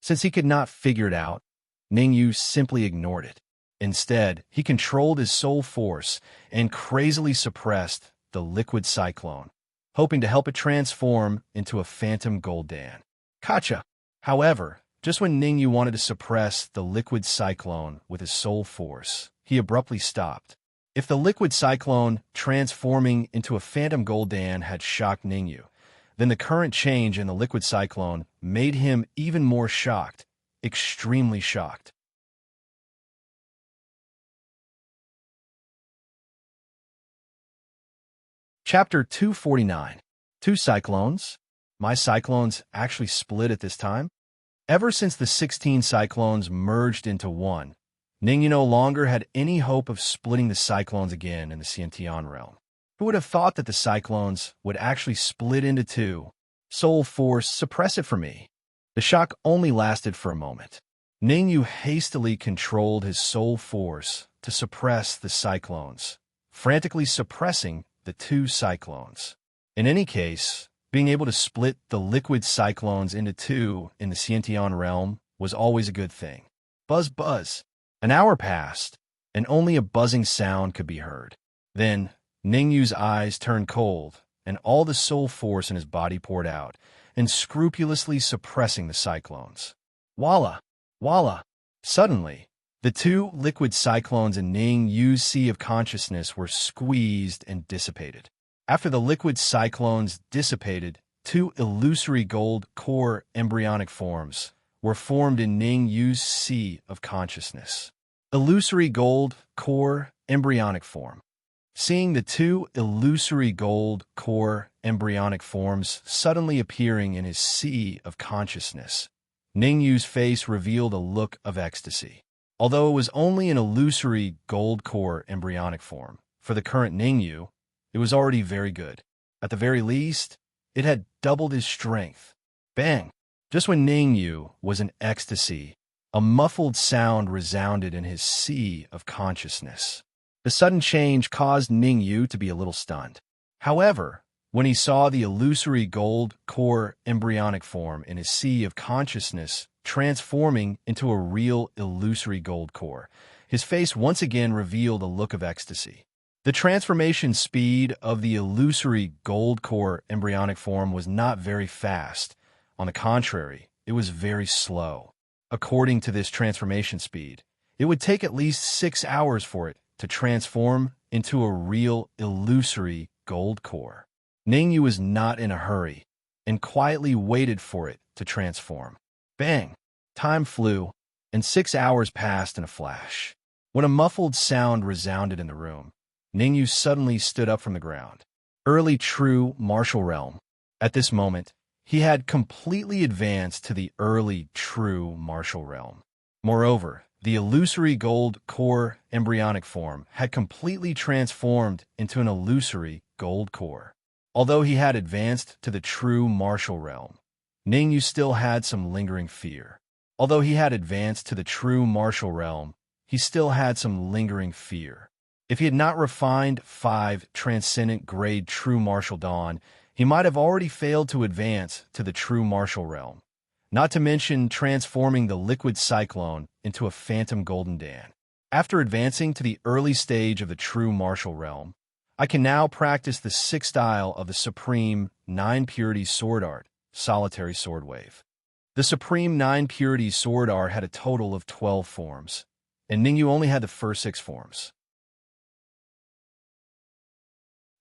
Since he could not figure it out, Ning Yu simply ignored it. Instead, he controlled his soul force and crazily suppressed the liquid cyclone, hoping to help it transform into a phantom gold Dan. Gotcha! However, just when Ning Yu wanted to suppress the liquid cyclone with his soul force, he abruptly stopped. If the liquid cyclone transforming into a phantom gold Dan had shocked Ning Yu, then the current change in the liquid cyclone made him even more shocked, extremely shocked. Chapter 249. Two cyclones? My cyclones actually split at this time? Ever since the 16 cyclones merged into one, Ning Yu no longer had any hope of splitting the cyclones again in the Xiantian realm. Who would have thought that the cyclones would actually split into two? Soul force, suppress it for me. The shock only lasted for a moment. Ning Yu hastily controlled his soul force to suppress the cyclones, frantically suppressing the two cyclones. In any case, being able to split the liquid cyclones into two in the Xiantian realm was always a good thing. Buzz, buzz. An hour passed, and only a buzzing sound could be heard. Then, Ning Yu's eyes turned cold, and all the soul force in his body poured out, unscrupulously suppressing the cyclones. Voila! Voila! Suddenly, the two liquid cyclones in Ning Yu's sea of consciousness were squeezed and dissipated. After the liquid cyclones dissipated, two illusory gold core embryonic forms were formed in Ning Yu's sea of consciousness. Illusory gold core embryonic form. Seeing the two illusory gold core embryonic forms suddenly appearing in his sea of consciousness, Ning Yu's face revealed a look of ecstasy. Although it was only an illusory gold core embryonic form, for the current Ning Yu, it was already very good. At the very least, it had doubled his strength. Bang! Just when Ning Yu was in ecstasy, a muffled sound resounded in his sea of consciousness. The sudden change caused Ning Yu to be a little stunned. However, when he saw the illusory gold core embryonic form in his sea of consciousness transforming into a real illusory gold core, his face once again revealed a look of ecstasy. The transformation speed of the illusory gold core embryonic form was not very fast. On the contrary, it was very slow. According to this transformation speed, it would take at least 6 hours for it to transform into a real illusory gold core. Ning Yu was not in a hurry and quietly waited for it to transform. Bang! Time flew, and 6 hours passed in a flash. When a muffled sound resounded in the room, Ning Yu suddenly stood up from the ground. Early true martial realm. At this moment, he had completely advanced to the early true martial realm. Moreover, the illusory gold core embryonic form had completely transformed into an illusory gold core. Although he had advanced to the true martial realm, Ning Yu still had some lingering fear. Although he had advanced to the true martial realm, he still had some lingering fear. If he had not refined 5 transcendent grade true martial dawn, he might have already failed to advance to the true martial realm, not to mention transforming the liquid cyclone into a phantom golden Dan. After advancing to the early stage of the true martial realm, I can now practice the 6th style of the supreme 9 purity sword art, solitary sword wave. The supreme 9 purity sword art had a total of 12 forms, and Ning Yu only had the first 6 forms.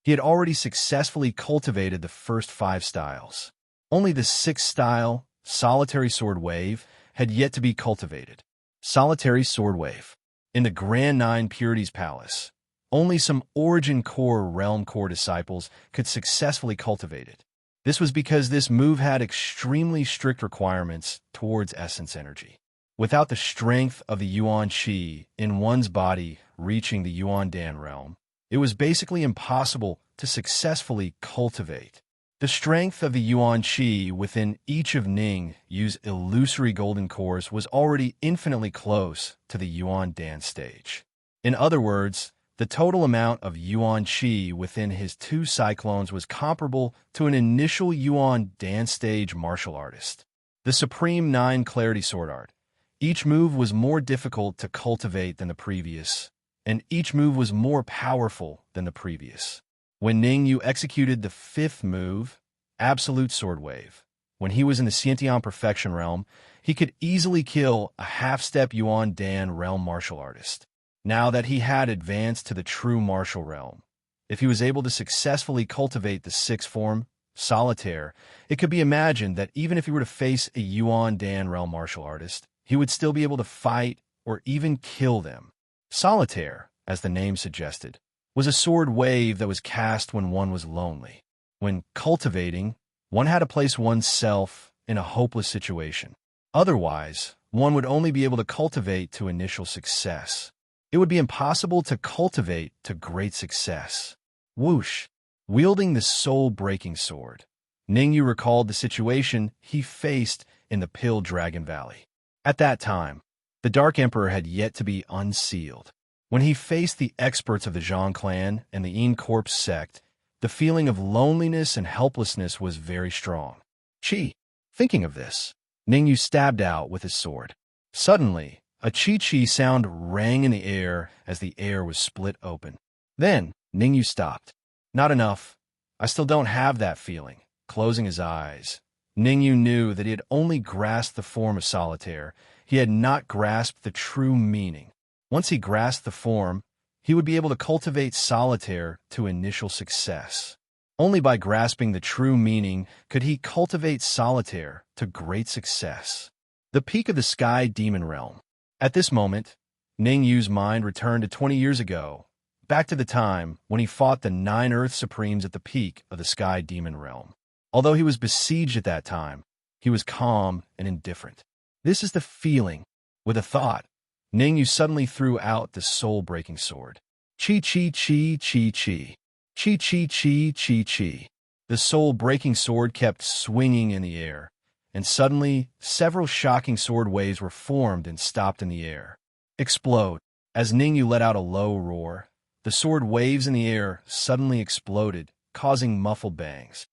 He had already successfully cultivated the first 5 styles. Only the 6th style, solitary sword wave, had yet to be cultivated. Solitary sword wave. In the Grand Nine Purities Palace, only some Origin Core Realm Core disciples could successfully cultivate it. This was because this move had extremely strict requirements towards essence energy. Without the strength of the Yuan Qi in one's body reaching the Yuan Dan realm, it was basically impossible to successfully cultivate. The strength of the Yuan Qi within each of Ning Yu's illusory golden cores was already infinitely close to the Yuan Dan stage. In other words, the total amount of Yuan Qi within his two cyclones was comparable to an initial Yuan Dan stage martial artist. The Supreme Nine Clarity Sword Art. Each move was more difficult to cultivate than the previous, and each move was more powerful than the previous. When Ning Yu executed the fifth move, Absolute Sword Wave, when he was in the Xiantian Perfection realm, he could easily kill a half-step Yuan Dan realm martial artist. Now that he had advanced to the true martial realm, if he was able to successfully cultivate the sixth form, Solitaire, it could be imagined that even if he were to face a Yuan Dan realm martial artist, he would still be able to fight or even kill them. Solitaire, as the name suggested, was a sword wave that was cast when one was lonely. When cultivating, one had to place oneself in a hopeless situation. Otherwise, one would only be able to cultivate to initial success. It would be impossible to cultivate to great success. Whoosh! Wielding the soul-breaking sword, Ning Yu recalled the situation he faced in the Pill Dragon Valley. At that time, the Dark Emperor had yet to be unsealed. When he faced the experts of the Zhang clan and the Yin Corpse sect, the feeling of loneliness and helplessness was very strong. Chi. Thinking of this, Ning Yu stabbed out with his sword. Suddenly, a chi-chi sound rang in the air as the air was split open. Then, Ning Yu stopped. Not enough. I still don't have that feeling. Closing his eyes, Ning Yu knew that he had only grasped the form of Solitaire. He had not grasped the true meaning. Once he grasped the form, he would be able to cultivate Solitaire to initial success. Only by grasping the true meaning could he cultivate Solitaire to great success. The peak of the Sky Demon Realm. At this moment, Ning Yu's mind returned to 20 years ago, back to the time when he fought the 9 Earth Supremes at the peak of the Sky Demon Realm. Although he was besieged at that time, he was calm and indifferent. This is the feeling. With a thought, Ning Yu suddenly threw out the soul-breaking sword. Chi-chi-chi-chi-chi. Chi-chi-chi-chi-chi. The soul-breaking sword kept swinging in the air, and suddenly, several shocking sword waves were formed and stopped in the air. Explode. As Ning Yu let out a low roar, the sword waves in the air suddenly exploded, causing muffled bangs.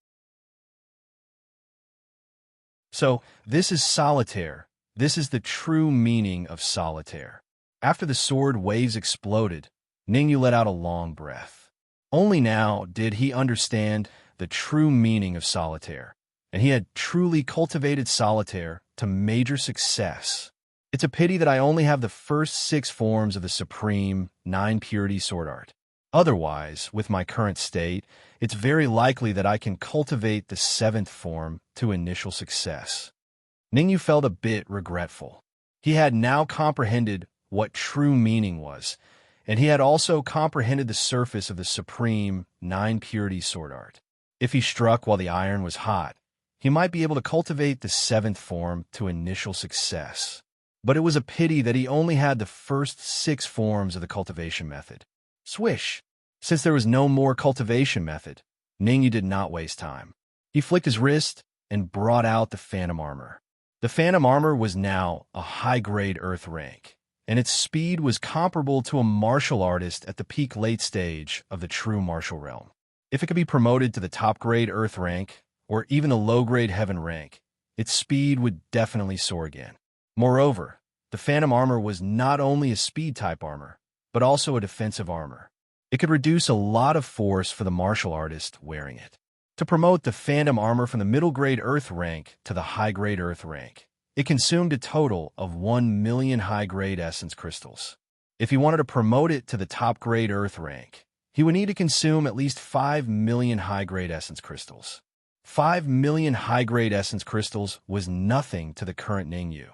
So, this is Solitaire. This is the true meaning of Solitaire. After the sword waves exploded, Ning Yu let out a long breath. Only now did he understand the true meaning of Solitaire, and he had truly cultivated Solitaire to major success. It's a pity that I only have the first 6 forms of the Supreme 9 Purity Sword Art. Otherwise, with my current state, it's very likely that I can cultivate the 7th form to initial success. Ning Yu felt a bit regretful. He had now comprehended what true meaning was, and he had also comprehended the surface of the Supreme 9 Purity Sword Art. If he struck while the iron was hot, he might be able to cultivate the 7th form to initial success. But it was a pity that he only had the first 6 forms of the cultivation method. Swish! Since there was no more cultivation method, Ning Yu did not waste time. He flicked his wrist and brought out the Phantom Armor. The Phantom Armor was now a high-grade Earth rank, and its speed was comparable to a martial artist at the peak late stage of the true martial realm. If it could be promoted to the top-grade Earth rank, or even the low-grade Heaven rank, its speed would definitely soar again. Moreover, the Phantom Armor was not only a speed-type armor, but also a defensive armor. It could reduce a lot of force for the martial artist wearing it. To promote the Phantom Armor from the middle-grade Earth rank to the high-grade Earth rank, it consumed a total of 1 million high-grade essence crystals. If he wanted to promote it to the top-grade Earth rank, he would need to consume at least 5 million high-grade essence crystals. 5 million high-grade essence crystals was nothing to the current Ning Yu.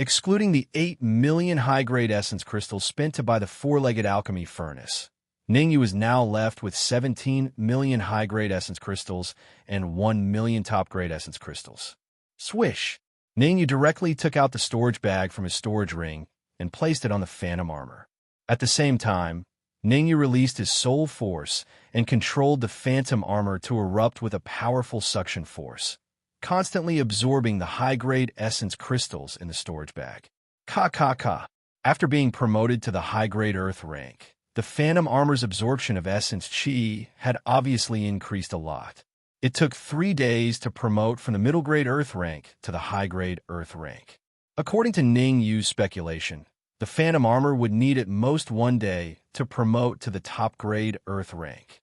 Excluding the 8 million high-grade essence crystals spent to buy the four-legged alchemy furnace, Ningyu was now left with 17 million high-grade essence crystals and 1 million top-grade essence crystals. Swish! Ningyu directly took out the storage bag from his storage ring and placed it on the phantom armor. At the same time, Ningyu released his soul force and controlled the phantom armor to erupt with a powerful suction force, constantly absorbing the high-grade essence crystals in the storage bag. Ka. After being promoted to the high-grade earth rank, the phantom armor's absorption of essence chi had obviously increased a lot. It took 3 days to promote from the middle-grade earth rank to the high-grade earth rank. According to Ningyu's speculation, the phantom armor would need at most 1 day to promote to the top-grade earth rank.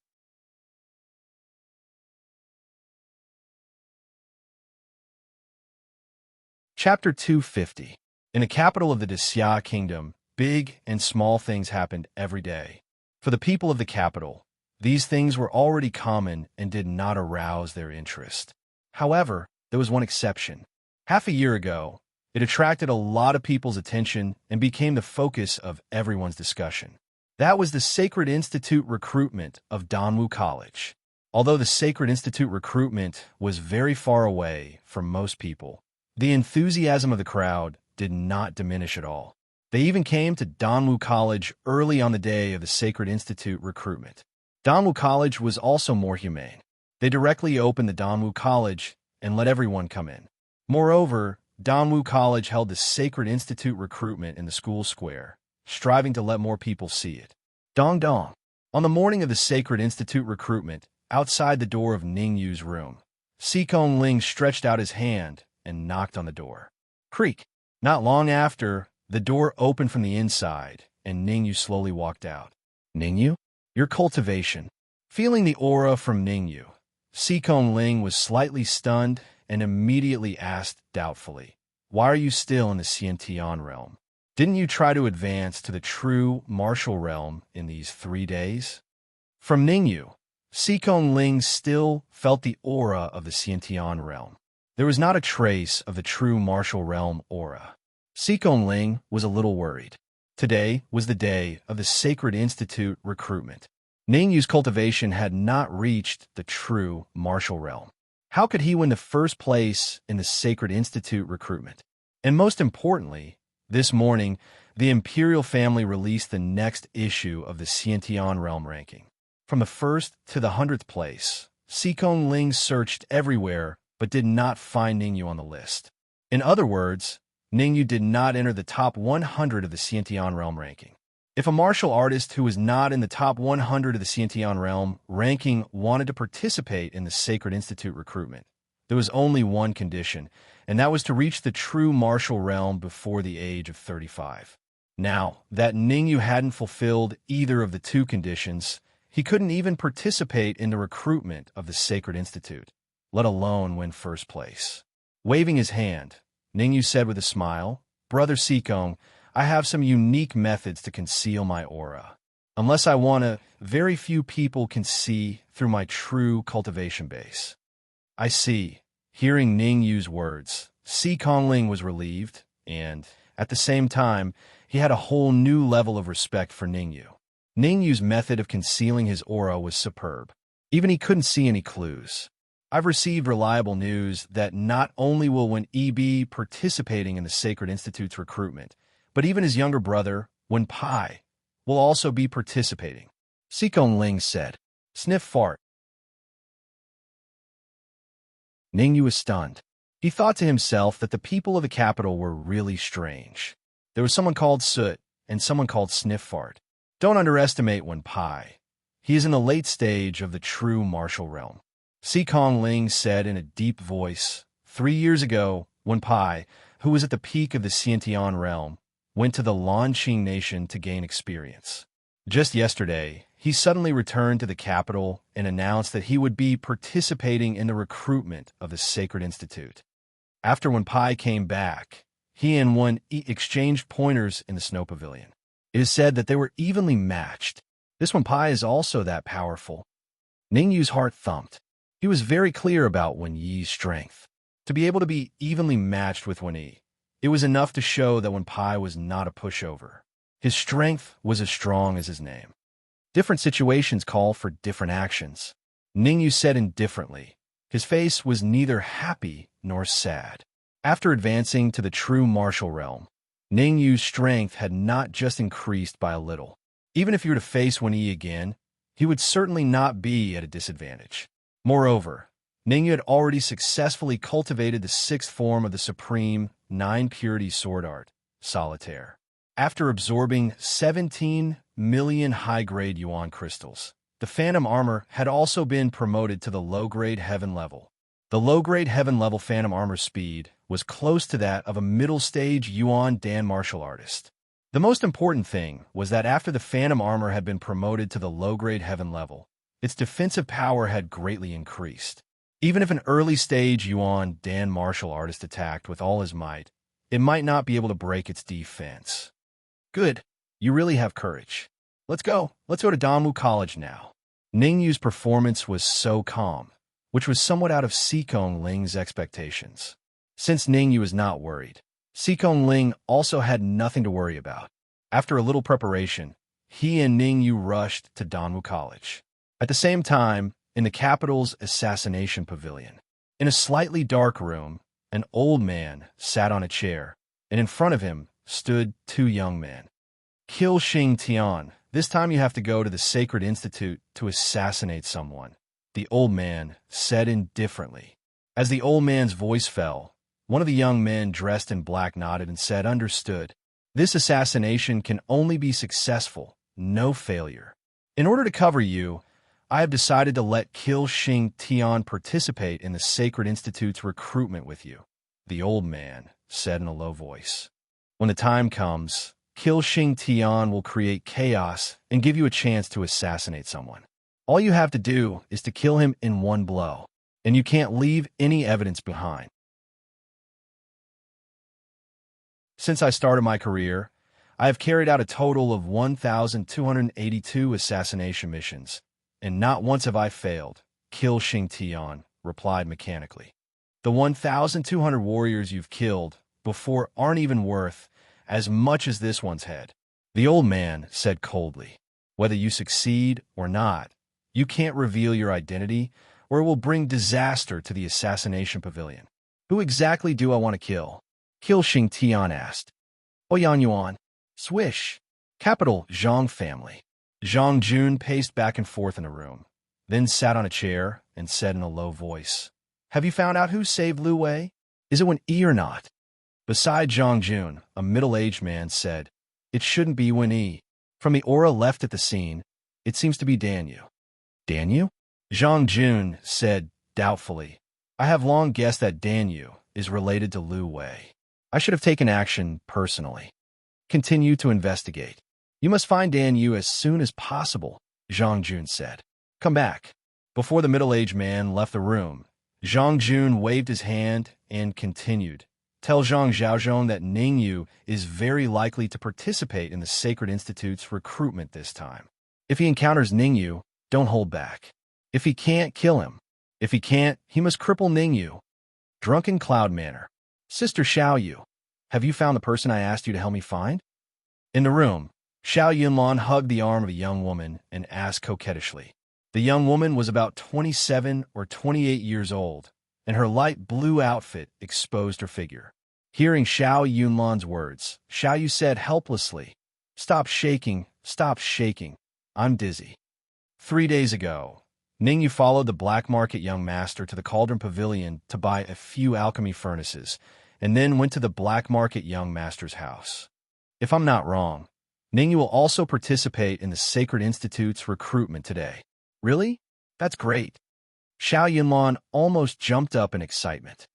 Chapter 250. In the capital of the Xia Kingdom, big and small things happened every day. For the people of the capital, these things were already common and did not arouse their interest. However, there was one exception. Half a year ago, it attracted a lot of people's attention and became the focus of everyone's discussion. That was the Sacred Institute recruitment of Danwu College. Although the Sacred Institute recruitment was very far away from most people, the enthusiasm of the crowd did not diminish at all. They even came to Danwu College early on the day of the Sacred Institute recruitment. Danwu College was also more humane. They directly opened the Danwu College and let everyone come in. Moreover, Danwu College held the Sacred Institute recruitment in the school square, striving to let more people see it. Dong dong. On the morning of the Sacred Institute recruitment, outside the door of Ningyu's room, Sikong Ling stretched out his hand and knocked on the door. Creak. Not long after, the door opened from the inside, and Ningyu slowly walked out. Ningyu? Your cultivation. Feeling the aura from Ningyu, Sikong Ling was slightly stunned and immediately asked doubtfully, "Why are you still in the Xiantian realm? Didn't you try to advance to the true martial realm in these 3 days?" From Ningyu, Sikong Ling still felt the aura of the Xiantian realm. There was not a trace of the true martial realm aura. Sikong Ling was a little worried. Today was the day of the Sacred Institute recruitment. Ningyu's cultivation had not reached the true martial realm. How could he win the first place in the Sacred Institute recruitment? And most importantly, this morning, the Imperial family released the next issue of the Xiantian realm ranking. From the 1st to the 100th place, Sikong Ling searched everywhere but did not find Ningyu on the list. In other words, Ningyu did not enter the top 100 of the Xiantian realm ranking. If a martial artist who was not in the top 100 of the Xiantian realm ranking wanted to participate in the Sacred Institute recruitment, there was only one condition, and that was to reach the true martial realm before the age of 35. Now, that Ningyu hadn't fulfilled either of the two conditions, he couldn't even participate in the recruitment of the Sacred Institute, let alone win first place. Waving his hand, Ningyu said with a smile, "Brother Sikong, I have some unique methods to conceal my aura. Unless I want to, very few people can see through my true cultivation base." I see. Hearing Ningyu's words, Sikong Ling was relieved, and, at the same time, he had a whole new level of respect for Ningyu. Ningyu's method of concealing his aura was superb. Even he couldn't see any clues. I've received reliable news that not only will Wen Yi be participating in the Sacred Institute's recruitment, but even his younger brother, Wen Pai, will also be participating. Sikong Ling said. Sniff fart. Ningyu was stunned. He thought to himself that the people of the capital were really strange. There was someone called Soot and someone called Sniff Fart. Don't underestimate Wen Pai. He is in the late stage of the true martial realm. Sikong Ling said in a deep voice, 3 years ago, Wen Pai, who was at the peak of the Xiantian realm, went to the Lanqing nation to gain experience. Just yesterday, he suddenly returned to the capital and announced that he would be participating in the recruitment of the Sacred Institute. After Wen Pai came back, he and Wen Yi exchanged pointers in the snow pavilion. It is said that they were evenly matched. This Wen Pai is also that powerful. Ningyu's heart thumped. He was very clear about Wen Yi's strength. To be able to be evenly matched with Wen Yi, It was enough to show that when Pai was not a pushover. His strength was as strong as his name. Different situations call for different actions. Ningyu said indifferently. His face was neither happy nor sad. After advancing to the true martial realm, Ningyu's strength had not just increased by a little. Even if he were to face Wen Yi again, he would certainly not be at a disadvantage. Moreover, Ningyu had already successfully cultivated the sixth form of the supreme nine-purity sword art, Solitaire. After absorbing 17 million high-grade yuan crystals, the Phantom Armor had also been promoted to the low-grade heaven level. The low-grade heaven level Phantom Armor speed was close to that of a middle-stage yuan Dan martial artist. The most important thing was that after the Phantom Armor had been promoted to the low-grade heaven level, its defensive power had greatly increased. Even if an early-stage yuan Dan martial artist attacked with all his might, it might not be able to break its defense. Good. You really have courage. Let's go. Let's go to Dongwu College now. Ningyu's performance was so calm, which was somewhat out of Xikong Ling's expectations. Since Ningyu was not worried, Xikong Ling also had nothing to worry about. After a little preparation, he and Ningyu rushed to Dongwu College. At the same time, in the capital's assassination pavilion, in a slightly dark room, an old man sat on a chair, and in front of him stood two young men. Kill Xing Tian. This time you have to go to the Sacred Institute to assassinate someone, the old man said indifferently. As the old man's voice fell, one of the young men dressed in black nodded and said, "Understood. This assassination can only be successful, no failure. In order to cover you, I have decided to let Kill Xing Tian participate in the Sacred Institute's recruitment with you," the old man said in a low voice. "When the time comes, Kill Xing Tian will create chaos and give you a chance to assassinate someone. All you have to do is to kill him in one blow, and you can't leave any evidence behind. Since I started my career, I have carried out a total of 1,282 assassination missions, and not once have I failed," Kill Xing Tian replied mechanically. "The 1,200 warriors you've killed before aren't even worth as much as this one's head," the old man said coldly. "Whether you succeed or not, you can't reveal your identity, or it will bring disaster to the assassination pavilion." "Who exactly do I want to kill?" Kill Xing Tian asked. "Oyan Yuan. Swish. Capital Zhang family." Zhang Jun paced back and forth in the room, then sat on a chair and said in a low voice, "Have you found out who saved Lu Wei? Is it Wen Yi or not?" Beside Zhang Jun, a middle-aged man said, "It shouldn't be Wen Yi. From the aura left at the scene, it seems to be Dan Yu." "Dan Yu?" Zhang Jun said doubtfully. "I have long guessed that Dan Yu is related to Lu Wei. I should have taken action personally. Continue to investigate. You must find Dan Yu as soon as possible," Zhang Jun said. "Come back." Before the middle-aged man left the room, Zhang Jun waved his hand and continued. "Tell Zhang Xiaozhong that Ningyu is very likely to participate in the Sacred Institute's recruitment this time. If he encounters Ningyu, don't hold back. If he can't, kill him. If he can't, he must cripple Ningyu." Drunken Cloud Manor. "Sister Xiaoyu, have you found the person I asked you to help me find?" In the room, Xiao Yunlan hugged the arm of a young woman and asked coquettishly. The young woman was about 27 or 28 years old, and her light blue outfit exposed her figure. Hearing Xiao Yunlan's words, Xiaoyu said helplessly, Stop shaking. I'm dizzy." 3 days ago, Ningyu followed the black market young master to the Cauldron Pavilion to buy a few alchemy furnaces, and then went to the black market young master's house. If I'm not wrong, Ningyu will also participate in the Sacred Institute's recruitment today. "Really? That's great." Xiao Yunlan almost jumped up in excitement.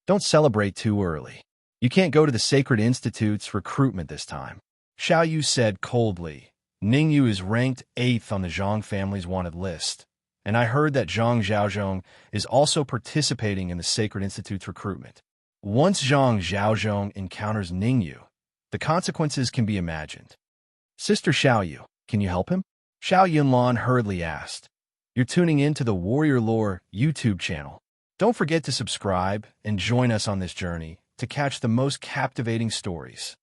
"Don't celebrate too early. You can't go to the Sacred Institute's recruitment this time," Xiao Yu said coldly. "Ningyu is ranked 8th on the Zhang family's wanted list, and I heard that Zhang Xiaozhong is also participating in the Sacred Institute's recruitment. Once Zhang Xiaozhong encounters Ningyu, the consequences can be imagined." "Sister Xiaoyu, can you help him?" Xiao Yunlan hurriedly asked. "You're tuning in to the Warrior Lore YouTube channel. Don't forget to subscribe and join us on this journey to catch the most captivating stories.